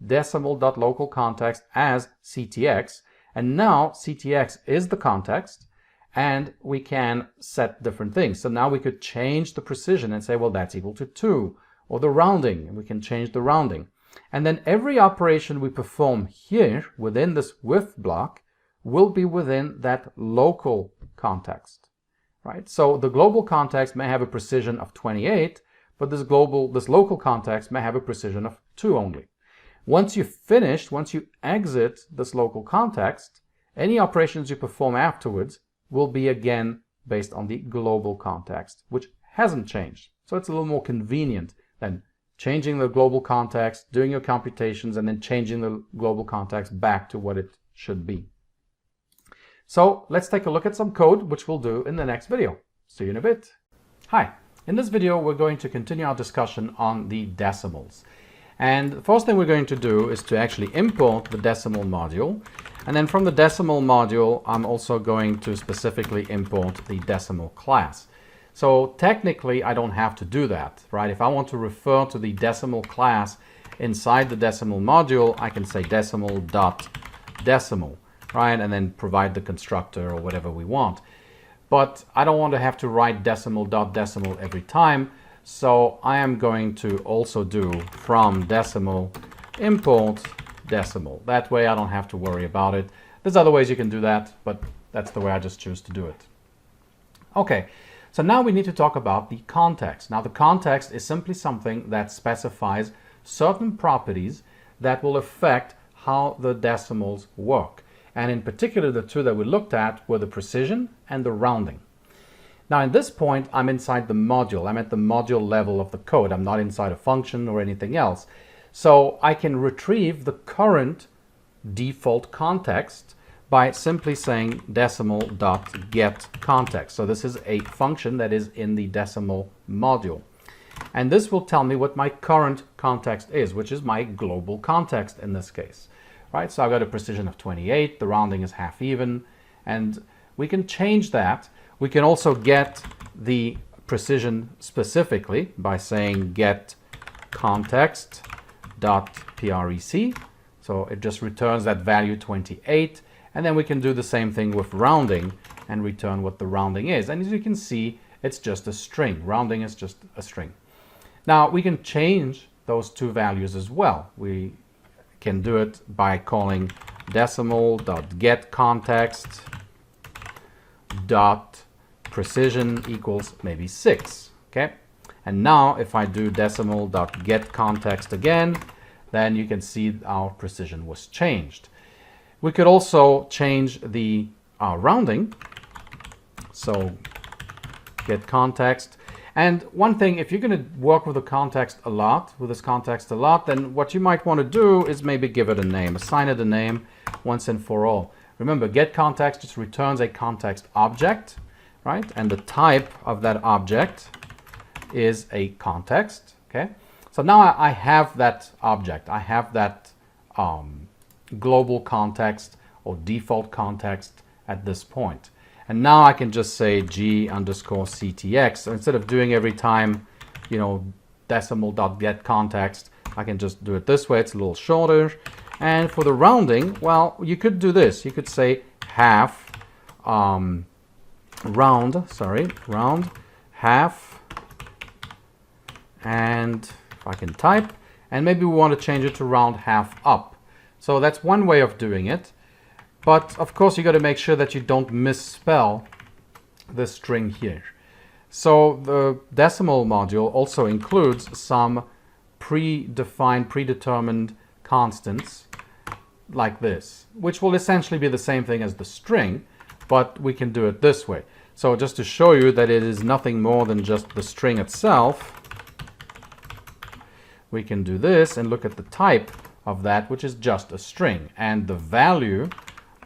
decimal.localContext as CTX, and now CTX is the context, and we can set different things. So now we could change the precision and say, well, that's equal to 2, or the rounding, and we can change the rounding. And then every operation we perform here within this with block will be within that local context, right? So the global context may have a precision of 28, but this local context may have a precision of 2 only. Once you've finished, once you exit this local context, any operations you perform afterwards will be again based on the global context, which hasn't changed. So it's a little more convenient than changing the global context, doing your computations, and then changing the global context back to what it should be. So let's take a look at some code, which we'll do in the next video. See you in a bit. Hi, in this video we're going to continue our discussion on the decimals. And the first thing we're going to do is to actually import the decimal module. And then from the decimal module, I'm also going to specifically import the decimal class. So technically, I don't have to do that, right? If I want to refer to the decimal class inside the decimal module, I can say decimal.decimal, right? And then provide the constructor or whatever we want. But I don't want to have to write decimal.decimal every time. So I am going to also do from decimal import decimal. That way I don't have to worry about it. There's other ways you can do that, but that's the way I just choose to do it. Okay. So now we need to talk about the context. Now the context is simply something that specifies certain properties that will affect how the decimals work. And in particular, the two that we looked at were the precision and the rounding. Now at this point, I'm inside the module. I'm at the module level of the code. I'm not inside a function or anything else. So I can retrieve the current default context by simply saying decimal.getContext. So this is a function that is in the decimal module. And this will tell me what my current context is, which is my global context in this case. Right? So I've got a precision of 28, the rounding is half even, and we can change that. We can also get the precision specifically by saying getContext.prec. So it just returns that value 28. And then we can do the same thing with rounding and return what the rounding is. And as you can see, it's just a string. Rounding is just a string. Now we can change those two values as well. We can do it by calling decimal.getContext dot precision equals maybe 6. Okay. And now if I do decimal.getContext again, then you can see our precision was changed. We could also change the rounding. So get context. And one thing, if you're going to work with a context a lot, then what you might want to do is maybe give it a name, assign it a name once and for all. Remember, getContext just returns a context object, right? And the type of that object is a context, okay? So now I have that object. I have that global context or default context at this point. And now I can just say g underscore ctx. So instead of doing every time, you know, decimal.getContext, I can just do it this way. It's a little shorter. And for the rounding, well, you could do this. You could say half round half, and if I can type, and maybe we want to change it to round half up. So that's one way of doing it. But of course, you got to make sure that you don't misspell the string here. So the decimal module also includes some predetermined constants like this, which will essentially be the same thing as the string, but we can do it this way. So just to show you that it is nothing more than just the string itself, we can do this and look at the type of that, which is just a string, and the value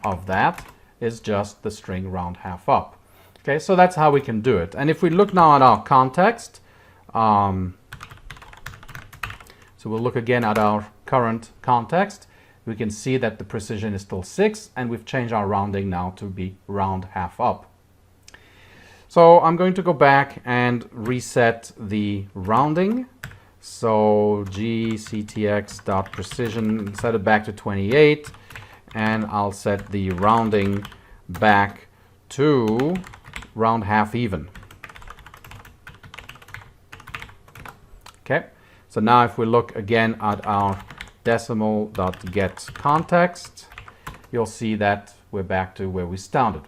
of that is just the string round half up. Okay, so that's how we can do it. And if we look now at our context, so we'll look again at our current context, we can see that the precision is still 6, and we've changed our rounding now to be round half up. So I'm going to go back and reset the rounding. So gctx.precision, set it back to 28, and I'll set the rounding back to round half even. Okay, so now if we look again at our decimal.getContext, you'll see that we're back to where we started.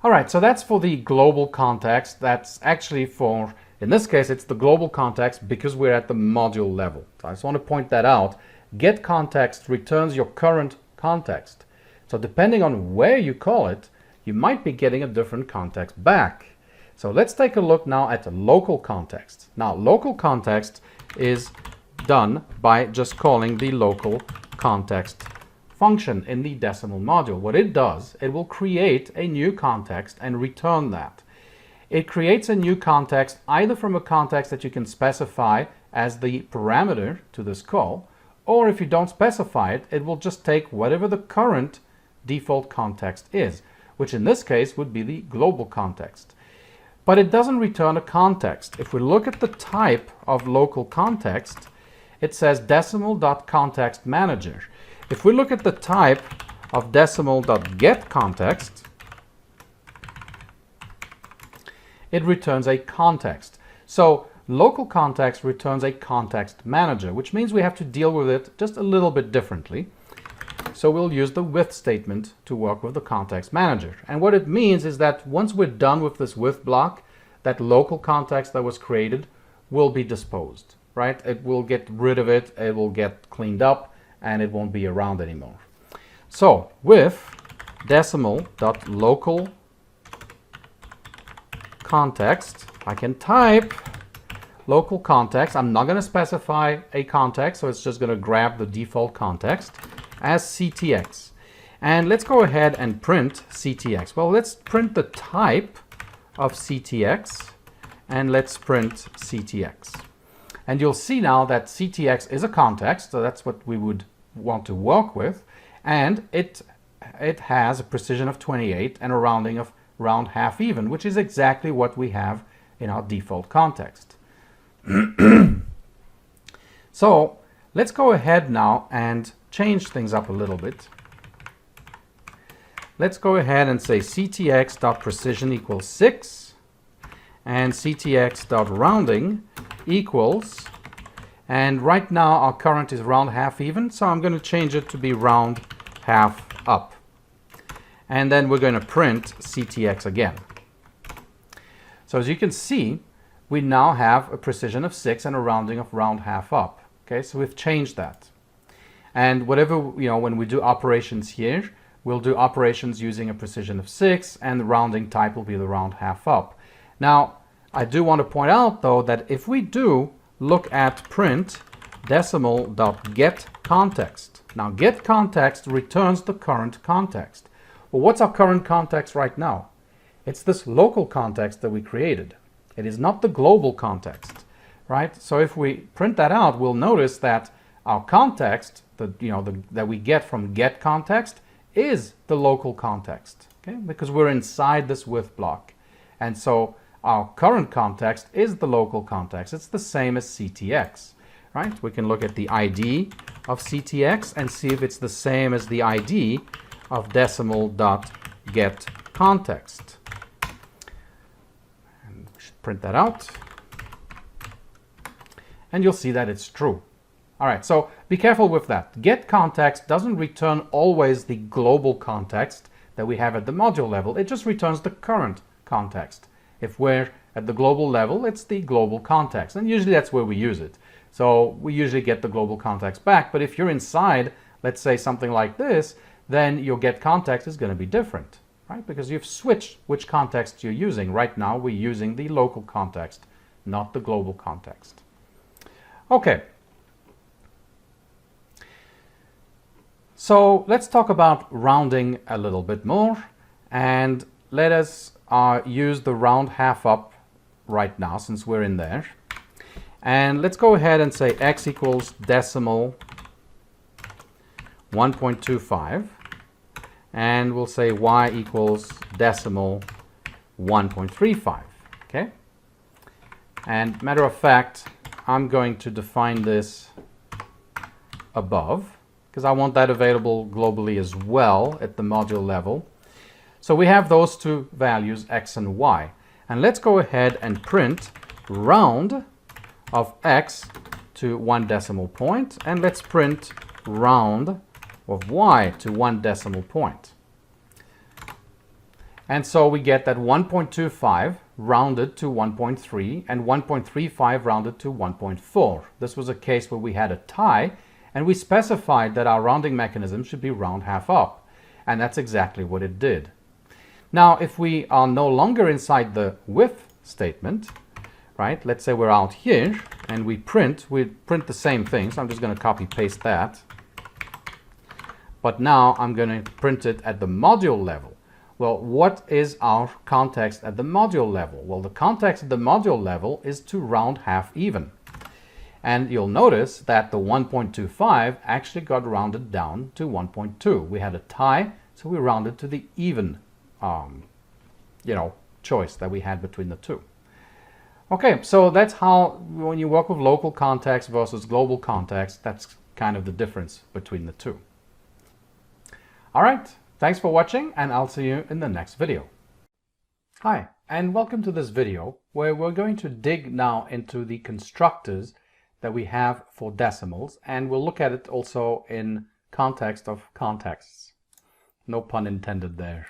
All right, so that's for the global context. That's actually for, in this case, it's the global context because we're at the module level. So I just want to point that out. GetContext returns your current context. So depending on where you call it, you might be getting a different context back. So let's take a look now at the local context. Now, local context is done by just calling the local context function in the decimal module. What it does, it will create a new context and return that. It creates a new context either from a context that you can specify as the parameter to this call, or if you don't specify it, it will just take whatever the current default context is, which in this case would be the global context. But it doesn't return a context. If we look at the type of local context, it says decimal.contextManager. If we look at the type of decimal.getContext, it returns a context. So local context returns a context manager, which means we have to deal with it just a little bit differently. So we'll use the with statement to work with the context manager. And what it means is that once we're done with this with block, that local context that was created will be disposed, right? It will get rid of it, it will get cleaned up, and it won't be around anymore. So with decimal.local context, I can type local context. I'm not going to specify a context, so it's just going to grab the default context as CTX. And let's go ahead and print CTX. Well, let's print the type of CTX, and let's print CTX. And you'll see now that CTX is a context, so that's what we would want to work with, and it has a precision of 28 and a rounding of round half even, which is exactly what we have in our default context. So let's go ahead now and change things up a little bit. Let's go ahead and say ctx.precision equals 6 and ctx.rounding equals, and right now our current is round half even, so I'm going to change it to be round half up. And then we're going to print CTX again. So as you can see, we now have a precision of 6 and a rounding of round half up. Okay, so we've changed that. And whatever, when we do operations here, we'll do operations using a precision of 6, and the rounding type will be the round half up. Now, I do want to point out though that if we do look at print decimal.getContext, Now get context returns the current context. Well, what's our current context right now? It's this local context that we created. It is not the global context, right? So if we print that out, we'll notice that our context, that we get from get context, is the local context, okay? Because we're inside this with block. And so our current context is the local context. It's the same as CTX, right? We can look at the ID of CTX and see if it's the same as the ID of decimal.getContext. And we should print that out. And you'll see that it's true. All right, so be careful with that. Get context doesn't return always the global context that we have at the module level. It just returns the current context. If we're at the global level, it's the global context, and usually that's where we use it. So we usually get the global context back, but if you're inside, let's say something like this, then your get context is going to be different, right? Because you've switched which context you're using. Right now we're using the local context, not the global context. Okay. So let's talk about rounding a little bit more, and let us use the round half up right now since we're in there. And let's go ahead and say x equals decimal 1.25, and we'll say y equals decimal 1.35, okay? And matter of fact, I'm going to define this above, because I want that available globally as well at the module level. So we have those two values, x and y. And let's go ahead and print round of x to 1 decimal point, and let's print round of y to 1 decimal point. And so we get that 1.25 rounded to 1.3 and 1.35 rounded to 1.4. This was a case where we had a tie, and we specified that our rounding mechanism should be round half up, and that's exactly what it did. Now, if we are no longer inside the with statement, right, let's say we're out here and we print the same thing, so I'm just going to copy paste that. But now I'm going to print it at the module level. Well, what is our context at the module level? Well, the context at the module level is to round half even. And you'll notice that the 1.25 actually got rounded down to 1.2. We had a tie, so we rounded to the even choice that we had between the two. Okay, so that's how, when you work with local context versus global context, that's kind of the difference between the two. All right, thanks for watching, and I'll see you in the next video. Hi, and welcome to this video where we're going to dig now into the constructors that we have for decimals, and we'll look at it also in context of contexts. No pun intended there.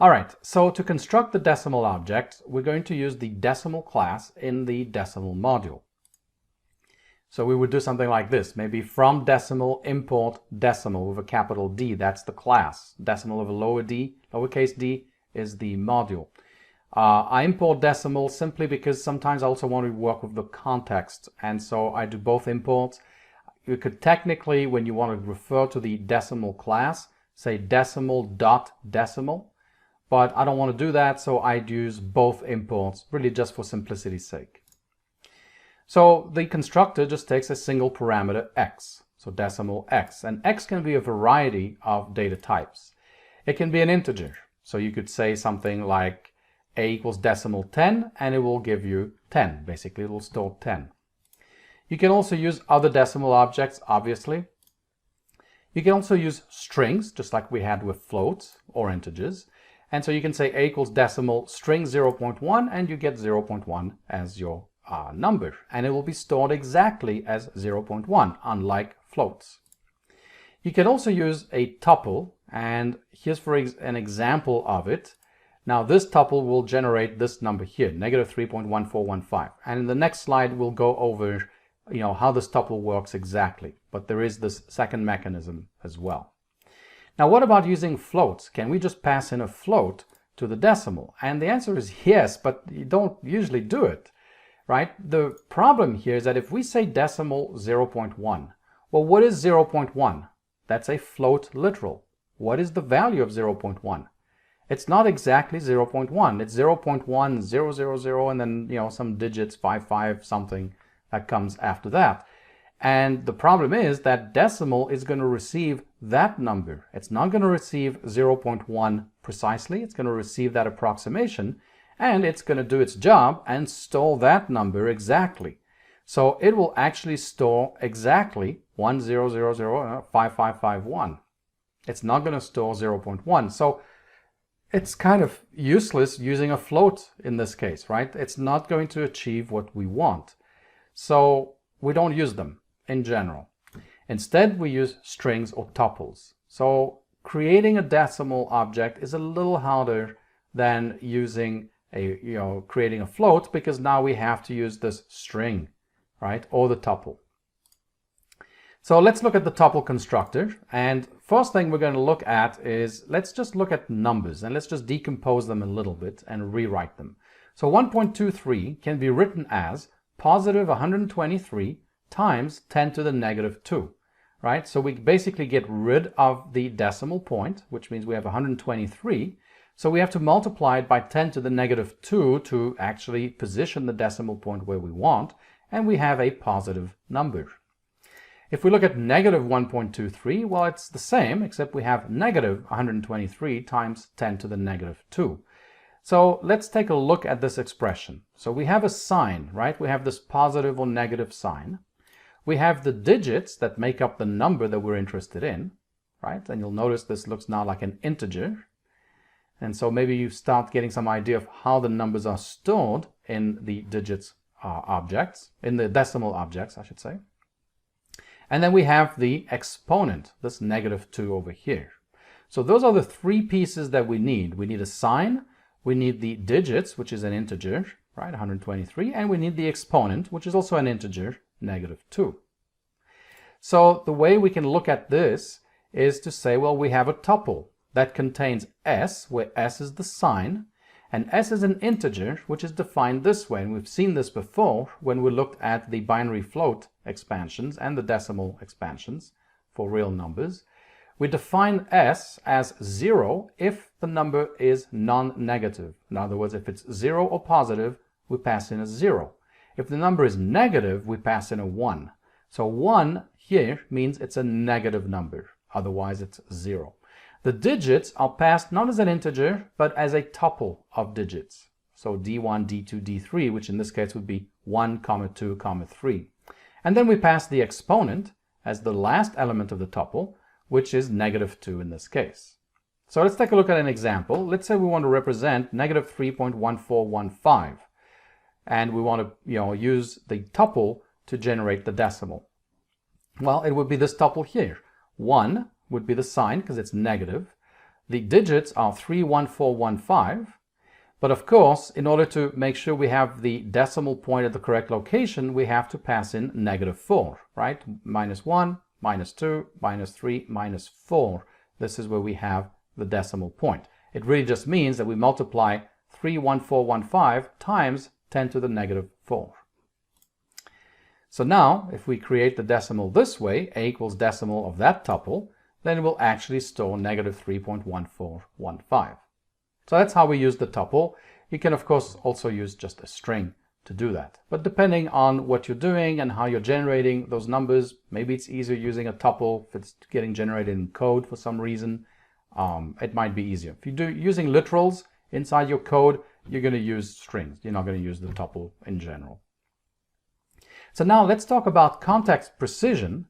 All right, so to construct the decimal object, we're going to use the decimal class in the decimal module. So we would do something like this, maybe from decimal import decimal with a capital D, that's the class. Decimal of a lowercase d is the module. I import decimal simply because sometimes I also want to work with the context, and so I do both imports. You could technically, when you want to refer to the decimal class, say decimal dot decimal, but I don't want to do that, so I'd use both imports, really just for simplicity's sake. So the constructor just takes a single parameter x, so decimal x, and x can be a variety of data types. It can be an integer, so you could say something like a equals decimal 10, and it will give you 10. Basically, it will store 10. You can also use other decimal objects, obviously. You can also use strings, just like we had with floats or integers. And so you can say a equals decimal string 0.1, and you get 0.1 as your number. And it will be stored exactly as 0.1, unlike floats. You can also use a tuple, and here's an example of it. Now this tuple will generate this number here, negative 3.1415. And in the next slide, we'll go over how this tuple works exactly. But there is this second mechanism as well. Now, what about using floats? Can we just pass in a float to the decimal? And the answer is yes, but you don't usually do it, right? The problem here is that if we say decimal 0.1, Well, what is 0.1? That's a float literal. What is the value of 0.1? It's not exactly 0.1. It's 0.1000 and then, some digits, 55 something that comes after that. And the problem is that decimal is going to receive that number. It's not going to receive 0.1 precisely. It's going to receive that approximation, and it's going to do its job and store that number exactly. So it will actually store exactly 10005551. It's not going to store 0.1. So it's kind of useless using a float in this case, right? It's not going to achieve what we want. So we don't use them in general. Instead, we use strings or tuples. So creating a decimal object is a little harder than using creating a float, because now we have to use this string, right? Or the tuple. So let's look at the tuple constructor. And first thing we're going to look at is, let's just look at numbers and let's just decompose them a little bit and rewrite them. So 1.23 can be written as positive 123 times 10 to the negative 2, right? So we basically get rid of the decimal point, which means we have 123. So we have to multiply it by 10 to the negative 2 to actually position the decimal point where we want, and we have a positive number. If we look at negative 1.23, well, it's the same, except we have negative 123 times 10 to the negative 2. So let's take a look at this expression. So we have a sign, right? We have this positive or negative sign. We have the digits that make up the number that we're interested in, right? And you'll notice this looks now like an integer. And so maybe you start getting some idea of how the numbers are stored in the digits objects, in the decimal objects, I should say. And then we have the exponent, this negative 2 over here. So those are the three pieces that we need. We need a sign, we need the digits, which is an integer, right, 123, and we need the exponent, which is also an integer, negative 2. So the way we can look at this is to say, well, we have a tuple that contains s, where s is the sign, and s is an integer, which is defined this way. And we've seen this before when we looked at the binary float expansions and the decimal expansions for real numbers. We define s as 0 if the number is non-negative. In other words, if it's 0 or positive, we pass in a 0. If the number is negative, we pass in a 1. So 1 here means it's a negative number. Otherwise, it's 0. The digits are passed not as an integer, but as a tuple of digits. So D1, D2, D3, which in this case would be 1, 2, 3. And then we pass the exponent as the last element of the tuple, which is negative 2 in this case. So let's take a look at an example. Let's say we want to represent negative 3.1415. And we want to use the tuple to generate the decimal. Well, it would be this tuple here. 1 would be the sign because it's negative. The digits are 31415. But of course, in order to make sure we have the decimal point at the correct location, we have to pass in negative 4, right? Minus 1, minus 2, minus 3, minus 4. This is where we have the decimal point. It really just means that we multiply 31415 times 10 to the negative 4. So now, if we create the decimal this way, a equals decimal of that tuple, then it will actually store negative 3.1415. So that's how we use the tuple. You can, of course, also use just a string to do that. But depending on what you're doing and how you're generating those numbers, maybe it's easier using a tuple. If it's getting generated in code for some reason, it might be easier. If you're using literals inside your code, you're going to use strings. You're not going to use the tuple in general. So now let's talk about context precision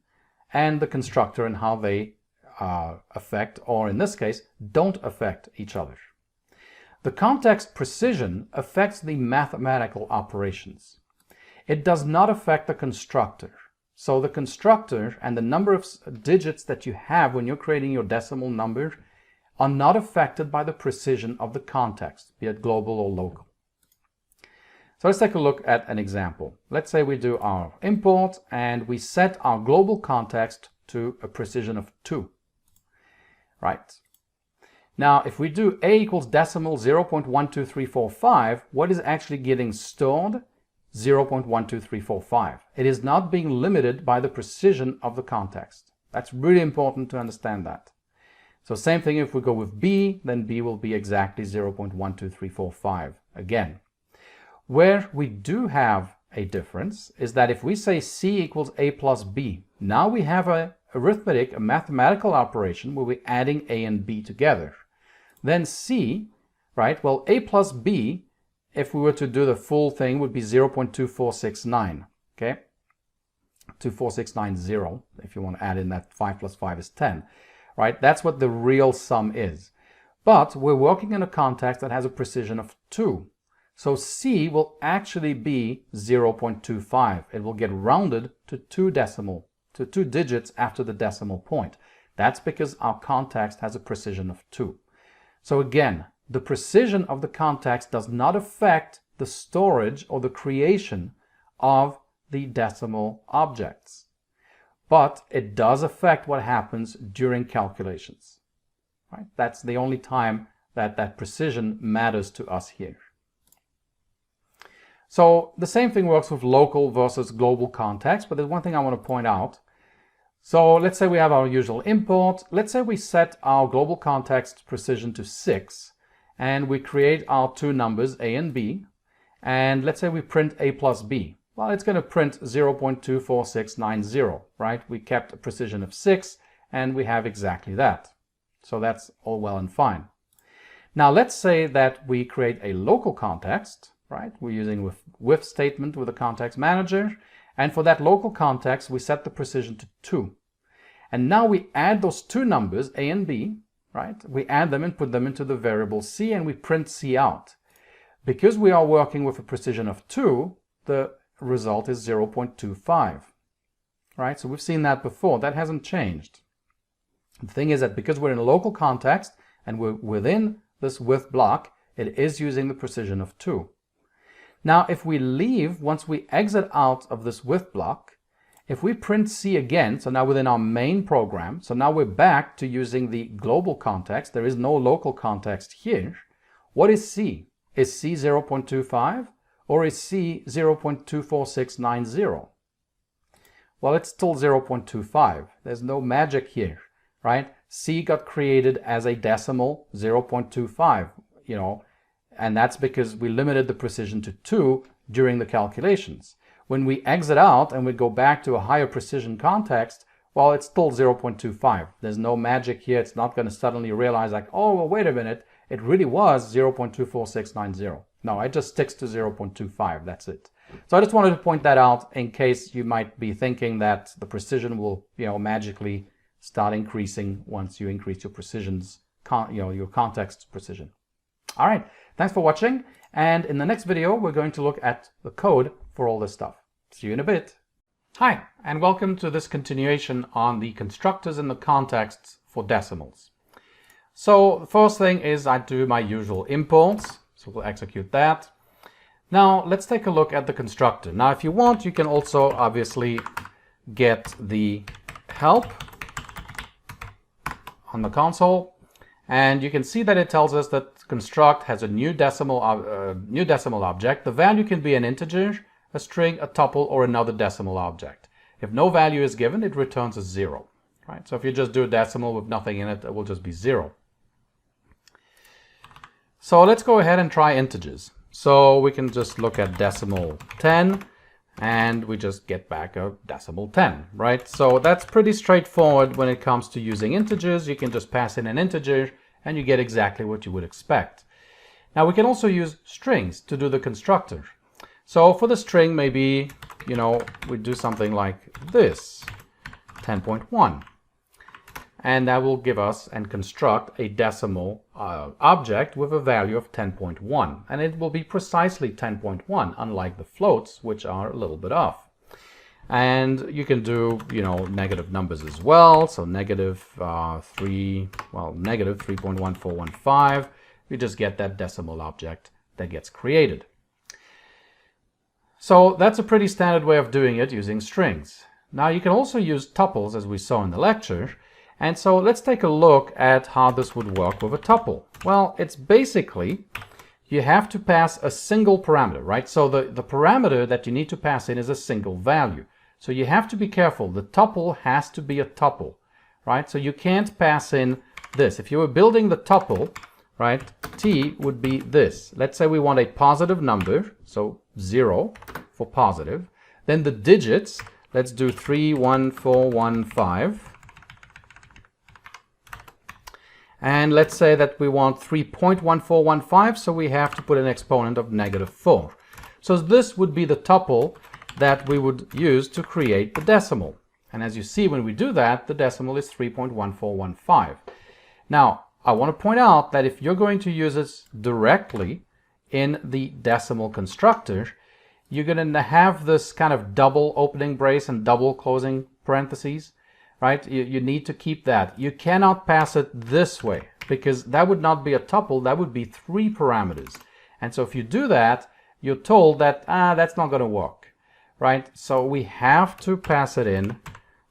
and the constructor and how they affect, or in this case, don't affect each other. The context precision affects the mathematical operations. It does not affect the constructor. So the constructor and the number of digits that you have when you're creating your decimal number are not affected by the precision of the context, be it global or local. So let's take a look at an example. Let's say we do our import and we set our global context to a precision of 2. Right. Now, if we do a equals decimal 0.12345, what is actually getting stored 0.12345. It is not being limited by the precision of the context. That's really important to understand that. So same thing if we go with B, then B will be exactly 0.12345 again. Where we do have a difference is that if we say C equals A plus B, now we have a mathematical operation where we're adding A and B together. Then C, right, well, A plus B, if we were to do the full thing, would be 0.2469, okay? 24690, if you want to add in that 5 plus 5 is 10, right? That's what the real sum is. But we're working in a context that has a precision of 2. So C will actually be 0.25. It will get rounded to two digits after the decimal point. That's because our context has a precision of 2. So again, the precision of the context does not affect the storage or the creation of the decimal objects, but it does affect what happens during calculations. Right? That's the only time that that precision matters to us here. So the same thing works with local versus global context, but there's one thing I want to point out. So let's say we have our usual import. Let's say we set our global context precision to 6, and we create our two numbers, A and B, and let's say we print A plus B. Well, it's going to print 0.24690, right? We kept a precision of 6, and we have exactly that. So that's all well and fine. Now let's say that we create a local context, right? We're using with statement with a context manager, and for that local context, we set the precision to 2. And now we add those two numbers, A and B, right? We add them and put them into the variable C, and we print C out. Because we are working with a precision of 2, the result is 0.25, right? So we've seen that before. That hasn't changed. The thing is that because we're in a local context and we're within this with block, it is using the precision of 2. Now, if we leave, once we exit out of this with block, if we print C again, so now within our main program, so now we're back to using the global context. There is no local context here. What is C? Is C 0.25 or is C 0.24690? Well, it's still 0.25. There's no magic here, right? C got created as a decimal 0.25, you know, and that's because we limited the precision to 2 during the calculations. When we exit out and we go back to a higher precision context, well, it's still 0.25. There's no magic here. It's not going to suddenly realize like, oh, well, wait a minute. It really was 0.24690. No, it just sticks to 0.25. That's it. So I just wanted to point that out in case you might be thinking that the precision will, you know, magically start increasing once you increase your precisions, your context precision. All right. Thanks for watching. And in the next video, we're going to look at the code for all this stuff. See you in a bit. Hi, and welcome to this continuation on the constructors and the contexts for decimals. So the first thing is I do my usual imports. So we'll execute that. Now let's take a look at the constructor. Now if you want, you can also obviously get the help on the console. And you can see that it tells us that construct has a new decimal object. The value can be an integer, a string, a tuple, or another decimal object. If no value is given, it returns a 0. Right? So if you just do a decimal with nothing in it, it will just be 0. So let's go ahead and try integers. So we can just look at decimal 10, and we just get back a decimal 10, right? So that's pretty straightforward when it comes to using integers. You can just pass in an integer, and you get exactly what you would expect. Now we can also use strings to do the constructor. So for the string, maybe, you know, we do something like this, 10.1. And that will give us and construct a decimal object with a value of 10.1. And it will be precisely 10.1, unlike the floats, which are a little bit off. And you can do, you know, negative numbers as well. So negative 3.1415. You just get that decimal object that gets created. So that's a pretty standard way of doing it using strings. Now you can also use tuples, as we saw in the lecture. And so let's take a look at how this would work with a tuple. Well, it's basically you have to pass a single parameter, right? So the parameter that you need to pass in is a single value. So you have to be careful. The tuple has to be a tuple, right? So you can't pass in this. If you were building the tuple, right, t would be this. Let's say we want a positive number, so 0 for positive. Then the digits, let's do 31415. And let's say that we want 3.1415, so we have to put an exponent of -4. So this would be the tuple that we would use to create the decimal. And as you see, when we do that, the decimal is 3.1415. Now, I want to point out that if you're going to use this directly in the decimal constructor, you're going to have this kind of double opening brace and double closing parentheses, right? You need to keep that. You cannot pass it this way because that would not be a tuple, that would be 3 parameters. And so if you do that, you're told that that's not going to work, right? So we have to pass it in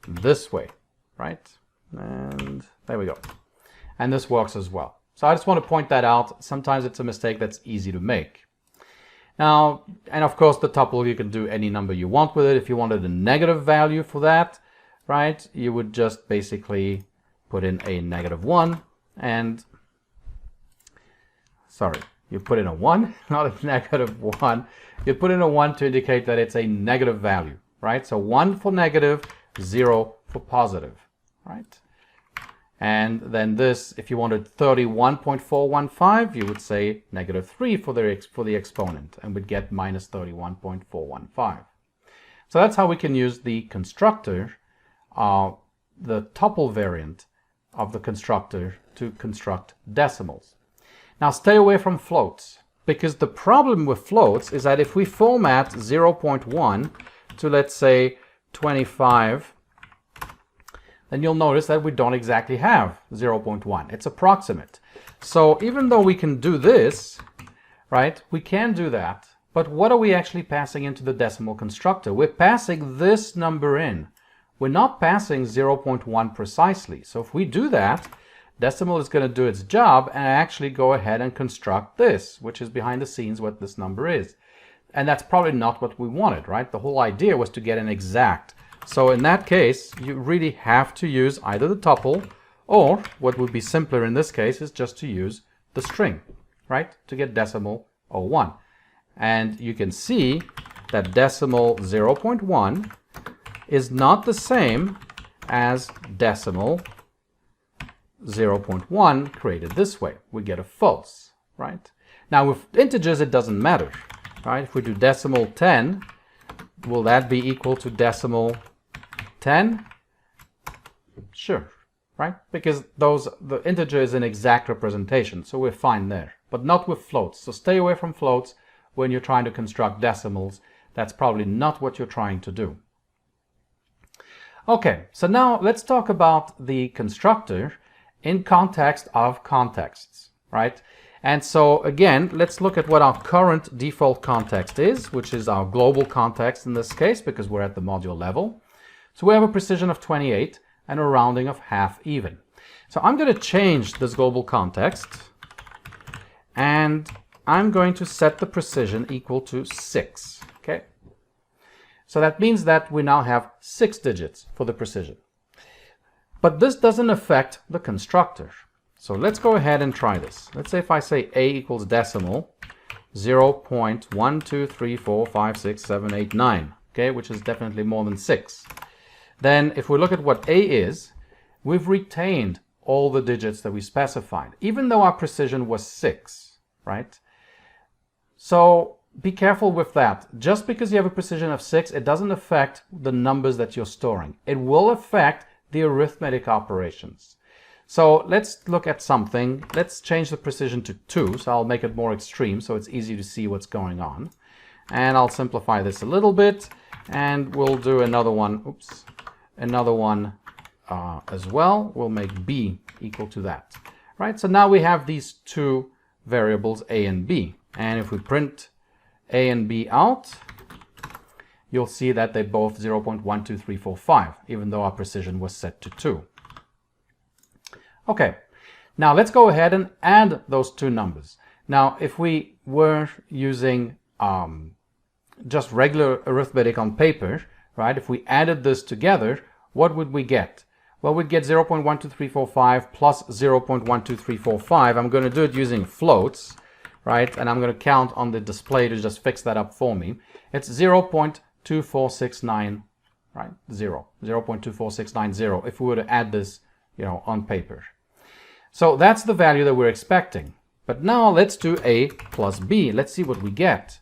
this way, right? And there we go. And this works as well. So I just want to point that out. Sometimes it's a mistake that's easy to make. Now, and of course the tuple, you can do any number you want with it. If you wanted a negative value for that, right, you would just basically put in a -1 and, sorry, you put in a 1, not a -1. You put in a 1 to indicate that it's a negative value, right? So 1 for negative, 0 for positive, right? And then this, if you wanted 31.415, you would say -3 for the exponent and would get -31.415. So that's how we can use the constructor, the tuple variant of the constructor to construct decimals. Now stay away from floats, because the problem with floats is that if we format 0.1 to, let's say, 25, then you'll notice that we don't exactly have 0.1. It's approximate. So even though we can do this, right, we can do that, but what are we actually passing into the decimal constructor? We're passing this number in. We're not passing 0.1 precisely. So if we do that, decimal is going to do its job and actually go ahead and construct this, which is behind the scenes what this number is. And that's probably not what we wanted, right? The whole idea was to get an exact. So in that case, you really have to use either the tuple, or what would be simpler in this case is just to use the string, right, to get decimal 01. And you can see that decimal 0.1 is not the same as decimal 0.1 created this way. We get a false, right? Now with integers it doesn't matter, right? If we do decimal 10, will that be equal to decimal 10? Sure, right? Because the integer is an exact representation, so we're fine there. But not with floats. So stay away from floats when you're trying to construct decimals. That's probably not what you're trying to do. Okay, so now let's talk about the constructor in context of contexts, right? And so again, let's look at what our current default context is, which is our global context in this case, because we're at the module level. So we have a precision of 28 and a rounding of half even. So I'm going to change this global context and I'm going to set the precision equal to 6, okay? So that means that we now have 6 digits for the precision. But this doesn't affect the constructor. So let's go ahead and try this. Let's say if I say a equals decimal 0.123456789, okay, which is definitely more than 6. Then if we look at what a is, we've retained all the digits that we specified, even though our precision was 6, right? So be careful with that. Just because you have a precision of 6, it doesn't affect the numbers that you're storing. It will affect the arithmetic operations. So let's look at something. Let's change the precision to 2, so I'll make it more extreme so it's easy to see what's going on. And I'll simplify this a little bit, and we'll do another one, as well. We'll make b equal to that, right? So now we have these 2 variables, a and b. And if we print a and b out, you'll see that they're both 0.12345, even though our precision was set to 2. Okay, now let's go ahead and add those 2 numbers. Now, if we were using just regular arithmetic on paper, right, if we added this together, what would we get? Well, we'd get 0.12345 plus 0.12345. I'm going to do it using floats, right? And I'm going to count on the display to just fix that up for me. It's 0.2469, right? 0.24690 if we were to add this, on paper. So that's the value that we're expecting. But now let's do A plus B. Let's see what we get.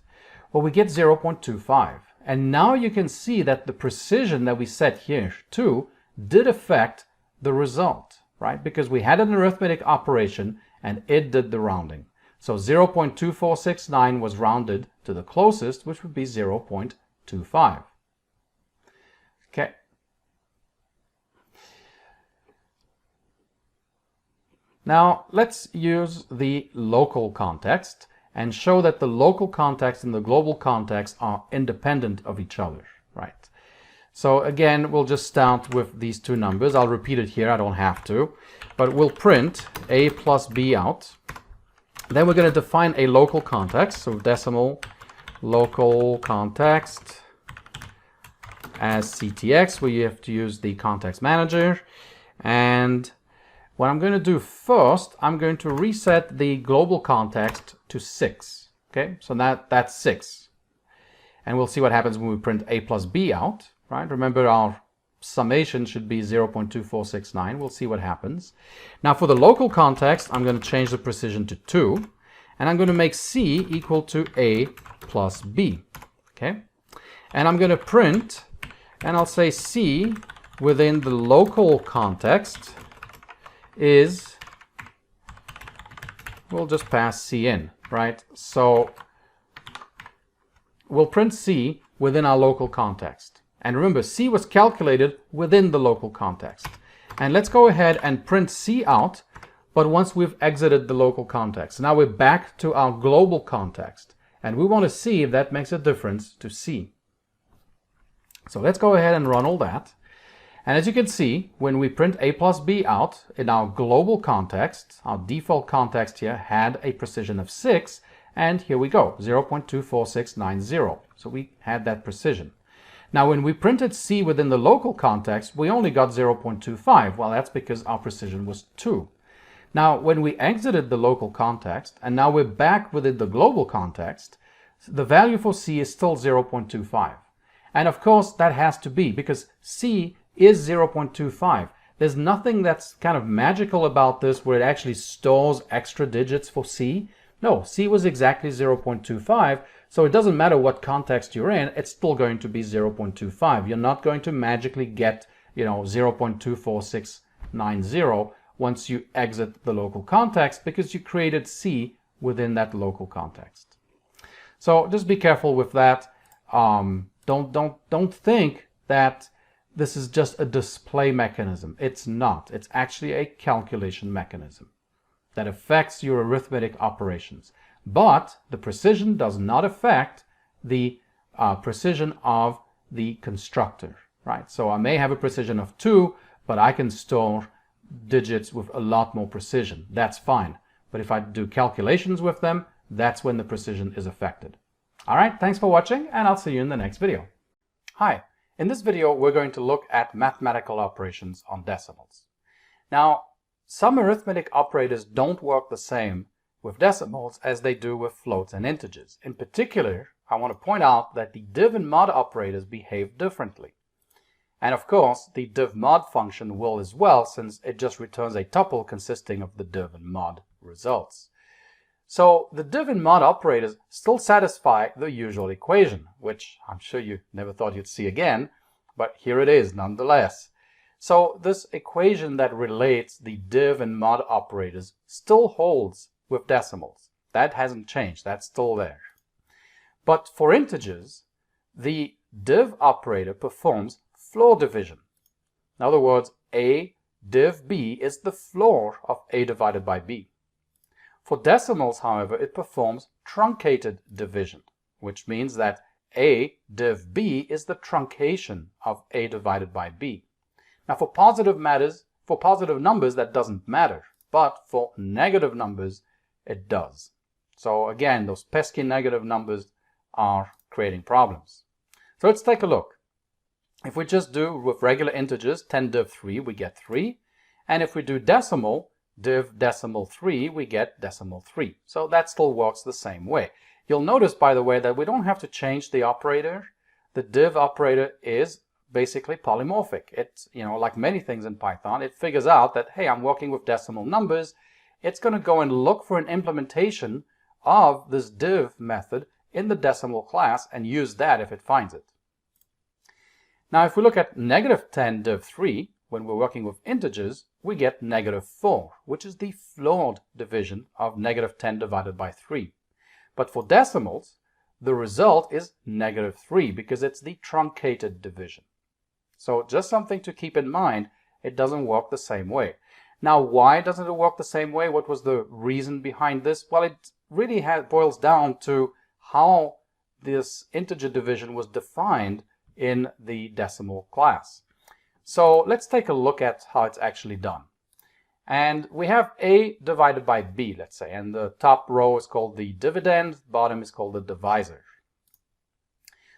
Well, we get 0.25. And now you can see that the precision that we set here too did affect the result, right? Because we had an arithmetic operation and it did the rounding. So 0.2469 was rounded to the closest, which would be 0.25. Okay. Now let's use the local context and show that the local context and the global context are independent of each other, right? So again, we'll just start with these two numbers. I'll repeat it here, I don't have to, but we'll print A plus B out. Then we're going to define a local context, so decimal local context as CTX, where you have to use the context manager. And what I'm going to do first, I'm going to reset the global context to 6. Okay, so that's 6. And we'll see what happens when we print A plus B out, right? Remember, our summation should be 0.2469. We'll see what happens. Now for the local context, I'm going to change the precision to 2. And I'm going to make C equal to A plus B. Okay, and I'm going to print, and I'll say C within the local context is, we'll just pass C in, right? So we'll print C within our local context. And remember, C was calculated within the local context. And let's go ahead and print C out, but once we've exited the local context. Now we're back to our global context, and we want to see if that makes a difference to C. So let's go ahead and run all that. And as you can see, when we print A plus B out in our global context, our default context here had a precision of 6, and here we go, 0.24690. So we had that precision. Now when we printed C within the local context, we only got 0.25. Well, that's because our precision was 2. Now when we exited the local context, and now we're back within the global context, the value for C is still 0.25. And of course that has to be because C is 0.25. There's nothing that's kind of magical about this where it actually stores extra digits for C. No, C was exactly 0.25, so it doesn't matter what context you're in, it's still going to be 0.25. You're not going to magically get, 0.24690 once you exit the local context because you created C within that local context. So just be careful with that. Don't think that this is just a display mechanism. It's not. It's actually a calculation mechanism that affects your arithmetic operations. But the precision does not affect the precision of the constructor, right? So I may have a precision of 2, but I can store digits with a lot more precision. That's fine. But if I do calculations with them, that's when the precision is affected. All right, thanks for watching, and I'll see you in the next video. Hi. In this video, we're going to look at mathematical operations on decimals. Now, some arithmetic operators don't work the same with decimals as they do with floats and integers. In particular, I want to point out that the div and mod operators behave differently. And of course, the div mod function will as well, since it just returns a tuple consisting of the div and mod results. So the div and mod operators still satisfy the usual equation, which I'm sure you never thought you'd see again, but here it is nonetheless. So this equation that relates the div and mod operators still holds with decimals. That hasn't changed, that's still there. But for integers, the div operator performs floor division. In other words, A div B is the floor of A divided by B. For decimals, however, it performs truncated division, which means that A div B is the truncation of A divided by B. Now for positive numbers that doesn't matter, but for negative numbers it does. So again, those pesky negative numbers are creating problems. So let's take a look. If we just do with regular integers 10 div 3, we get 3. And if we do decimal, div decimal 3, we get decimal 3. So that still works the same way. You'll notice, by the way, that we don't have to change the operator. The div operator is basically polymorphic. It's, like many things in Python, it figures out that, hey, I'm working with decimal numbers. It's going to go and look for an implementation of this div method in the decimal class and use that if it finds it. Now, if we look at negative 10 div 3, when we're working with integers, we get negative 4, which is the floored division of negative 10 divided by 3. But for decimals, the result is negative 3 because it's the truncated division. So just something to keep in mind, it doesn't work the same way. Now, why doesn't it work the same way? What was the reason behind this? Well, it really boils down to how this integer division was defined in the decimal class. So let's take a look at how it's actually done. And we have A divided by B, let's say, and the top row is called the dividend, bottom is called the divisor.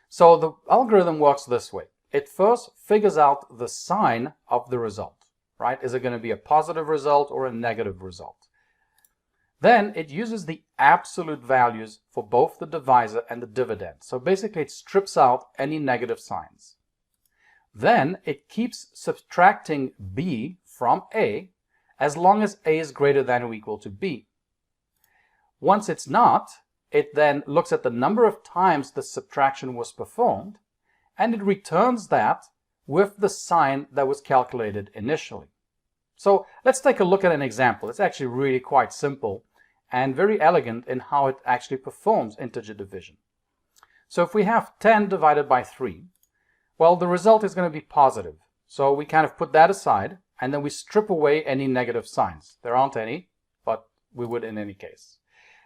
So the algorithm works this way. It first figures out the sign of the result, right? Is it going to be a positive result or a negative result? Then it uses the absolute values for both the divisor and the dividend. So basically it strips out any negative signs. Then it keeps subtracting B from A as long as A is greater than or equal to B. Once it's not, it then looks at the number of times the subtraction was performed and it returns that with the sign that was calculated initially. So let's take a look at an example. It's actually really quite simple and very elegant in how it actually performs integer division. So if we have 10 divided by 3, well, the result is going to be positive. So we kind of put that aside and then we strip away any negative signs. There aren't any, but we would in any case.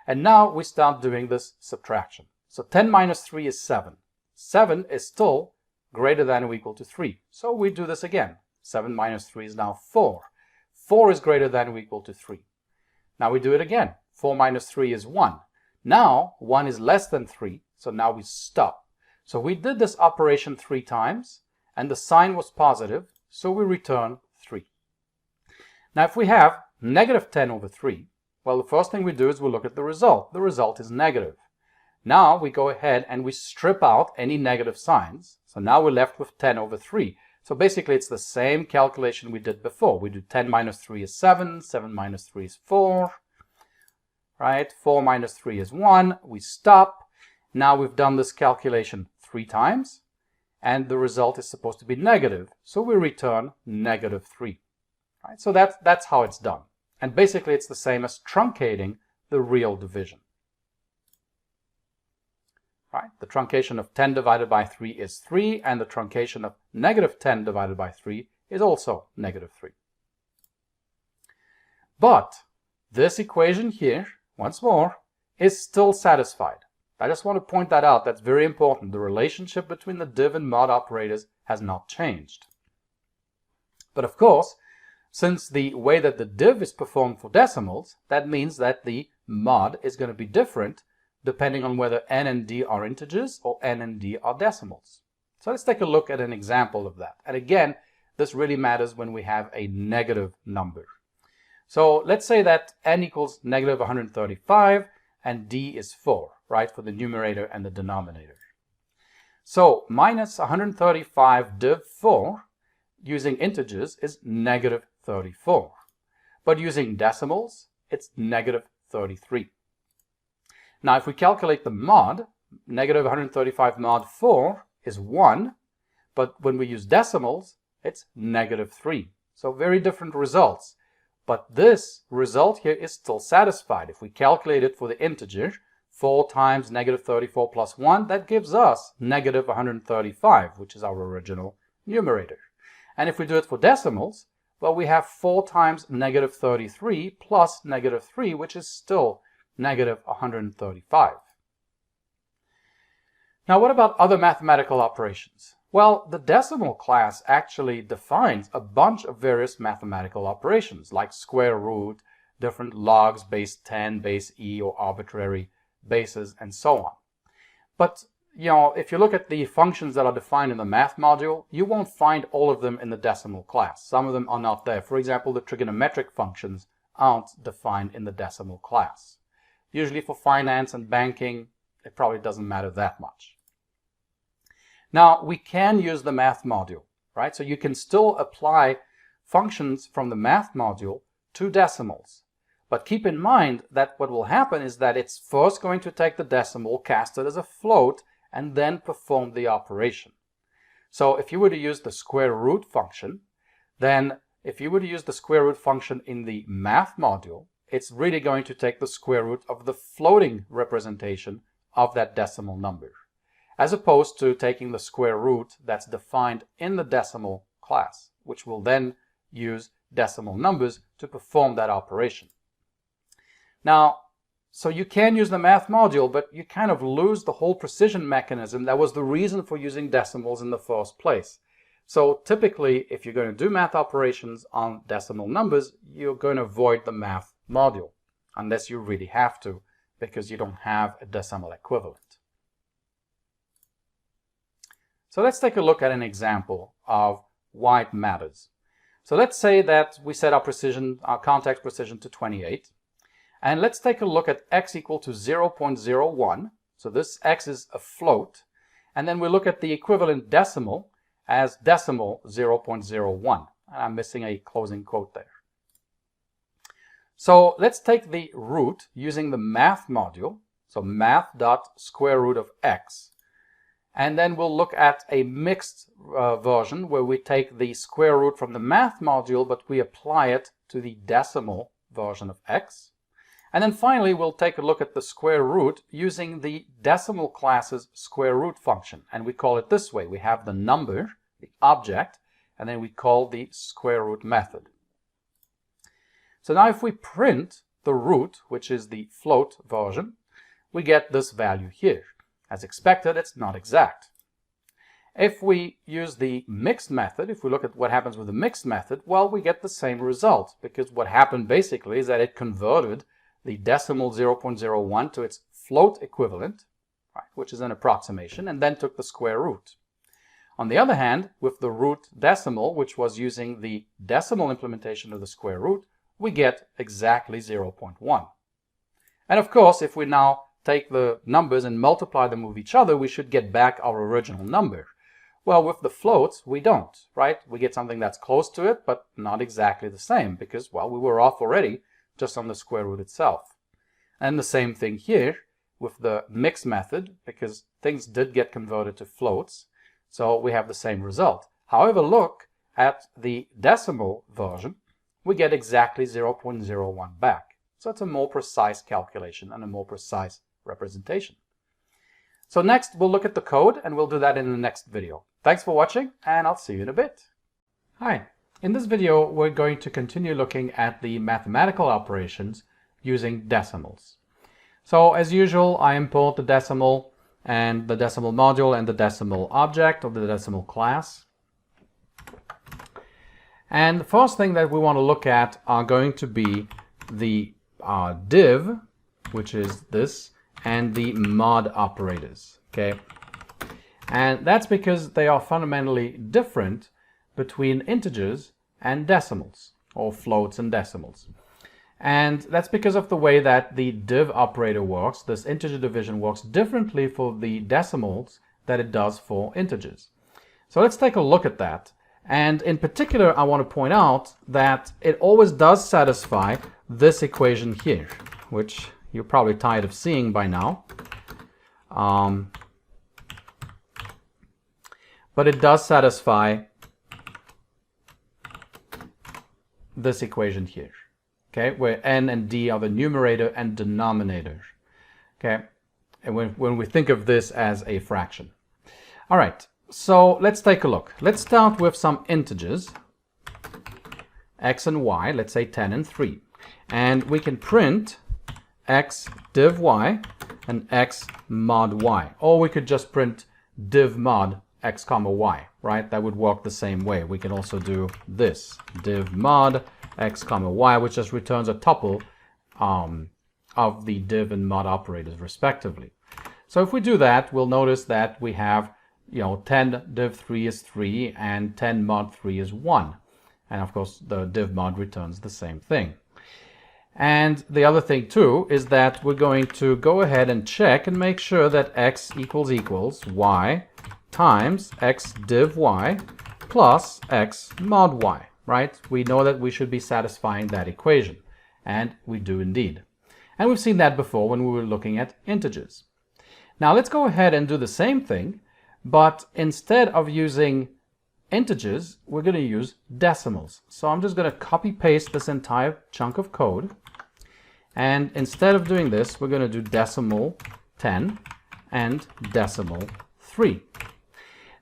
And now we start doing this subtraction. So 10 minus 3 is 7. 7 is still greater than or equal to 3. So we do this again. 7 minus 3 is now 4. 4 is greater than or equal to 3. Now we do it again. 4 minus 3 is 1. Now 1 is less than 3, so now we stop. So we did this operation 3 times, and the sign was positive, so we return 3. Now if we have negative 10 over 3, well, the first thing we do is we look at the result. The result is negative. Now we go ahead and we strip out any negative signs. So now we're left with 10 over 3. So basically it's the same calculation we did before. We do 10 minus 3 is 7, 7 minus 3 is 4, right? 4 minus 3 is 1. We stop. Now we've done this calculation 3 times, and the result is supposed to be negative. So we return negative 3. Right? So that's how it's done. And basically it's the same as truncating the real division. Right? The truncation of 10 divided by 3 is 3, and the truncation of negative 10 divided by 3 is also negative 3. But this equation here, once more, is still satisfied. I just want to point that out. That's very important. The relationship between the div and mod operators has not changed. But of course, since the way that the div is performed for decimals, that means that the mod is going to be different depending on whether n and d are integers or n and d are decimals. So let's take a look at an example of that. And again, this really matters when we have a negative number. So let's say that n equals negative 135 and d is 4, right, for the numerator and the denominator. So minus 135 div 4 using integers is negative 34. But using decimals, it's negative 33. Now if we calculate the mod, negative 135 mod 4 is 1, but when we use decimals, it's negative 3. So very different results. But this result here is still satisfied. If we calculate it for the integer, 4 times negative 34 plus 1, that gives us negative 135, which is our original numerator. And if we do it for decimals, well, we have 4 times negative 33 plus negative 3, which is still negative 135. Now, what about other mathematical operations? Well, the decimal class actually defines a bunch of various mathematical operations like square root, different logs, base 10, base e, or arbitrary bases, and so on. But if you look at the functions that are defined in the math module, you won't find all of them in the decimal class. Some of them are not there. For example, the trigonometric functions aren't defined in the decimal class. Usually for finance and banking, it probably doesn't matter that much. Now, we can use the math module, right? So you can still apply functions from the math module to decimals. But keep in mind that what will happen is that it's first going to take the decimal, cast it as a float, and then perform the operation. So if you were to use the square root function, then if you were to use the square root function in the math module, it's really going to take the square root of the floating representation of that decimal number, as opposed to taking the square root that's defined in the decimal class, which will then use decimal numbers to perform that operation. Now, so you can use the math module, but you kind of lose the whole precision mechanism that was the reason for using decimals in the first place. So typically, if you're going to do math operations on decimal numbers, you're going to avoid the math module, unless you really have to, because you don't have a decimal equivalent. So let's take a look at an example of why it matters. So let's say that we set our context precision to 28. And let's take a look at x equal to 0.01. So this x is a float. And then we look at the equivalent decimal as decimal 0.01. I'm missing a closing quote there. So let's take the root using the math module. So math.square root of x. And then we'll look at a mixed version where we take the square root from the math module, but we apply it to the decimal version of x. And then finally, we'll take a look at the square root using the decimal class's square root function. And we call it this way. We have the number, the object, and then we call the square root method. So now if we print the root, which is the float version, we get this value here. As expected, it's not exact. If we use the mixed method, if we look at what happens with the mixed method, well, we get the same result, because what happened basically is that it converted the decimal 0.01 to its float equivalent, right, which is an approximation, and then took the square root. On the other hand, with the root decimal, which was using the decimal implementation of the square root, we get exactly 0.1. And of course, if we now take the numbers and multiply them with each other, we should get back our original number. Well, with the floats, we don't, right? We get something that's close to it, but not exactly the same, because, well, we were off already just on the square root itself. And the same thing here with the mixed method, because things did get converted to floats, so we have the same result. However, look at the decimal version, we get exactly 0.01 back. So it's a more precise calculation and a more precise representation. So next, we'll look at the code, and we'll do that in the next video. Thanks for watching, and I'll see you in a bit. Hi. In this video, we're going to continue looking at the mathematical operations using decimals. So as usual, I import the decimal and the decimal module and the decimal object of the decimal class. And the first thing that we want to look at are going to be the div, which is this, and the mod operators, okay? And that's because they are fundamentally different between integers and decimals, or floats and decimals. And that's because of the way that the div operator works. This integer division works differently for the decimals than it does for integers. So let's take a look at that. And in particular, I want to point out that it always does satisfy this equation here, which you're probably tired of seeing by now. But it does satisfy this equation here, okay, where n and d are the numerator and denominator, okay, and when we think of this as a fraction. All right, so let's take a look. Let's start with some integers, x and y, let's say 10 and 3, and we can print x div y and x mod y, or we could just print div mod x comma y, right? That would work the same way. We can also do this, div mod x comma y, which just returns a tuple the div and mod operators respectively. So if we do that, we'll notice that we have 10 div 3 is 3 and 10 mod 3 is 1. And of course the div mod returns the same thing. And the other thing too is that we're going to go ahead and check and make sure that x equals y times x div y plus x mod y, right? We know that we should be satisfying that equation, and we do indeed. And we've seen that before when we were looking at integers. Now let's go ahead and do the same thing, but instead of using integers, we're going to use decimals. So I'm just going to copy paste this entire chunk of code. And instead of doing this, we're going to do decimal 10 and decimal 3.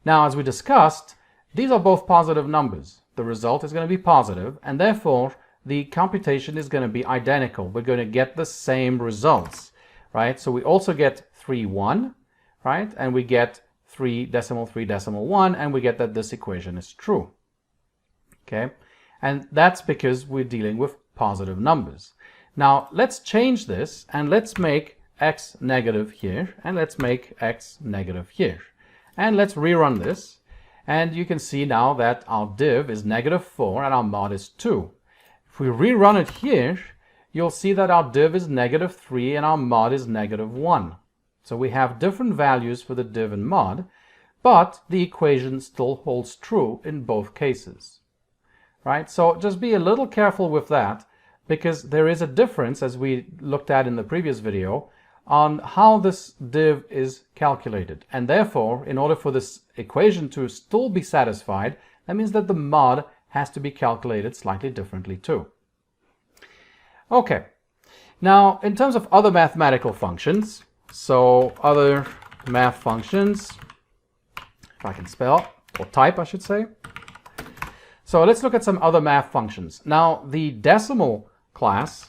Now, as we discussed, these are both positive numbers. The result is going to be positive, and therefore the computation is going to be identical. We're going to get the same results, right? So we also get 3, 1, right? And we get 3 decimal 1, and we get that this equation is true. Okay? And that's because we're dealing with positive numbers. Now let's change this and let's make x negative here, and let's make x negative here. And let's rerun this, and you can see now that our div is negative 4 and our mod is 2. If we rerun it here, you'll see that our div is negative 3 and our mod is negative 1. So we have different values for the div and mod, but the equation still holds true in both cases, right? So just be a little careful with that, because there is a difference, as we looked at in the previous video, on how this div is calculated. And therefore, in order for this equation to still be satisfied, that means that the mod has to be calculated slightly differently too. Okay, now in terms of other mathematical functions, so other math functions, if I can spell, or type I should say. So let's look at some other math functions. Now the decimal class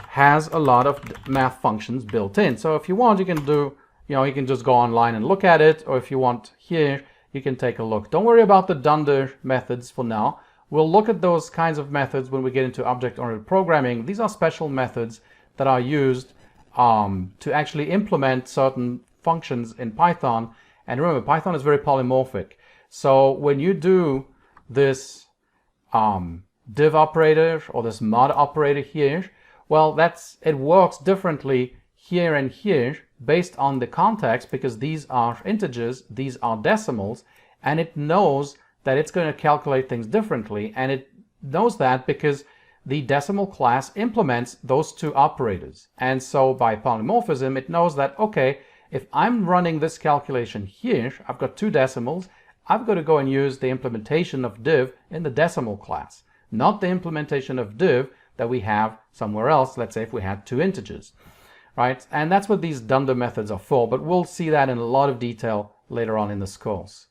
has a lot of math functions built in. So if you want, you can do, you can just go online and look at it, or if you want here, you can take a look. Don't worry about the dunder methods for now. We'll look at those kinds of methods when we get into object-oriented programming. These are special methods that are used to actually implement certain functions in Python. And remember, Python is very polymorphic. So when you do this div operator or this mod operator here, well, it works differently here and here based on the context, because these are integers, these are decimals, and it knows that it's going to calculate things differently, and it knows that because the decimal class implements those two operators. And so by polymorphism, it knows that, okay, if I'm running this calculation here, I've got two decimals, I've got to go and use the implementation of div in the decimal class, not the implementation of div that we have somewhere else, let's say if we had two integers, right? And that's what these dunder methods are for, but we'll see that in a lot of detail later on in this course.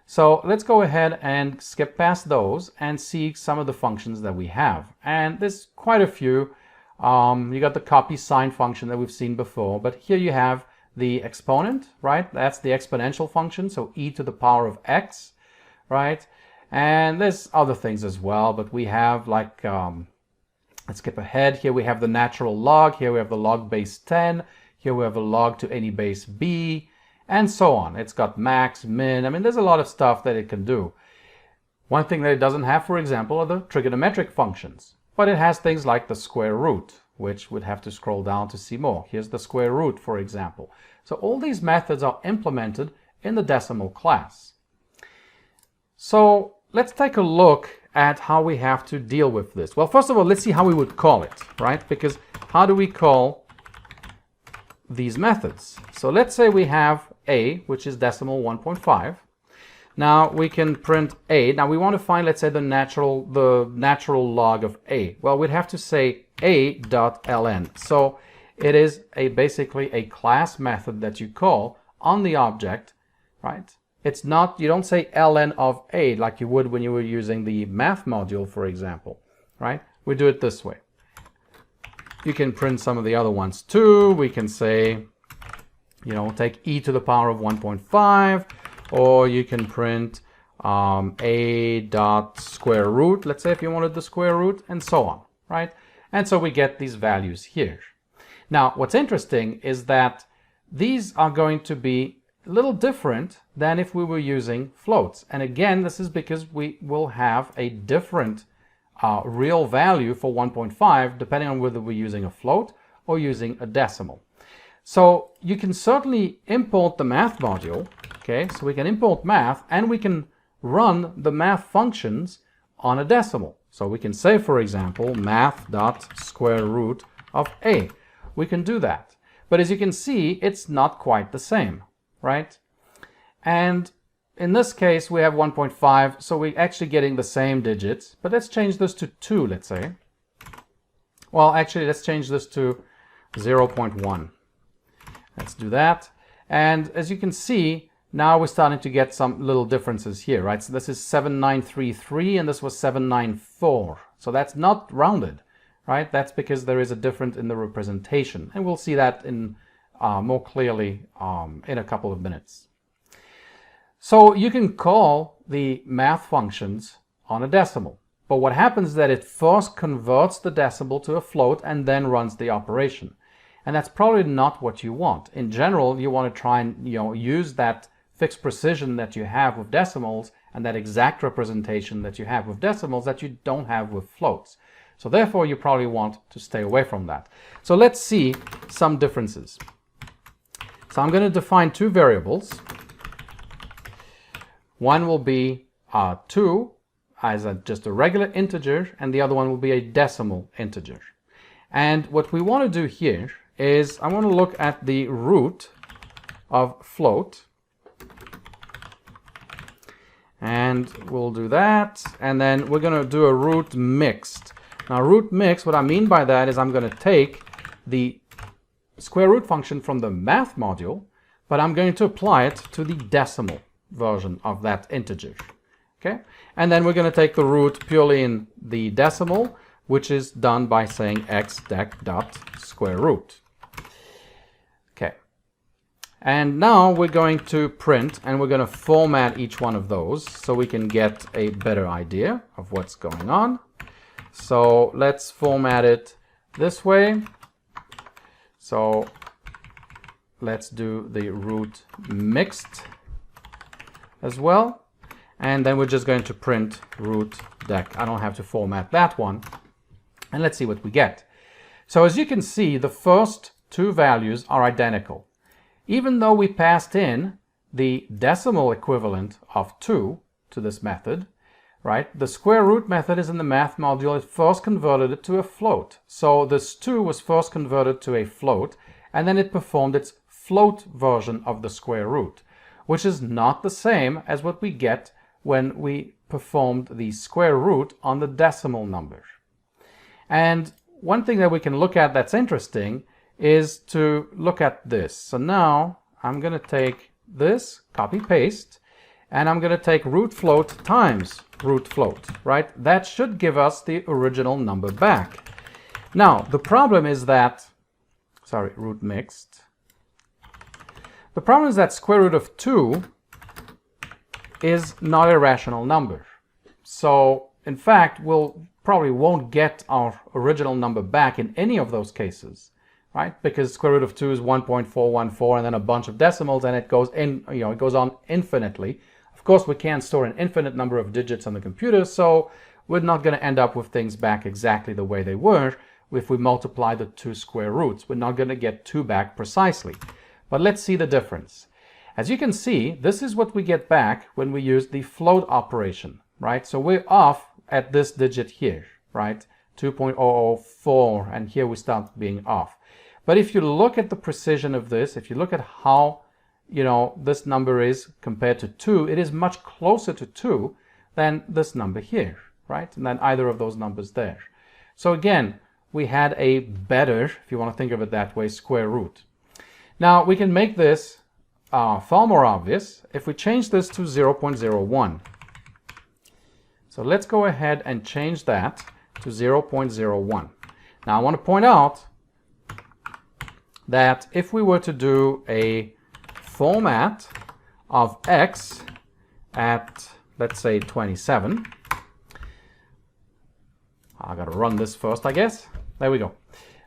So let's go ahead and skip past those and see some of the functions that we have. And there's quite a few. You got the copy sign function that we've seen before, but here you have the exponent, right? That's the exponential function, so e to the power of x, right? And there's other things as well, but we have like, let's skip ahead. Here we have the natural log, here we have the log base 10, here we have a log to any base b, and so on. It's got max, min, I mean there's a lot of stuff that it can do. One thing that it doesn't have, for example, are the trigonometric functions, but it has things like the square root, which would have to scroll down to see more. Here's the square root, for example. So all these methods are implemented in the decimal class. So let's take a look at how we have to deal with this. Well, first of all, let's see how we would call it, right? Because how do we call these methods? So let's say we have a, which is decimal 1.5. Now we can print a. Now we want to find, let's say, the natural log of a. Well, we'd have to say a.ln. So it is basically a class method that you call on the object, right? It's not, you don't say ln of a like you would when you were using the math module, for example, right? We do it this way. You can print some of the other ones too. We can say, take e to the power of 1.5, or you can print a dot square root, let's say if you wanted the square root, and so on, right? And so we get these values here. Now, what's interesting is that these are going to be a little different than if we were using floats. And again, this is because we will have a different real value for 1.5 depending on whether we're using a float or using a decimal. So you can certainly import the math module. Okay, so we can import math and we can run the math functions on a decimal. So we can say, for example, math.square root of a. We can do that. But as you can see, it's not quite the same, right? And in this case, we have 1.5, so we're actually getting the same digits. But let's change this to 2, let's say. Well, actually, let's change this to 0.1. Let's do that. And as you can see, now we're starting to get some little differences here, right? So this is 7933 and this was 794. So that's not rounded, right? That's because there is a difference in the representation. And we'll see that in more clearly in a couple of minutes. So you can call the math functions on a decimal. But what happens is that it first converts the decimal to a float and then runs the operation. And that's probably not what you want. In general, you want to try and use that fixed precision that you have with decimals and that exact representation that you have with decimals that you don't have with floats. So therefore, you probably want to stay away from that. So let's see some differences. So I'm going to define two variables. One will be 2 as just a regular integer, and the other one will be a decimal integer. And what we want to do here is I want to look at the root of float. And we'll do that. And then we're going to do a root mixed. Now, root mixed, what I mean by that is I'm going to take the square root function from the math module, but I'm going to apply it to the decimal version of that integer. Okay? And then we're going to take the root purely in the decimal, which is done by saying x_dec dot square root. Okay. And now we're going to print and we're going to format each one of those so we can get a better idea of what's going on. So let's format it this way. So let's do the root mixed as well. And then we're just going to print root dec. I don't have to format that one. And let's see what we get. So as you can see, the first two values are identical. Even though we passed in the decimal equivalent of 2 to this method, right? The square root method is in the math module. It first converted it to a float. So this 2 was first converted to a float, and then it performed its float version of the square root, which is not the same as what we get when we performed the square root on the decimal number. And one thing that we can look at that's interesting is to look at this. So now I'm going to take this, copy paste, and I'm going to take root float times root float, right? That should give us the original number back. Now, the problem is that, root mixed. The problem is that square root of 2 is not a rational number. So, in fact, we'll probably won't get our original number back in any of those cases, right? Because square root of 2 is 1.414 and then a bunch of decimals, and it goes in, it goes on infinitely. Of course, we can't store an infinite number of digits on the computer, so we're not going to end up with things back exactly the way they were if we multiply the two square roots. We're not going to get 2 back precisely. But let's see the difference. As you can see, this is what we get back when we use the float operation, right? So we're off at this digit here, right? 2.004, and here we start being off. But if you look at the precision of this, if you look at how, this number is compared to 2, it is much closer to 2 than this number here, right? And than either of those numbers there. So again, we had a better, if you want to think of it that way, square root. Now, we can make this far more obvious if we change this to 0.01. So let's go ahead and change that to 0.01. Now, I want to point out that if we were to do a format of x at, let's say, 27, I got to run this first, I guess. There we go.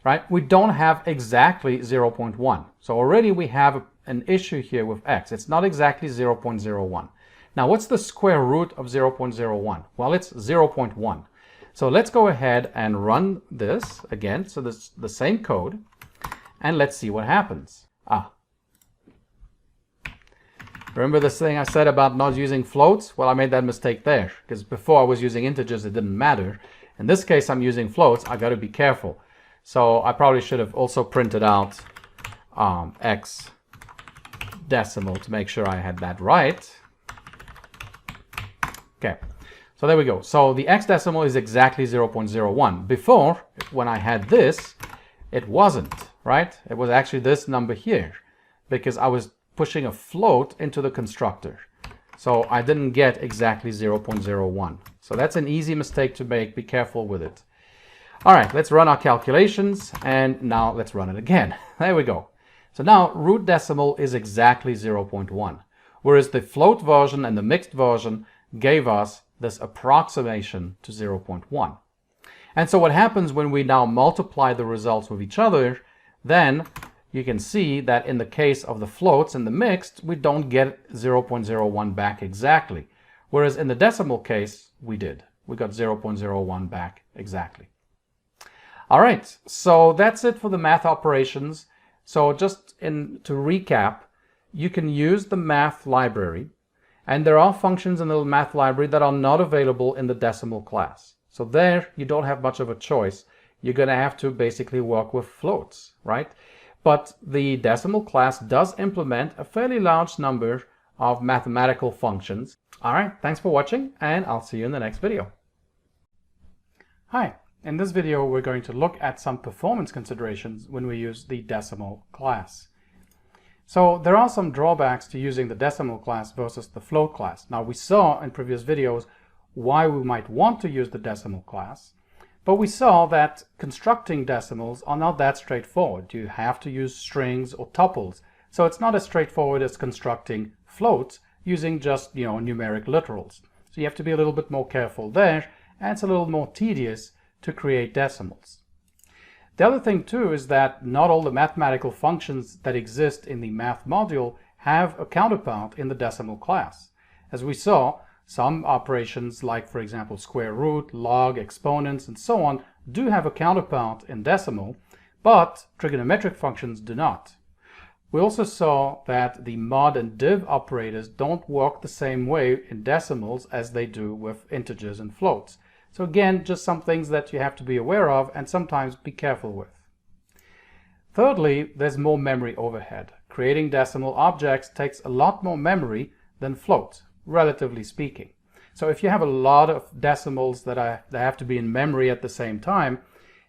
Right? We don't have exactly 0.1. So already we have an issue here with x. It's not exactly 0.01. Now, what's the square root of 0.01? Well, it's 0.1. So let's go ahead and run this again. So this is the same code. And let's see what happens. Remember this thing I said about not using floats? Well, I made that mistake there, because before I was using integers, it didn't matter. In this case, I'm using floats. I got to be careful. So I probably should have also printed out x decimal to make sure I had that right. Okay, so there we go. So the x decimal is exactly 0.01. Before, when I had this, it wasn't, right? It was actually this number here, because I was pushing a float into the constructor. So I didn't get exactly 0.01. So that's an easy mistake to make. Be careful with it. All right, let's run our calculations, and now let's run it again. There we go. So now root decimal is exactly 0.1, whereas the float version and the mixed version gave us this approximation to 0.1. And so what happens when we now multiply the results with each other, then you can see that in the case of the floats and the mixed, we don't get 0.01 back exactly, whereas in the decimal case, we did. We got 0.01 back exactly. All right, so that's it for the math operations. So just to recap, you can use the math library, and there are functions in the math library that are not available in the decimal class. So there, you don't have much of a choice. You're going to have to basically work with floats, right? But the decimal class does implement a fairly large number of mathematical functions. All right, thanks for watching, and I'll see you in the next video. Hi. In this video, we're going to look at some performance considerations when we use the decimal class. So there are some drawbacks to using the decimal class versus the float class. Now, we saw in previous videos why we might want to use the decimal class, but we saw that constructing decimals are not that straightforward. You have to use strings or tuples. So it's not as straightforward as constructing floats using just, numeric literals. So you have to be a little bit more careful there, and it's a little more tedious to create decimals. The other thing too is that not all the mathematical functions that exist in the math module have a counterpart in the decimal class. As we saw, some operations like, for example, square root, log, exponents, and so on do have a counterpart in decimal, but trigonometric functions do not. We also saw that the mod and div operators don't work the same way in decimals as they do with integers and floats. So again, just some things that you have to be aware of and sometimes be careful with. Thirdly, there's more memory overhead. Creating decimal objects takes a lot more memory than floats, relatively speaking. So if you have a lot of decimals that have to be in memory at the same time,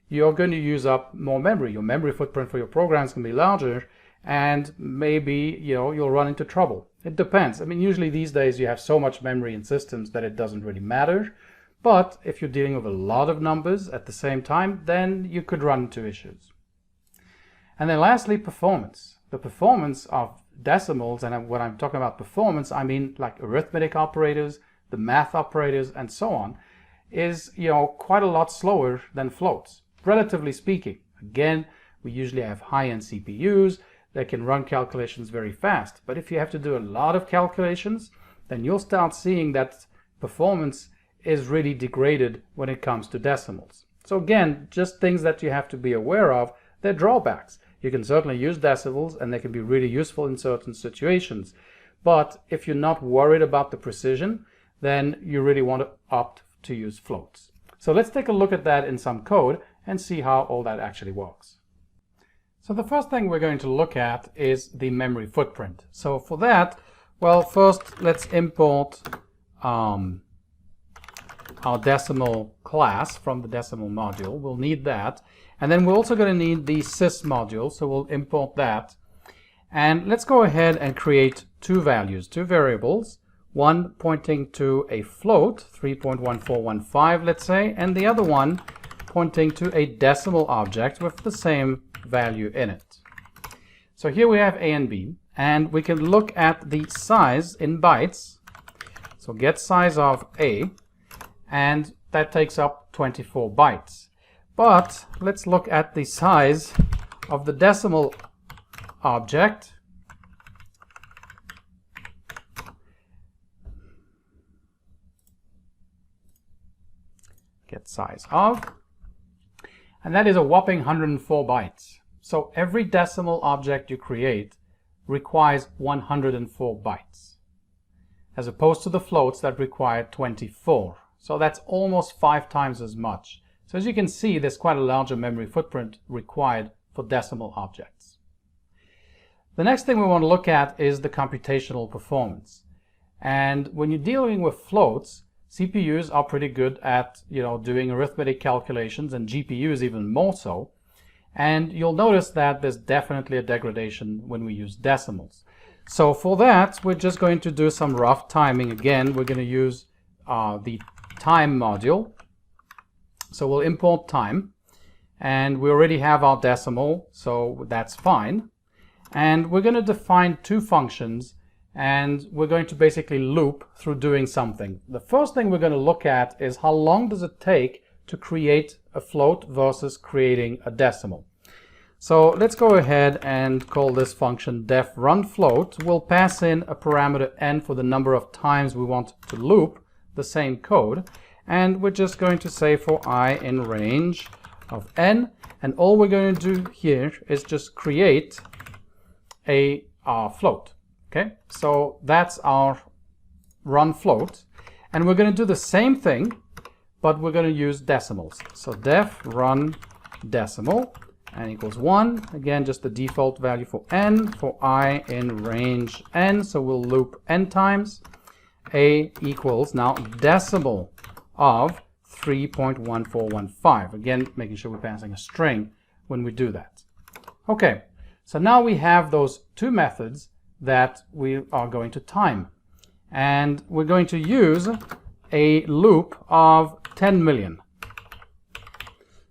you're going to use up more memory. Your memory footprint for your programs can be larger, and maybe you'll run into trouble. It depends. I mean, usually these days you have so much memory in systems that it doesn't really matter. But if you're dealing with a lot of numbers at the same time, then you could run into issues. And then lastly, performance. The performance of decimals, and when I'm talking about performance, I mean like arithmetic operators, the math operators, and so on, is quite a lot slower than floats, relatively speaking. Again, we usually have high-end CPUs that can run calculations very fast. But if you have to do a lot of calculations, then you'll start seeing that performance is really degraded when it comes to decimals. So again, just things that you have to be aware of. They're drawbacks. You can certainly use decimals and they can be really useful in certain situations. But if you're not worried about the precision, then you really want to opt to use floats. So let's take a look at that in some code and see how all that actually works. So the first thing we're going to look at is the memory footprint. So for that, well, first let's import our decimal class from the decimal module. We'll need that. And then we're also going to need the sys module, so we'll import that. And let's go ahead and create two variables, one pointing to a float, 3.1415, let's say, and the other one pointing to a decimal object with the same value in it. So here we have A and B, and we can look at the size in bytes. So get size of A, and that takes up 24 bytes. But let's look at the size of the decimal object. Get size of, and that is a whopping 104 bytes. So every decimal object you create requires 104 bytes, as opposed to the floats that require 24. So that's almost 5 times as much. So as you can see, there's quite a larger memory footprint required for decimal objects. The next thing we want to look at is the computational performance. And when you're dealing with floats, CPUs are pretty good at, doing arithmetic calculations, and GPUs even more so. And you'll notice that there's definitely a degradation when we use decimals. So for that, we're just going to do some rough timing. Again, we're going to use the time module. So we'll import time, and we already have our decimal, so that's fine. And we're going to define 2 functions, and we're going to basically loop through doing something. The first thing we're going to look at is how long does it take to create a float versus creating a decimal. So let's go ahead and call this function def run float. We'll pass in a parameter n for the number of times we want to loop the same code, and we're just going to say for I in range of n, and all we're going to do here is just create a float. Okay, so that's our run float, and we're going to do the same thing, but we're going to use decimals. So def run decimal n equals 1. Again, just the default value for n for I in range n. So we'll loop n times. A equals now decimal of 3.1415. Again, making sure we're passing a string when we do that. Okay, so now we have those 2 methods that we are going to time. And we're going to use a loop of 10 million.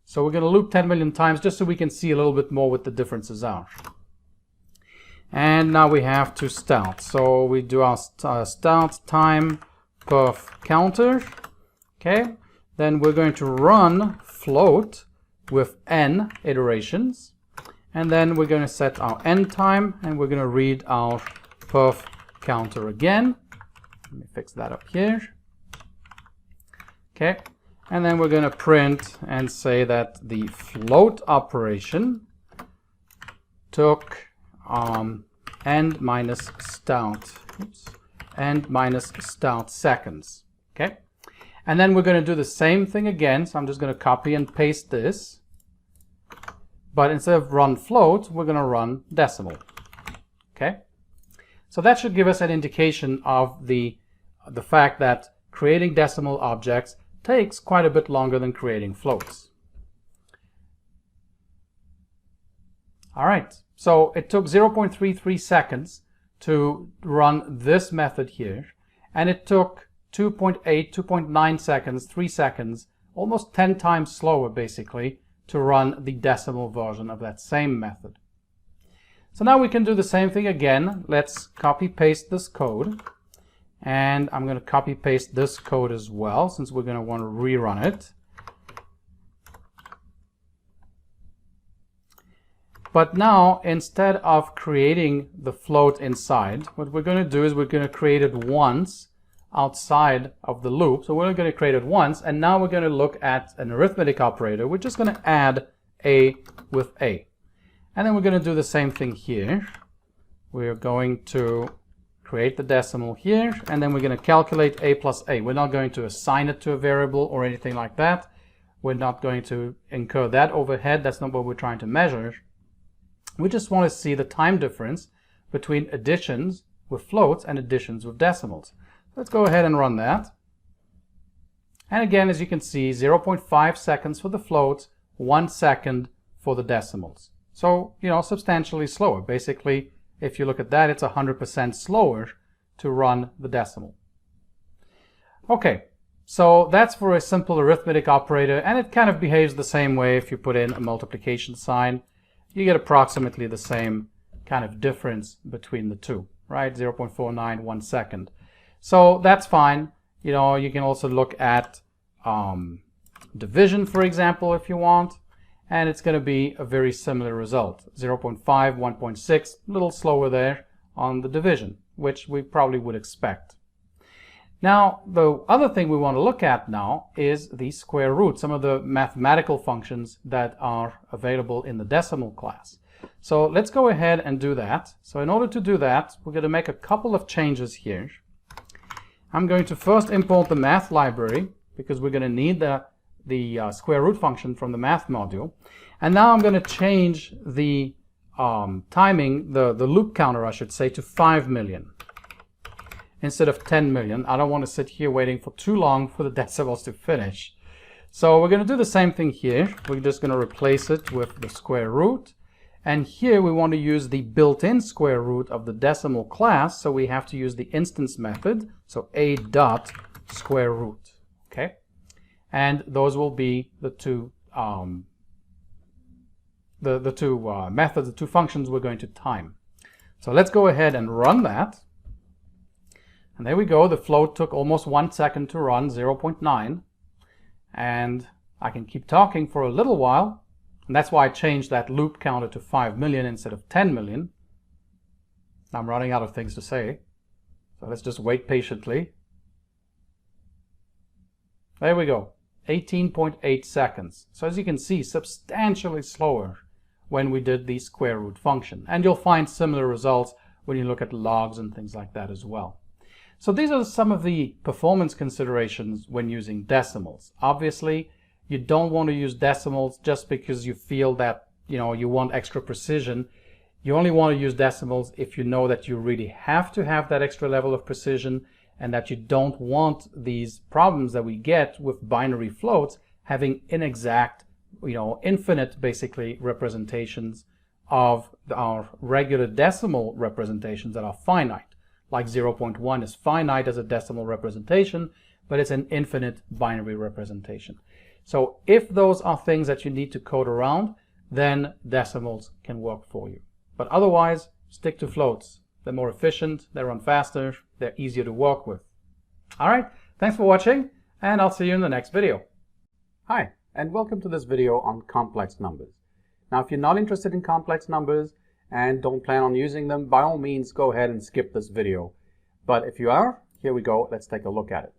So we're going to loop 10 million times just so we can see a little bit more what the differences are. And now we have to start. So we do our start time perf counter. Okay. Then we're going to run float with n iterations. And then we're going to set our end time, and we're going to read our perf counter again. Let me fix that up here. Okay. And then we're going to print and say that the float operation took end minus start seconds. Okay. And then we're going to do the same thing again. So I'm just going to copy and paste this. But instead of run float, we're going to run decimal. Okay. So that should give us an indication of the fact that creating decimal objects takes quite a bit longer than creating floats. All right. So it took 0.33 seconds to run this method here, and it took 2.9 seconds, 3 seconds, almost 10 times slower basically, to run the decimal version of that same method. So now we can do the same thing again. Let's copy paste this code, and I'm going to copy paste this code as well, since we're going to want to rerun it. But now, instead of creating the float inside, what we're going to do is we're going to create it once outside of the loop. So we're going to create it once, and now we're going to look at an arithmetic operator. We're just going to add a with a. And then we're going to do the same thing here. We're going to create the decimal here, and then we're going to calculate a plus a. We're not going to assign it to a variable or anything like that. We're not going to incur that overhead. That's not what we're trying to measure. We just want to see the time difference between additions with floats and additions with decimals. Let's go ahead and run that. And again, as you can see, 0.5 seconds for the floats, 1 second for the decimals. So, substantially slower. Basically, if you look at that, it's 100% slower to run the decimal. Okay, so that's for a simple arithmetic operator, and it kind of behaves the same way if you put in a multiplication sign. You get approximately the same kind of difference between the two, right? 0.49, 1 second. So that's fine. You can also look at division, for example, if you want, and it's going to be a very similar result. 0.5, 1.6, a little slower there on the division, which we probably would expect. Now, the other thing we want to look at now is the square root, some of the mathematical functions that are available in the decimal class. So let's go ahead and do that. So in order to do that, we're going to make a couple of changes here. I'm going to first import the math library because we're going to need the square root function from the math module. And now I'm going to change the timing, the loop counter, I should say, to 5 million. Instead of 10 million. I don't want to sit here waiting for too long for the decimals to finish. So we're going to do the same thing here. We're just going to replace it with the square root. And here we want to use the built-in square root of the decimal class. So we have to use the instance method. So a dot square root. Okay. And those will be the two methods, the two functions we're going to time. So let's go ahead and run that. And there we go, the float took almost 1 second to run, 0.9. And I can keep talking for a little while. And that's why I changed that loop counter to 5 million instead of 10 million. I'm running out of things to say. So let's just wait patiently. There we go, 18.8 seconds. So as you can see, substantially slower when we did the square root function. And you'll find similar results when you look at logs and things like that as well. So these are some of the performance considerations when using decimals. Obviously, you don't want to use decimals just because you feel that, you want extra precision. You only want to use decimals if you know that you really have to have that extra level of precision and that you don't want these problems that we get with binary floats having inexact, infinite, basically, representations of our regular decimal representations that are finite. Like 0.1 is finite as a decimal representation, but it's an infinite binary representation. So if those are things that you need to code around, then decimals can work for you. But otherwise, stick to floats. They're more efficient, they run faster, they're easier to work with. All right, thanks for watching, and I'll see you in the next video. Hi, and welcome to this video on complex numbers. Now, if you're not interested in complex numbers, and don't plan on using them, by all means go ahead and skip this video. But if you are, here we go, let's take a look at it.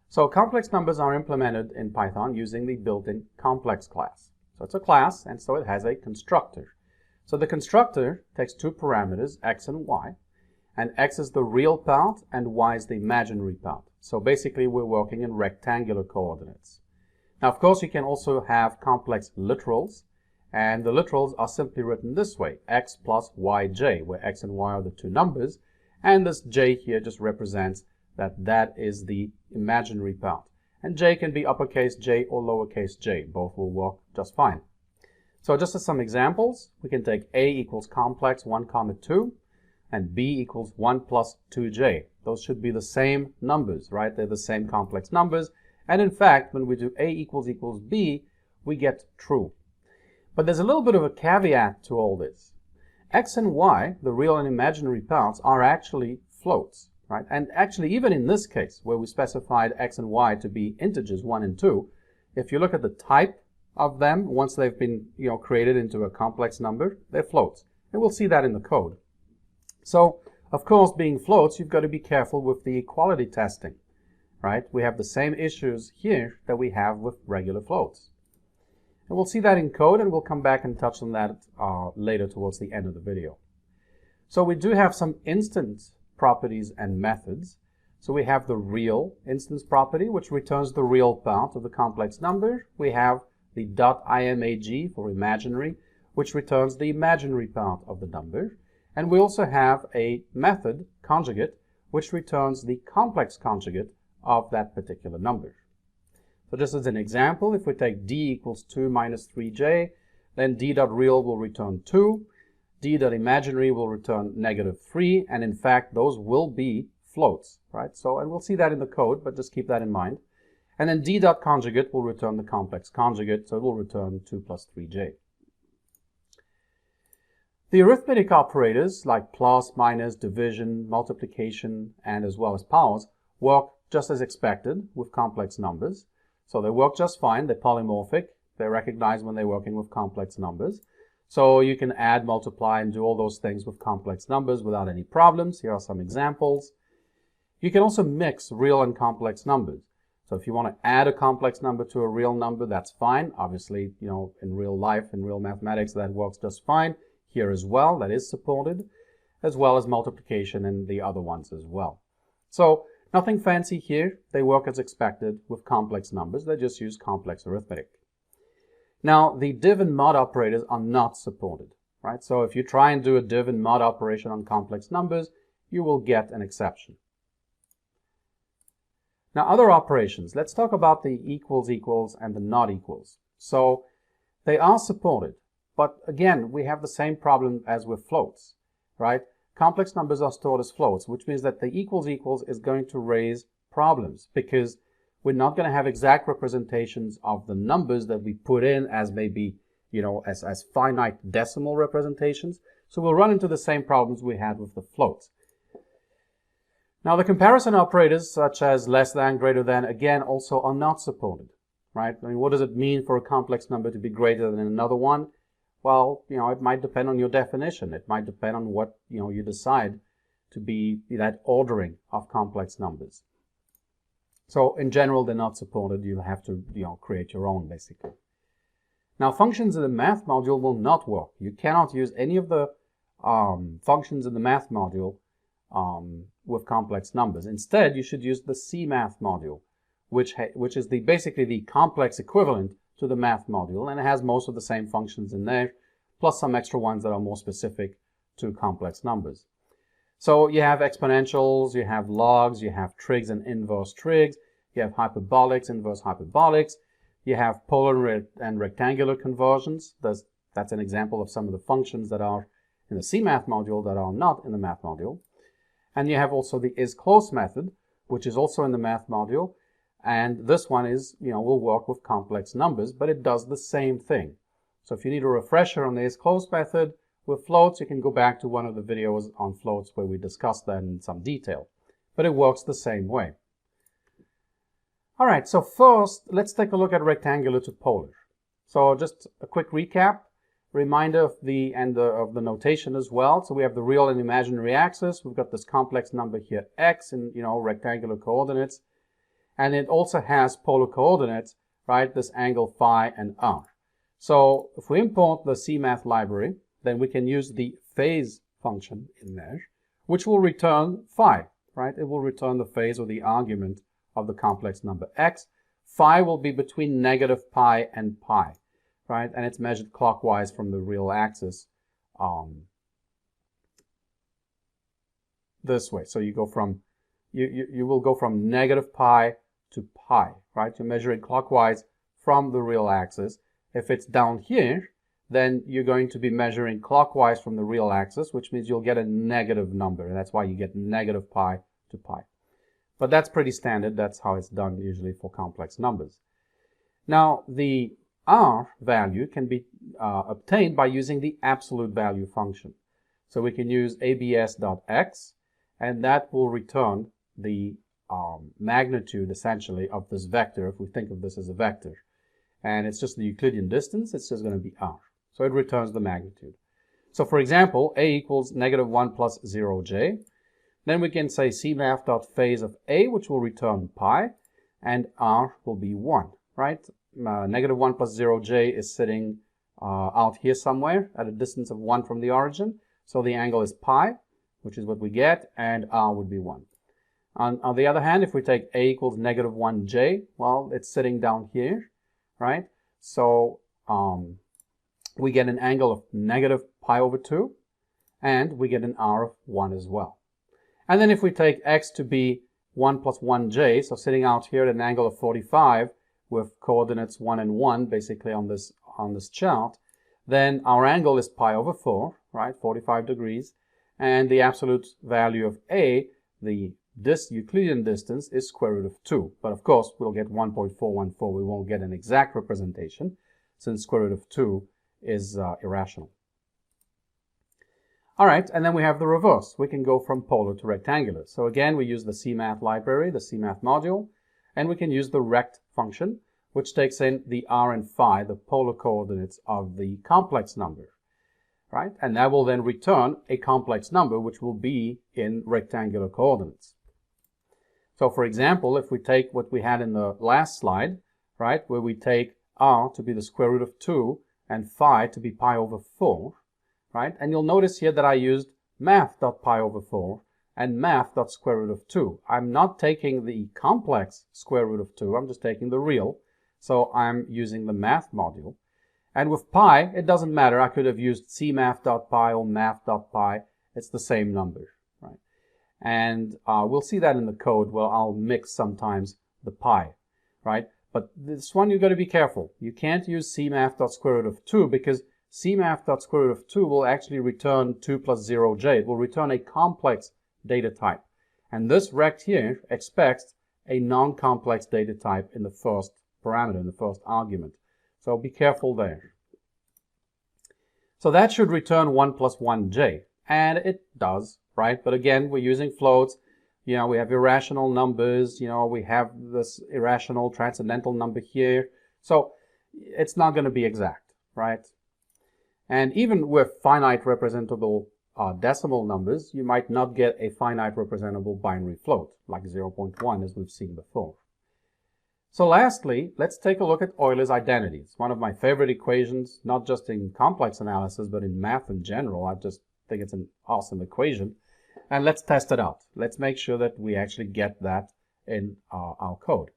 So complex numbers are implemented in Python using the built-in complex class. So it's a class, and so it has a constructor. So the constructor takes two parameters, x and y, and x is the real part and y is the imaginary part. So basically we're working in rectangular coordinates. Now of course you can also have complex literals, and the literals are simply written this way, x plus yj, where x and y are the two numbers, and this j here just represents that is the imaginary part. And j can be uppercase j or lowercase j, both will work just fine. So just as some examples, we can take a equals complex 1, 2, and b equals 1 plus 2j. Those should be the same numbers, right? They're the same complex numbers, and in fact, when we do a equals b, we get true. But there's a little bit of a caveat to all this. X and y, the real and imaginary parts, are actually floats, right? And actually, even in this case, where we specified x and y to be integers 1 and 2, if you look at the type of them, once they've been created into a complex number, they're floats. And we'll see that in the code. So, of course, being floats, you've got to be careful with the equality testing, right? We have the same issues here that we have with regular floats. And we'll see that in code, and we'll come back and touch on that later towards the end of the video. So we do have some instance properties and methods. So we have the real instance property, which returns the real part of the complex number. We have the .imag for imaginary, which returns the imaginary part of the number. And we also have a method, conjugate, which returns the complex conjugate of that particular number. So just as an example, if we take d equals 2 minus 3j, then d.real will return 2, d.imaginary will return negative 3, and in fact, those will be floats, right? So, and we'll see that in the code, but just keep that in mind. And then d.conjugate will return the complex conjugate, so it will return 2 plus 3j. The arithmetic operators like plus, minus, division, multiplication, and as well as powers work just as expected with complex numbers. So they work just fine. They're polymorphic. They recognize when they're working with complex numbers. So you can add, multiply, and do all those things with complex numbers without any problems. Here are some examples. You can also mix real and complex numbers. So if you want to add a complex number to a real number, that's fine. Obviously, in real life, in real mathematics, that works just fine. Here as well, that is supported, as well as multiplication and the other ones as well. So nothing fancy here. They work as expected with complex numbers. They just use complex arithmetic. Now, the div and mod operators are not supported, right? So if you try and do a div and mod operation on complex numbers, you will get an exception. Now, other operations. Let's talk about the equals and the not equals. So they are supported, but again, we have the same problem as with floats, right? Complex numbers are stored as floats, which means that the equals is going to raise problems because we're not going to have exact representations of the numbers that we put in as maybe, as finite decimal representations. So we'll run into the same problems we had with the floats. Now, the comparison operators, such as less than, greater than, again, also are not supported, right? I mean, what does it mean for a complex number to be greater than another one? Well, it might depend on your definition. It might depend on what, you decide to be that ordering of complex numbers. So, in general, they're not supported. You'll have to, create your own, basically. Now, functions in the math module will not work. You cannot use any of the functions in the math module with complex numbers. Instead, you should use the CMath module, which is basically the complex equivalent to the math module, and it has most of the same functions in there, plus some extra ones that are more specific to complex numbers. So you have exponentials, you have logs, you have trigs and inverse trigs, you have hyperbolics, inverse hyperbolics, you have polar and rectangular conversions. That's an example of some of the functions that are in the CMath module that are not in the math module. And you have also the is-close method, which is also in the math module. And this one will work with complex numbers, but it does the same thing. So if you need a refresher on the is-close method with floats, you can go back to one of the videos on floats where we discussed that in some detail. But it works the same way. All right, so first, let's take a look at rectangular to polar. So just a quick recap. Reminder of the notation as well. So we have the real and imaginary axis. We've got this complex number here, x, in rectangular coordinates, and it also has polar coordinates, right? This angle phi and r. So if we import the CMath library, then we can use the phase function in there, which will return phi, right? It will return the phase or the argument of the complex number x. Phi will be between negative pi and pi. Right, and it's measured clockwise from the real axis this way. So you go from you will go from negative pi to pi, right? You're measuring clockwise from the real axis. If it's down here, then you're going to be measuring clockwise from the real axis, which means you'll get a negative number, and that's why you get negative pi to pi. But that's pretty standard. That's how it's done usually for complex numbers. Now, the r value can be obtained by using the absolute value function. So we can use abs.x, and that will return the magnitude, essentially, of this vector, if we think of this as a vector. And it's just the Euclidean distance. It's just going to be r. So it returns the magnitude. So for example, a equals -1 plus 0j. Then we can say cmath.phase of a, which will return pi, and r will be 1, right? -1 plus 0j is sitting out here somewhere at a distance of 1 from the origin. So the angle is pi, which is what we get, and r would be 1. On the other hand, if we take a equals -1j, well, it's sitting down here, right? So we get an angle of -pi/2, and we get an r of 1 as well. And then if we take x to be 1 plus 1j, so sitting out here at an angle of 45, with coordinates 1 and 1, basically on this chart, then our angle is pi/4, right, 45 degrees, and the absolute value of a, this Euclidean distance, is square root of 2. But of course, we'll get 1.414. We won't get an exact representation, since square root of 2 is irrational. All right, and then we have the reverse. We can go from polar to rectangular. So again, we use the CMath library, the CMath module, and we can use the rect function, which takes in the r and phi, the polar coordinates of the complex number, right? And that will then return a complex number, which will be in rectangular coordinates. So for example, if we take what we had in the last slide, right, where we take r to be the square root of 2 and phi to be pi over 4, right? And you'll notice here that I used math.pi over 4 and math.square root of 2. I'm not taking the complex square root of 2, I'm just taking the real. So I'm using the math module. And with pi, it doesn't matter. I could have used cmath.pi or math.pi. It's the same number, right? And we'll see that in the code where I'll mix sometimes the pi, right? But this one you've got to be careful. You can't use cmath.square root of 2 because cmath.square root of 2 will actually return 2 plus 0j. It will return a complex data type. And this rect here expects a non-complex data type in the first parameter, in the first argument. So be careful there. So that should return 1 plus 1j. And it does, right? But again, we're using floats. You know, we have irrational numbers. You know, we have this irrational transcendental number here. So it's not going to be exact, right? And even with finite representable decimal numbers, you might not get a finite representable binary float, like 0.1 as we've seen before. So lastly, let's take a look at Euler's identity. It's one of my favorite equations, not just in complex analysis, but in math in general. I just think it's an awesome equation. And let's test it out. Let's make sure that we actually get that in our code.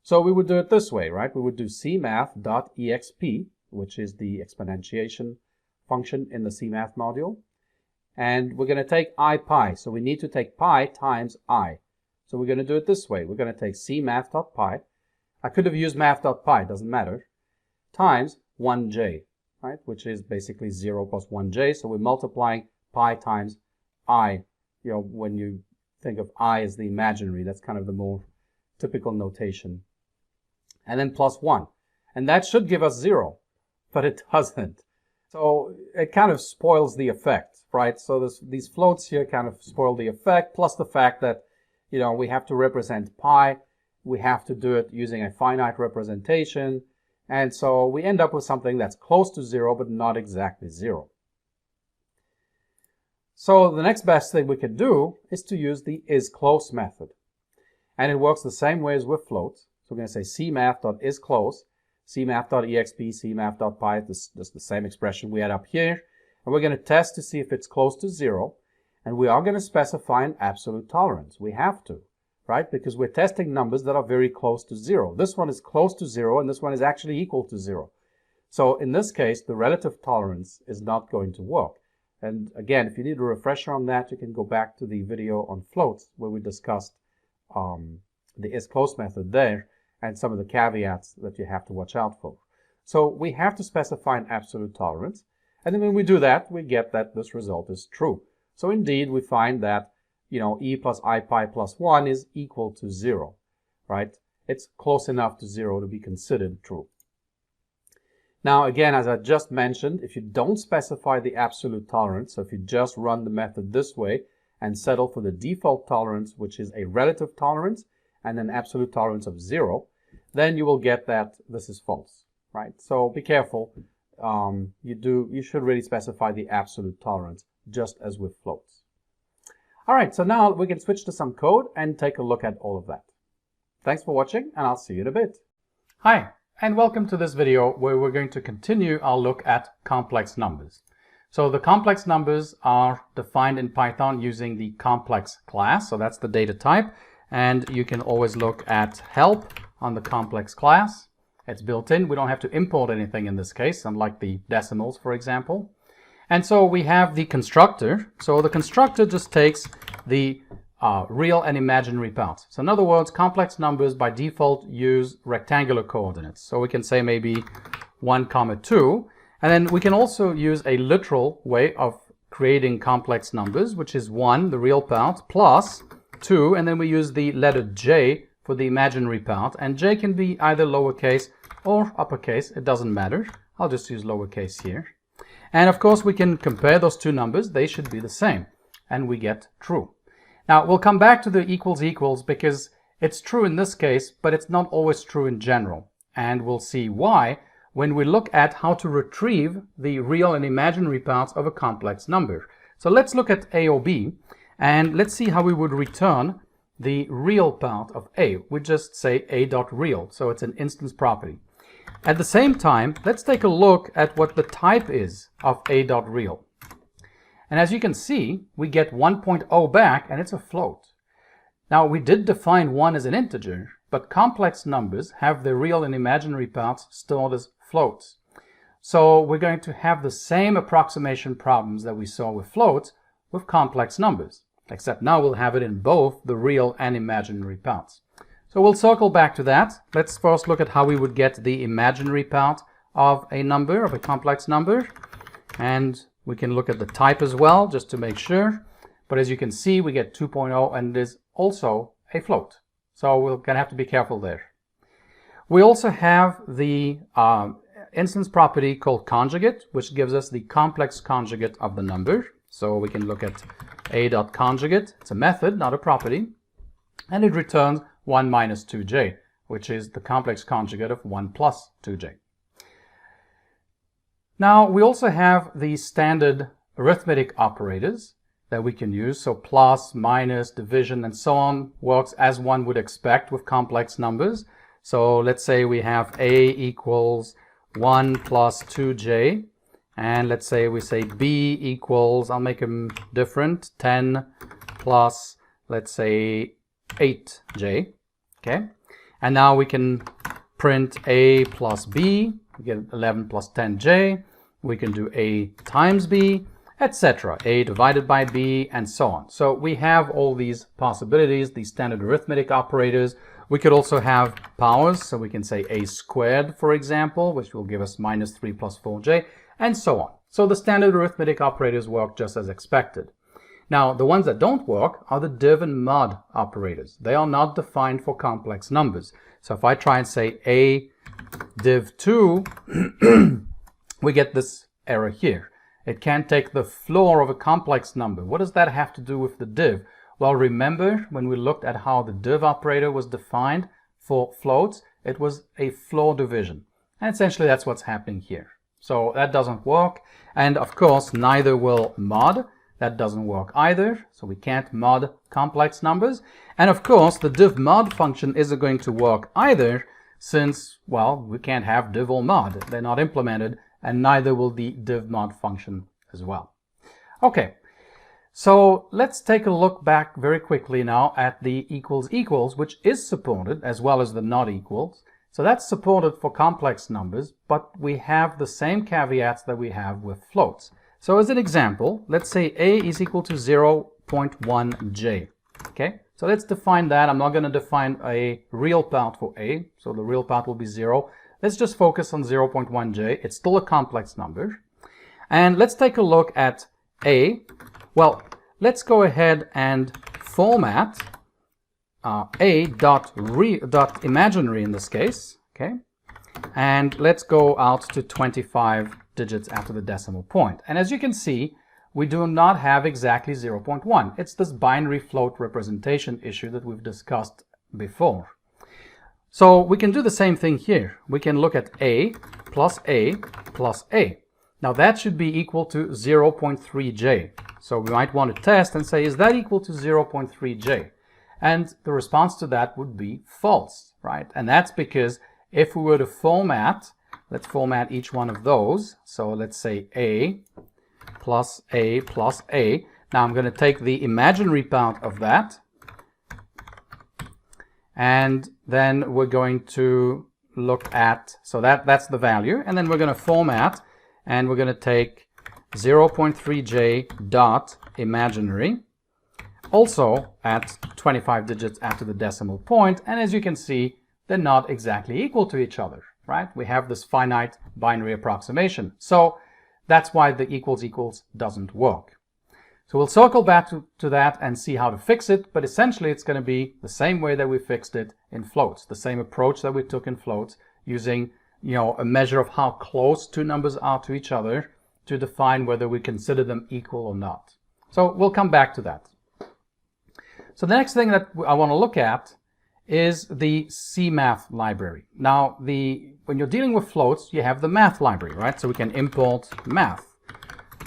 So we would do it this way, right? We would do cmath.exp, which is the exponentiation function in the cmath module. And we're going to take I pi. So we need to take pi times I. So we're going to do it this way. We're going to take cmath.pi. I could have used math.pi, doesn't matter, times 1j, right? Which is basically 0 plus 1j. So we're multiplying pi times I. You know, when you think of I as the imaginary, that's kind of the more typical notation. And then plus 1. And that should give us 0, but it doesn't. So it kind of spoils the effect, right? So these floats here kind of spoil the effect, plus the fact that, you know, we have to represent pi. We have to do it using a finite representation. And so we end up with something that's close to 0, but not exactly 0. So the next best thing we could do is to use the isClose method. And it works the same way as with floats. So we're going to say cmath.isClose, cmath.exp, cmath.pi, this is the same expression we had up here. And we're going to test to see if it's close to 0. And we are going to specify an absolute tolerance. We have to, right? Because we're testing numbers that are very close to 0. This one is close to 0, and this one is actually equal to 0. So in this case, the relative tolerance is not going to work. And again, if you need a refresher on that, you can go back to the video on floats where we discussed the isClose method there and some of the caveats that you have to watch out for. So we have to specify an absolute tolerance. And then when we do that, we get that this result is true. So indeed, we find that, you know, e plus I pi plus 1 is equal to 0, right? It's close enough to 0 to be considered true. Now, again, as I just mentioned, if you don't specify the absolute tolerance, so if you just run the method this way and settle for the default tolerance, which is a relative tolerance and an absolute tolerance of 0, then you will get that this is false, right? So be careful. You should really specify the absolute tolerance, just as with floats. All right, so now we can switch to some code and take a look at all of that. Thanks for watching, and I'll see you in a bit. Hi. And welcome to this video where we're going to continue our look at complex numbers. So the complex numbers are defined in Python using the complex class. So that's the data type. And you can always look at help on the complex class. It's built in. We don't have to import anything in this case, unlike the decimals, for example. And so we have the constructor. So the constructor just takes the real and imaginary parts. So in other words, complex numbers by default use rectangular coordinates. So we can say maybe 1, 2. And then we can also use a literal way of creating complex numbers, which is 1, the real part, plus 2. And then we use the letter j for the imaginary part. And j can be either lowercase or uppercase. It doesn't matter. I'll just use lowercase here. And of course, we can compare those two numbers. They should be the same. And we get true. Now, we'll come back to the equals equals because it's true in this case, but it's not always true in general. and we'll see why when we look at how to retrieve the real and imaginary parts of a complex number. So let's look at a or b, and let's see how we would return the real part of a. We just say a.real, so it's an instance property. At the same time, let's take a look at what the type is of a.real. And as you can see, we get 1.0 back, and it's a float. Now, we did define 1 as an integer, but complex numbers have their real and imaginary parts stored as floats. So we're going to have the same approximation problems that we saw with floats with complex numbers, except now we'll have it in both the real and imaginary parts. So we'll circle back to that. Let's first look at how we would get the imaginary part of a number, of a complex number. And we can look at the type as well, just to make sure. But as you can see, we get 2.0, and it is also a float. So we're going to have to be careful there. We also have the instance property called conjugate, which gives us the complex conjugate of the number. So we can look at a.conjugate. It's a method, not a property. And it returns 1 minus 2j, which is the complex conjugate of 1 plus 2j. Now, we also have the standard arithmetic operators that we can use. So plus, minus, division, and so on works as one would expect with complex numbers. So let's say we have a equals 1 plus 2j, and let's say we say b equals, I'll make them different, 10 plus, let's say, 8j, okay? And now we can print a plus b, we get 11 plus 10j, we can do a times b, etc., a divided by b, and so on. So we have all these possibilities, these standard arithmetic operators. We could also have powers, so we can say a squared, for example, which will give us minus 3 plus 4j, and so on. So the standard arithmetic operators work just as expected. Now, the ones that don't work are the div and mod operators. They are not defined for complex numbers. So if I try and say a div 2, we get this error here. It can't take the floor of a complex number. What does that have to do with the div? Well, remember when we looked at how the div operator was defined for floats, it was a floor division. And essentially that's what's happening here. So that doesn't work. And of course, neither will mod. That doesn't work either. So we can't mod complex numbers. And of course, the div mod function isn't going to work either since, well, we can't have div or mod. They're not implemented, and neither will the div mod function as well. Okay. So let's take a look back very quickly now at the equals equals, which is supported, as well as the not equals. So that's supported for complex numbers, but we have the same caveats that we have with floats. So as an example, let's say a is equal to 0.1j. Okay, so let's define that. I'm not going to define a real part for a, so the real part will be 0. Let's just focus on 0.1j. It's still a complex number. And let's take a look at a. Well, let's go ahead and format a.imaginary in this case, okay? And let's go out to 25 digits after the decimal point. And as you can see, we do not have exactly 0.1. It's this binary float representation issue that we've discussed before. So we can do the same thing here. We can look at a plus a plus a. Now that should be equal to 0.3j. So we might want to test and say, is that equal to 0.3j? And the response to that would be false, right? And that's because if we were to format, let's format each one of those. So let's say a plus a plus a. Now I'm going to take the imaginary part of that, and then we're going to look at, so that's the value, and then we're going to format, and we're going to take 0.3j dot imaginary, also at 25 digits after the decimal point, and as you can see, they're not exactly equal to each other, right? We have this finite binary approximation. So that's why the equals equals doesn't work. So we'll circle back to that and see how to fix it, but essentially it's going to be the same way that we fixed it in floats, the same approach that we took in floats, using, a measure of how close two numbers are to each other to define whether we consider them equal or not. So we'll come back to that. So the next thing that I want to look at is the CMath library. Now, when you're dealing with floats, you have the math library, right? So we can import math,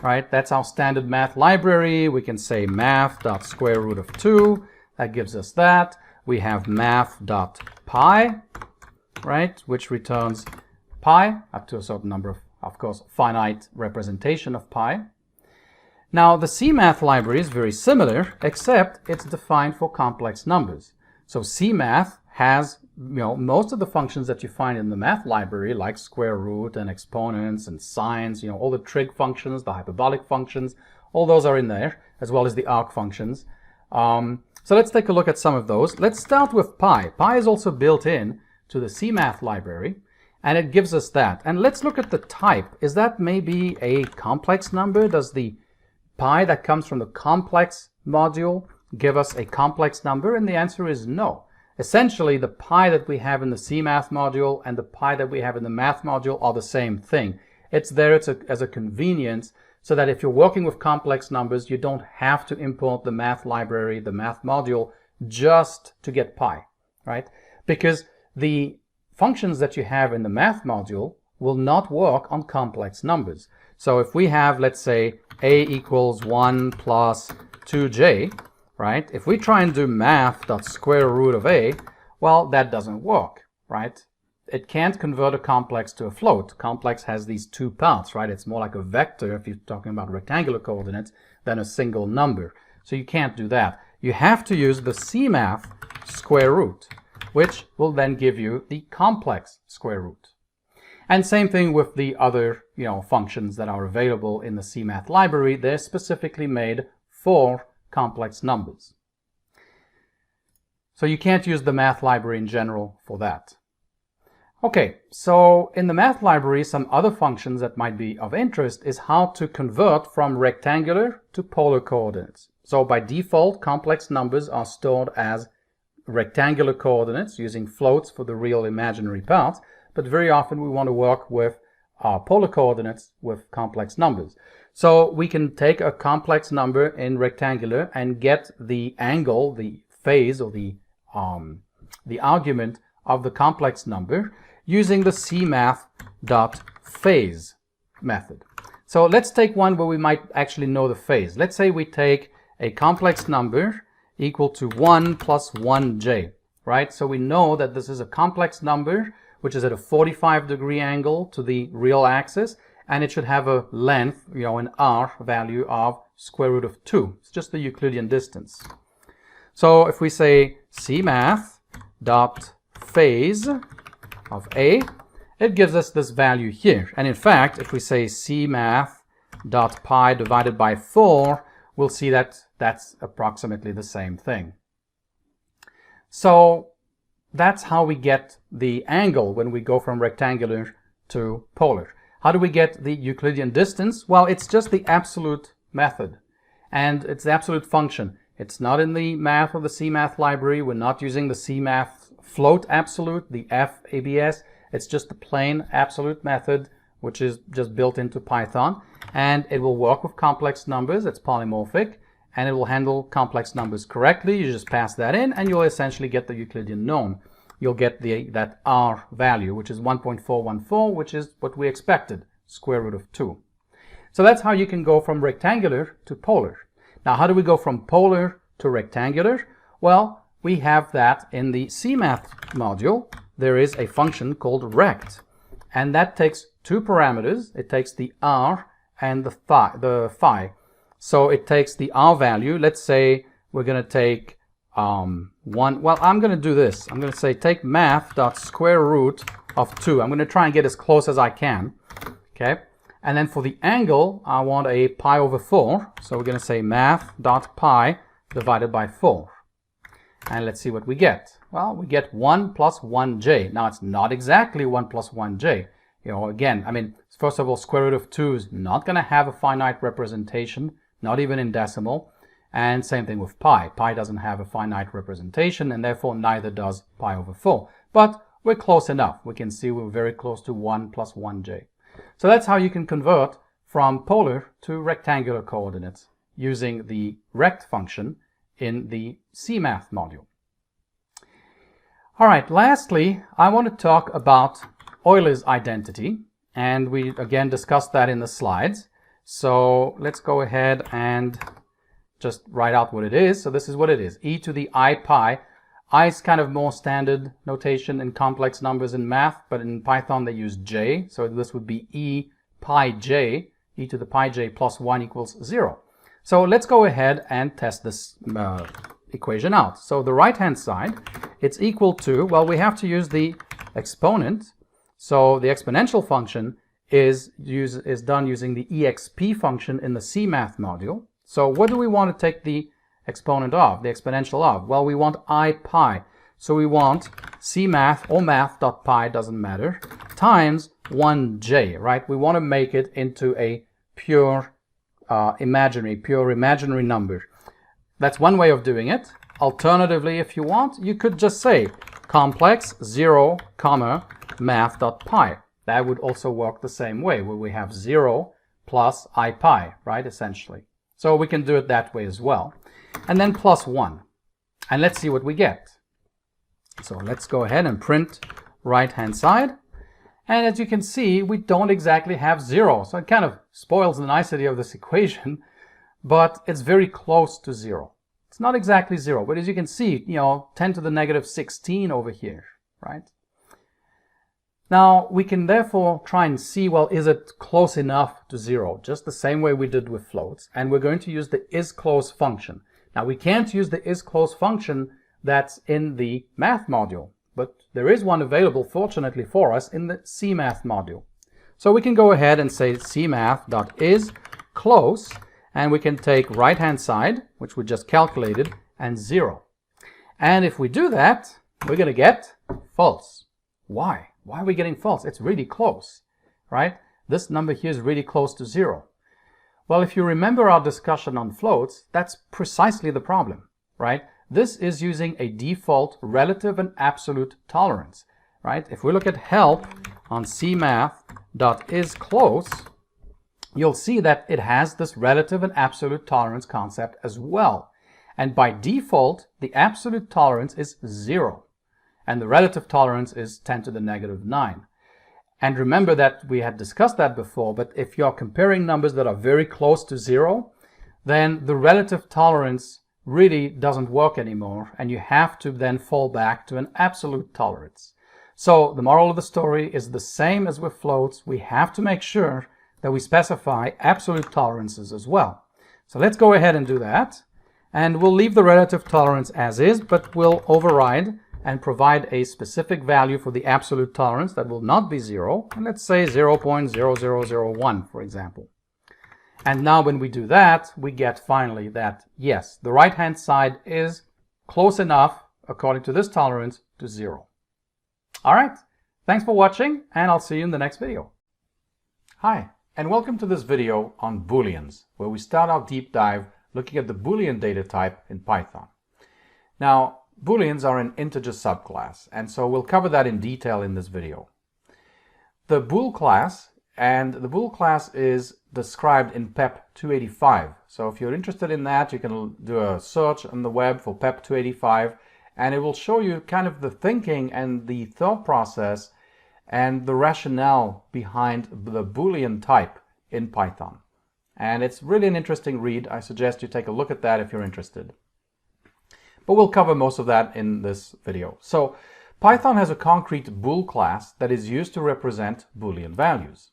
right? That's our standard math library. We can say math.square root of 2. That gives us that. We have math.pi, right? Which returns pi up to a certain number of course, finite representation of pi. Now, the CMath library is very similar, except it's defined for complex numbers. So CMath has, most of the functions that you find in the math library, like square root and exponents and sines, all the trig functions, the hyperbolic functions, all those are in there, as well as the arc functions. So let's take a look at some of those. Let's start with pi. Pi is also built in to the CMath library, and it gives us that. And let's look at the type. Is that maybe a complex number? Does the pi that comes from the complex module give us a complex number? And the answer is no. Essentially, the pi that we have in the CMath module and the pi that we have in the math module are the same thing. It's there as a convenience, so that if you're working with complex numbers, you don't have to import the math library, the math module, just to get pi, right? Because the functions that you have in the math module will not work on complex numbers. So if we have, let's say, a equals 1 plus 2j, right? If we try and do math.square root of a, well, that doesn't work, right? It can't convert a complex to a float. Complex has these two parts, right? It's more like a vector, if you're talking about rectangular coordinates, than a single number. So you can't do that. You have to use the CMath square root, which will then give you the complex square root. And same thing with the other, functions that are available in the CMath library. They're specifically made for complex numbers. So you can't use the math library in general for that. Okay, so in the math library, some other functions that might be of interest is how to convert from rectangular to polar coordinates. So by default, complex numbers are stored as rectangular coordinates using floats for the real imaginary parts, but very often we want to work with polar coordinates with complex numbers. So we can take a complex number in rectangular and get the angle, the phase, or the argument of the complex number using the CMath.phase method. So let's take one where we might actually know the phase. Let's say we take a complex number equal to 1 plus 1j, right? So we know that this is a complex number which is at a 45-degree angle to the real axis, and it should have a length, an r value of square root of 2. It's just the Euclidean distance. So if we say CMath.phase of a, it gives us this value here. And in fact, if we say CMath.pi divided by 4, we'll see that that's approximately the same thing. So that's how we get the angle when we go from rectangular to polar. How do we get the Euclidean distance? Well, it's just the absolute method, and it's the absolute function. It's not in the math or the CMath library. We're not using the CMath float absolute, the FABS. It's just the plain absolute method, which is just built into Python, and it will work with complex numbers. It's polymorphic, and it will handle complex numbers correctly. You just pass that in, and you'll essentially get the Euclidean norm. You'll get that r value, which is 1.414, which is what we expected, square root of 2. So that's how you can go from rectangular to polar. Now, how do we go from polar to rectangular? Well, we have that in the CMath module. There is a function called rect, and that takes two parameters. It takes the r and the phi. So it takes the r value. Let's say we're going to take I'm going to do this. I'm going to say take math.square root of 2. I'm going to try and get as close as I can. Okay. And then for the angle, I want a pi over 4. So we're going to say math.pi divided by 4. And let's see what we get. Well, we get 1 plus 1j. Now, it's not exactly 1 plus 1j. Again, first of all, square root of 2 is not going to have a finite representation, not even in decimal. And same thing with pi. Pi doesn't have a finite representation, and therefore neither does pi over 4. But we're close enough. We can see we're very close to 1 plus 1j. So that's how you can convert from polar to rectangular coordinates using the rect function in the CMath module. All right, lastly, I want to talk about Euler's identity, and we again discussed that in the slides. So let's go ahead and just write out what it is. So this is what it is, e to the I pi. I is kind of more standard notation in complex numbers in math, but in Python they use j. So this would be e pi j, e to the pi j plus 1 equals 0. So let's go ahead and test this equation out. So the right-hand side, it's equal to, well, we have to use the exponent. So the exponential function is done using the exp function in the CMath module. So what do we want to take the exponent of, the exponential of? Well, we want I pi. So we want CMath or math.pi, doesn't matter, times 1j, right? We want to make it into a pure imaginary number. That's one way of doing it. Alternatively, if you want, you could just say complex 0, comma, math.pi. That would also work the same way, where we have 0 plus I pi, right, essentially. So we can do it that way as well. And then plus 1. And let's see what we get. So let's go ahead and print right-hand side. And as you can see, we don't exactly have 0. So it kind of spoils the nicety of this equation, but it's very close to 0. It's not exactly 0, but as you can see, 10 to the negative 16 over here, right? Now, we can therefore try and see, well, is it close enough to 0? Just the same way we did with floats. And we're going to use the isClose function. Now, we can't use the isClose function that's in the math module, but there is one available, fortunately for us, in the CMath module. So we can go ahead and say cmath.isClose, and we can take right-hand side, which we just calculated, and 0. And if we do that, we're going to get false. Why? Why are we getting false? It's really close, right? This number here is really close to 0. Well, if you remember our discussion on floats, that's precisely the problem, right? This is using a default relative and absolute tolerance, right? If we look at help on cmath.isClose, you'll see that it has this relative and absolute tolerance concept as well. And by default, the absolute tolerance is 0. And the relative tolerance is 10 to the negative 9. And remember that we had discussed that before, but if you're comparing numbers that are very close to 0, then the relative tolerance really doesn't work anymore, and you have to then fall back to an absolute tolerance. So the moral of the story is the same as with floats. We have to make sure that we specify absolute tolerances as well. So let's go ahead and do that. And we'll leave the relative tolerance as is, but we'll override and provide a specific value for the absolute tolerance that will not be 0. And let's say 0.0001, for example. And now when we do that, we get finally that, yes, the right-hand side is close enough, according to this tolerance, to 0. All right, thanks for watching, and I'll see you in the next video. Hi, and welcome to this video on Booleans, where we start our deep dive looking at the Boolean data type in Python. Now, Booleans are an integer subclass, and so we'll cover that in detail in this video. The bool class, and the bool class is described in PEP 285. So if you're interested in that, you can do a search on the web for PEP 285, and it will show you kind of the thinking and the thought process and the rationale behind the Boolean type in Python. And it's really an interesting read. I suggest you take a look at that if you're interested. But we'll cover most of that in this video. So Python has a concrete bool class that is used to represent Boolean values.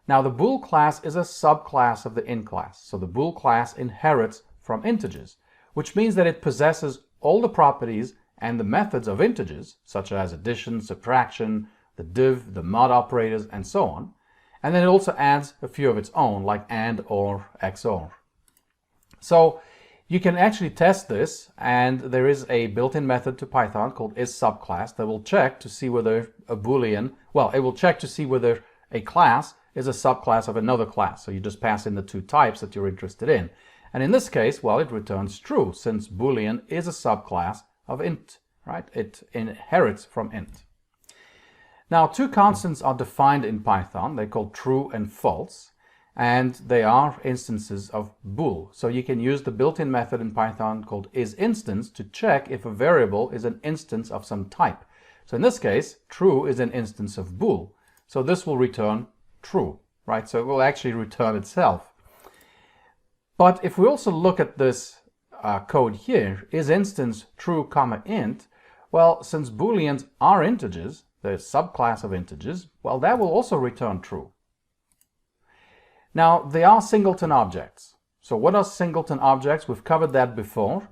Now the bool class is a subclass of the int class. So the bool class inherits from integers, which means that it possesses all the properties and the methods of integers, such as addition, subtraction, the div, the mod operators, and so on. And then it also adds a few of its own, like AND, OR, XOR. So you can actually test this, and there is a built-in method to Python called isSubclass that will check to see whether a Boolean, well, it will check to see whether a class is a subclass of another class. So you just pass in the two types that you're interested in. And in this case, well, it returns true, since Boolean is a subclass of int, right? It inherits from int. Now, two constants are defined in Python. They're called true and false. And they are instances of bool. So you can use the built-in method in Python called isInstance to check if a variable is an instance of some type. So in this case, true is an instance of bool. So this will return true, right? So it will actually return itself. But if we also look at this code here, is instance true comma int, well, since booleans are integers, the subclass of integers, well, that will also return true. Now, they are singleton objects. So what are singleton objects? We've covered that before,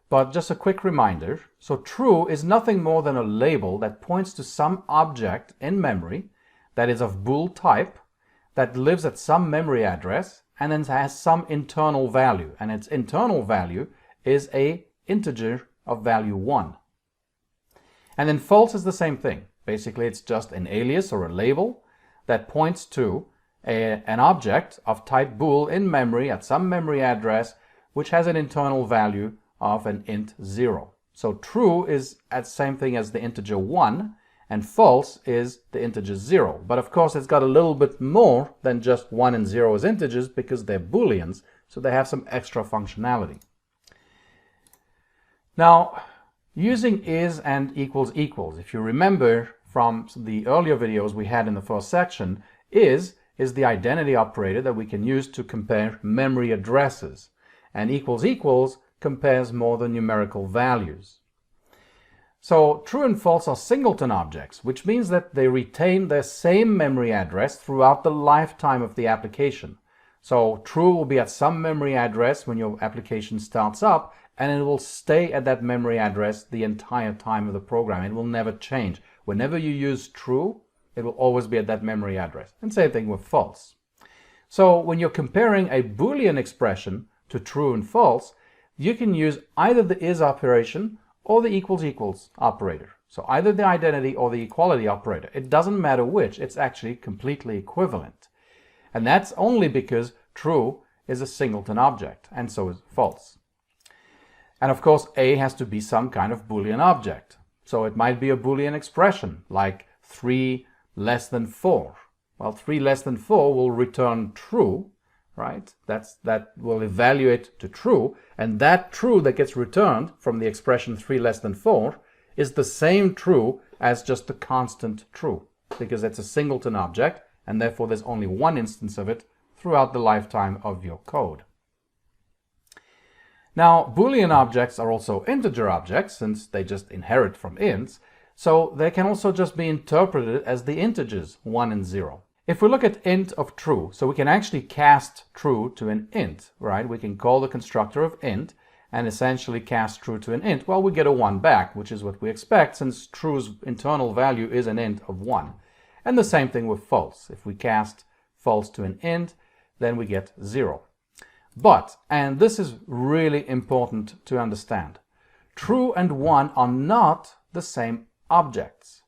but just a quick reminder. So true is nothing more than a label that points to some object in memory that is of bool type, that lives at some memory address, and then has some internal value. And its internal value is an integer of value 1. And then false is the same thing. Basically, it's just an alias or a label that points to an object of type bool in memory at some memory address which has an internal value of an int 0. So true is the same thing as the integer 1, and false is the integer 0. But of course, it's got a little bit more than just 1 and 0 as integers because they're booleans, so they have some extra functionality. Now, using is and equals equals, if you remember from the earlier videos we had in the first section, is the identity operator that we can use to compare memory addresses, and equals equals compares more the numerical values. So true and false are singleton objects, which means that they retain their same memory address throughout the lifetime of the application. So true will be at some memory address when your application starts up, and it will stay at that memory address the entire time of the program. It will never change. Whenever you use true, it will always be at that memory address. And same thing with false. So when you're comparing a Boolean expression to true and false, you can use either the is operation or the equals equals operator. So either the identity or the equality operator. It doesn't matter which, it's actually completely equivalent. And that's only because true is a singleton object, and so is false. And of course, A has to be some kind of Boolean object. So it might be a Boolean expression like 3 less than 4. Well, 3 less than 4 will return true, right? That will evaluate to true, and that true that gets returned from the expression 3 less than 4 is the same true as just the constant true, because it's a singleton object, and therefore there's only one instance of it throughout the lifetime of your code. Now, Boolean objects are also integer objects, since they just inherit from ints, so they can also just be interpreted as the integers 1 and 0. If we look at int of true, so we can actually cast true to an int, right? We can call the constructor of int and essentially cast true to an int. Well, we get a 1 back, which is what we expect, since true's internal value is an int of 1. And the same thing with false. If we cast false to an int, then we get 0. But, and this is really important to understand, true and 1 are not the same objects,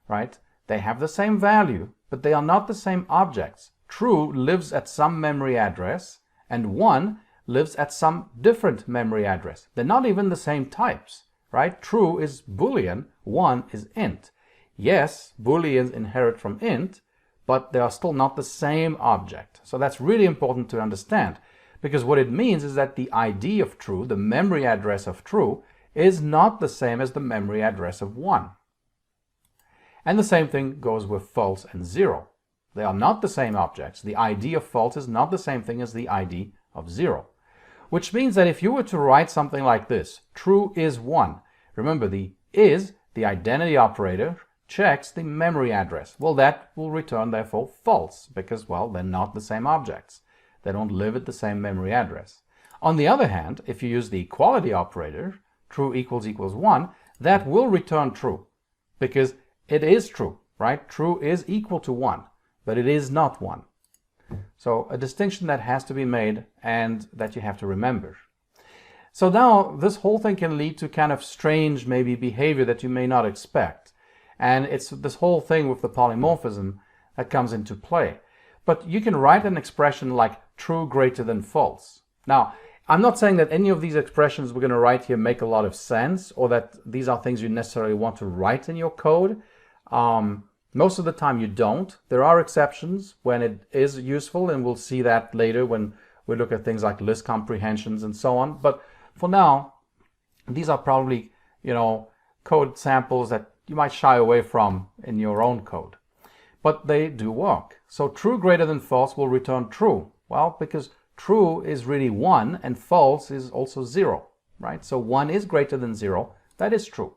right? They have the same value, but they are not the same objects. True lives at some memory address, and 1 lives at some different memory address. They're not even the same types, right? True is Boolean, 1 is int. Yes, Booleans inherit from int, but they are still not the same object. So that's really important to understand, because what it means is that the ID of true, the memory address of true, is not the same as the memory address of 1. And the same thing goes with false and 0. They are not the same objects. The ID of false is not the same thing as the ID of 0. Which means that if you were to write something like this, true is 1, remember the is, the identity operator, checks the memory address. Well, that will return therefore false, because, well, they're not the same objects. They don't live at the same memory address. On the other hand, if you use the equality operator, true equals equals 1, that will return true, because it is true, right? True is equal to 1, but it is not 1. So a distinction that has to be made and that you have to remember. So now this whole thing can lead to kind of strange maybe behavior that you may not expect. And it's this whole thing with the polymorphism that comes into play. But you can write an expression like true greater than false. Now, I'm not saying that any of these expressions we're going to write here make a lot of sense, or that these are things you necessarily want to write in your code. Most of the time you don't. There are exceptions when it is useful, and we'll see that later when we look at things like list comprehensions and so on. But for now, these are probably, code samples that, you might shy away from in your own code. But they do work. So true greater than false will return true. Well, because true is really 1 and false is also 0, right? So 1 is greater than 0. That is true.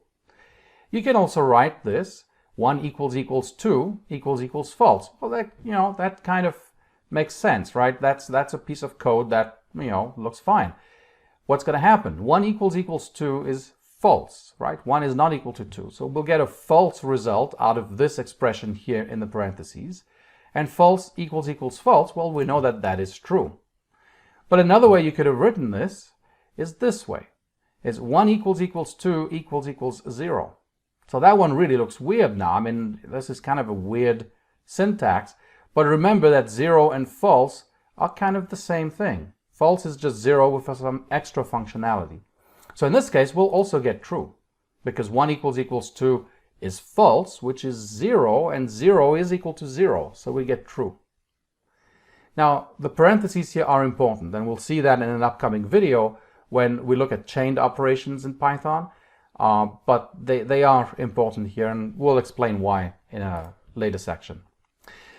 You can also write this 1 equals 2 equals false. Well, that, that kind of makes sense, right? That's a piece of code that, looks fine. What's going to happen? 1 equals 2 is false, right? 1 is not equal to 2. So we'll get a false result out of this expression here in the parentheses. And false equals false, well, we know that that is true. But another way you could have written this is this way. It's 1 equals 2 equals 0. So that one really looks weird now. I mean, this is kind of a weird syntax. But remember that 0 and false are kind of the same thing. False is just 0 with some extra functionality. So in this case, we'll also get true, because 1 equals 2 is false, which is 0, and 0 is equal to 0. So we get true. Now, the parentheses here are important, and we'll see that in an upcoming video when we look at chained operations in Python. But they are important here, and we'll explain why in a later section.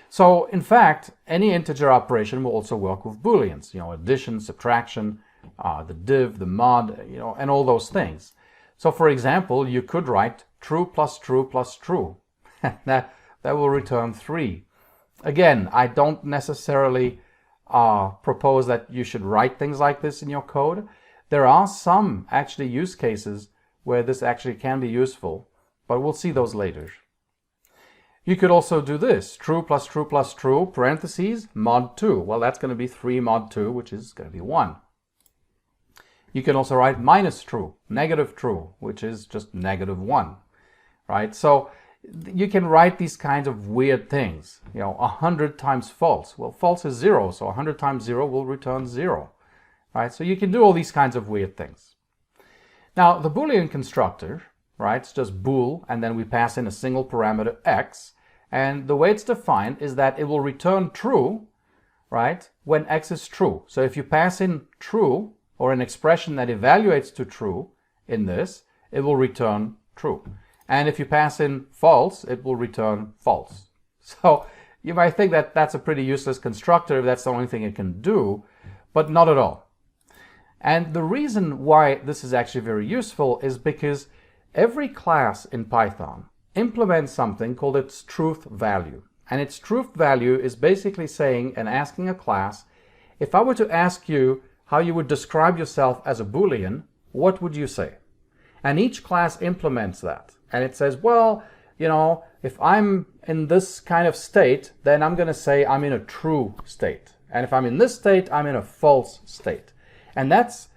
So, in fact, any integer operation will also work with booleans, addition, subtraction, the div, the mod, and all those things. So, for example, you could write true plus true plus true. that will return 3. Again, I don't necessarily propose that you should write things like this in your code. There are some actually use cases where this actually can be useful, but we'll see those later. You could also do this, true plus true plus true, parentheses, mod 2. Well, that's going to be 3 mod 2, which is going to be 1. You can also write minus true, negative true, which is just negative 1, right? So you can write these kinds of weird things, 100 times false. Well, false is 0, so 100 times 0 will return 0, right? So you can do all these kinds of weird things. Now, the Boolean constructor, right, it's just bool, and then we pass in a single parameter x, and the way it's defined is that it will return true, right, when x is true. So if you pass in true, or an expression that evaluates to true in this, it will return true. And if you pass in false, it will return false. So you might think that that's a pretty useless constructor if that's the only thing it can do, but not at all. And the reason why this is actually very useful is because every class in Python implements something called its truth value. And its truth value is basically saying and asking a class, if I were to ask you how you would describe yourself as a Boolean, what would you say? And each class implements that. And it says, well, if I'm in this kind of state, then I'm going to say I'm in a true state. And if I'm in this state, I'm in a false state. And that's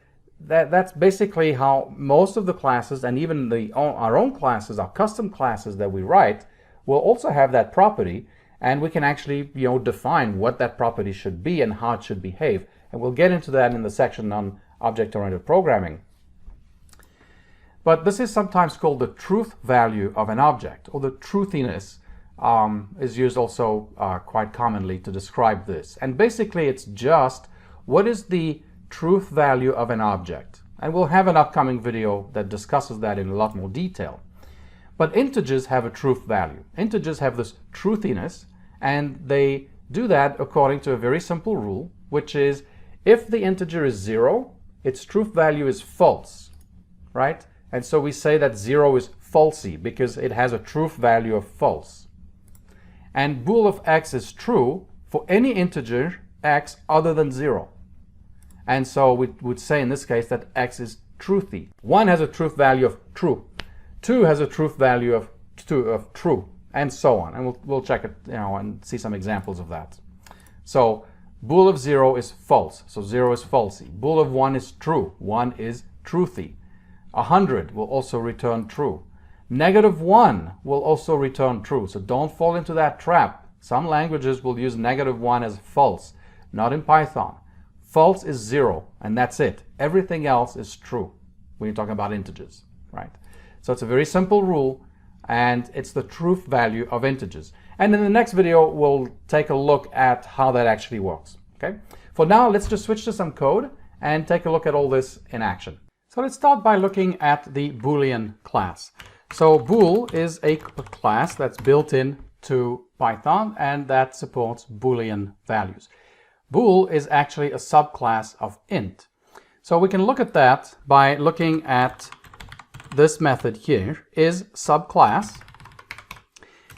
basically how most of the classes, and even our own classes, our custom classes that we write, will also have that property, and we can actually define what that property should be and how it should behave. And we'll get into that in the section on object-oriented programming. But this is sometimes called the truth value of an object, or the truthiness is used also quite commonly to describe this. And basically it's just what is the truth value of an object. And we'll have an upcoming video that discusses that in a lot more detail. But integers have a truth value. Integers have this truthiness, and they do that according to a very simple rule, which is if the integer is 0, its truth value is false, right? And so we say that 0 is falsy because it has a truth value of false. And bool of x is true for any integer x other than 0. And so we would say in this case that x is truthy. 1 has a truth value of true. 2 has a truth value of true, and so on. And we'll check it, and see some examples of that. So bool of 0 is false, so 0 is falsy. Bool of 1 is true, 1 is truthy. 100 will also return true. Negative 1 will also return true, so don't fall into that trap. Some languages will use negative 1 as false, not in Python. False is 0, and that's it. Everything else is true when you're talking about integers, right? So it's a very simple rule, and it's the truth value of integers. And in the next video, we'll take a look at how that actually works, okay? For now, let's just switch to some code and take a look at all this in action. So let's start by looking at the Boolean class. So bool is a class that's built in to Python and that supports Boolean values. Bool is actually a subclass of int. So we can look at that by looking at this method here is subclass,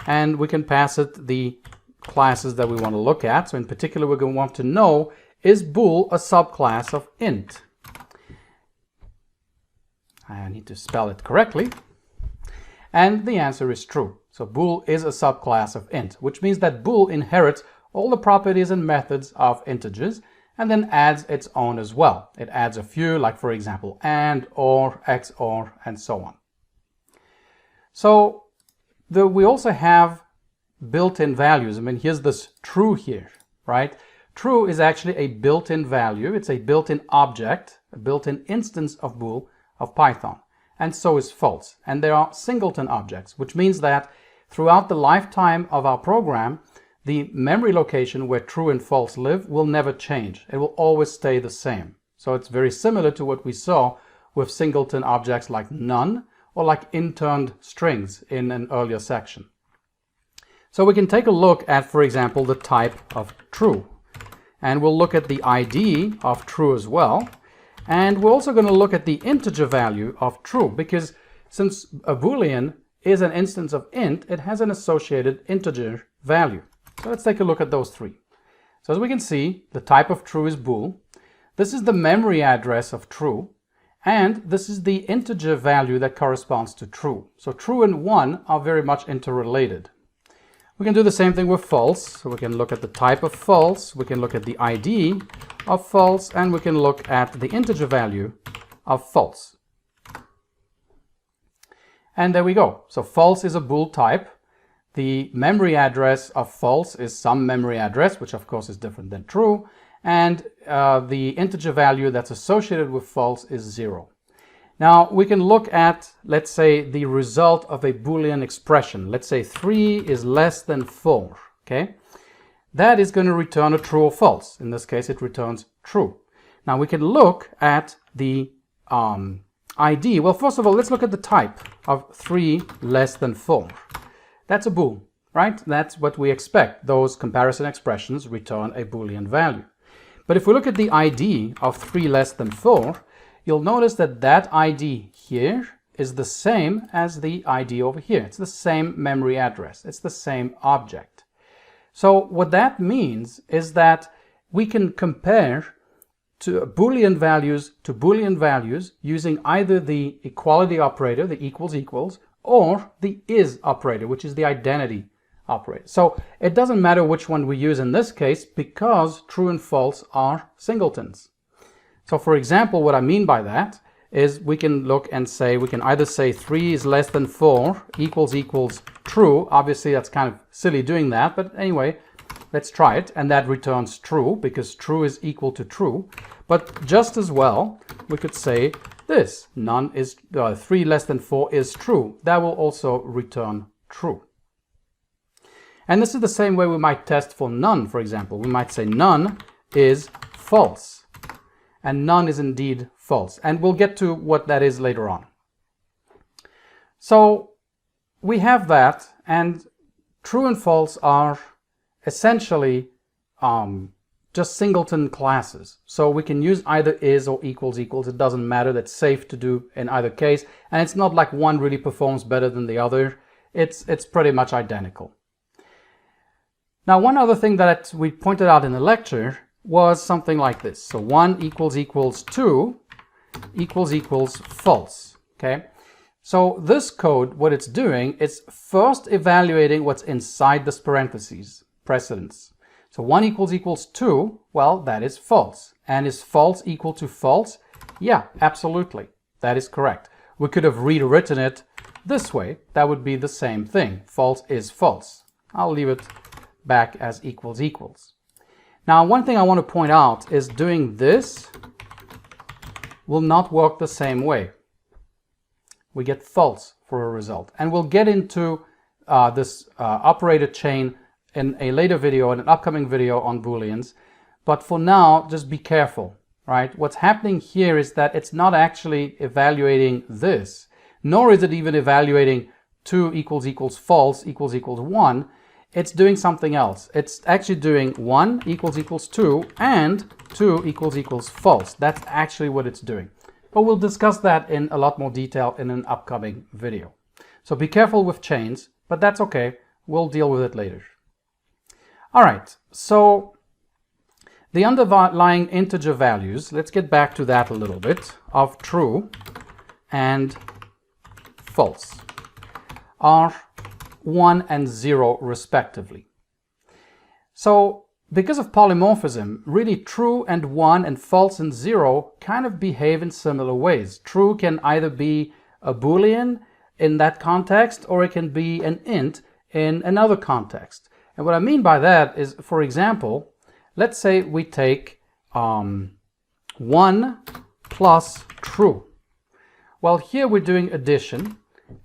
and we can pass it the classes that we want to look at. So in particular, we're going to want to know, is bool a subclass of int? I need to spell it correctly. And the answer is true. So bool is a subclass of int, which means that bool inherits all the properties and methods of integers and then adds its own as well. It adds a few, like for example, and, or, XOR, and so on. So we also have built-in values. I mean, here's this true here, right? True is actually a built-in value. It's a built-in object, a built-in instance of bool of Python. And so is false. And they are singleton objects, which means that throughout the lifetime of our program, the memory location where true and false live will never change. It will always stay the same. So it's very similar to what we saw with singleton objects like none or like interned strings in an earlier section. So we can take a look at, for example, the type of true. And we'll look at the ID of true as well. And we're also going to look at the integer value of true, because since a Boolean is an instance of int, it has an associated integer value. So let's take a look at those three. So as we can see, the type of true is bool. This is the memory address of true. And this is the integer value that corresponds to true. So true and 1 are very much interrelated. We can do the same thing with false. So we can look at the type of false, we can look at the ID of false, and we can look at the integer value of false. And there we go. So false is a bool type. The memory address of false is some memory address, which of course is different than true. And the integer value that's associated with false is 0. Now we can look at, let's say, the result of a Boolean expression. Let's say 3 is less than 4, okay? That is going to return a true or false. In this case, it returns true. Now we can look at the ID. Well, first of all, let's look at the type of 3 less than 4. That's a bool, right? That's what we expect. Those comparison expressions return a Boolean value. But if we look at the ID of 3 less than 4, you'll notice that that ID here is the same as the ID over here. It's the same memory address. It's the same object. So what that means is that we can compare to Boolean values using either the equality operator, the equals, or the is operator, which is the identity operator. So it doesn't matter which one we use in this case because true and false are singletons. So for example, what I mean by that is we can look and say, we can either say 3 is less than 4 equals true. Obviously that's kind of silly doing that, but anyway, let's try it. And that returns true because true is equal to true. But just as well, we could say this, 3 less than 4 is true. That will also return true. And this is the same way we might test for none, for example. We might say none is false. And none is indeed false. And we'll get to what that is later on. So we have that, and true and false are essentially just singleton classes. So we can use either is or equals. It doesn't matter. That's safe to do in either case. And it's not like one really performs better than the other. It's pretty much identical. Now, one other thing that we pointed out in the lecture was something like this. So 1 equals 2 equals false. Okay. So this code, what it's doing, it's first evaluating what's inside this parentheses, precedence. So 1 equals 2, well, that is false. And is false equal to false? Yeah, absolutely. That is correct. We could have rewritten it this way. That would be the same thing. False is false. I'll leave it back as equals. Now, one thing I want to point out is doing this will not work the same way. We get false for a result. And we'll get into this operator chain in a later video, in an upcoming video on Booleans. But for now, just be careful, right? What's happening here is that it's not actually evaluating this. nor is it even evaluating 2 equals false equals 1. It's doing something else. It's actually doing 1 equals 2 and 2 equals false. That's actually what it's doing. But we'll discuss that in a lot more detail in an upcoming video. So be careful with chains, but that's okay. We'll deal with it later. All right, so the underlying integer values, let's get back to that a little bit, of true and false are 1 and 0 respectively. So because of polymorphism, really true and 1 and false and 0 kind of behave in similar ways. True can either be a Boolean in that context, or it can be an int in another context. And what I mean by that is, for example, let's say we take 1 plus true. Well, here we're doing addition,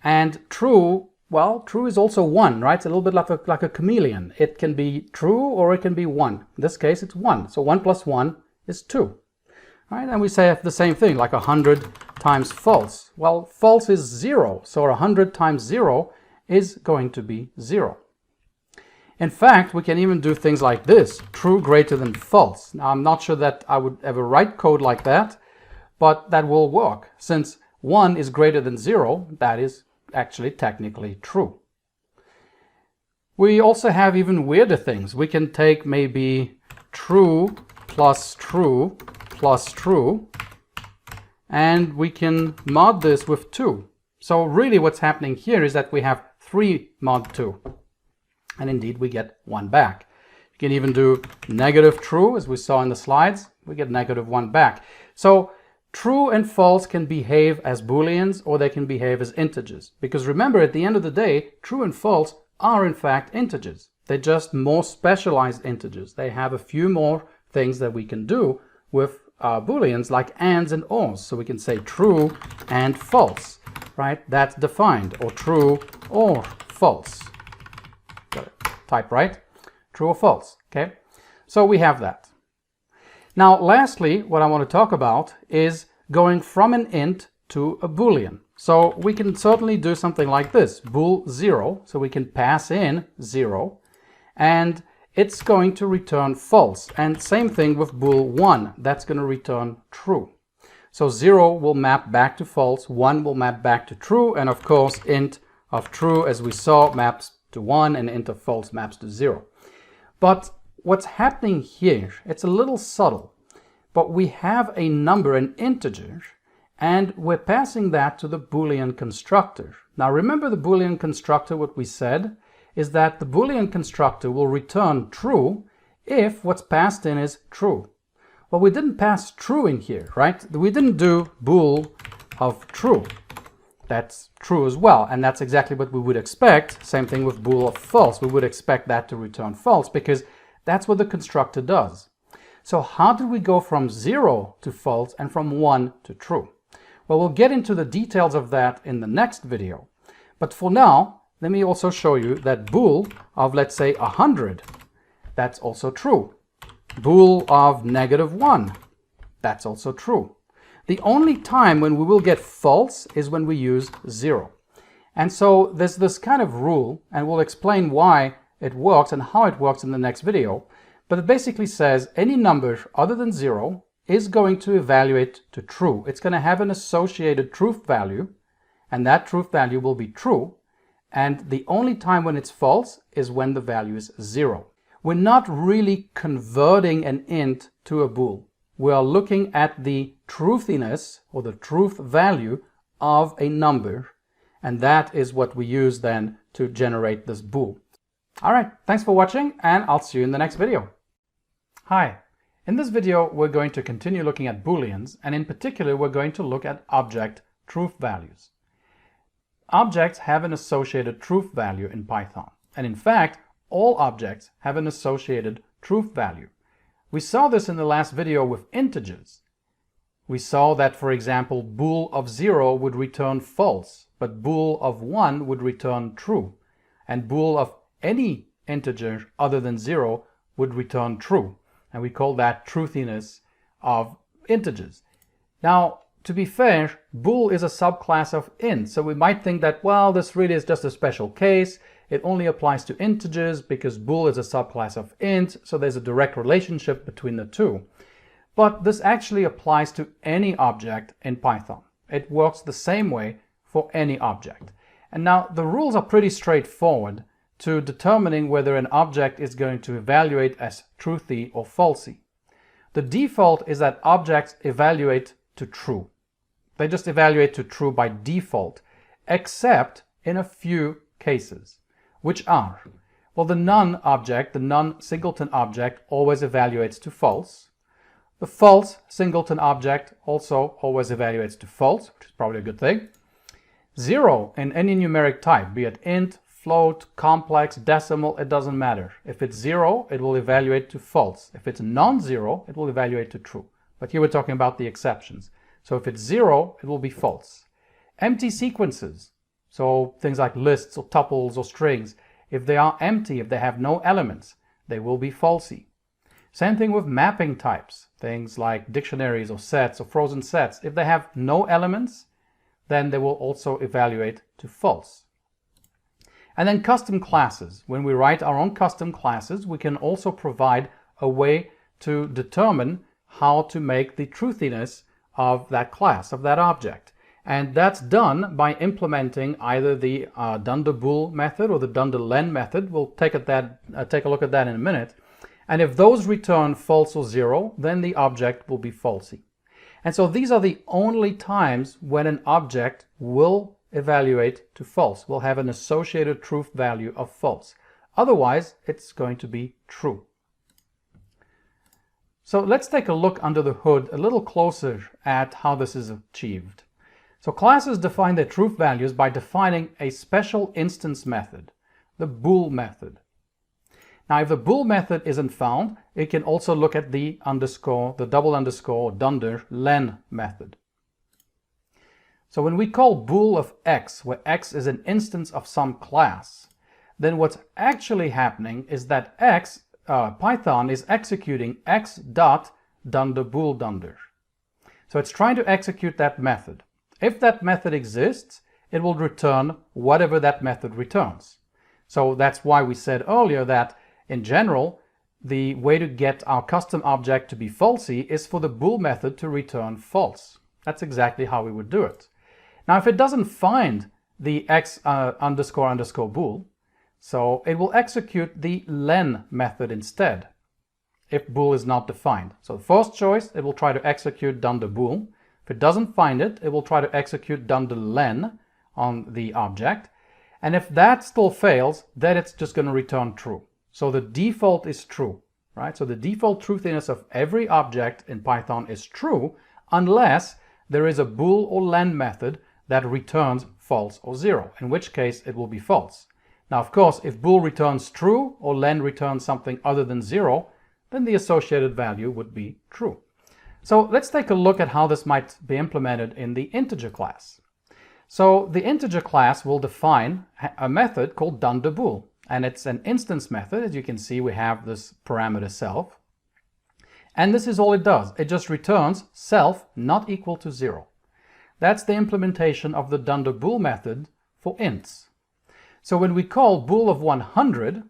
and true, well, true is also 1, right? It's a little bit like a chameleon. It can be true or it can be 1. In this case, it's 1. So 1 plus 1 is 2. Right? And we say the same thing, like 100 times false. Well, false is 0, so 100 times 0 is going to be 0. In fact, we can even do things like this, true greater than false. Now, I'm not sure that I would ever write code like that, but that will work. Since 1 is greater than 0, that is actually technically true. We also have even weirder things. We can take maybe true plus true plus true, and we can mod this with 2. So really what's happening here is that we have 3 mod 2. And indeed we get 1 back. You can even do negative true, as we saw in the slides. We get negative 1 back. So true and false can behave as Booleans, or they can behave as integers. Because remember, at the end of the day, true and false are in fact integers. They're just more specialized integers. They have a few more things that we can do with Booleans, like ands and ors. So we can say true and false, right? That's defined, or true or false. Type right, true or false, okay? So we have that. Now, lastly, what I want to talk about is going from an int to a Boolean. So we can certainly do something like this, bool 0, so we can pass in 0, and it's going to return false. And same thing with bool 1, that's going to return true. So 0 will map back to false, 1 will map back to true, and of course int of true, as we saw, maps to 1, and int of false maps to 0. But what's happening here, it's a little subtle, but we have a number, an integer, and we're passing that to the Boolean constructor. Now remember the Boolean constructor, what we said is that the Boolean constructor will return true if what's passed in is true. Well, we didn't pass true in here, right? We didn't do bool of true. That's true as well, and that's exactly what we would expect. Same thing with bool of false. We would expect that to return false because that's what the constructor does. So how did we go from 0 to false and from 1 to true? Well, we'll get into the details of that in the next video. But for now, let me also show you that bool of, let's say, 100, that's also true. Bool of negative 1, that's also true. The only time when we will get false is when we use 0. And so there's this kind of rule, and we'll explain why it works and how it works in the next video. But it basically says any number other than 0 is going to evaluate to true. It's going to have an associated truth value, and that truth value will be true. And the only time when it's false is when the value is 0. We're not really converting an int to a bool. We are looking at the truthiness, or the truth value, of a number, and that is what we use then to generate this bool. All right, thanks for watching, and I'll see you in the next video. Hi, in this video we're going to continue looking at Booleans, and in particular we're going to look at object truth values. Objects have an associated truth value in Python, and in fact all objects have an associated truth value. We saw this in the last video with integers. We saw that, for example, bool of 0 would return false, but bool of 1 would return true, and bool of any integer other than 0 would return true, and we call that truthiness of integers. Now, to be fair, bool is a subclass of int, so we might think that, well, this really is just a special case. It only applies to integers because bool is a subclass of int, so there's a direct relationship between the two. But this actually applies to any object in Python. It works the same way for any object. And now the rules are pretty straightforward to determining whether an object is going to evaluate as truthy or falsy. The default is that objects evaluate to true. They just evaluate to true by default, except in a few cases, which are, well, the none object, the none singleton object, always evaluates to false. The false singleton object also always evaluates to false, which is probably a good thing. 0 in any numeric type, be it int, float, complex, decimal, it doesn't matter. If it's 0, it will evaluate to false. If it's non-zero, it will evaluate to true. But here we're talking about the exceptions. So if it's 0, it will be false. Empty sequences, so things like lists or tuples or strings, if they are empty, if they have no elements, they will be falsy. Same thing with mapping types, things like dictionaries or sets or frozen sets. If they have no elements, then they will also evaluate to false. And then custom classes. When we write our own custom classes, we can also provide a way to determine how to make the truthiness of that class, of that object. And that's done by implementing either the dunder-bool method or the dunder-len method. We'll take a look at that in a minute. And if those return false or 0, then the object will be falsy. And so these are the only times when an object will evaluate to false, will have an associated truth value of false. Otherwise, it's going to be true. So let's take a look under the hood a little closer at how this is achieved. So classes define their truth values by defining a special instance method, the bool method. Now, if the bool method isn't found, it can also look at the underscore, the double underscore, dunder len method. So when we call bool of x, where x is an instance of some class, then what's actually happening is that Python is executing x dot dunder bool dunder. So it's trying to execute that method. If that method exists, it will return whatever that method returns. So that's why we said earlier that in general, the way to get our custom object to be falsy is for the bool method to return false. That's exactly how we would do it. Now, if it doesn't find the x underscore underscore bool, so it will execute the len method instead, if bool is not defined. So the first choice, it will try to execute dunder bool. If it doesn't find it, it will try to execute dunder len on the object. And if that still fails, then it's just going to return true. So the default is true, right? So the default truthiness of every object in Python is true unless there is a bool or len method that returns false or 0, in which case it will be false. Now, of course, if bool returns true or len returns something other than 0, then the associated value would be true. So let's take a look at how this might be implemented in the integer class. So the integer class will define a method called dunderbool, and it's an instance method. As you can see, we have this parameter self. And this is all it does. It just returns self not equal to 0. That's the implementation of the dunderbool method for ints. So when we call bool of 100,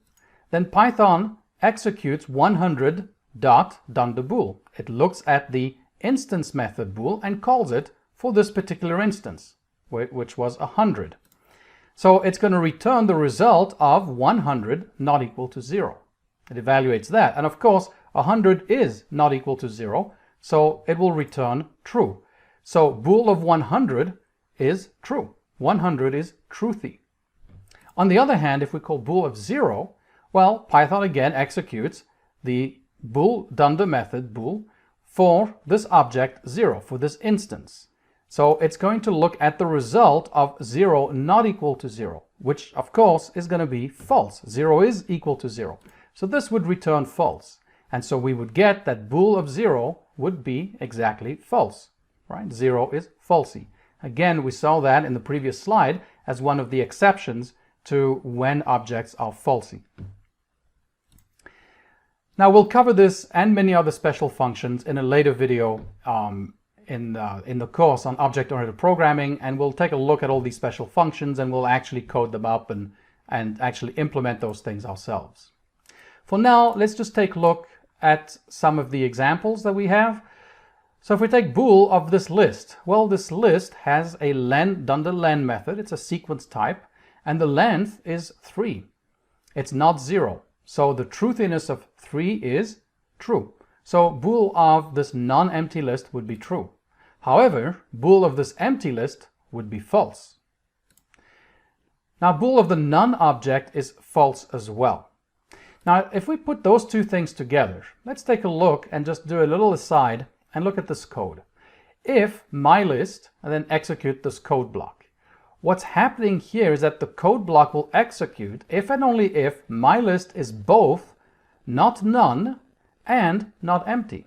then Python executes 100 dot dunderbool. It looks at the instance method bool and calls it for this particular instance, which was 100. So it's going to return the result of 100 not equal to 0. It evaluates that. And of course, 100 is not equal to 0, so it will return true. So bool of 100 is true. 100 is truthy. On the other hand, if we call bool of 0, well, Python again executes the bool dunder method bool for this object 0, for this instance. So it's going to look at the result of 0 not equal to 0, which of course is going to be false. 0 is equal to 0. So this would return false. And so we would get that bool of 0 would be exactly false, right? 0 is falsy. Again, we saw that in the previous slide as one of the exceptions to when objects are falsy. Now we'll cover this and many other special functions in a later video in the course on object-oriented programming, and we'll take a look at all these special functions and we'll actually code them up and actually implement those things ourselves. For now, let's just take a look at some of the examples that we have. So if we take bool of this list, well, this list has a dunder len method. It's a sequence type, and the length is 3. It's not 0. So the truthiness of 3 is true. So bool of this non-empty list would be true. However, bool of this empty list would be false. Now, bool of the none object is false as well. Now, if we put those two things together, let's take a look and just do a little aside and look at this code. If mylist, and then execute this code block. What's happening here is that the code block will execute if and only if mylist is both not none and not empty.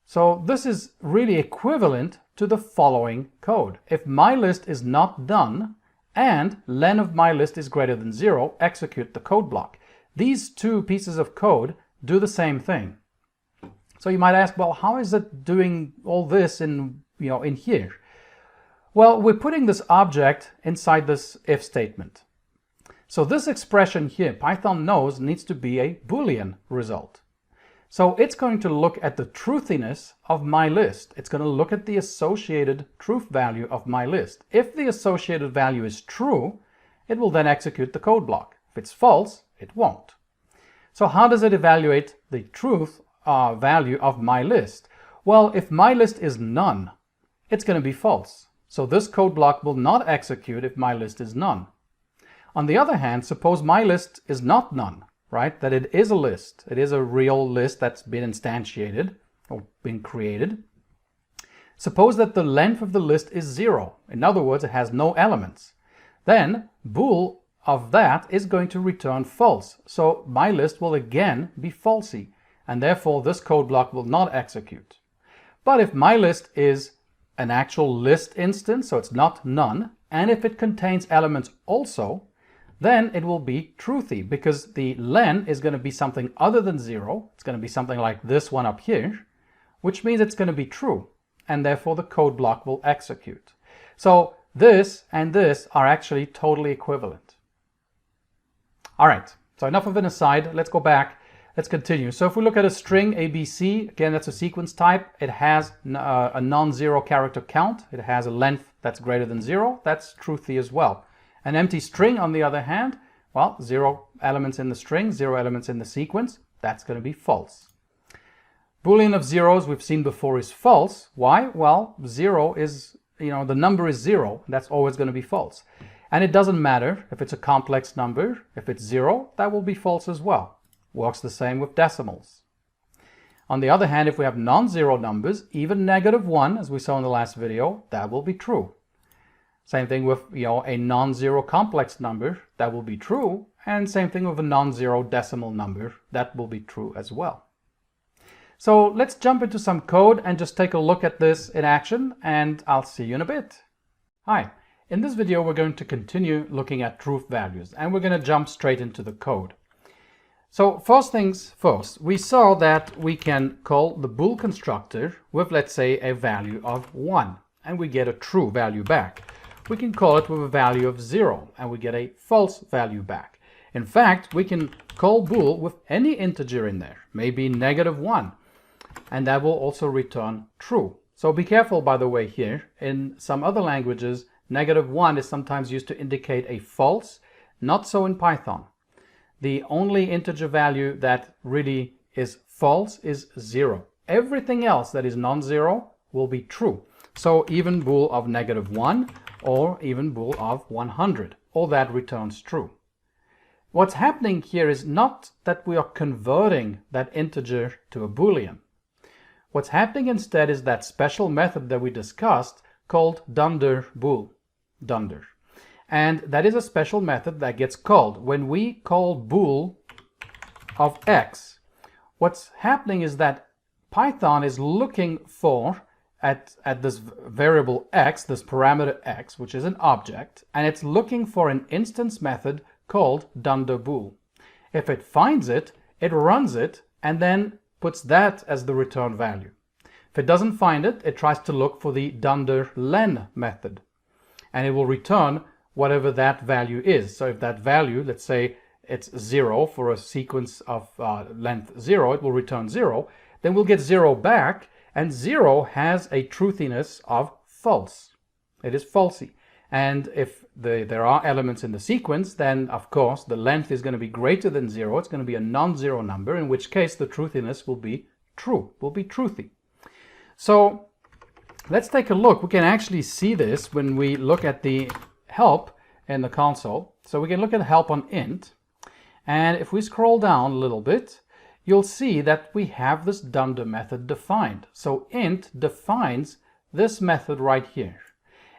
So this is really equivalent to the following code. If mylist is not done and len of mylist is greater than 0, execute the code block. These two pieces of code do the same thing. So you might ask, well, how is it doing all this in here? Well, we're putting this object inside this if statement. So this expression here, Python knows, needs to be a Boolean result. So it's going to look at the truthiness of my list. It's going to look at the associated truth value of my list. If the associated value is true, it will then execute the code block. If it's false, it won't. So how does it evaluate the truth value of my list? Well, if my list is none, it's going to be false. So this code block will not execute if my list is none. On the other hand, suppose my list is not none, right? That it is a list. It is a real list that's been instantiated or been created. Suppose that the length of the list is 0. In other words, it has no elements. Then bool of that is going to return false. So my list will again be falsy, and therefore this code block will not execute. But if my list is an actual list instance, so it's not none, and if it contains elements also, then it will be truthy, because the len is going to be something other than 0. It's going to be something like this one up here, which means it's going to be true, and therefore the code block will execute. So this and this are actually totally equivalent. All right, so enough of an aside. Let's go back. Let's continue. So if we look at a string ABC, again, that's a sequence type. It has a non-zero character count. It has a length that's greater than 0. That's truthy as well. An empty string, on the other hand, well, 0 elements in the string, 0 elements in the sequence. That's going to be false. Boolean of zeros we've seen before is false. Why? Well, 0 is, the number is 0. That's always going to be false. And it doesn't matter if it's a complex number. If it's 0, that will be false as well. Works the same with decimals. On the other hand, if we have non-zero numbers, even -1, as we saw in the last video, that will be true. Same thing with a non-zero complex number, that will be true, and same thing with a non-zero decimal number, that will be true as well. So let's jump into some code and just take a look at this in action, and I'll see you in a bit. Hi, in this video we're going to continue looking at truth values, and we're going to jump straight into the code. So first things first, we saw that we can call the bool constructor with, let's say, a value of 1, and we get a true value back. We can call it with a value of 0, and we get a false value back. In fact, we can call bool with any integer in there, maybe -1, and that will also return true. So be careful, by the way, here. In some other languages, -1 is sometimes used to indicate a false, not so in Python. The only integer value that really is false is 0. Everything else that is non-zero will be true. So even bool of -1 or even bool of 100, all that returns true. What's happening here is not that we are converting that integer to a Boolean. What's happening instead is that special method that we discussed called dunder bool, dunder. And that is a special method that gets called. When we call bool of x, what's happening is that Python is looking for at this variable x, this parameter x, which is an object, and it's looking for an instance method called dunder bool. If it finds it, it runs it, and then puts that as the return value. If it doesn't find it, it tries to look for the dunder-len method, and it will return whatever that value is. So if that value, let's say it's 0 for a sequence of length 0, it will return 0. Then we'll get 0 back, and 0 has a truthiness of false. It is falsy. And if there are elements in the sequence, then of course the length is going to be greater than 0. It's going to be a non-zero number, in which case the truthiness will be true, will be truthy. So let's take a look. We can actually see this when we look at the help in the console. So we can look at help on int, and if we scroll down a little bit, you'll see that we have this dunder method defined. So int defines this method right here.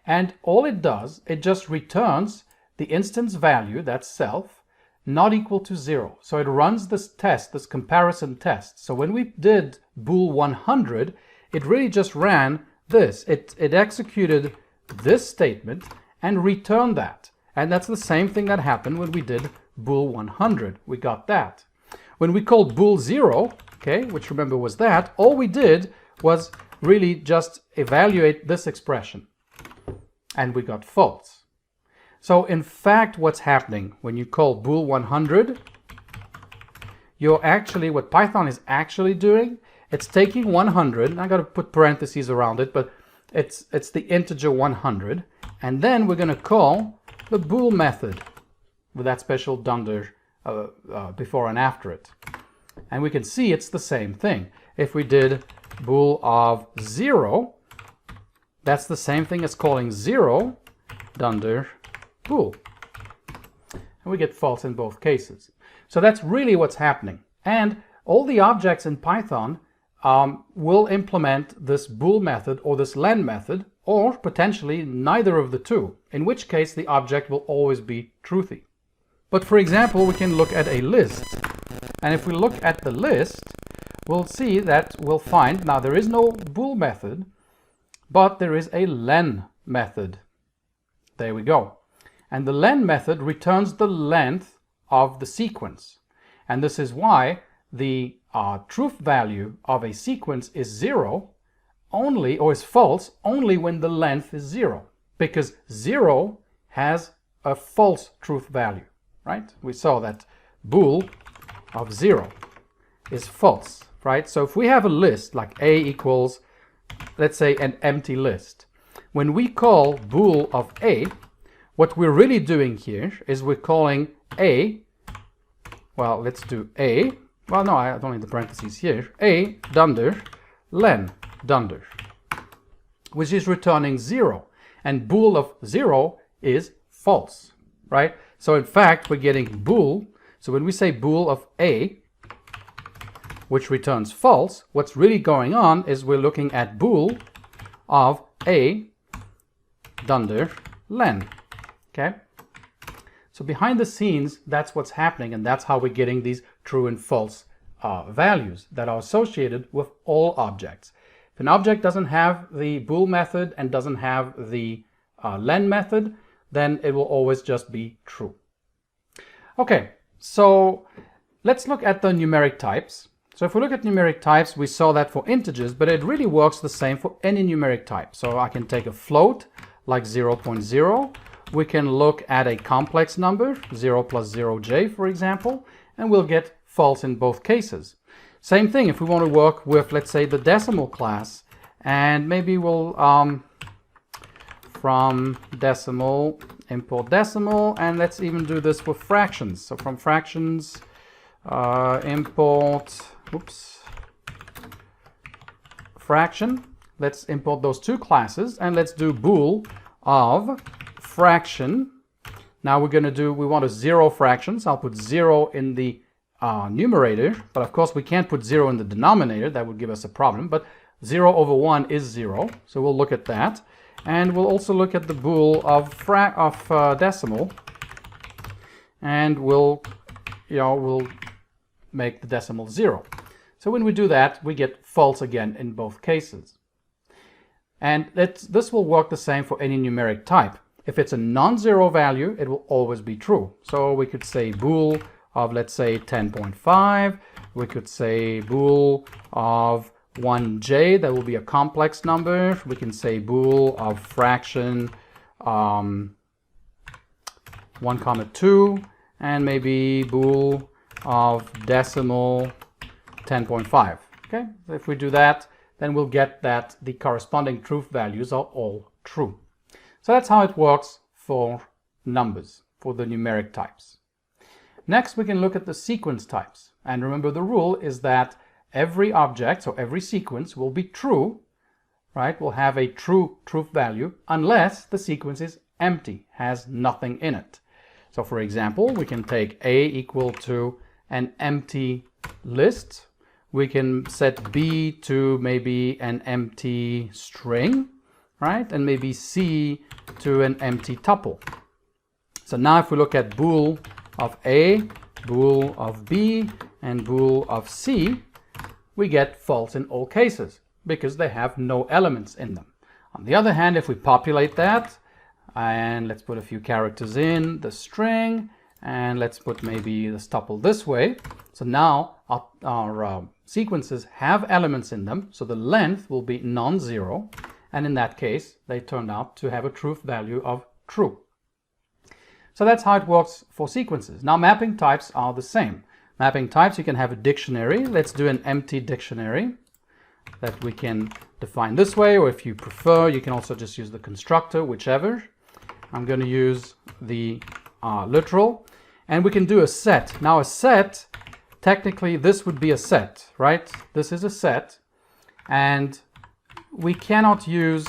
And all it does, it just returns the instance value, that's self, not equal to 0. So it runs this test, this comparison test. So when we did bool 100, it really just ran this. It executed this statement and returned that. And that's the same thing that happened when we did bool 100. We got that. When we called bool 0, okay, which remember was that, all we did was really just evaluate this expression. And we got false. So in fact, what's happening when you call bool 100, what Python is actually doing, it's taking 100, and I got to put parentheses around it, but it's the integer 100, and then we're going to call the bool method with that special dunder before and after it. And we can see it's the same thing. If we did bool of 0, that's the same thing as calling 0 dunder bool. And we get false in both cases. So that's really what's happening. And all the objects in Python will implement this bool method or this len method, or potentially neither of the two, in which case the object will always be truthy. But for example, we can look at a list. And if we look at the list, we'll see that we'll find, now there is no bool method, but there is a len method. There we go. And the len method returns the length of the sequence. And this is why the truth value of a sequence is 0 only, or is false only when the length is 0. Because 0 has a false truth value, right? We saw that bool of 0 is false, right? So if we have a list like a equals, let's say, an empty list. When we call bool of a, what we're really doing here is we're calling a, well, let's do a, well, no, I don't need the parentheses here, a dunder len dunder, which is returning 0. And bool of 0 is false, right? So in fact, we're getting bool. So when we say bool of a, which returns false, what's really going on is we're looking at bool of a dunder len. Okay? So behind the scenes, that's what's happening, and that's how we're getting these true and false values that are associated with all objects. If an object doesn't have the bool method and doesn't have the len method, then it will always just be true. Okay, so let's look at the numeric types. So if we look at numeric types, we saw that for integers, but it really works the same for any numeric type. So I can take a float like 0.0. We can look at a complex number, 0 plus 0j, for example, and we'll get false in both cases. Same thing if we want to work with, let's say, the decimal class, and maybe we'll from decimal import decimal, and let's even do this with fractions. So from fractions import fraction. Let's import those two classes, and let's do bool of fraction. Now we're going to do, we want a 0 fractions. I'll put 0 in the numerator, but of course we can't put 0 in the denominator. That would give us a problem, but 0 over 1 is 0, so we'll look at that. And we'll also look at the bool of decimal, and we'll make the decimal 0. So when we do that, we get false again in both cases. And this will work the same for any numeric type. If it's a non-zero value, it will always be true. So we could say bool of, let's say, 10.5, We could say bool of 1j, that will be a complex number. We can say bool of fraction 1, 2, and maybe bool of decimal 10.5. Okay, so if we do that, then we'll get that the corresponding truth values are all true. So that's how it works for numbers, for the numeric types. Next, we can look at the sequence types. And remember, the rule is that every object, so every sequence, will be true, right? Will have a true truth value unless the sequence is empty, has nothing in it. So for example, we can take A equal to an empty list. We can set B to maybe an empty string, right? And maybe C to an empty tuple. So now if we look at bool of A, bool of B, and bool of C, we get false in all cases because they have no elements in them. On the other hand, if we populate that, and let's put a few characters in the string, and let's put maybe this tuple this way. So now our sequences have elements in them, so the length will be non-zero, and in that case, they turned out to have a truth value of true. So that's how it works for sequences. Now mapping types are the same. Mapping types, you can have a dictionary. Let's do an empty dictionary that we can define this way, or if you prefer, you can also just use the constructor, whichever. I'm going to use the literal, and we can do a set. Now a set, technically this would be a set, right? This is a set, and we cannot use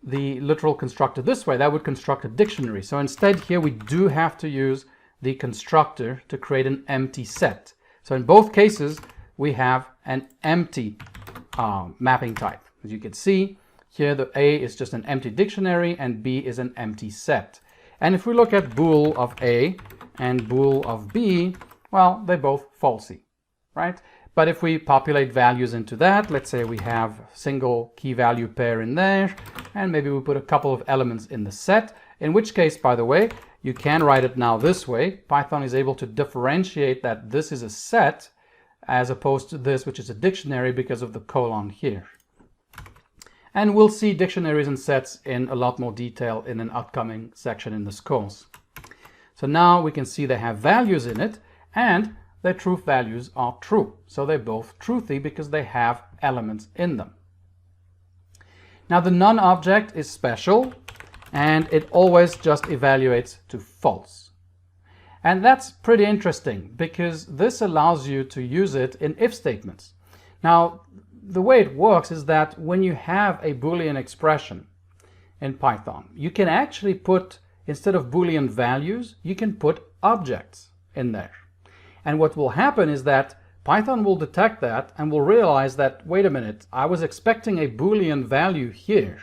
the literal constructor this way. That would construct a dictionary. So instead here we do have to use the constructor to create an empty set. So in both cases we have an empty mapping type. As you can see here, the A is just an empty dictionary and B is an empty set. And if we look at bool of A and bool of B, well, they're both falsy, right? But if we populate values into that, let's say we have single key value pair in there, and maybe we put a couple of elements in the set, in which case, by the way, you can write it now this way. Python is able to differentiate that this is a set as opposed to this, which is a dictionary, because of the colon here. And we'll see dictionaries and sets in a lot more detail in an upcoming section in this course. So now we can see they have values in it, and their truth values are true. So they're both truthy because they have elements in them. Now the none object is special, and it always just evaluates to false. And that's pretty interesting because this allows you to use it in if statements. Now the way it works is that when you have a Boolean expression in Python, you can actually put, instead of Boolean values, you can put objects in there. And what will happen is that Python will detect that and will realize that, wait a minute, I was expecting a Boolean value here,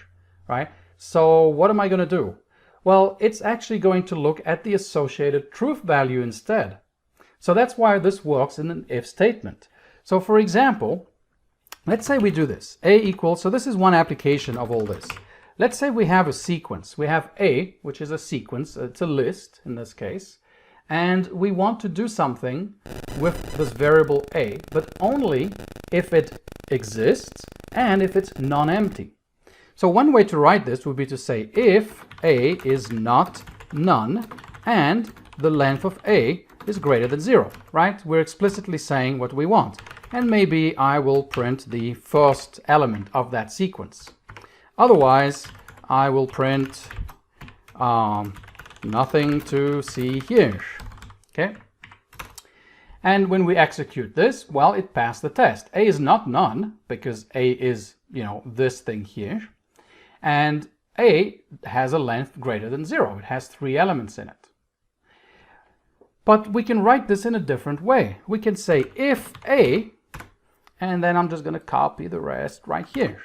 right? So what am I going to do? Well, it's actually going to look at the associated truth value instead. So that's why this works in an if statement. So for example, let's say we do this. A equals, so this is one application of all this. Let's say we have a sequence. We have A, which is a sequence. It's a list in this case. And we want to do something with this variable A, but only if it exists and if it's non-empty. So one way to write this would be to say if A is not none and the length of A is greater than 0, right? We're explicitly saying what we want. And maybe I will print the first element of that sequence. Otherwise, I will print nothing to see here. Okay. And when we execute this, well, it passed the test. A is not none because A is, this thing here. And A has a length greater than 0. It has 3 elements in it. But we can write this in a different way. We can say if A, and then I'm just going to copy the rest right here.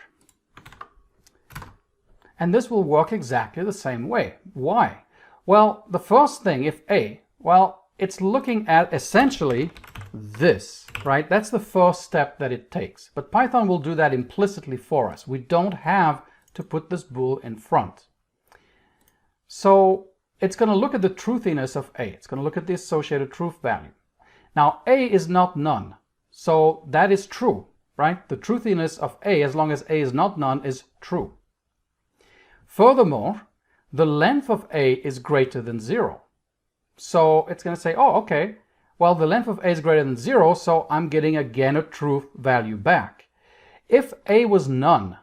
And this will work exactly the same way. Why? Well, the first thing, if A, well, it's looking at essentially this, right? That's the first step that it takes. But Python will do that implicitly for us. We don't have to put this bool in front. So it's going to look at the truthiness of A. It's going to look at the associated truth value. Now, A is not none. So that is true, right? The truthiness of A, as long as A is not none, is true. Furthermore, the length of A is greater than 0. So it's going to say, oh, okay, well, the length of A is greater than 0, so I'm getting again a truth value back. If A was none,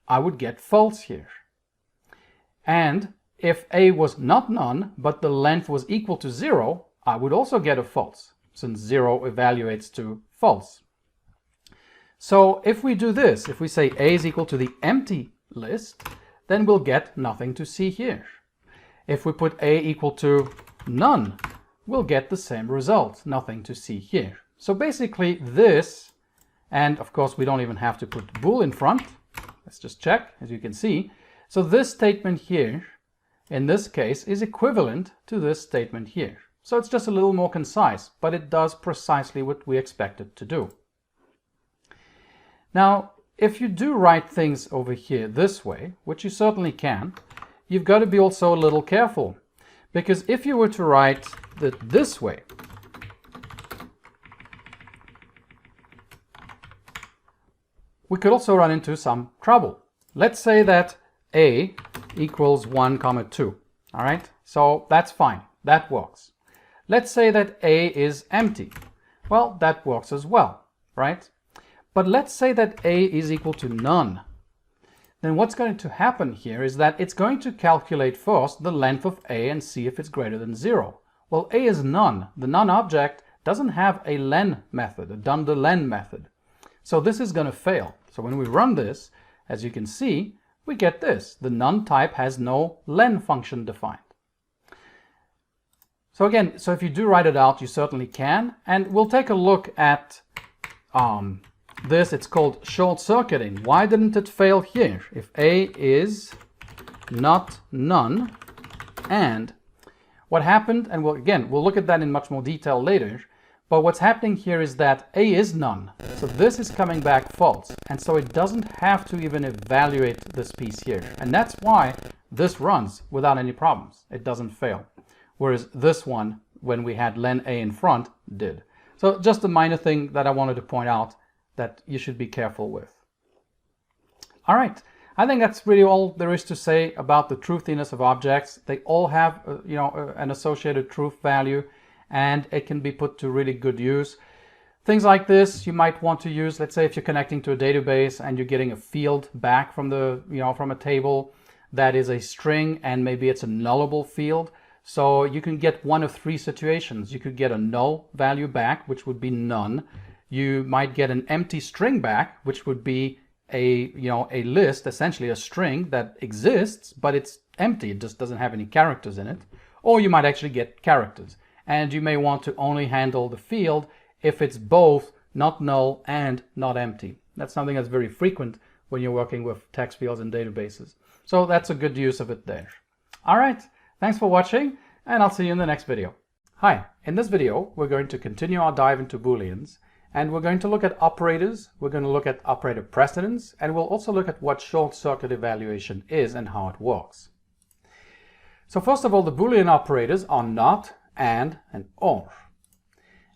I would get false here. And if A was not none, but the length was equal to 0, I would also get a false, since 0 evaluates to false. So if we do this, if we say A is equal to the empty list, then we'll get nothing to see here. If we put A equal to none, we'll get the same result, nothing to see here. So basically this, and of course we don't even have to put bool in front. Let's just check, as you can see. So this statement here, in this case, is equivalent to this statement here. So it's just a little more concise, but it does precisely what we expect it to do. Now, if you do write things over here this way, which you certainly can, you've got to be also a little careful. Because if you were to write it this way, we could also run into some trouble. Let's say that A equals 1, 2. All right, so that's fine. That works. Let's say that A is empty. Well, that works as well, right? But let's say that A is equal to none. Then what's going to happen here is that it's going to calculate first the length of A and see if it's greater than 0. Well, A is none. The none object doesn't have a len method, a done-the-len method. So this is going to fail. So when we run this, as you can see, we get this. The none type has no len function defined. So again, so if you do write it out, you certainly can. And we'll take a look at this. It's called short circuiting. Why didn't it fail here? If A is not none, and what happened, and we'll look at that in much more detail later, but what's happening here is that A is none. So this is coming back false. And so it doesn't have to even evaluate this piece here. And that's why this runs without any problems. It doesn't fail. Whereas this one, when we had len A in front, did. So just a minor thing that I wanted to point out that you should be careful with. All right, I think that's really all there is to say about the truthiness of objects. They all have, an associated truth value, and it can be put to really good use. Things like this you might want to use, let's say if you're connecting to a database and you're getting a field back from the, from a table that is a string and maybe it's a nullable field. So you can get one of three situations. You could get a null value back, which would be none. You might get an empty string back, which would be a list, essentially a string that exists, but it's empty. It just doesn't have any characters in it. Or you might actually get characters. And you may want to only handle the field if it's both not null and not empty. That's something that's very frequent when you're working with text fields and databases. So that's a good use of it there. All right. Thanks for watching, and I'll see you in the next video. Hi, in this video, we're going to continue our dive into Booleans, and we're going to look at operators, we're going to look at operator precedence, and we'll also look at what short circuit evaluation is and how it works. So first of all, the Boolean operators are not, and or.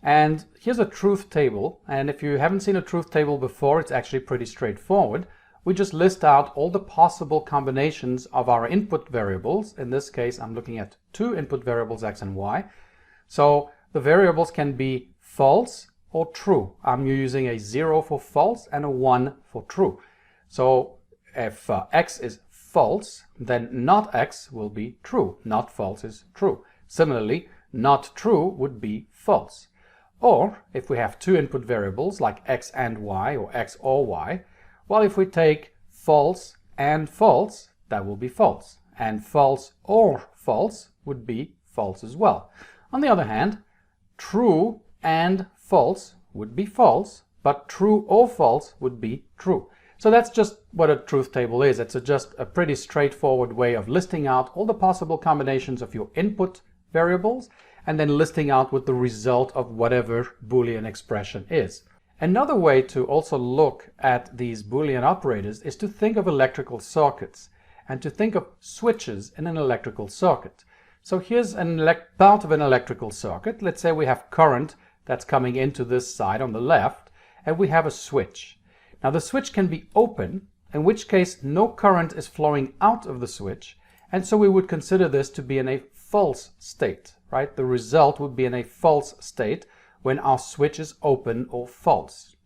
And here's a truth table, and if you haven't seen a truth table before, it's actually pretty straightforward. We just list out all the possible combinations of our input variables. In this case, I'm looking at two input variables, x and y. So the variables can be false or true. I'm using a 0 for false and a 1 for true. So if x is false, then not x will be true. Not false is true. Similarly, not true would be false. Or if we have two input variables like x and y or x or y, well, if we take false and false, that will be false. And false or false would be false as well. On the other hand, true and false would be false, but true or false would be true. So that's just what a truth table is. It's just a pretty straightforward way of listing out all the possible combinations of your input variables and then listing out what the result of whatever Boolean expression is. Another way to also look at these Boolean operators is to think of electrical circuits and to think of switches in an electrical circuit. So here's part of an electrical circuit. Let's say we have current that's coming into this side on the left, and we have a switch. Now the switch can be open, in which case no current is flowing out of the switch, and so we would consider this to be in a false state, right? The result would be in a false state when our switch is open or false.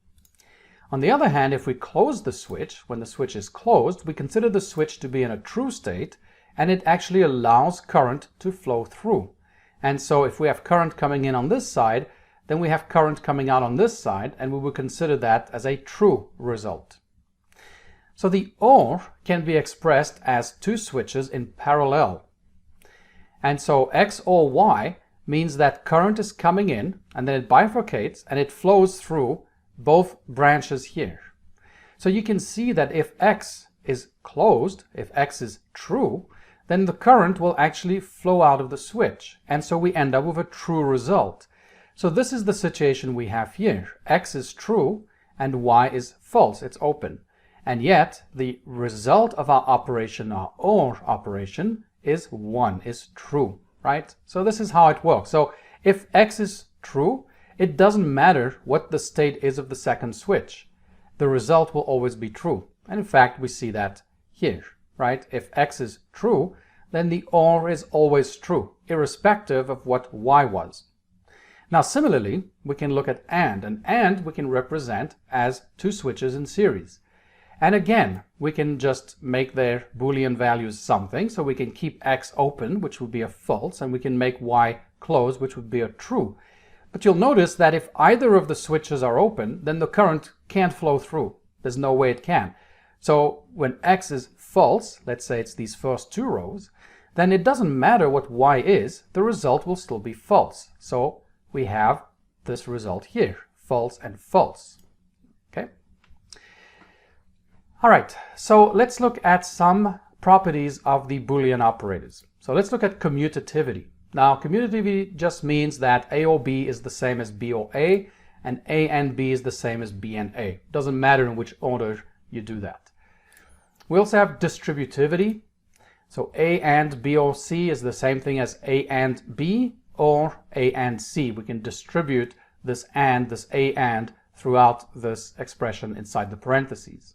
On the other hand, if we close the switch, when the switch is closed, we consider the switch to be in a true state, and it actually allows current to flow through. And so if we have current coming in on this side, then we have current coming out on this side, and we will consider that as a true result. So the OR can be expressed as two switches in parallel. And so X or Y means that current is coming in, and then it bifurcates, and it flows through both branches here. So you can see that if X is closed, if X is true, then the current will actually flow out of the switch, and so we end up with a true result. So this is the situation we have here. X is true and Y is false, it's open. And yet the result of our operation, our OR operation, is 1, is true, right? So this is how it works. So if X is true, it doesn't matter what the state is of the second switch. The result will always be true. And in fact, we see that here, right? If X is true, then the OR is always true, irrespective of what Y was. Now similarly, we can look at and we can represent as two switches in series. And again, we can just make their Boolean values something, so we can keep X open, which would be a false, and we can make Y closed, which would be a true. But you'll notice that if either of the switches are open, then the current can't flow through. There's no way it can. So when X is false, let's say it's these first two rows, then it doesn't matter what Y is, the result will still be false. So we have this result here, false and false. Okay? All right, so let's look at some properties of the Boolean operators. So let's look at commutativity. Now, commutativity just means that A or B is the same as B or A, and A and B is the same as B and A. Doesn't matter in which order you do that. We also have distributivity. So A and B or C is the same thing as A and B or A and C. We can distribute this A and throughout this expression inside the parentheses.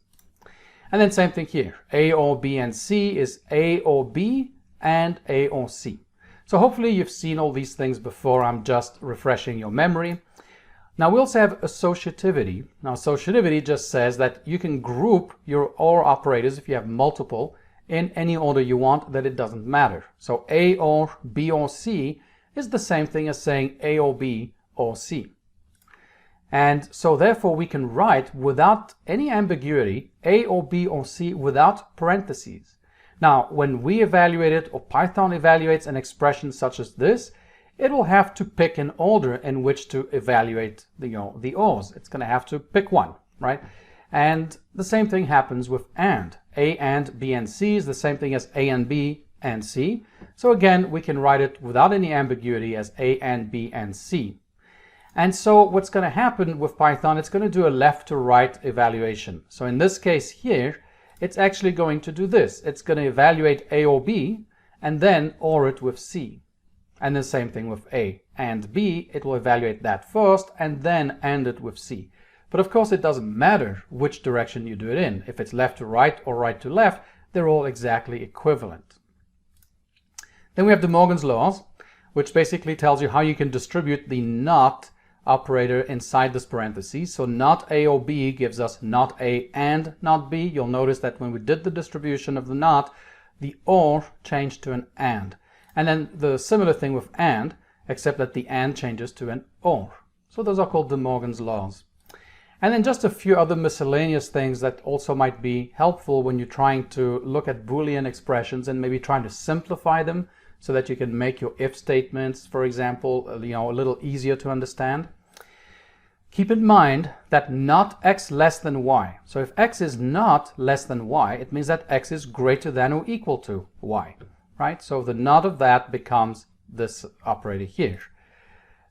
And then same thing here. A or B and C is A or B and A or C. So hopefully you've seen all these things before. I'm just refreshing your memory. Now we also have associativity. Now associativity just says that you can group your OR operators, if you have multiple, in any order you want, that it doesn't matter. So A or B or C is the same thing as saying A or B or C. And so therefore we can write without any ambiguity A or B or C without parentheses. Now when we evaluate it, or Python evaluates an expression such as this, it will have to pick an order in which to evaluate the ORs. It's going to have to pick one, right? And the same thing happens with and. A and B and C is the same thing as A and B and C. So again, we can write it without any ambiguity as A and B and C. And so what's going to happen with Python, it's going to do a left to right evaluation. So in this case here, it's actually going to do this. It's going to evaluate A or B and then OR it with C. And the same thing with A and B, it will evaluate that first and then AND it with C. But of course it doesn't matter which direction you do it in. If it's left to right or right to left, they're all exactly equivalent. Then we have De Morgan's laws, which basically tells you how you can distribute the not operator inside this parentheses. So not A or B gives us not A and not B. You'll notice that when we did the distribution of the not, the OR changed to an AND. And then the similar thing with AND, except that the AND changes to an OR. So those are called De Morgan's laws. And then just a few other miscellaneous things that also might be helpful when you're trying to look at Boolean expressions and maybe trying to simplify them so that you can make your if statements, for example, a little easier to understand. Keep in mind that not x less than y. So if x is not less than y, it means that x is greater than or equal to y, right? So the not of that becomes this operator here.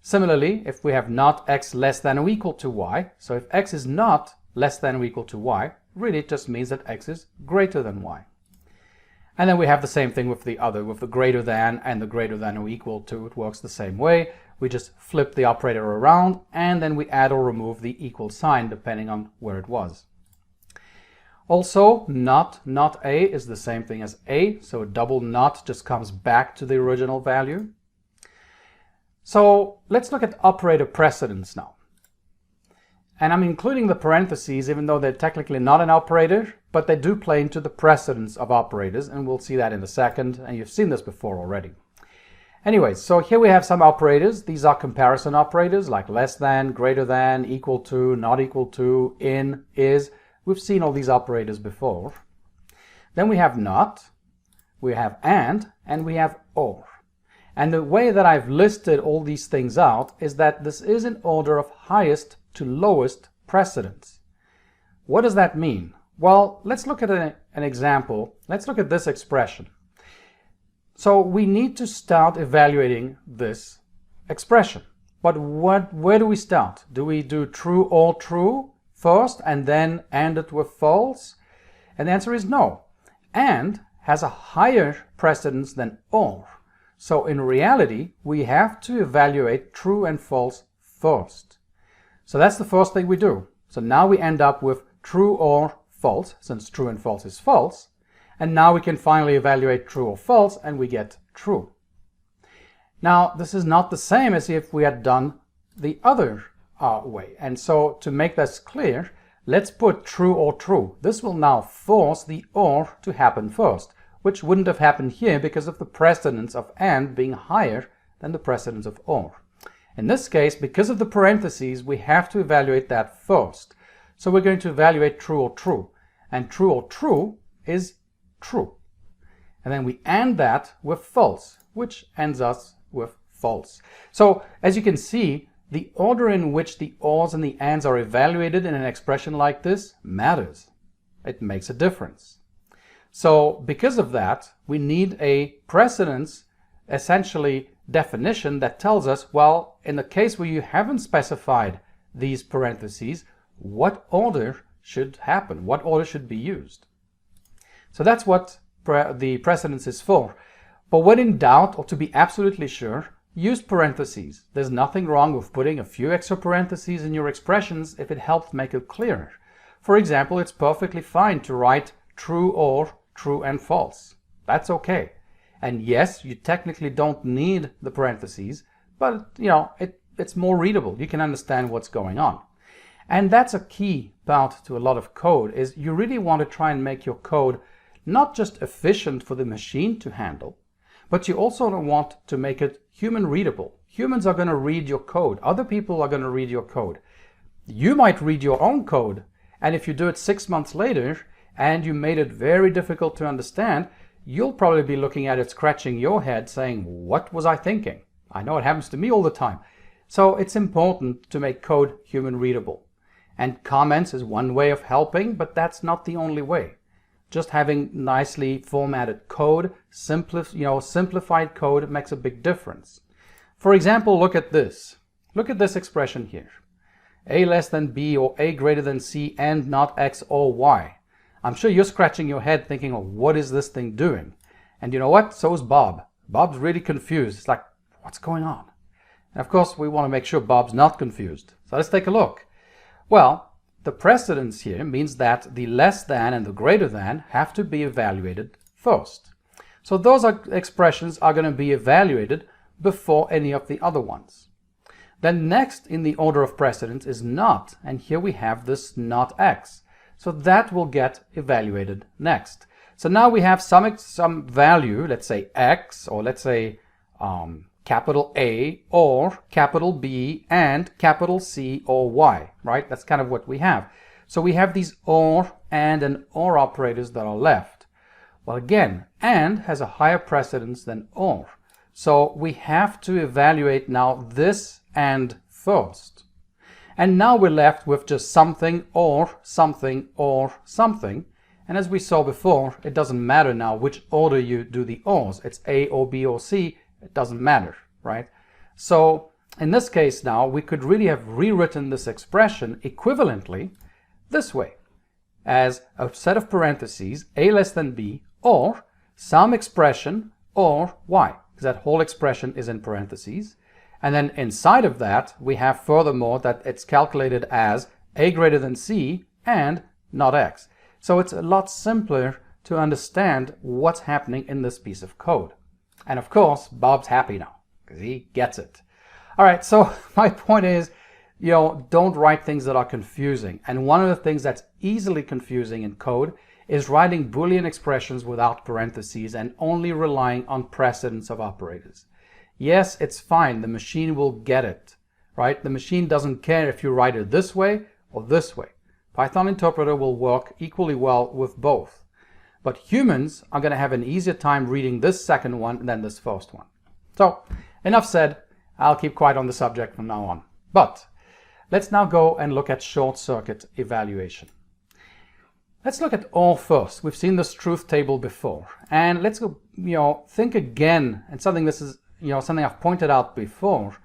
Similarly, if we have not x less than or equal to y, so if x is not less than or equal to y, really it just means that x is greater than y. And then we have the same thing with the other, with the greater than and the greater than or equal to. It works the same way. We just flip the operator around and then we add or remove the equal sign depending on where it was. Also, not A is the same thing as A, so a double not just comes back to the original value. So let's look at operator precedence now. And I'm including the parentheses even though they're technically not an operator, but they do play into the precedence of operators, and we'll see that in a second, and you've seen this before already. Anyway, so here we have some operators. These are comparison operators like less than, greater than, equal to, not equal to, in, is. We've seen all these operators before. Then we have not, we have and we have or. And the way that I've listed all these things out is that this is in order of highest to lowest precedence. What does that mean? Well, let's look at an example. Let's look at this expression. So we need to start evaluating this expression. But where do we start? Do we do true or true first and then end it with false? And the answer is no. And has a higher precedence than or. So in reality, we have to evaluate true and false first. So that's the first thing we do. So now we end up with true or false, since true and false is false. And now we can finally evaluate true or false, and we get true. Now, this is not the same as if we had done the other way. And so to make this clear, let's put true or true. This will now force the or to happen first, which wouldn't have happened here because of the precedence of and being higher than the precedence of or. In this case, because of the parentheses, we have to evaluate that first. So we're going to evaluate true or true. And true or true is true. And then we end that with false, which ends us with false. So as you can see, the order in which the ors and the ands are evaluated in an expression like this matters. It makes a difference. So because of that, we need a precedence, essentially definition that tells us, well, in the case where you haven't specified these parentheses, what order should happen, what order should be used. So that's what the precedence is for. But when in doubt, or to be absolutely sure, use parentheses. There's nothing wrong with putting a few extra parentheses in your expressions if it helps make it clearer. For example, it's perfectly fine to write true or true and false. That's okay. And yes, you technically don't need the parentheses, but it's more readable. You can understand what's going on. And that's a key part to a lot of code, is you really want to try and make your code not just efficient for the machine to handle, but you also want to make it human readable. Humans are going to read your code. Other people are going to read your code. You might read your own code, and if you do it 6 months later and you made it very difficult to understand, you'll probably be looking at it, scratching your head, saying, what was I thinking? I know it happens to me all the time. So it's important to make code human readable. And comments is one way of helping, but that's not the only way. Just having nicely formatted code, simplified code makes a big difference. For example, look at this. Look at this expression here. A less than B or A greater than C and not X or Y. I'm sure you're scratching your head thinking, oh, what is this thing doing? And you know what? So is Bob. Bob's really confused. It's like, what's going on? And of course, we want to make sure Bob's not confused. So let's take a look. Well, the precedence here means that the less than and the greater than have to be evaluated first. So those expressions are going to be evaluated before any of the other ones. Then next in the order of precedence is not, and here we have this not X. So that will get evaluated next. So now we have some value, let's say X, or let's say capital A or capital B and capital C or Y, right? That's kind of what we have. So we have these or, and or operators that are left. Well, again, and has a higher precedence than or. So we have to evaluate now this and first. And now we're left with just something or something or something. And as we saw before, it doesn't matter now which order you do the ors. It's A or B or C. It doesn't matter, right? So in this case now, we could really have rewritten this expression equivalently this way, as a set of parentheses, A less than B, or some expression or y, because that whole expression is in parentheses. And then inside of that, we have furthermore that it's calculated as a greater than c and not x. So it's a lot simpler to understand what's happening in this piece of code. And of course, Bob's happy now because he gets it. All right, so my point is, don't write things that are confusing. And one of the things that's easily confusing in code is writing Boolean expressions without parentheses and only relying on precedence of operators. Yes, it's fine. The machine will get it, right? The machine doesn't care if you write it this way or this way. Python interpreter will work equally well with both. But humans are going to have an easier time reading this second one than this first one. So, enough said. I'll keep quiet on the subject from now on. But let's now go and look at short circuit evaluation. Let's look at OR first. We've seen this truth table before. And let's go, think again, and something I've pointed out before,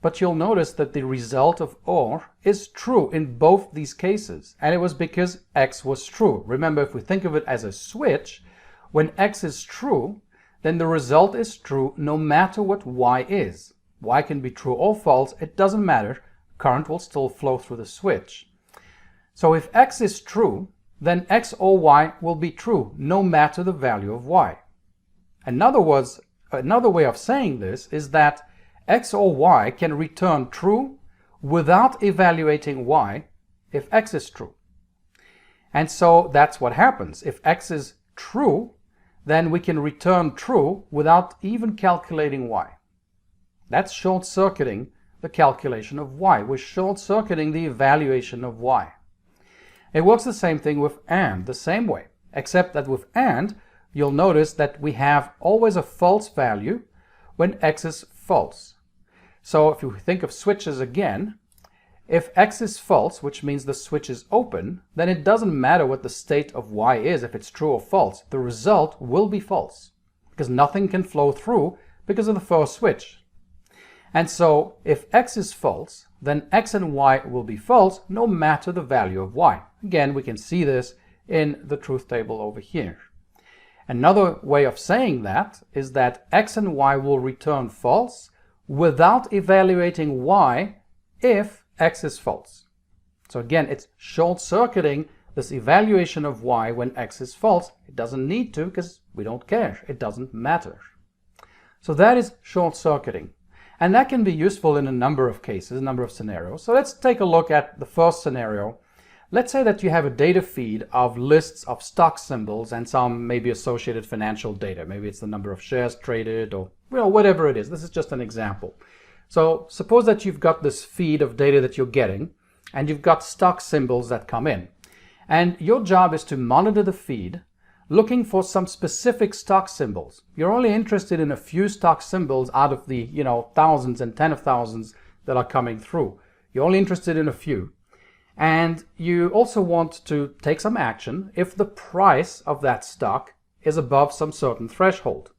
but you'll notice that the result of OR is true in both these cases. And it was because X was true. Remember, if we think of it as a switch, when X is true, then the result is true no matter what Y is. Y can be true or false, it doesn't matter. Current will still flow through the switch. So if X is true, then X or Y will be true no matter the value of Y. In other words, another way of saying this is that X or Y can return true without evaluating Y if X is true. And so that's what happens. If X is true, then we can return true without even calculating Y. That's short-circuiting the calculation of Y. We're short-circuiting the evaluation of Y. It works the same thing with AND, the same way, except that with AND, you'll notice that we have always a false value when X is false. So if you think of switches again, if X is false, which means the switch is open, then it doesn't matter what the state of Y is, if it's true or false. The result will be false because nothing can flow through because of the first switch. And so if X is false, then X and Y will be false no matter the value of Y. Again, we can see this in the truth table over here. Another way of saying that is that X and Y will return false without evaluating Y if X is false. So again, it's short-circuiting this evaluation of Y when X is false. It doesn't need to because we don't care. It doesn't matter. So that is short-circuiting. And that can be useful in a number of cases, a number of scenarios. So let's take a look at the first scenario. Let's say that you have a data feed of lists of stock symbols and some maybe associated financial data. Maybe it's the number of shares traded or whatever it is. This is just an example. So suppose that you've got this feed of data that you're getting and you've got stock symbols that come in. And your job is to monitor the feed looking for some specific stock symbols. You're only interested in a few stock symbols out of the thousands and tens of thousands that are coming through. You're only interested in a few. And you also want to take some action if the price of that stock is above some certain threshold.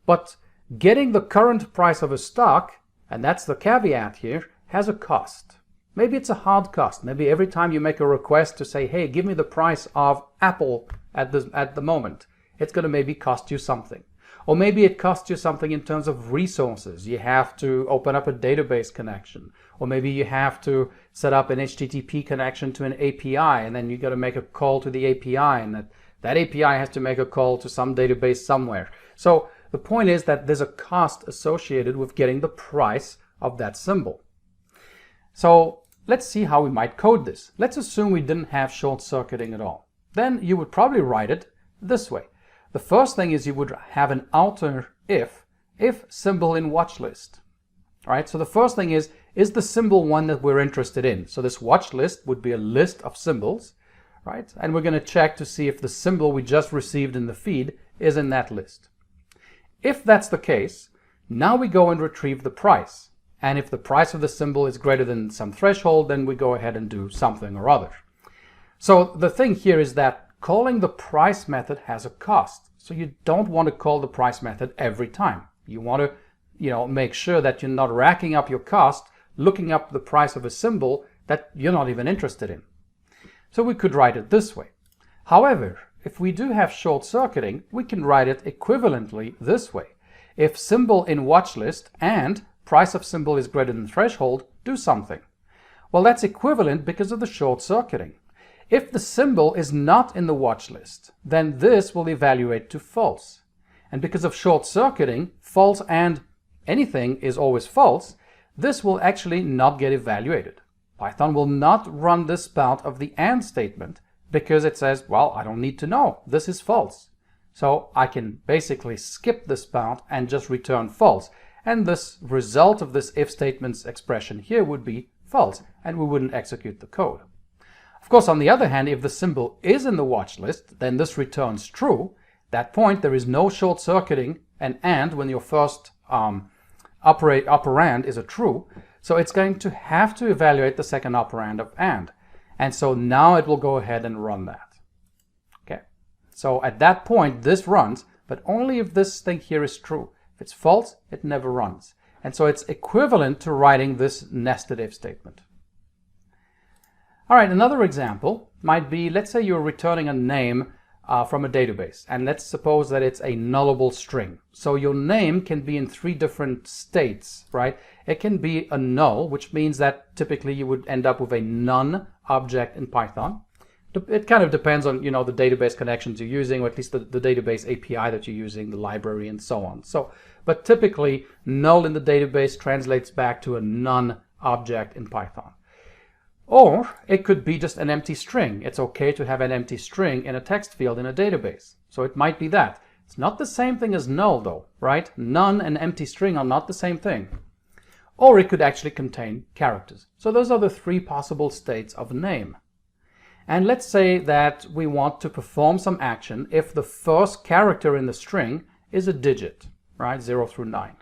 But getting the current price of a stock, and that's the caveat here, has a cost. Maybe it's a hard cost. Maybe every time you make a request to say, hey, give me the price of Apple at the moment, it's going to maybe cost you something. Or maybe it costs you something in terms of resources. You have to open up a database connection. Or maybe you have to set up an HTTP connection to an API, and then you got to make a call to the API, and that API has to make a call to some database somewhere. So the point is that there's a cost associated with getting the price of that symbol. So let's see how we might code this. Let's assume we didn't have short-circuiting at all. Then you would probably write it this way. The first thing is you would have an outer if symbol in watch list. All right, so the first thing is the symbol one that we're interested in? So this watch list would be a list of symbols, right? And we're going to check to see if the symbol we just received in the feed is in that list. If that's the case, now we go and retrieve the price. And if the price of the symbol is greater than some threshold, then we go ahead and do something or other. So the thing here is that calling the price method has a cost. So you don't want to call the price method every time. You want to, make sure that you're not racking up your cost looking up the price of a symbol that you're not even interested in. So we could write it this way. However, if we do have short circuiting, we can write it equivalently this way. If symbol in watch list and price of symbol is greater than threshold, do something. Well, that's equivalent because of the short circuiting. If the symbol is not in the watch list, then this will evaluate to false. And because of short circuiting, false and anything is always false, this will actually not get evaluated. Python will not run this part of the AND statement because it says, well, I don't need to know, this is false. So I can basically skip this part and just return false. And this result of this if statement's expression here would be false, and we wouldn't execute the code. Of course, on the other hand, if the symbol is in the watch list, then this returns true. At that point, there is no short circuiting and when your first operand is a true, so it's going to have to evaluate the second operand of AND. And so now it will go ahead and run that. Okay. So at that point, this runs, but only if this thing here is true. If it's false, it never runs. And so it's equivalent to writing this nested if statement. All right, another example might be, let's say you're returning a name from a database, and let's suppose that it's a nullable string. So your name can be in 3 different states, right? It can be a null, which means that typically you would end up with a none object in Python. It kind of depends on, you know, the database connections you're using, or at least the database API that you're using, the library, and so on. So, but typically, null in the database translates back to a none object in Python. Or it could be just an empty string. It's okay to have an empty string in a text field in a database. So it might be that. It's not the same thing as null though, right? None and empty string are not the same thing. Or it could actually contain characters. So those are the 3 possible states of a name. And let's say that we want to perform some action if the first character in the string is a digit, right? 0 through 9.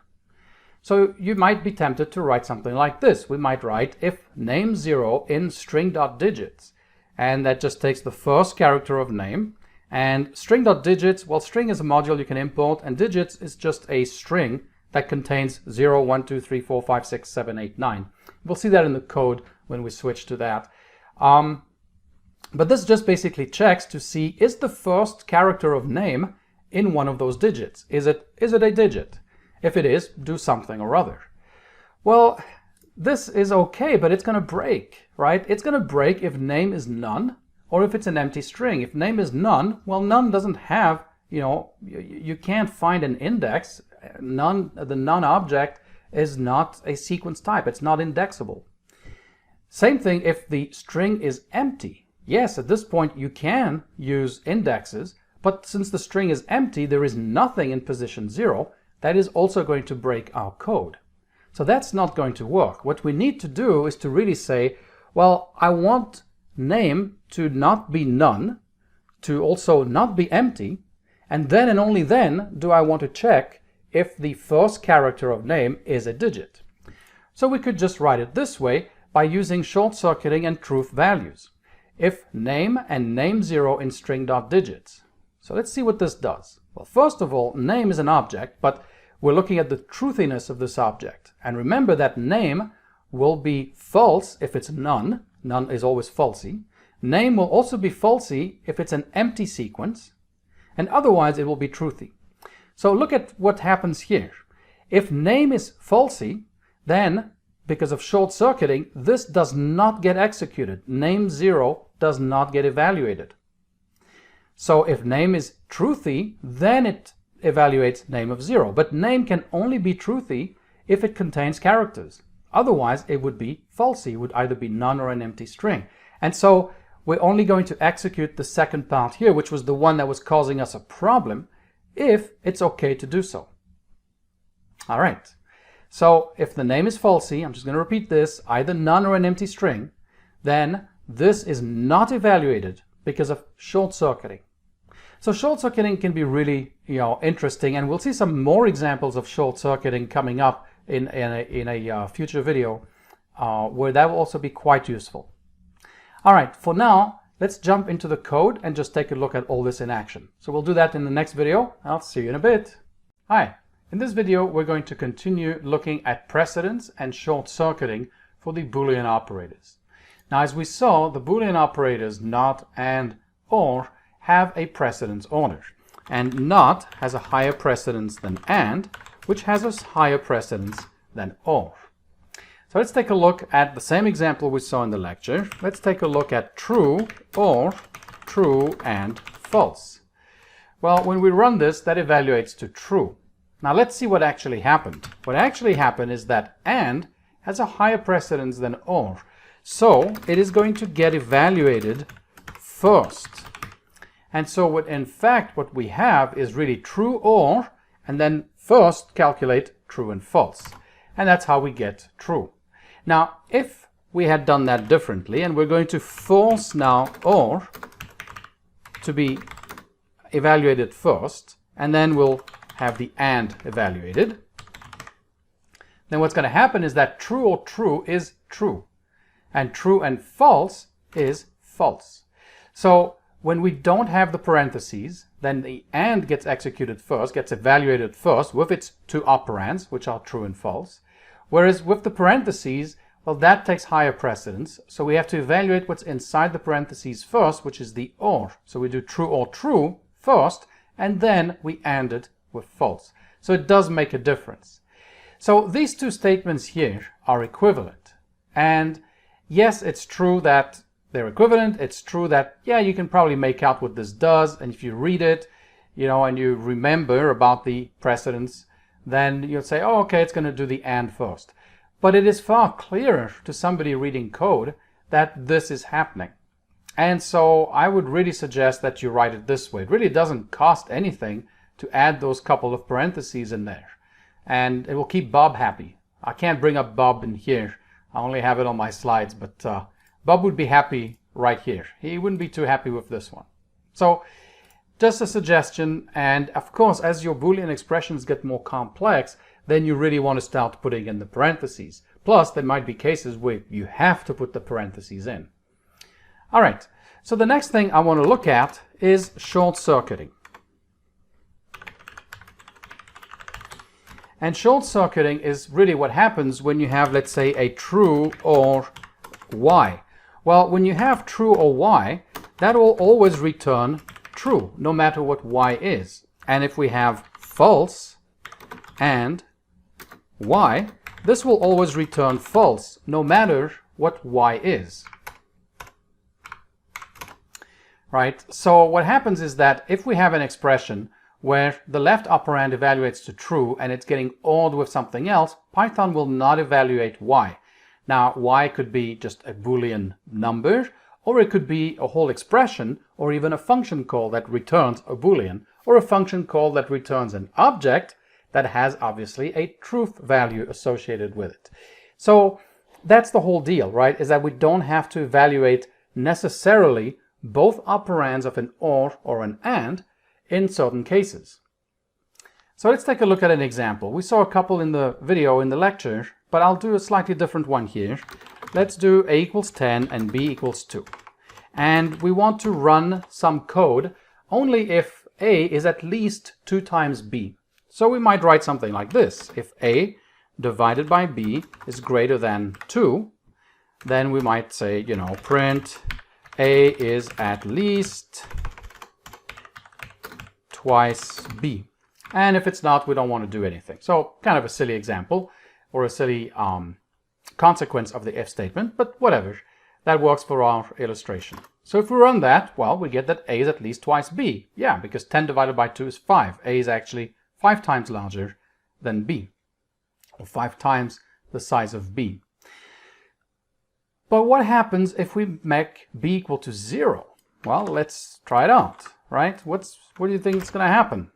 So you might be tempted to write something like this. We might write if name 0 in string.digits, and that just takes the first character of name. And string.digits, well, string is a module you can import, and digits is just a string that contains 0, 1, 2, 3, 4, 5, 6, 7, 8, 9. We'll see that in the code when we switch to that. But this just basically checks to see, is the first character of name in one of those digits? Is it a digit? If it is, do something or other. Well, this is okay, but it's going to break, right? It's going to break if name is none or if it's an empty string. If name is none, well, none doesn't have, you know, you can't find an index. None, the none object is not a sequence type. It's not indexable. Same thing if the string is empty. Yes, at this point you can use indexes, but since the string is empty, there is nothing in position 0. That is also going to break our code. So that's not going to work. What we need to do is to really say, well, I want name to not be none, to also not be empty, and then and only then do I want to check if the first character of name is a digit. So we could just write it this way by using short-circuiting and truth values. If name and name 0 in string.digits. So let's see what this does. Well, first of all, name is an object, but we're looking at the truthiness of this object. And remember that name will be false if it's none. None is always falsy. Name will also be falsy if it's an empty sequence. And otherwise it will be truthy. So look at what happens here. If name is falsy, then because of short-circuiting, this does not get executed. Name 0 does not get evaluated. So if name is truthy, then it evaluates name of 0. But name can only be truthy if it contains characters. Otherwise, it would be falsy. It would either be none or an empty string. And so we're only going to execute the second part here, which was the one that was causing us a problem, if it's okay to do so. All right. So if the name is falsy, I'm just going to repeat this, either none or an empty string, then this is not evaluated because of short-circuiting. So short-circuiting can be really, interesting, and we'll see some more examples of short-circuiting coming up in a future video where that will also be quite useful. All right, for now, let's jump into the code and just take a look at all this in action. So we'll do that in the next video. I'll see you in a bit. Hi. In this video, we're going to continue looking at precedence and short-circuiting for the Boolean operators. Now, as we saw, the Boolean operators not, and, or have a precedence order. And not has a higher precedence than and, which has a higher precedence than or. So let's take a look at the same example we saw in the lecture. Let's take a look at true or true and false. Well, when we run this, that evaluates to true. Now let's see what actually happened. What actually happened is that and has a higher precedence than or. So it is going to get evaluated first. And so in fact what we have is really true or, and then first calculate true and false. And that's how we get true. Now if we had done that differently, and we're going to force now or to be evaluated first, and then we'll have the and evaluated, then what's going to happen is that true or true is true, and true and false is false. So when we don't have the parentheses, then the and gets executed first, gets evaluated first with its two operands, which are true and false. Whereas with the parentheses, well, that takes higher precedence. So we have to evaluate what's inside the parentheses first, which is the or. So we do true or true first, and then we and it with false. So it does make a difference. So these two statements here are equivalent. And yes, it's true that they're equivalent. It's true that, yeah, you can probably make out what this does. And if you read it, and you remember about the precedence, then you'll say, oh, okay, it's going to do the and first. But it is far clearer to somebody reading code that this is happening. And so I would really suggest that you write it this way. It really doesn't cost anything to add those couple of parentheses in there. And it will keep Bob happy. I can't bring up Bob in here. I only have it on my slides, but Bob would be happy right here. He wouldn't be too happy with this one. So just a suggestion. And of course, as your Boolean expressions get more complex, then you really want to start putting in the parentheses. Plus, there might be cases where you have to put the parentheses in. All right, so the next thing I want to look at is short-circuiting. And short-circuiting is really what happens when you have, let's say, a true or y. Well, when you have true or y, that will always return true, no matter what y is. And if we have false and y, this will always return false, no matter what y is. Right? So what happens is that if we have an expression where the left operand evaluates to true and it's getting ORed with something else, Python will not evaluate y. Now, y could be just a Boolean number, or it could be a whole expression, or even a function call that returns a Boolean, or a function call that returns an object that has obviously a truth value associated with it. So that's the whole deal, right? Is that we don't have to evaluate necessarily both operands of an or an and in certain cases. So let's take a look at an example. We saw a couple in the video in the lecture, but I'll do a slightly different one here. Let's do a equals 10 and b equals 2. And we want to run some code only if a is at least 2 times b. So we might write something like this. If a divided by b is greater than 2, then we might say, print a is at least twice b. And if it's not, we don't want to do anything. So kind of a silly example, or a silly consequence of the if statement, but whatever. That works for our illustration. So if we run that, well, we get that a is at least twice b. Yeah, because 10 divided by 2 is 5. A is actually 5 times larger than b, or 5 times the size of b. But what happens if we make b equal to 0? Well, let's try it out, right? What do you think is going to happen?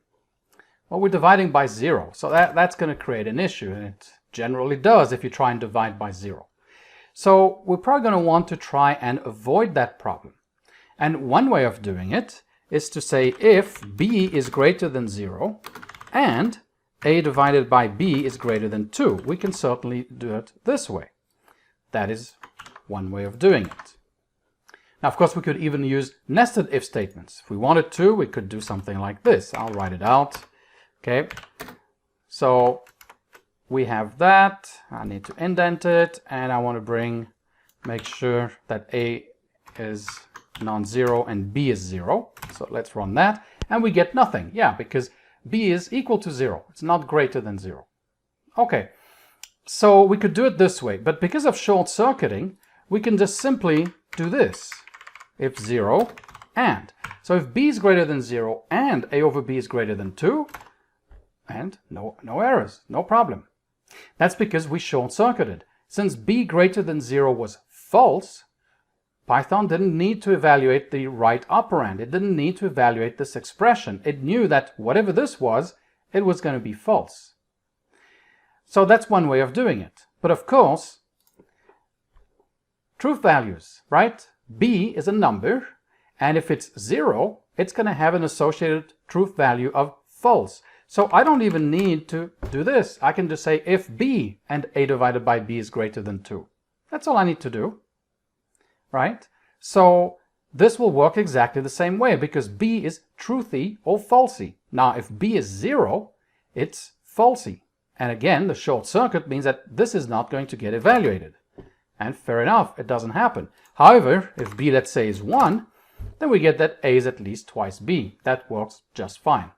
Well, we're dividing by 0, so that's going to create an issue, and it generally does if you try and divide by 0. So we're probably going to want to try and avoid that problem. And one way of doing it is to say if b is greater than 0 and a divided by b is greater than 2, we can certainly do it this way. That is one way of doing it. Now, of course, we could even use nested if statements. If we wanted to, we could do something like this. I'll write it out. Okay, so we have that. I need to indent it, and I want to make sure that a is non-zero, and b is 0. So let's run that, and we get nothing. Yeah, because b is equal to 0. It's not greater than 0. Okay, so we could do it this way, but because of short-circuiting, we can just simply do this. If 0 and. So if b is greater than 0 and a over b is greater than 2, and no errors, no problem. That's because we short-circuited. Since b greater than 0 was false, Python didn't need to evaluate the right operand. It didn't need to evaluate this expression. It knew that whatever this was, it was going to be false. So that's one way of doing it. But of course, truth values, right? b is a number, and if it's 0, it's going to have an associated truth value of false. So I don't even need to do this. I can just say if b and a divided by b is greater than 2. That's all I need to do, right? So this will work exactly the same way because b is truthy or falsy. Now if b is 0, it's falsy. And again, the short circuit means that this is not going to get evaluated. And fair enough, it doesn't happen. However, if b, let's say, is 1, then we get that a is at least twice b. That works just fine.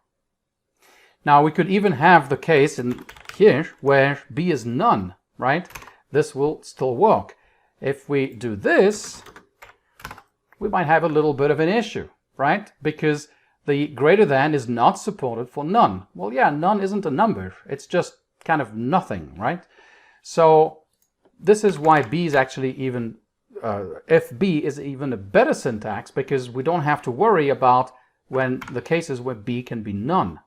Now we could even have the case in here where b is none, right? This will still work. If we do this, we might have a little bit of an issue, right? Because the greater than is not supported for none. Well, yeah, none isn't a number. It's just kind of nothing, right? So this is why b is actually even, if b is even a better syntax, because we don't have to worry about when the cases where b can be none.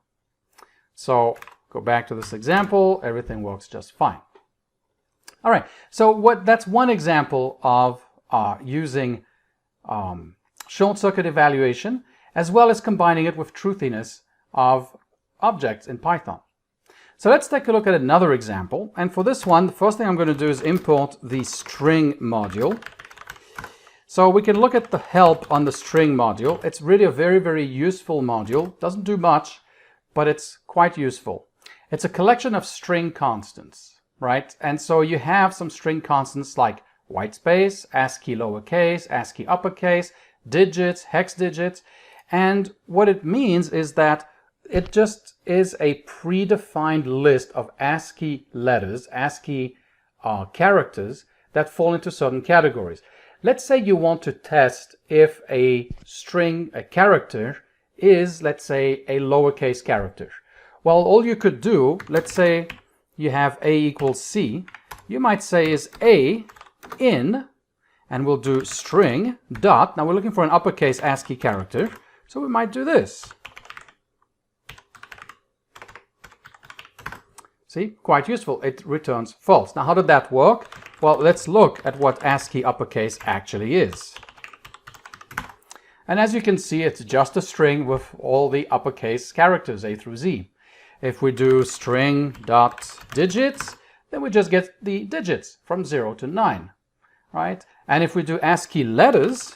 So go back to this example, everything works just fine. All right, so that's one example of using short-circuit evaluation, as well as combining it with truthiness of objects in Python. So let's take a look at another example. And for this one, the first thing I'm going to do is import the string module. So we can look at the help on the string module. It's really a very, very useful module. Doesn't do much, but it's quite useful. It's a collection of string constants, right? And so you have some string constants like white space, ASCII lowercase, ASCII uppercase, digits, hex digits. And what it means is that it just is a predefined list of ASCII letters, ASCII characters that fall into certain categories. Let's say you want to test if a string, a character, is, let's say, a lowercase character. Well, all you could do, let's say you have a equals c, you might say is a in, and we'll do string dot. Now we're looking for an uppercase ASCII character, so we might do this. See, quite useful. It returns false. Now, how did that work? Well, let's look at what ASCII uppercase actually is. And as you can see, it's just a string with all the uppercase characters, A through Z. If we do string dot digits, then we just get the digits from 0 to 9, right? And if we do ASCII letters,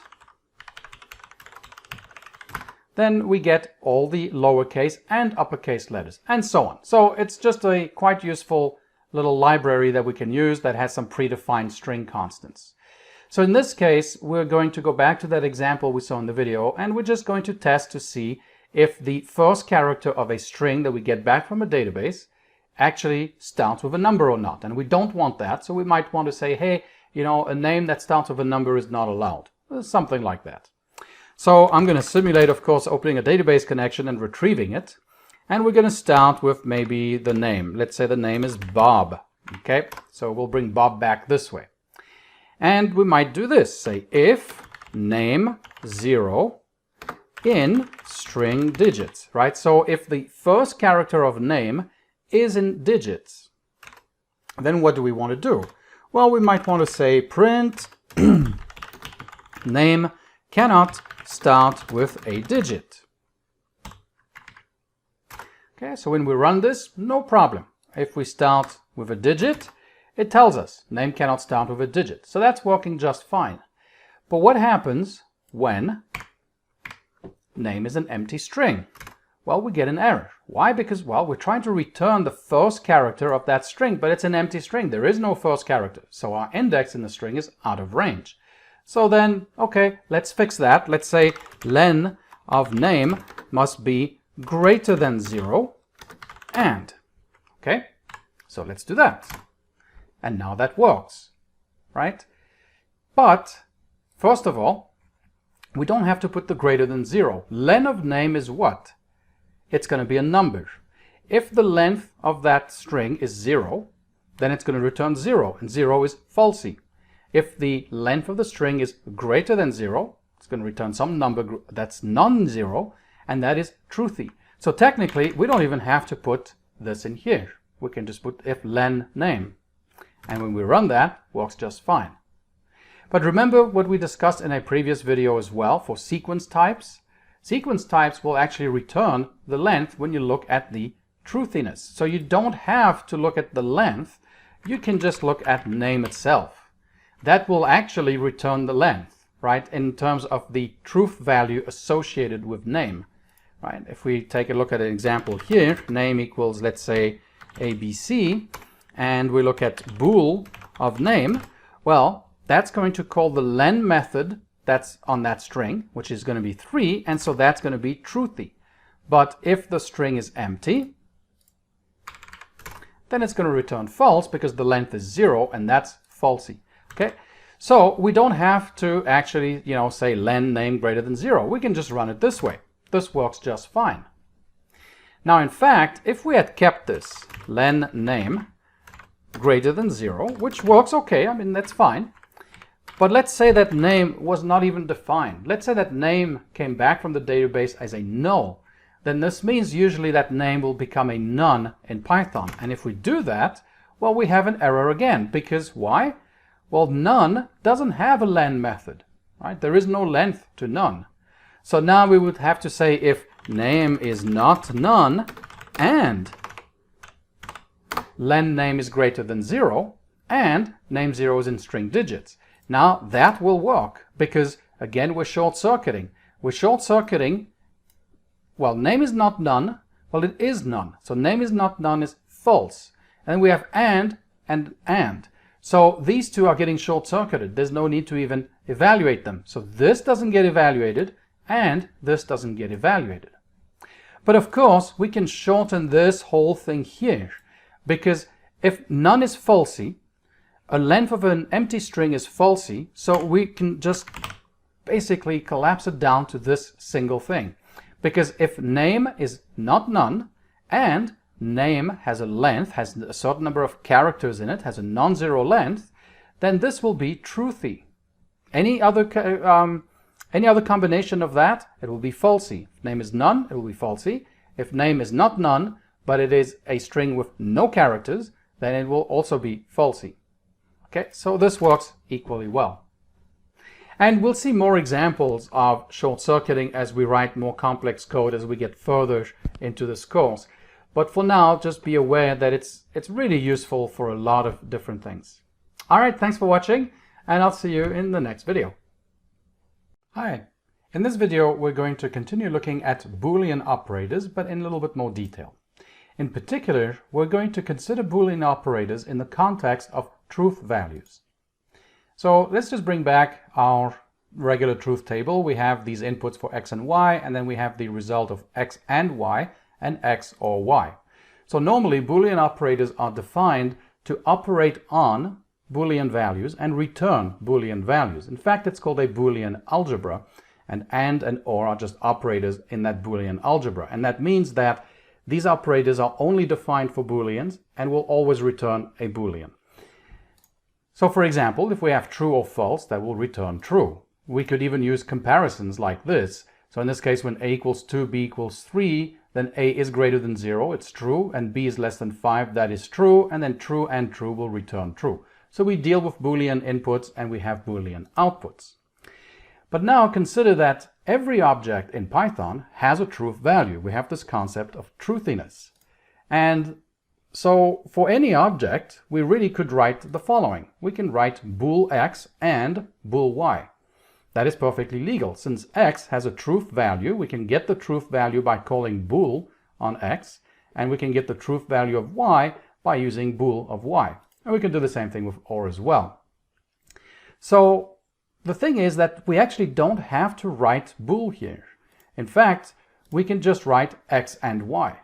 then we get all the lowercase and uppercase letters, and so on. So it's just a quite useful little library that we can use that has some predefined string constants. So in this case, we're going to go back to that example we saw in the video, and we're just going to test to see if the first character of a string that we get back from a database actually starts with a number or not. And we don't want that, so we might want to say, hey, you know, a name that starts with a number is not allowed. Something like that. So I'm going to simulate, of course, opening a database connection and retrieving it. And we're going to start with maybe the name. Let's say the name is Bob. Okay, so we'll bring Bob back this way. And we might do this. Say if name 0 in string digits, right? So if the first character of name is in digits, then what do we want to do? Well, we might want to say print name cannot start with a digit. Okay, so when we run this, no problem. If we start with a digit, it tells us name cannot start with a digit. So that's working just fine. But what happens when name is an empty string? Well, we get an error. Why? Because, well, we're trying to return the first character of that string, but it's an empty string. There is no first character. So our index in the string is out of range. So then, okay, let's fix that. Let's say len of name must be greater than 0 and. Okay, so let's do that. And now that works, right? But first of all, we don't have to put the greater than 0. Len of name is what? It's going to be a number. If the length of that string is 0, then it's going to return 0, and 0 is falsy. If the length of the string is greater than 0, it's going to return some number that's non-zero, and that is truthy. So technically, we don't even have to put this in here. We can just put if len name. And when we run that, it works just fine. But remember what we discussed in a previous video as well for sequence types? Sequence types will actually return the length when you look at the truthiness. So you don't have to look at the length, you can just look at name itself. That will actually return the length, right, in terms of the truth value associated with name, right? If we take a look at an example here, name equals, let's say, ABC, and we look at bool of name, well, that's going to call the len method that's on that string, which is going to be 3, and so that's going to be truthy. But if the string is empty, then it's going to return false because the length is 0, and that's falsy. Okay, so we don't have to actually, say len name greater than 0. We can just run it this way. This works just fine. Now, in fact, if we had kept this len name greater than 0, which works okay, I mean, that's fine. But let's say that name was not even defined. Let's say that name came back from the database as a null. Then this means usually that name will become a none in Python. And if we do that, well, we have an error again. Because why? Well, none doesn't have a len method, right? There is no length to none. So now we would have to say if name is not none and len name is greater than 0 and name 0 is in string digits. Now that will work because, again, we're short-circuiting. We're short-circuiting, well, name is not none, well, it is none. So name is not none is false. And we have and. So these two are getting short-circuited. There's no need to even evaluate them. So this doesn't get evaluated and this doesn't get evaluated. But of course, we can shorten this whole thing here because if none is falsy, a length of an empty string is falsy, so we can just basically collapse it down to this single thing. Because if name is not none and name has a length, has a certain number of characters in it, has a non-zero length, then this will be truthy. Any other combination of that, it will be falsy. If name is none, it will be falsy. If name is not none, but it is a string with no characters, then it will also be falsy. Okay, so this works equally well. And we'll see more examples of short-circuiting as we write more complex code as we get further into this course. But for now, just be aware that it's really useful for a lot of different things. All right, thanks for watching, and I'll see you in the next video. Hi. In this video, we're going to continue looking at Boolean operators, but in a little bit more detail. In particular, we're going to consider Boolean operators in the context of truth values. So let's just bring back our regular truth table. We have these inputs for x and y, and then we have the result of x and y, and x or y. So normally, Boolean operators are defined to operate on Boolean values and return Boolean values. In fact, it's called a Boolean algebra, and or are just operators in that Boolean algebra. And that means that these operators are only defined for Booleans and will always return a Boolean. So for example, if we have true or false, that will return true. We could even use comparisons like this. So in this case, when a equals 2, b equals 3, then a is greater than 0, it's true, and b is less than 5, that is true, and then true and true will return true. So we deal with Boolean inputs and we have Boolean outputs. But now consider that every object in Python has a truth value. We have this concept of truthiness. And so for any object, we really could write the following. We can write bool x and bool y. That is perfectly legal. Since x has a truth value, we can get the truth value by calling bool on x, and we can get the truth value of y by using bool of y. And we can do the same thing with or as well. So the thing is that we actually don't have to write bool here. In fact, we can just write x and y.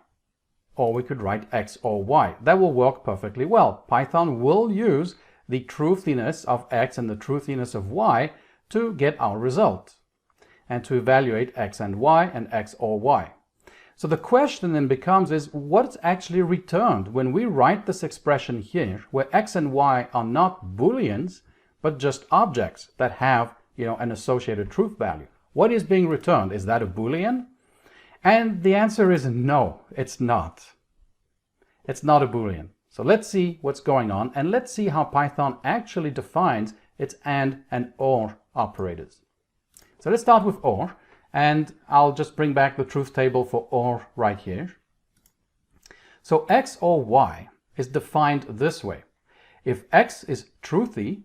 Or we could write x or y. That will work perfectly well. Python will use the truthiness of x and the truthiness of y to get our result and to evaluate x and y and x or y. So the question then becomes is what's actually returned when we write this expression here where x and y are not booleans but just objects that have, an associated truth value. What is being returned? Is that a boolean? And the answer is no, it's not. It's not a boolean. So let's see what's going on and let's see how Python actually defines its and or operators. So let's start with or, and I'll just bring back the truth table for or right here. So x or y is defined this way. If x is truthy,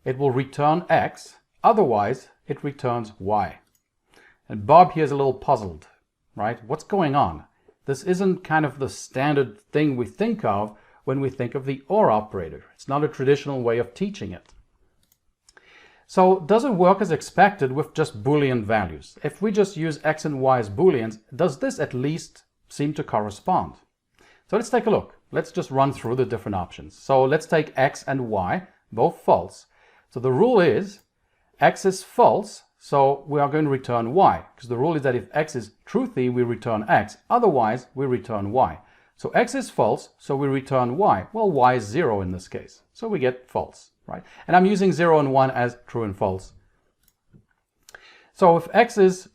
it will return x, otherwise it returns y. And Bob here is a little puzzled, right? What's going on? This isn't kind of the standard thing we think of when we think of the or operator. It's not a traditional way of teaching it. So does it work as expected with just Boolean values? If we just use x and y as Booleans, does this at least seem to correspond? So let's take a look. Let's just run through the different options. So let's take x and y, both false. So the rule is x is false, so we are going to return y, because the rule is that if x is truthy, we return x, otherwise we return y. So x is false, so we return y. Well, y is 0 in this case, so we get false, right? And I'm using 0 and 1 as true and false. So if x is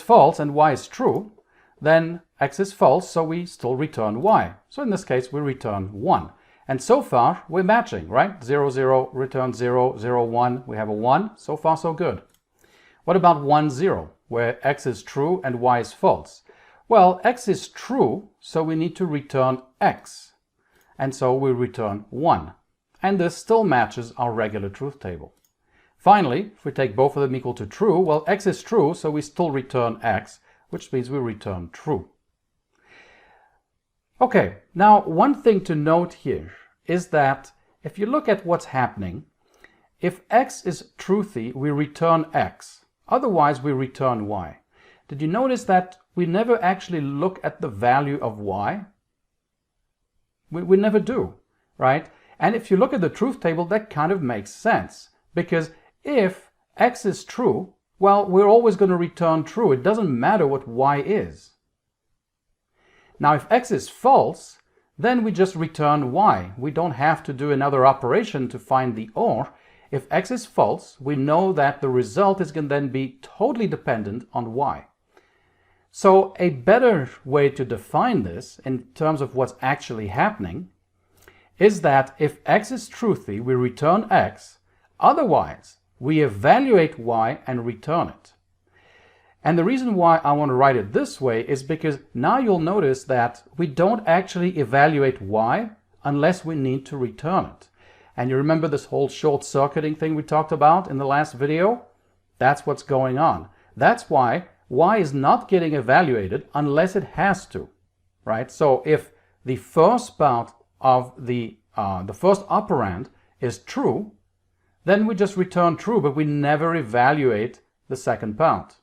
false and y is true, then x is false, so we still return y. So in this case, we return 1. And so far, we're matching, right? 0, 0, return 0, 0, 1. We have a 1. So far, so good. What about 1, 0, where x is true and y is false? Well, x is true, so we need to return x. And so we return 1. And this still matches our regular truth table. Finally, if we take both of them equal to true, well, x is true, so we still return x, which means we return true. Okay, now one thing to note here is that if you look at what's happening, if x is truthy, we return x. Otherwise, we return y. Did you notice that we never actually look at the value of y? We never do, right? And if you look at the truth table, that kind of makes sense. Because if x is true, well, we're always going to return true. It doesn't matter what y is. Now, if x is false, then we just return y. We don't have to do another operation to find the or. If x is false, we know that the result is going to then be totally dependent on y. So a better way to define this in terms of what's actually happening is that if x is truthy, we return x. Otherwise, we evaluate y and return it. And the reason why I want to write it this way is because now you'll notice that we don't actually evaluate y unless we need to return it. And you remember this whole short-circuiting thing we talked about in the last video? That's what's going on. That's why y is not getting evaluated unless it has to, right? So if the first part of the first operand is true, then we just return true, but we never evaluate the second part.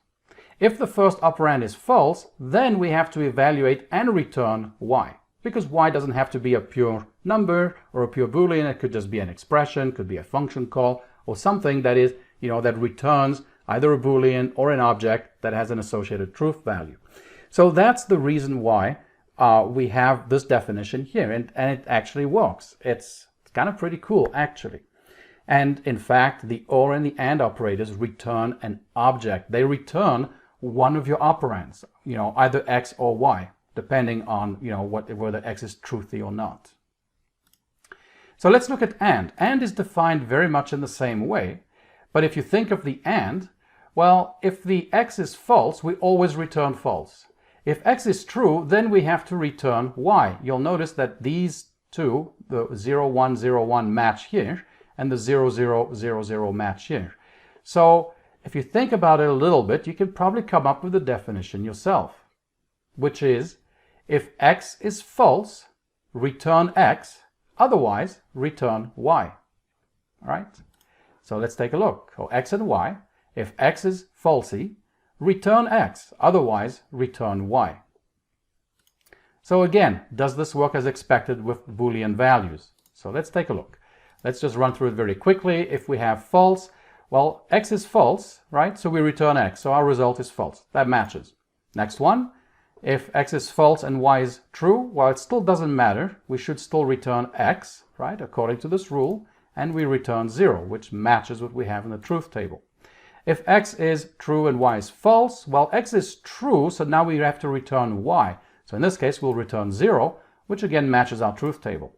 If the first operand is false, then we have to evaluate and return y, because y doesn't have to be a pure number or a pure Boolean. It could just be an expression, could be a function call, or something that is, that returns either a Boolean or an object that has an associated truth value. So that's the reason why we have this definition here, and it actually works. It's kind of pretty cool, actually. And in fact, the or and the and operators return an object. They return one of your operands, either x or y, depending on, whether x is truthy or not. So let's look at and. And is defined very much in the same way. But if you think of the and, well, if the x is false, we always return false. If x is true, then we have to return y. You'll notice that these two, the 0, 1, 0, 1 match here, and the 0, 0, 0, 0 match here. So if you think about it a little bit, you can probably come up with a definition yourself, which is if x is false, return x, otherwise return y. All right? So let's take a look. So x and y. If x is falsy, return x, otherwise return y. So again, does this work as expected with Boolean values? So let's take a look. Let's just run through it very quickly. If we have false, well, x is false, right? So we return x. So our result is false. That matches. Next one. If x is false and y is true, well, it still doesn't matter. We should still return x, right, according to this rule, and we return 0, which matches what we have in the truth table. If x is true and y is false, well, x is true, so now we have to return y. So in this case, we'll return 0, which again matches our truth table.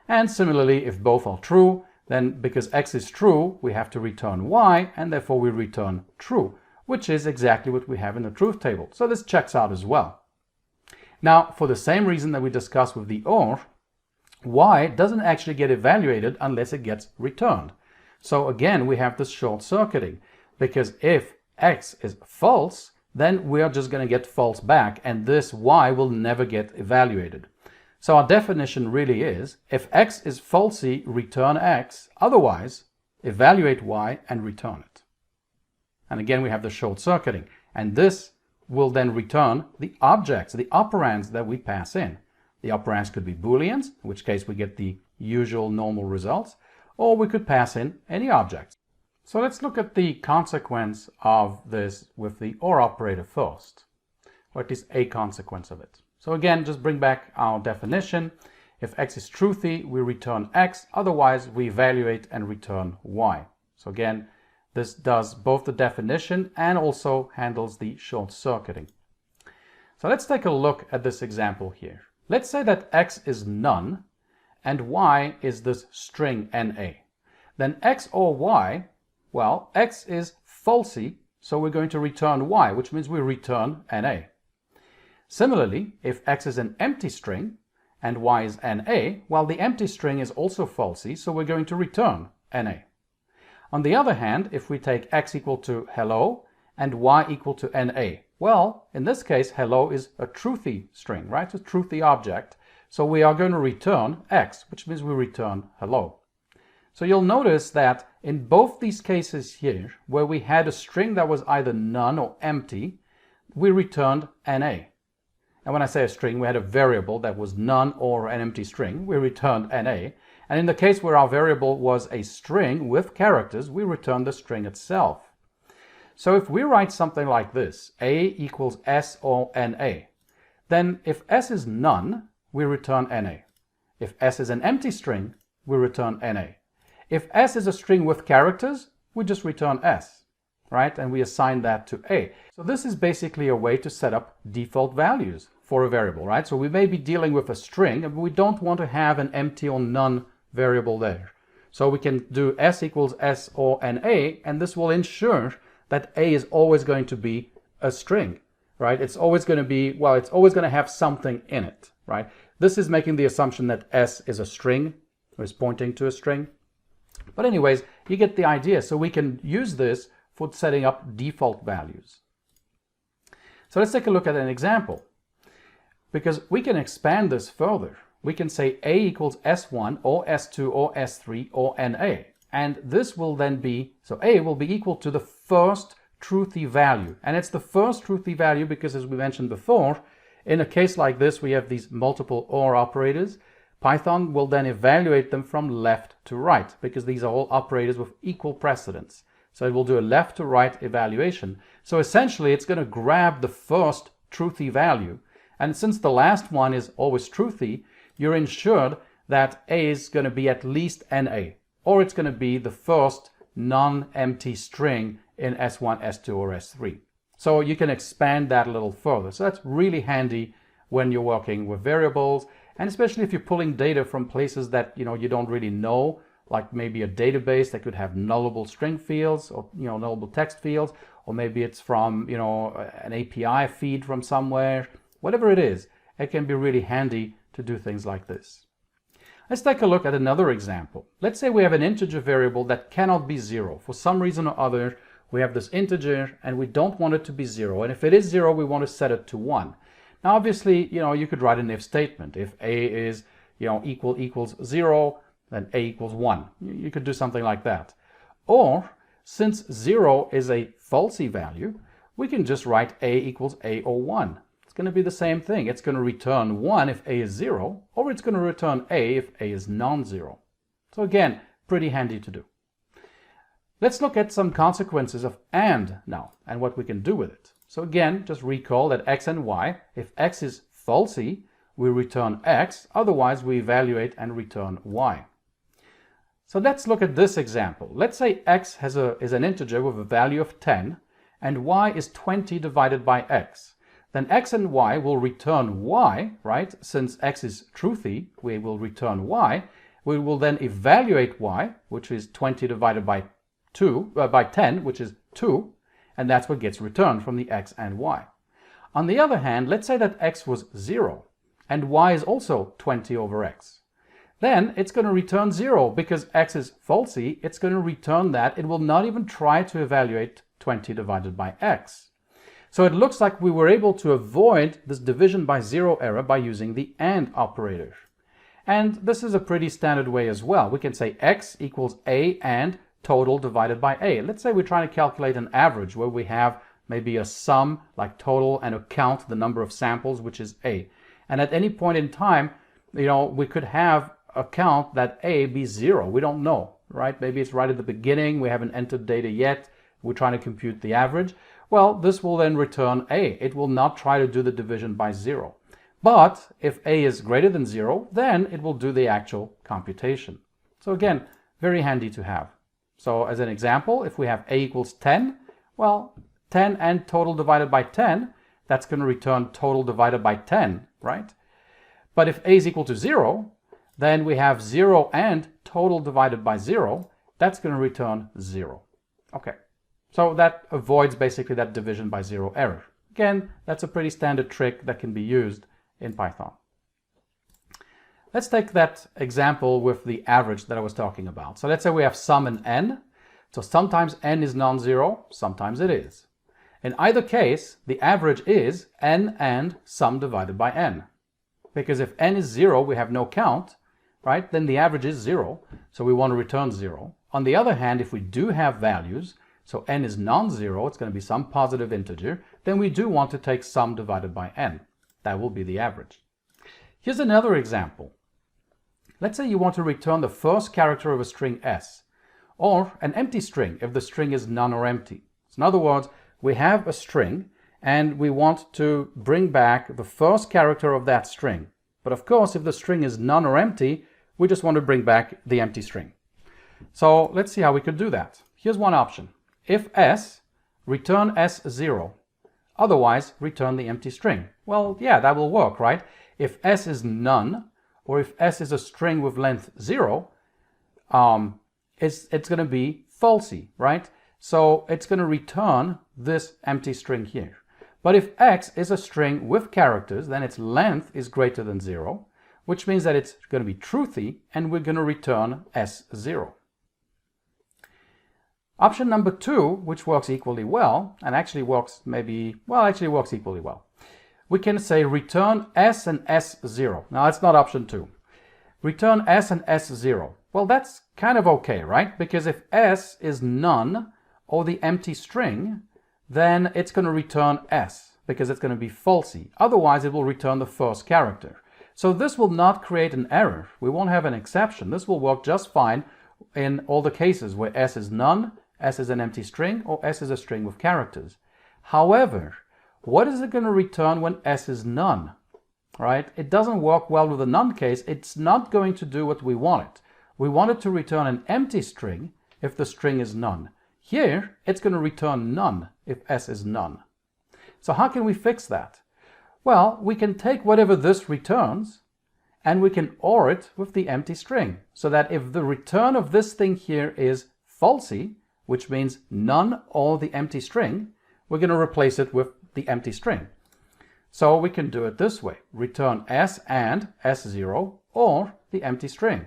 And similarly, if both are true, then because x is true, we have to return y, and therefore we return true, which is exactly what we have in the truth table. So this checks out as well. Now, for the same reason that we discussed with the OR, y doesn't actually get evaluated unless it gets returned. So again, we have this short-circuiting, because if x is false, then we are just going to get false back, and this y will never get evaluated. So our definition really is, if x is falsy, return x, otherwise evaluate y and return it. And again, we have the short-circuiting, and this will then return the objects, the operands that we pass in. The operands could be Booleans, in which case we get the usual normal results, or we could pass in any objects. So let's look at the consequence of this with the OR operator first, or at least a consequence of it. So again, just bring back our definition. If x is truthy, we return x, otherwise we evaluate and return y. So again, this does both the definition and also handles the short-circuiting. So let's take a look at this example here. Let's say that x is none and y is this string NA. Then x or y, well, x is falsy, so we're going to return y, which means we return NA. Similarly, if x is an empty string and y is NA, well, the empty string is also falsy, so we're going to return NA. On the other hand, if we take x equal to hello and y equal to NA, well, in this case, hello is a truthy string, right? It's a truthy object. So we are going to return x, which means we return hello. So you'll notice that in both these cases here, where we had a string that was either none or empty, we returned NA. And when I say a string, we had a variable that was none or an empty string, we returned NA. And in the case where our variable was a string with characters, we return the string itself. So if we write something like this, a equals s or NA, then if s is none, we return NA. If s is an empty string, we return NA. If s is a string with characters, we just return s, right? And we assign that to a. So this is basically a way to set up default values for a variable, right? So we may be dealing with a string, and we don't want to have an empty or none variable there. So we can do s equals s or NA, and this will ensure that a is always going to be a string, right? It's always going to be, well, it's always going to have something in it, right? This is making the assumption that s is a string, or is pointing to a string. But anyways, you get the idea. So we can use this for setting up default values. So let's take a look at an example, because we can expand this further. We can say a equals s1 or s2 or s3 or NA. And this will then be, so a will be equal to the first truthy value. And it's the first truthy value because, as we mentioned before, in a case like this, we have these multiple OR operators. Python will then evaluate them from left to right because these are all operators with equal precedence. So it will do a left to right evaluation. So essentially, it's going to grab the first truthy value. And since the last one is always truthy, you're ensured that a is going to be at least NA, or it's going to be the first non-empty string in S1, S2, or S3. So you can expand that a little further. So that's really handy when you're working with variables, and especially if you're pulling data from places that you don't really know, like maybe a database that could have nullable string fields or nullable text fields, or maybe it's from an API feed from somewhere. Whatever it is, it can be really handy to do things like this. Let's take a look at another example. Let's say we have an integer variable that cannot be 0. For some reason or other, we have this integer and we don't want it to be 0. And if it is 0, we want to set it to 1. Now, obviously, you could write an if statement. If a is, equals 0, then a equals 1. You could do something like that. Or, since 0 is a falsy value, we can just write a equals a or 1. It's going to be the same thing. It's going to return 1 if a is 0, or it's going to return a if a is non-zero. So again, pretty handy to do. Let's look at some consequences of AND now, and what we can do with it. So again, just recall that x and y, if x is falsy, we return x, otherwise we evaluate and return y. So let's look at this example. Let's say x is an integer with a value of 10, and y is 20 divided by x. Then x and y will return y, right? Since x is truthy, we will return y. We will then evaluate y, which is 20 divided by 10, which is 2, and that's what gets returned from the x and y. On the other hand, let's say that x was 0, and y is also 20 over x. Then it's going to return 0 because x is falsy. It's going to return that. It will not even try to evaluate 20 divided by x. So it looks like we were able to avoid this division by 0 error by using the AND operator. And this is a pretty standard way as well. We can say x equals a and total divided by a. Let's say we're trying to calculate an average where we have maybe a sum like total and a count, the number of samples, which is a. And at any point in time, we could have a count that a be 0. We don't know, right? Maybe it's right at the beginning. We haven't entered data yet. We're trying to compute the average. Well, this will then return a. It will not try to do the division by 0. But if a is greater than 0, then it will do the actual computation. So again, very handy to have. So as an example, if we have a equals 10, well, 10 and total divided by 10, that's going to return total divided by 10, right? But if a is equal to 0, then we have 0 and total divided by 0, that's going to return 0. Okay, so that avoids basically that division by 0 error. Again, that's a pretty standard trick that can be used in Python. Let's take that example with the average that I was talking about. So let's say we have sum and n. So sometimes n is non-zero, sometimes it is. In either case, the average is n and sum divided by n. Because if n is 0, we have no count, right? Then the average is 0, so we want to return 0. On the other hand, if we do have values, so n is non-zero, it's going to be some positive integer, then we do want to take sum divided by n. That will be the average. Here's another example. Let's say you want to return the first character of a string s, or an empty string if the string is none or empty. So in other words, we have a string and we want to bring back the first character of that string. But of course, if the string is none or empty, we just want to bring back the empty string. So let's see how we could do that. Here's one option. If s, return s0. Otherwise, return the empty string. Well, yeah, that will work, right? If s is none, or if s is a string with length 0, it's going to be falsy, right? So it's going to return this empty string here. But if x is a string with characters, then its length is greater than 0, which means that it's going to be truthy, and we're going to return s0. Option number 2, which works equally well, and actually works works equally well. We can say return s and s0. Now, that's not option 2. Return s and s0. Well, that's kind of okay, right? Because if s is none, or the empty string, then it's going to return s, because it's going to be falsy. Otherwise, it will return the first character. So this will not create an error. We won't have an exception. This will work just fine in all the cases where s is none, s is an empty string, or s is a string with characters. However, what is it going to return when s is none? Right? It doesn't work well with the none case. It's not going to do what we want it. We want it to return an empty string if the string is none. Here, it's going to return none if s is none. So how can we fix that? Well, we can take whatever this returns and we can OR it with the empty string, so that if the return of this thing here is falsy, which means none or the empty string, we're going to replace it with the empty string. So we can do it this way. Return s and s0 or the empty string.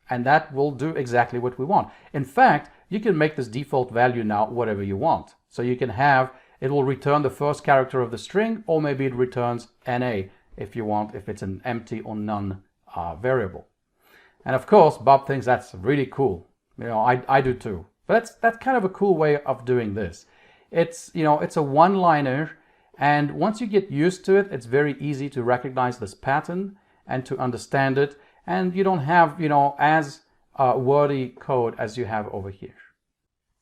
And that will do exactly what we want. In fact, you can make this default value now whatever you want. So you can have, it will return the first character of the string, or maybe it returns NA if you want, if it's an empty or none variable. And of course, Bob thinks that's really cool. I do too. But that's kind of a cool way of doing this. It's, it's a one-liner, and once you get used to it, it's very easy to recognize this pattern and to understand it, and you don't have, as wordy code as you have over here.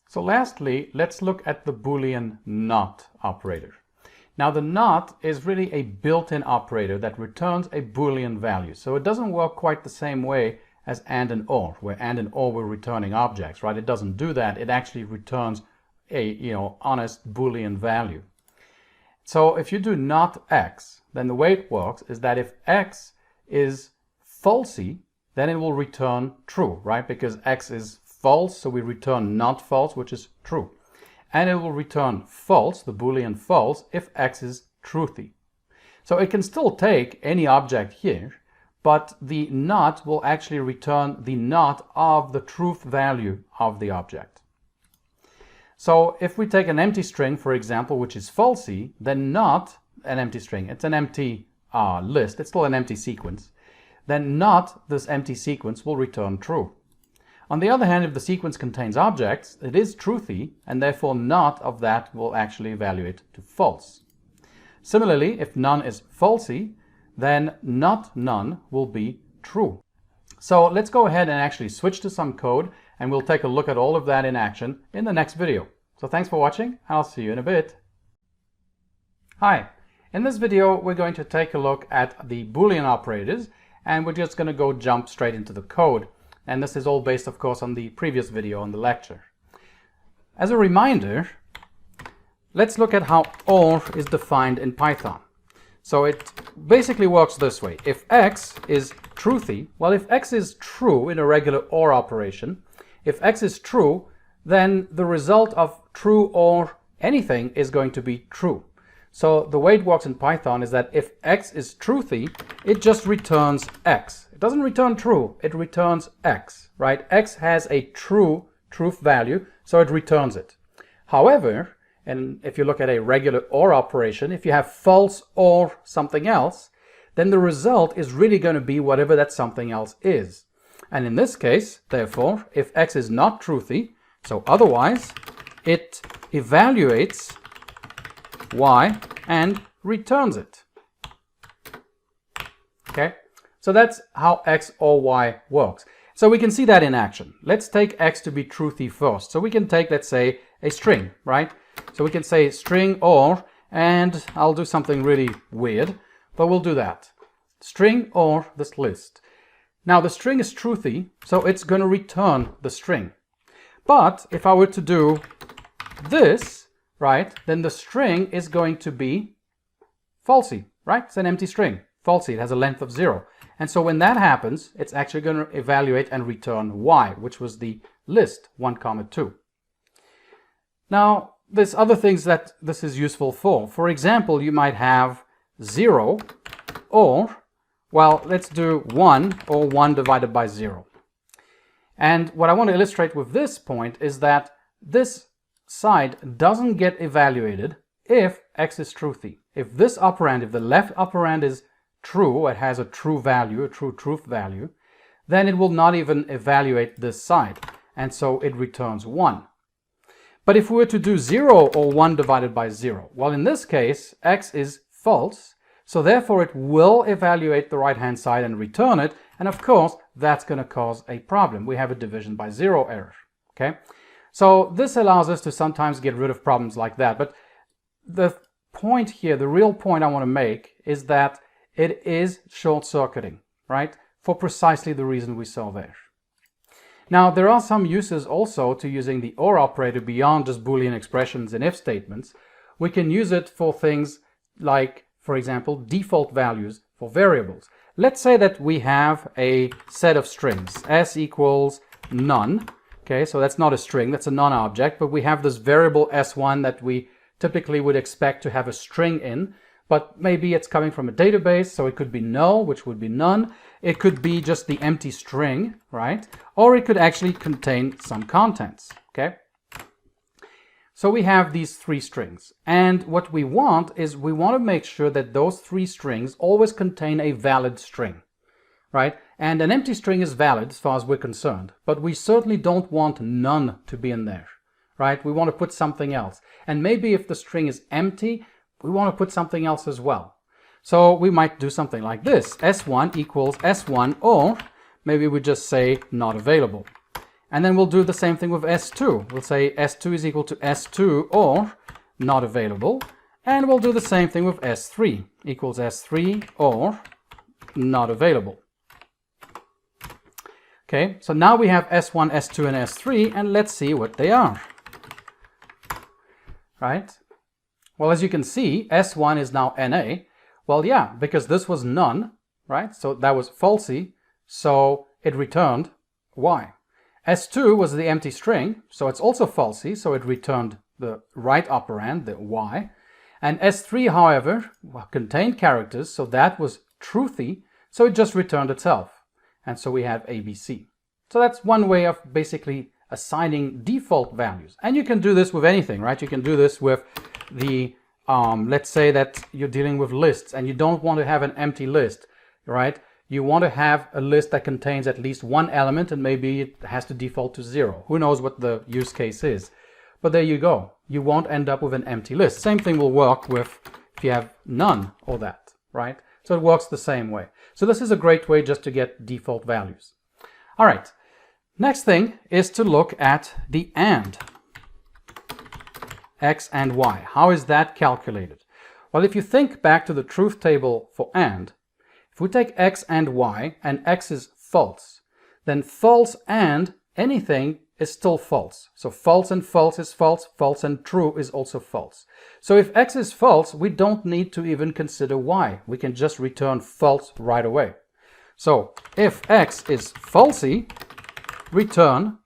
So lastly, let's look at the Boolean not operator. Now the not is really a built-in operator that returns a Boolean value. So it doesn't work quite the same way as and or, where and or were returning objects, right? It doesn't do that. It actually returns a, honest Boolean value. So if you do not x, then the way it works is that if x is falsy, then it will return true, right? Because x is false, so we return not false, which is true. And it will return false, the Boolean false, if x is truthy. So it can still take any object here, but the not will actually return the not of the truth value of the object. So if we take an empty string, for example, which is falsy, then not an empty string, it's an empty list, it's still an empty sequence, then not this empty sequence will return true. On the other hand, if the sequence contains objects, it is truthy, and therefore not of that will actually evaluate to false. Similarly, if none is falsy, then not none will be true. So let's go ahead and actually switch to some code, and we'll take a look at all of that in action in the next video. So thanks for watching. I'll see you in a bit. Hi. In this video, we're going to take a look at the Boolean operators, and we're just going to go jump straight into the code. And this is all based, of course, on the previous video on the lecture. As a reminder, let's look at how OR is defined in Python. So it basically works this way. If x is truthy, well, if x is true in a regular OR operation, if x is true, then the result of true or anything is going to be true. So the way it works in Python is that if x is truthy, it just returns x. It doesn't return true, it returns x, right? X has a true truth value, so it returns it. However, and if you look at a regular OR operation, if you have false or something else, then the result is really going to be whatever that something else is. And in this case, therefore, if x is not truthy, so otherwise, it evaluates y and returns it. Okay, so that's how x or y works. So we can see that in action. Let's take x to be truthy first. So we can take, let's say, a string, right? So we can say string or, and I'll do something really weird, but we'll do that. String or this list. Now the string is truthy, so it's going to return the string. But if I were to do this, right, then the string is going to be falsy, right? It's an empty string. Falsy, it has a length of 0. And so when that happens, it's actually going to evaluate and return y, which was the list 1, 2. Now, there's other things that this is useful for. For example, you might have 0 or, well, let's do 1 or 1 divided by 0. And what I want to illustrate with this point is that this side doesn't get evaluated if x is truthy. If this operand, if the left operand is true, it has a true value, a true truth value, then it will not even evaluate this side. And so it returns 1. But if we were to do 0 or 1 divided by 0, well, in this case, x is false, so therefore it will evaluate the right-hand side and return it, and of course, that's going to cause a problem. We have a division by 0 error, okay? So this allows us to sometimes get rid of problems like that, but the point here, the real point I want to make is that it is short-circuiting, right? For precisely the reason we saw there. Now, there are some uses also to using the OR operator beyond just Boolean expressions and if statements. We can use it for things like, for example, default values for variables. Let's say that we have a set of strings, s equals none. Okay, so that's not a string, that's a non-object, but we have this variable s1 that we typically would expect to have a string in, but maybe it's coming from a database, so it could be null, which would be none. It could be just the empty string, right? Or it could actually contain some contents, okay? So we have these 3 strings, and what we want is we want to make sure that those 3 strings always contain a valid string, right? And an empty string is valid as far as we're concerned, but we certainly don't want none to be in there, right? We want to put something else. And maybe if the string is empty, we want to put something else as well. So we might do something like this. S1 equals S1, or maybe we just say not available. And then we'll do the same thing with S2. We'll say S2 is equal to S2 or not available. And we'll do the same thing with S3 equals S3 or not available. Okay, so now we have S1, S2, and S3, and let's see what they are. Right? Well, as you can see, S1 is now NA. Well, yeah, because this was none, right? So that was falsy, so it returned Y. S2 was the empty string, so it's also falsy, so it returned the right operand, the Y. And S3, however, contained characters, so that was truthy, so it just returned itself. And so we have ABC. So that's one way of basically assigning default values. And you can do this with anything, right? You can do this with the, let's say that you're dealing with lists and you don't want to have an empty list, right? You want to have a list that contains at least one element, and maybe it has to default to 0. Who knows what the use case is? But there you go. You won't end up with an empty list. Same thing will work with if you have none or that, right? So it works the same way. So this is a great way just to get default values. All right. Next thing is to look at the AND. X and Y. How is that calculated? Well, if you think back to the truth table for AND, if we take X and Y and X is false, then false and anything is still false. So false and false is false, false and true is also false. So if X is false, we don't need to even consider Y. We can just return false right away. So if X is falsy, return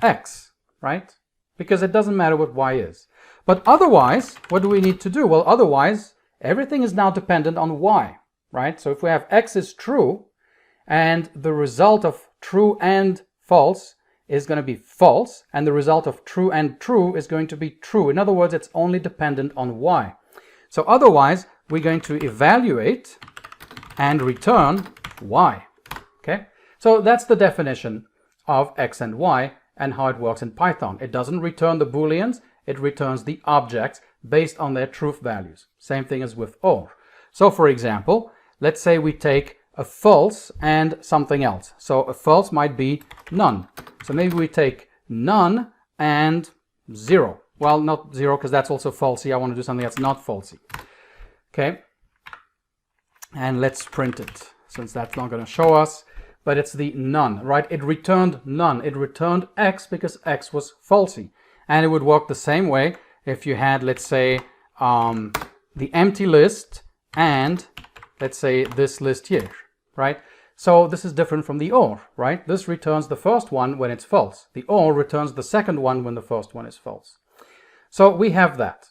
X, right? Because it doesn't matter what Y is. But otherwise, what do we need to do? Well, otherwise, everything is now dependent on Y, right? So if we have X is true, and the result of true and false is going to be false, and the result of true and true is going to be true. In other words, it's only dependent on Y. So otherwise, we're going to evaluate and return Y. Okay? So that's the definition of X and Y and how it works in Python. It doesn't return the Booleans, it returns the objects based on their truth values. Same thing as with OR. So for example, let's say we take a false and something else. So a false might be none. So maybe we take none and 0. Well, not 0 because that's also falsy. I want to do something that's not falsy. Okay. And let's print it since that's not going to show us. But it's the none, right? It returned none. It returned X because X was falsy. And it would work the same way if you had, let's say, the empty list and let's say this list here, right? So this is different from the OR, right? This returns the first one when it's false. The OR returns the second one when the first one is false. So we have that.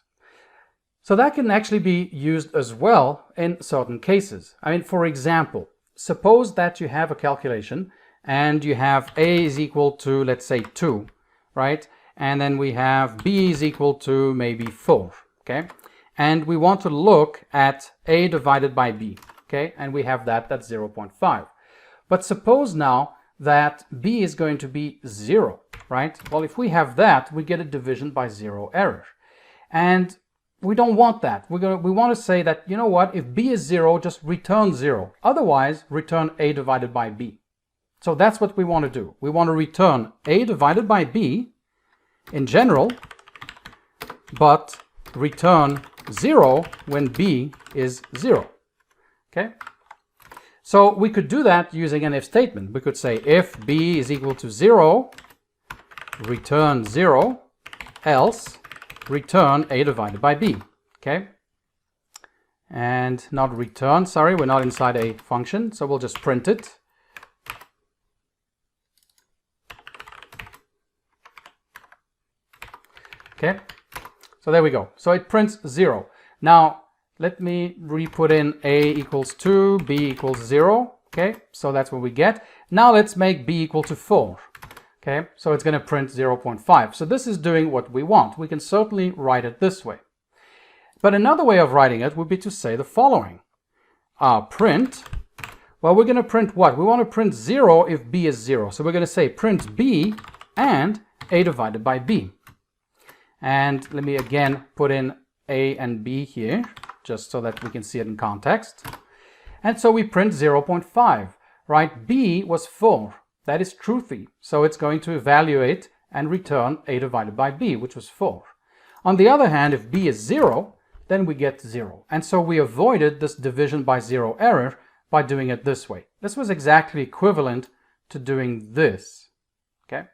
So that can actually be used as well in certain cases. I mean, for example, suppose that you have a calculation and you have A is equal to, let's say, 2, right? And then we have B is equal to maybe 4, okay? And we want to look at A divided by B, okay? And we have that, that's 0.5. But suppose now that B is going to be 0, right? Well, if we have that, we get a division by 0 error. And we don't want that. We want to say that, you know what, if B is 0, just return 0. Otherwise, return A divided by B. So that's what we want to do. We want to return A divided by B in general, but return 0 when B is 0. Okay? So we could do that using an if statement. We could say if B is equal to 0, return 0, else return A divided by B. Okay? And not return, sorry, we're not inside a function, so we'll just print it. Okay? So there we go. So it prints 0. Now, let me re-put in A equals 2, B equals 0. Okay? So that's what we get. Now let's make B equal to 4. Okay, so it's going to print 0.5. So this is doing what we want. We can certainly write it this way. But another way of writing it would be to say the following. Print, Well, we're going to print what? We want to print 0 if b is 0. So we're going to say print b and a divided by b. And let me again put in a and b here, just so that we can see it in context. And so we print 0.5, right? b was 4. That is truthy. So it's going to evaluate and return a divided by b, which was 4. On the other hand, if b is 0, then we get 0. And so we avoided this division by 0 error by doing it this way. This was exactly equivalent to doing this. Okay?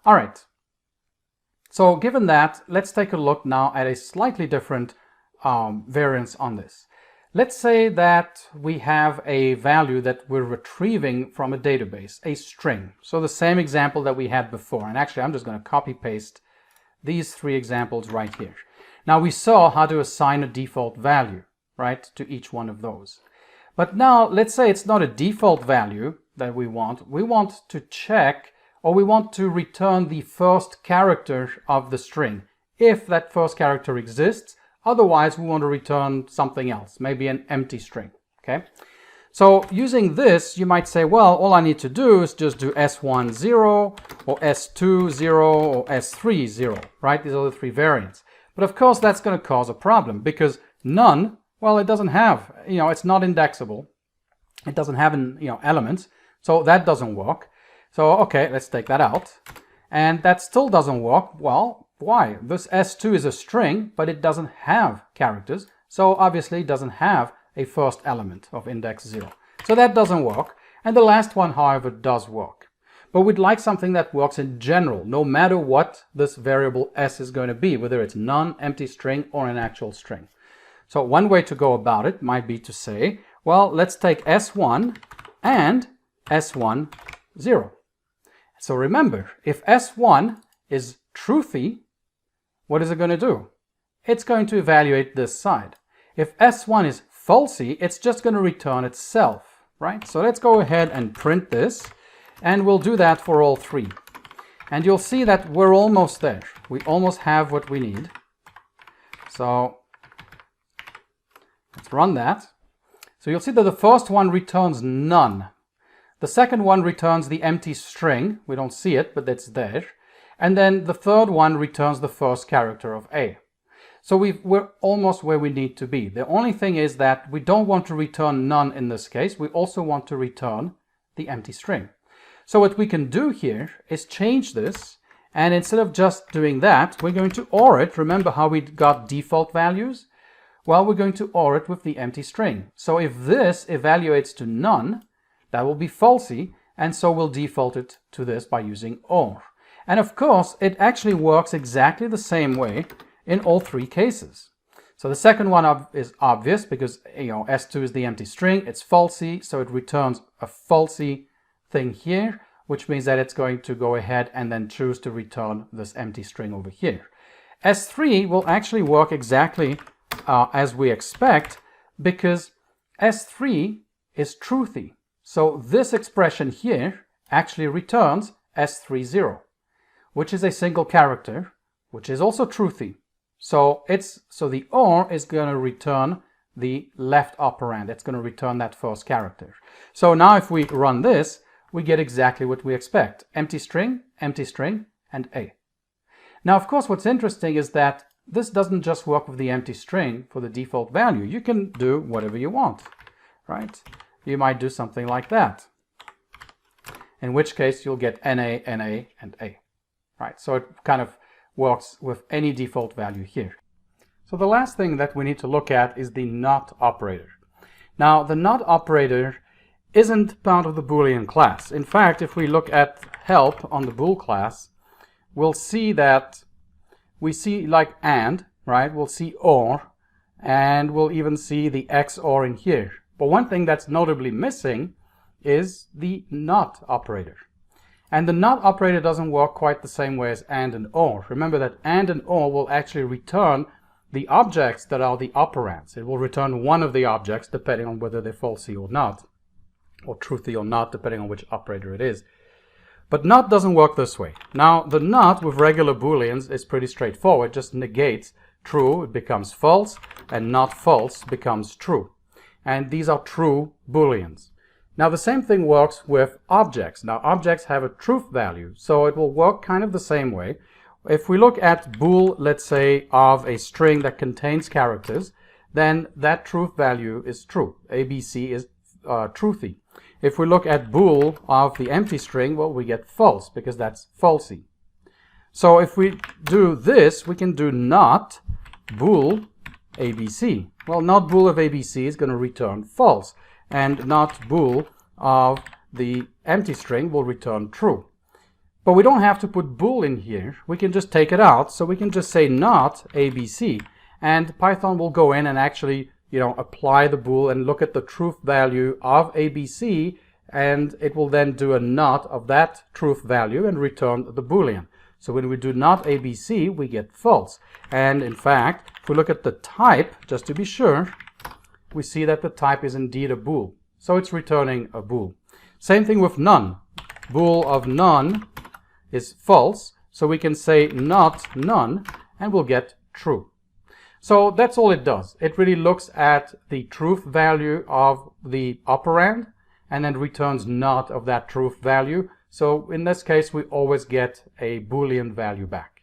All right. So given that, let's take a look now at a slightly different variance on this. Let's say that we have a value that we're retrieving from a database, a string. So the same example that we had before. And actually, I'm just going to copy paste these 3 examples right here. Now we saw how to assign a default value, right, to each one of those. But now let's say it's not a default value that we want. We want to check, or we want to return the first character of the string, if that first character exists. Otherwise, we want to return something else, maybe an empty string. Okay. So using this, you might say, well, all I need to do is just do S1 0 or S2 0 or S3 0, right? These are the 3 variants. But of course, that's going to cause a problem because none, well, it doesn't have, it's not indexable. It doesn't have, elements. So that doesn't work. So, okay, let's take that out. And that still doesn't work. Well, why? This S2 is a string, but it doesn't have characters. So obviously it doesn't have a first element of index 0. So that doesn't work. And the last one, however, does work. But we'd like something that works in general, no matter what this variable s is going to be, whether it's none, empty string, or an actual string. So one way to go about it might be to say, well, let's take S1 and S1 0. So remember, if S1 is truthy, what is it going to do? It's going to evaluate this side. If S1 is falsy, it's just going to return itself, right? So let's go ahead and print this, and we'll do that for all 3. And you'll see that we're almost there. We almost have what we need. So let's run that. So you'll see that the first one returns none. The second one returns the empty string. We don't see it, but it's there. And then the third one returns the first character of A. So we're almost where we need to be. The only thing is that we don't want to return none in this case. We also want to return the empty string. So what we can do here is change this. And instead of just doing that, we're going to OR it. Remember how we got default values? Well, we're going to OR it with the empty string. So if this evaluates to none, that will be falsy. And so we'll default it to this by using OR. And of course, it actually works exactly the same way in all 3 cases. So the second one is obvious because S2 is the empty string, it's falsy, so it returns a falsy thing here, which means that it's going to go ahead and then choose to return this empty string over here. S3 will actually work exactly as we expect because S3 is truthy. So this expression here actually returns S3 0, which is a single character, which is also truthy. So the OR is going to return the left operand. It's going to return that first character. So now if we run this, we get exactly what we expect. Empty string, and A. Now, of course, what's interesting is that this doesn't just work with the empty string for the default value. You can do whatever you want, right? You might do something like that, in which case you'll get NA, NA, and A, right? So it kind of works with any default value here. So the last thing that we need to look at is the not operator. Now, the not operator isn't part of the Boolean class. In fact, if we look at help on the bool class, we'll see that we see like AND, right? We'll see OR, and we'll even see the XOR in here. But one thing that's notably missing is the not operator. And the not operator doesn't work quite the same way as AND and OR. Remember that AND and OR will actually return the objects that are the operands. It will return one of the objects depending on whether they're falsy or not, or truthy or not, depending on which operator it is. But not doesn't work this way. Now, the not with regular Booleans is pretty straightforward. It just negates true, it becomes false, and not false becomes true. and these are true booleans. Now the same thing works with objects. Now objects have a truth value, so it will work kind of the same way. If we look at bool, let's say, of a string that contains characters, then that truth value is true. ABC is truthy. If we look at bool of the empty string, well, we get false because that's falsy. So if we do this, we can do not bool ABC. Well, not bool of ABC is going to return false, and not bool of the empty string will return true. But we don't have to put bool in here. We can just take it out. So we can just say not ABC, and Python will go in and actually, apply the bool and look at the truth value of ABC, and it will then do a not of that truth value and return the boolean. So when we do not ABC, we get false. And in fact, if we look at the type, just to be sure, we see that the type is indeed a bool. So it's returning a bool. Same thing with none. Bool of none is false. So we can say not none, and we'll get true. So that's all it does. It really looks at the truth value of the operand and then returns not of that truth value. So in this case, we always get a Boolean value back.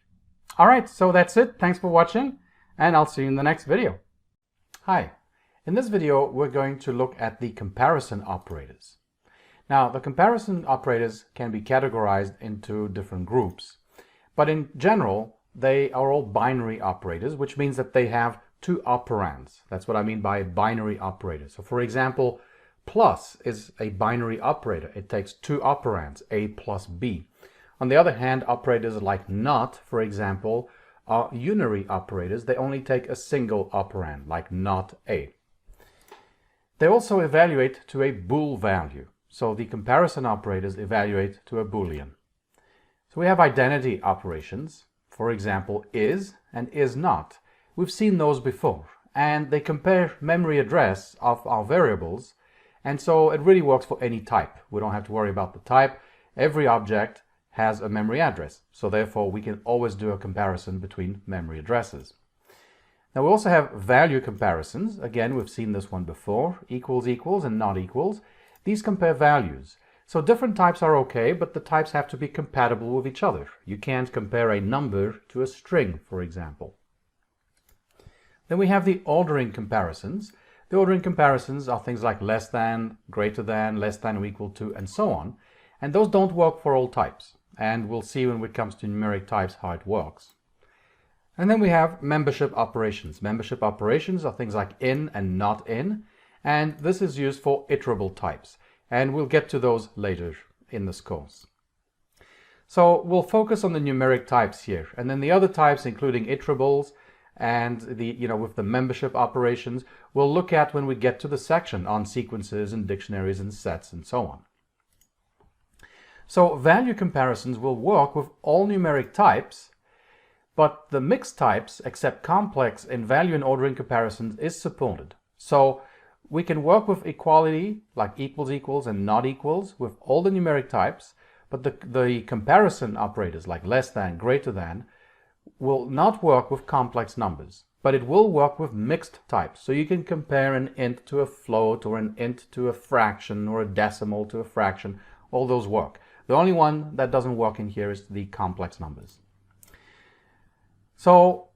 All right, so that's it. Thanks for watching, and I'll see you in the next video. Hi. In this video, we're going to look at the comparison operators. Now, the comparison operators can be categorized into different groups, but in general, they are all binary operators, which means that they have two operands. That's what I mean by a binary operator. So for example, plus is a binary operator. It takes two operands, A plus B. On the other hand, operators like not, for example, are unary operators. They only take a single operand, like not A. They also evaluate to a bool value. So the comparison operators evaluate to a boolean. So we have identity operations. For example, is and is not. We've seen those before, and they compare memory address of our variables, and so it really works for any type. We don't have to worry about the type. Every object has a memory address, so therefore we can always do a comparison between memory addresses. Now we also have value comparisons. Again, we've seen this one before, equals equals and not equals. These compare values. So different types are okay, but the types have to be compatible with each other. You can't compare a number to a string, for example. Then we have the ordering comparisons. The ordering comparisons are things like less than, greater than, less than or equal to, and so on. And those don't work for all types. And we'll see when it comes to numeric types how it works. And then we have membership operations. Membership operations are things like in and not in. And this is used for iterable types. And we'll get to those later in this course. So we'll focus on the numeric types here, and then the other types, including iterables and the, with the membership operations, we'll look at when we get to the section on sequences and dictionaries and sets and so on. So value comparisons will work with all numeric types, but the mixed types, except complex in value and ordering comparisons, is supported. So we can work with equality, like equals equals and not equals, with all the numeric types, but the comparison operators, like less than, greater than, will not work with complex numbers, but it will work with mixed types. So you can compare an int to a float, or an int to a fraction, or a decimal to a fraction. All those work. The only one that doesn't work in here is the complex numbers. So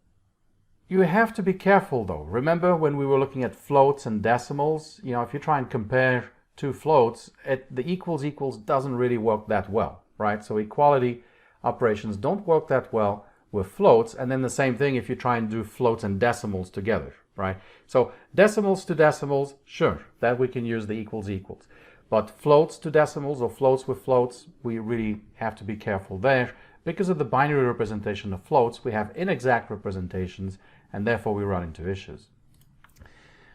you have to be careful though. Remember when we were looking at floats and decimals, if you try and compare two floats, the equals equals doesn't really work that well, right? So equality operations don't work that well with floats, and then the same thing if you try and do floats and decimals together, right? So decimals to decimals, sure, that we can use the equals equals. But floats to decimals or floats with floats, we really have to be careful there. Because of the binary representation of floats, we have inexact representations, and therefore we run into issues.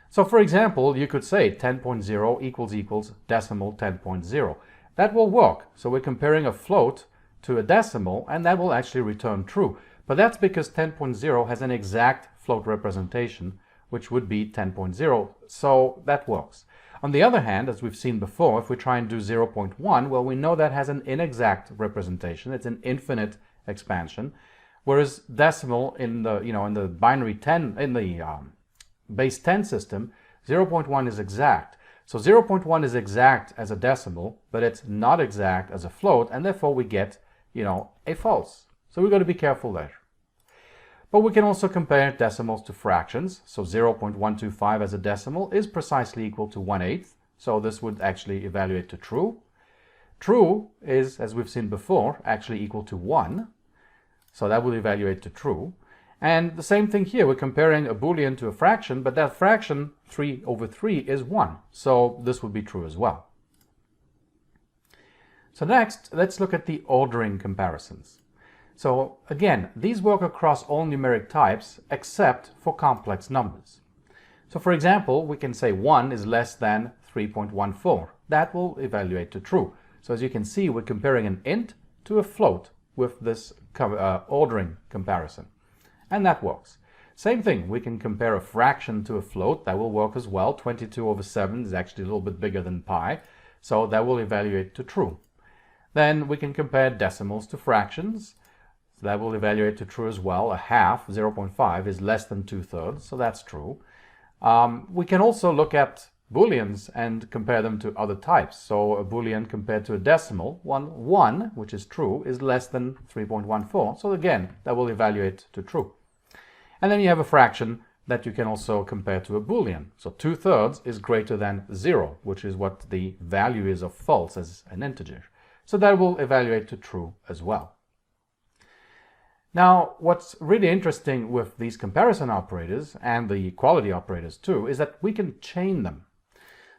So for example, you could say 10.0 equals equals decimal 10.0. That will work. So we're comparing a float to a decimal, and that will actually return true. But that's because 10.0 has an exact float representation, which would be 10.0. So that works. On the other hand, as we've seen before, if we try and do 0.1, well, we know that has an inexact representation. It's an infinite expansion. Whereas decimal in the, in the binary 10, in the base 10 system, 0.1 is exact. So 0.1 is exact as a decimal, but it's not exact as a float, and therefore we get, a false. So we've got to be careful there. But we can also compare decimals to fractions. So 0.125 as a decimal is precisely equal to 1/8. So this would actually evaluate to true. True is, as we've seen before, actually equal to 1. So that will evaluate to true. And the same thing here, we're comparing a Boolean to a fraction, but that fraction, 3/3, is 1. So this would be true as well. So next, let's look at the ordering comparisons. So again, these work across all numeric types except for complex numbers. So for example, we can say 1 is less than 3.14. That will evaluate to true. So as you can see, we're comparing an int to a float with this ordering comparison. And that works. Same thing, we can compare a fraction to a float. That will work as well. 22/7 is actually a little bit bigger than pi. So that will evaluate to true. Then we can compare decimals to fractions. So that will evaluate to true as well. A half, 0.5, is less than 2/3. So that's true. We can also look at Booleans and compare them to other types. So a Boolean compared to a decimal, 1, which is true, is less than 3.14. So again, that will evaluate to true. And then you have a fraction that you can also compare to a Boolean. So 2/3 is greater than 0, which is what the value is of false as an integer. So that will evaluate to true as well. Now, what's really interesting with these comparison operators and the equality operators too is that we can chain them.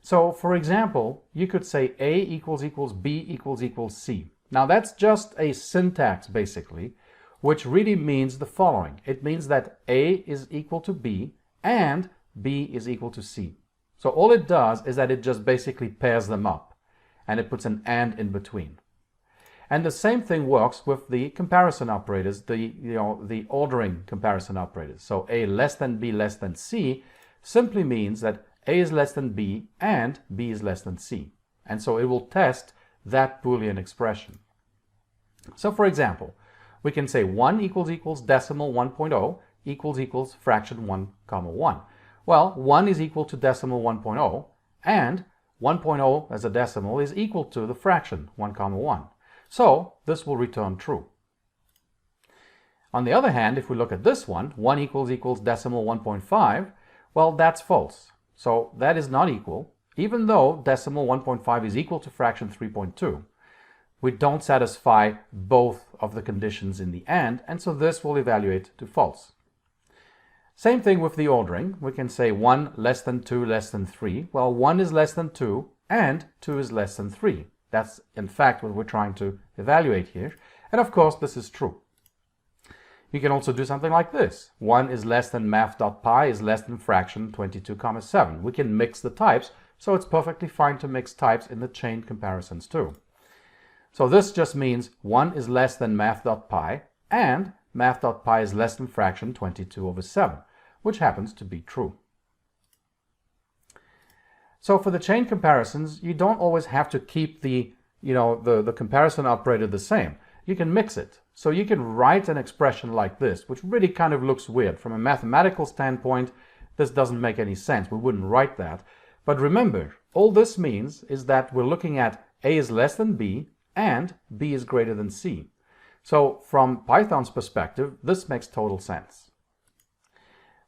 So, for example, you could say A equals B equals C. Now, that's just a syntax, basically, which really means the following. It means that A is equal to B and B is equal to C. So all it does is that it just basically pairs them up, and it puts an and in between. And the same thing works with the comparison operators, the ordering comparison operators. So A less than B less than C simply means that A is less than B and B is less than C. And so it will test that Boolean expression. So for example, we can say 1 equals decimal 1.0 equals fraction 1, 1. Well, 1 is equal to decimal 1.0 and 1.0 as a decimal is equal to the fraction 1, 1. So this will return true. On the other hand, if we look at this one, 1 equals decimal 1.5, well, that's false. So that is not equal, even though decimal 1.5 is equal to fraction 3.2. We don't satisfy both of the conditions in the and so this will evaluate to false. Same thing with the ordering. We can say 1 less than 2 less than 3. Well, 1 is less than 2 and 2 is less than 3. That's in fact what we're trying to evaluate here. And of course, this is true. You can also do something like this. 1 is less than math.pi is less than fraction 22,7. We can mix the types, so it's perfectly fine to mix types in the chain comparisons too. So this just means 1 is less than math.pi and math.pi is less than fraction 22/7, which happens to be true. So for the chain comparisons, you don't always have to keep the comparison operator the same. You can mix it. So you can write an expression like this, which really kind of looks weird. From a mathematical standpoint, this doesn't make any sense. We wouldn't write that. But remember, all this means is that we're looking at A is less than B and B is greater than C. So from Python's perspective, this makes total sense.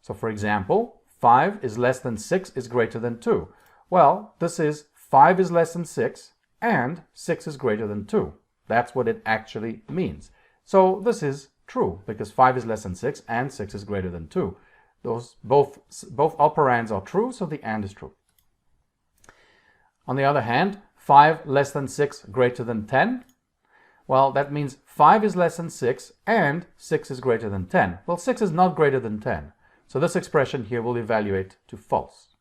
So for example, 5 is less than 6 is greater than 2. Well, this is 5 is less than 6 and 6 is greater than 2. That's what it actually means. So this is true because 5 is less than 6 and 6 is greater than 2. Those both operands are true, so the and is true. On the other hand, 5 less than 6 greater than 10. Well, that means 5 is less than 6 and 6 is greater than 10. Well, 6 is not greater than 10. So this expression here will evaluate to false.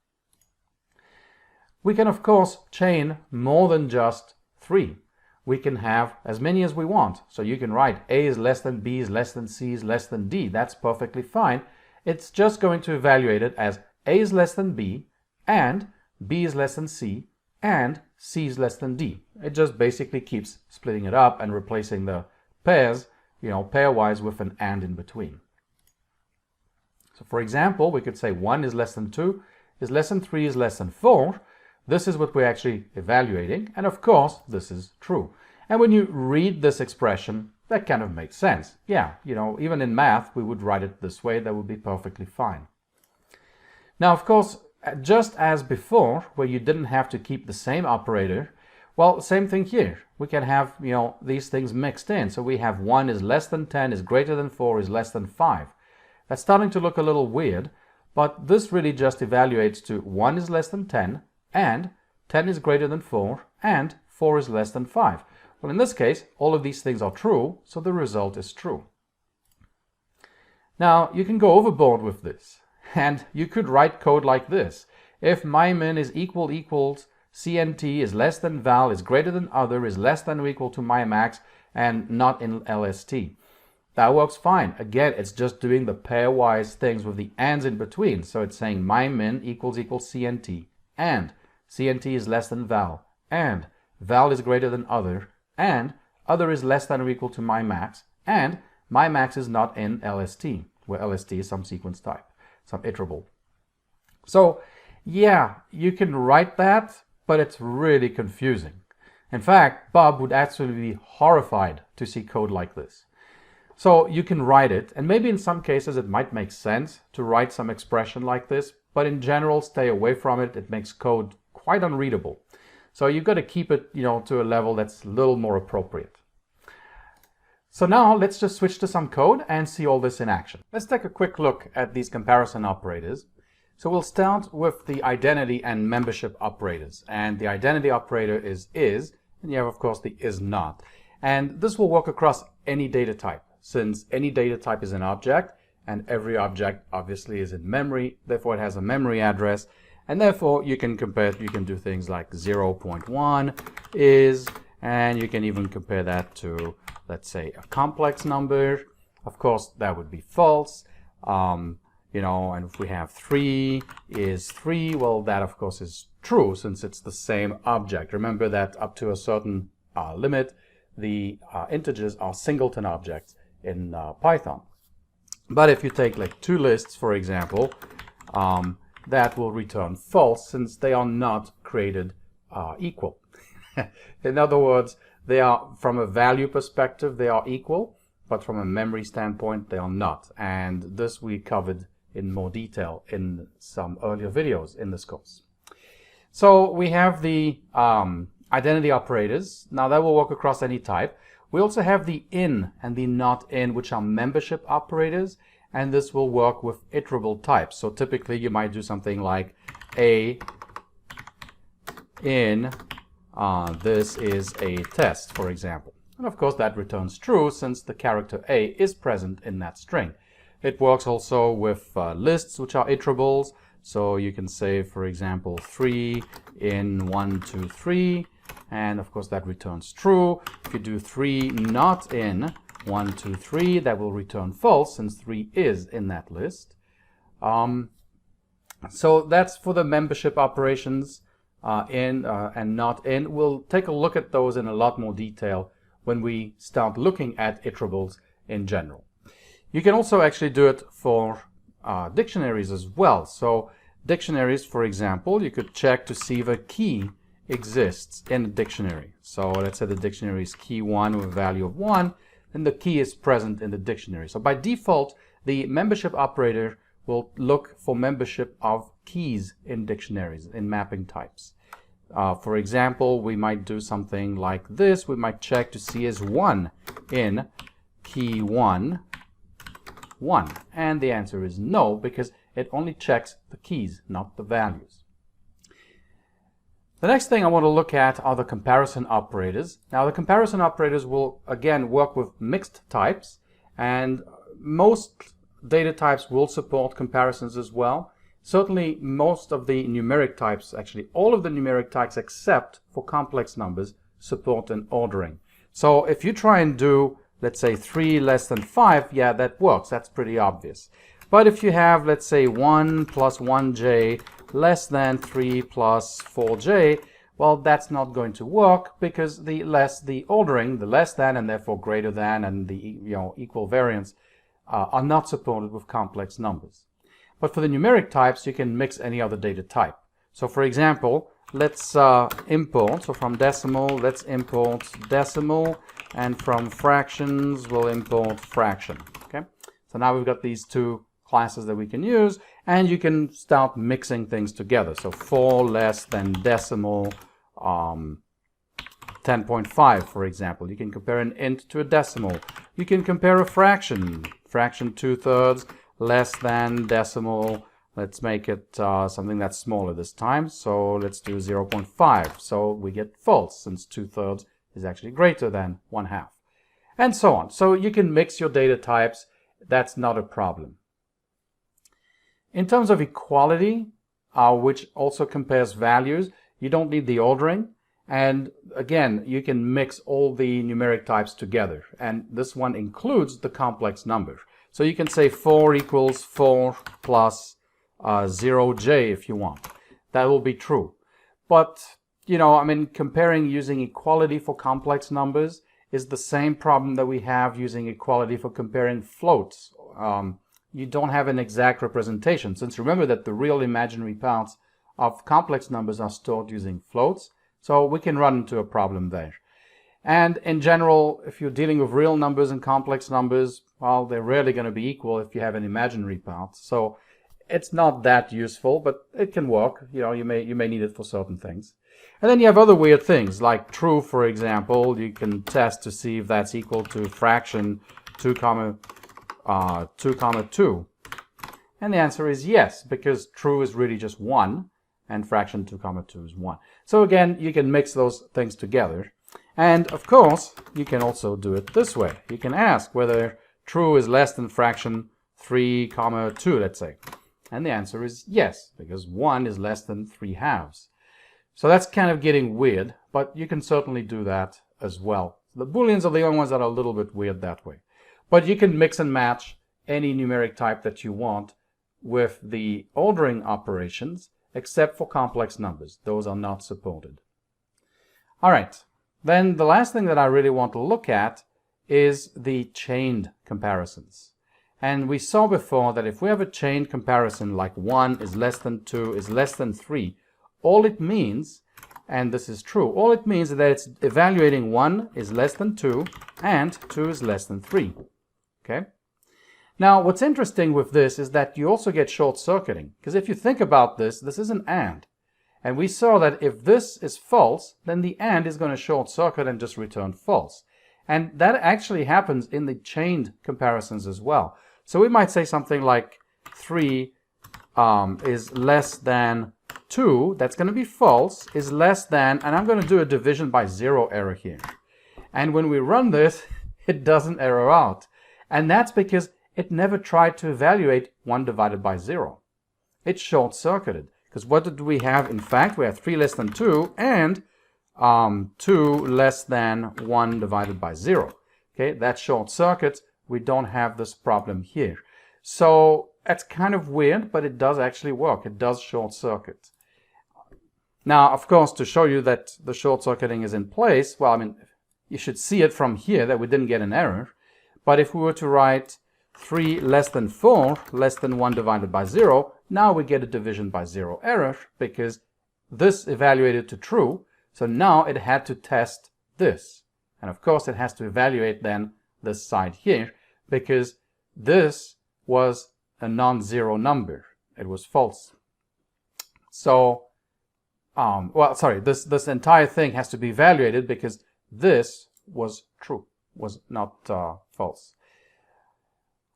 We can, of course, chain more than just 3. We can have as many as we want. So you can write A is less than B is less than C is less than D. That's perfectly fine. It's just going to evaluate it as A is less than B and B is less than C and C is less than D. It just basically keeps splitting it up and replacing the pairs, pairwise with an and in between. So for example, we could say 1 is less than 2 is less than 3 is less than 4, this is what we're actually evaluating, and of course this is true. And when you read this expression, that kind of makes sense. Yeah, you know, even in math we would write it this way, that would be perfectly fine. Now of course, just as before, where you didn't have to keep the same operator, well, same thing here. We can have, you know, these things mixed in. So we have 1 is less than 10, is greater than 4, is less than 5. That's starting to look a little weird, but this really just evaluates to 1 is less than 10, and 10 is greater than 4, and 4 is less than 5. Well, in this case, all of these things are true, so the result is true. Now, you can go overboard with this, and you could write code like this. If my_min is equals CNT is less than val is greater than other is less than or equal to my_max and not in LST. That works fine. Again, it's just doing the pairwise things with the ands in between. So it's saying my_min equals CNT, and CNT is less than val, and val is greater than other, and other is less than or equal to my_max, and my_max is not in LST, where LST is some sequence type, some iterable. So yeah, you can write that, but it's really confusing. In fact, Bob would actually be horrified to see code like this. So you can write it, and maybe in some cases it might make sense to write some expression like this, but in general, stay away from it. It makes code quite unreadable. So you've got to keep it, you know, to a level that's a little more appropriate. So now let's just switch to some code and see all this in action. Let's take a quick look at these comparison operators. So we'll start with the identity and membership operators. And the identity operator is, and you have of course the is not. And this will work across any data type, since any data type is an object, and every object obviously is in memory, therefore it has a memory address, and therefore you can compare, you can do things like 0.1 is, and you can even compare that to, let's say, a complex number. Of course, that would be false. You know, and if we have 3 is 3, well, that of course is true since it's the same object. Remember that up to a certain limit, the integers are singleton objects in Python. But if you take like 2 lists, for example, that will return false since they are not created equal. In other words, they are, from a value perspective, they are equal, but from a memory standpoint, they are not. And this we covered in more detail in some earlier videos in this course. So we have the identity operators. Now that will work across any type. We also have the in and the not in, which are membership operators, and this will work with iterable types. So typically you might do something like a in this is a test, for example. And of course that returns true since the character a is present in that string. It works also with lists, which are iterables. So you can say, for example, 3 in 1, 2, 3, and of course that returns true. If you do 3 not in 1, 2, 3, that will return false since 3 is in that list. So that's for the membership operations, in and not in. We'll take a look at those in a lot more detail when we start looking at iterables in general. You can also actually do it for dictionaries as well. So dictionaries, for example, you could check to see if a key exists in a dictionary. So let's say the dictionary is key 1 with a value of 1, then the key is present in the dictionary. So by default, the membership operator will look for membership of keys in dictionaries, in mapping types. For example, we might do something like this. We might check to see is 1 in key 1, 1. And the answer is no, because it only checks the keys, not the values. The next thing I want to look at are the comparison operators. Now the comparison operators will again work with mixed types, and most data types will support comparisons as well. Certainly most of the numeric types, actually all of the numeric types except for complex numbers, support an ordering. So if you try and do, let's say 3 less than 5, yeah, that works. That's pretty obvious. But if you have, let's say 1 plus 1j less than 3 plus 4j, well, that's not going to work because the ordering, the less than and therefore greater than and the equal variance are not supported with complex numbers. But for the numeric types, you can mix any other data type. So for example, let's import, so from decimal, let's import decimal, and from fractions, we'll import fraction. Okay, so now we've got these two classes that we can use, and you can start mixing things together. So 4 less than decimal 10.5, for example. You can compare an int to a decimal. You can compare a fraction 2/3 less than decimal. Let's make it something that's smaller this time. So let's do 0.5. So we get false, since 2/3 is actually greater than 1/2. And so on. So you can mix your data types. That's not a problem. In terms of equality, which also compares values, you don't need the ordering. And again, you can mix all the numeric types together. And this one includes the complex number. So you can say 4 equals 4 plus 0j if you want. That will be true. But, you know, I mean, comparing using equality for complex numbers is the same problem that we have using equality for comparing floats. You don't have an exact representation, since remember that the real imaginary parts of complex numbers are stored using floats. So we can run into a problem there. And in general, if you're dealing with real numbers and complex numbers, well, they're rarely going to be equal if you have an imaginary part. So it's not that useful, but it can work. You know, you may need it for certain things. And then you have other weird things, like true, for example. You can test to see if that's equal to fraction 2, 2. And the answer is yes, because true is really just 1. And fraction 2, 2 is 1. So again, you can mix those things together. And of course, you can also do it this way. You can ask whether true is less than fraction 3, 2, let's say. And the answer is yes, because 1 is less than 3/2. So that's kind of getting weird, but you can certainly do that as well. The Booleans are the only ones that are a little bit weird that way. But you can mix and match any numeric type that you want with the ordering operations, except for complex numbers. Those are not supported. All right, then the last thing that I really want to look at is the chained comparisons. And we saw before that if we have a chained comparison like 1 is less than 2 is less than 3, all it means, and this is true, all it means is that it's evaluating 1 is less than 2 and 2 is less than 3. Okay? Now, what's interesting with this is that you also get short-circuiting, because if you think about this, this is an AND. And we saw that if this is false, then the AND is going to short-circuit and just return false. And that actually happens in the chained comparisons as well. So we might say something like 3 is less than 2, that's going to be false, is less than, and I'm going to do a division by 0 error here. And when we run this, it doesn't error out. And that's because it never tried to evaluate 1 divided by 0. It's short-circuited. Because what did we have? In fact, we have 3 less than 2 and 2 less than 1 divided by 0. Okay, that short circuits. We don't have this problem here. So that's kind of weird, but it does actually work. It does short circuit. Now, of course, to show you that the short circuiting is in place, well, I mean, you should see it from here that we didn't get an error. But if we were to write 3 less than 4 less than 1 divided by 0, now we get a division by 0 error because this evaluated to true. So now it had to test this. And of course, it has to evaluate then this side here because this was a non-zero number. It was false. So, this entire thing has to be evaluated because this was true, was not false.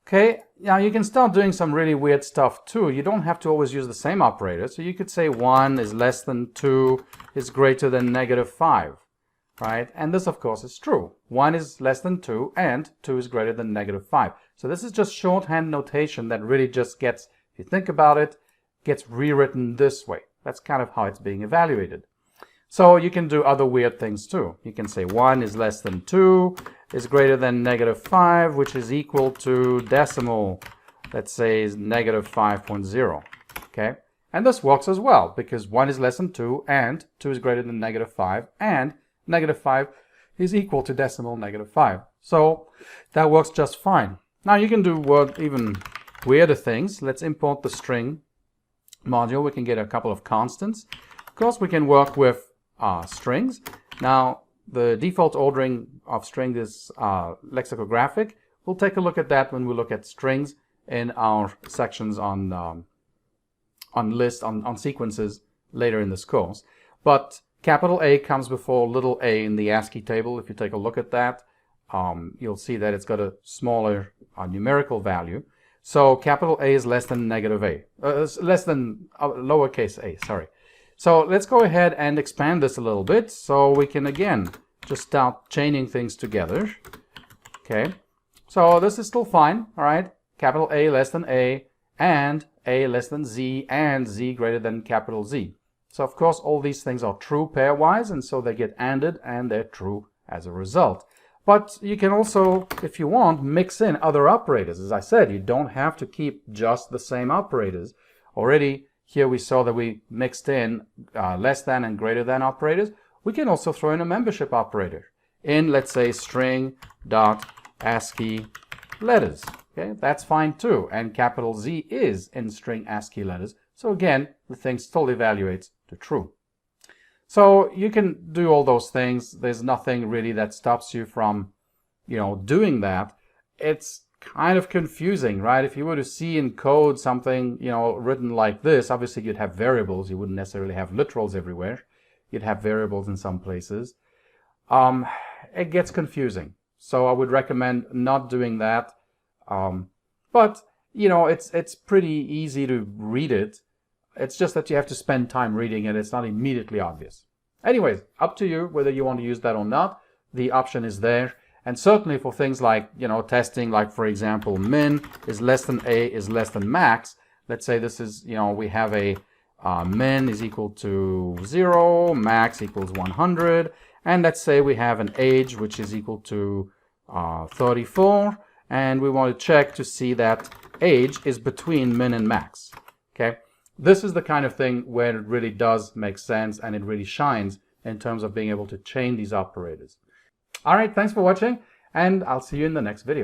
Okay, now you can start doing some really weird stuff too. You don't have to always use the same operator. So you could say 1 is less than 2 is greater than -5, right? And this, of course, is true. 1 is less than 2 and 2 is greater than -5. So this is just shorthand notation that really just gets, if you think about it, gets rewritten this way. That's kind of how it's being evaluated. So you can do other weird things too. You can say 1 is less than 2 is greater than -5, which is equal to decimal, let's say, is -5.0. Okay, and this works as well because 1 is less than 2 and 2 is greater than -5 and -5 is equal to decimal -5. So that works just fine. Now you can do even weirder things. Let's import the string module. We can get a couple of constants. Of course, we can work with strings. Now, the default ordering of strings is lexicographic. We'll take a look at that when we look at strings in our sections on lists, on sequences later in this course. But capital A comes before little a in the ASCII table. If you take a look at that, you'll see that it's got a smaller numerical value. So capital A is less than negative a, less than lowercase a, sorry. So let's go ahead and expand this a little bit so we can again just start chaining things together. Okay, so this is still fine, all right? Capital A less than a, and a less than z, and z greater than capital Z. So of course all these things are true pairwise, and so they get ANDed and they're true as a result. But you can also, if you want, mix in other operators. As I said, you don't have to keep just the same operators. Already here we saw that we mixed in less than and greater than operators. We can also throw in a membership operator in, let's say, string.ASCII letters. Okay, that's fine too. And capital Z is in string ASCII letters. So again, the thing still evaluates to true. So you can do all those things. There's nothing really that stops you from, doing that. It's kind of confusing, right? If you were to see in code something, written like this, obviously you'd have variables. You wouldn't necessarily have literals everywhere. You'd have variables in some places. It gets confusing. So I would recommend not doing that. But it's pretty easy to read it. It's just that you have to spend time reading it. It's not immediately obvious. Anyways, up to you whether you want to use that or not. The option is there. And certainly for things like, testing, like for example, min is less than a is less than max. Let's say this is, we have a min is equal to 0, max equals 100. And let's say we have an age which is equal to 34. And we want to check to see that age is between min and max. Okay. This is the kind of thing where it really does make sense and it really shines in terms of being able to chain these operators. All right, thanks for watching, and I'll see you in the next video.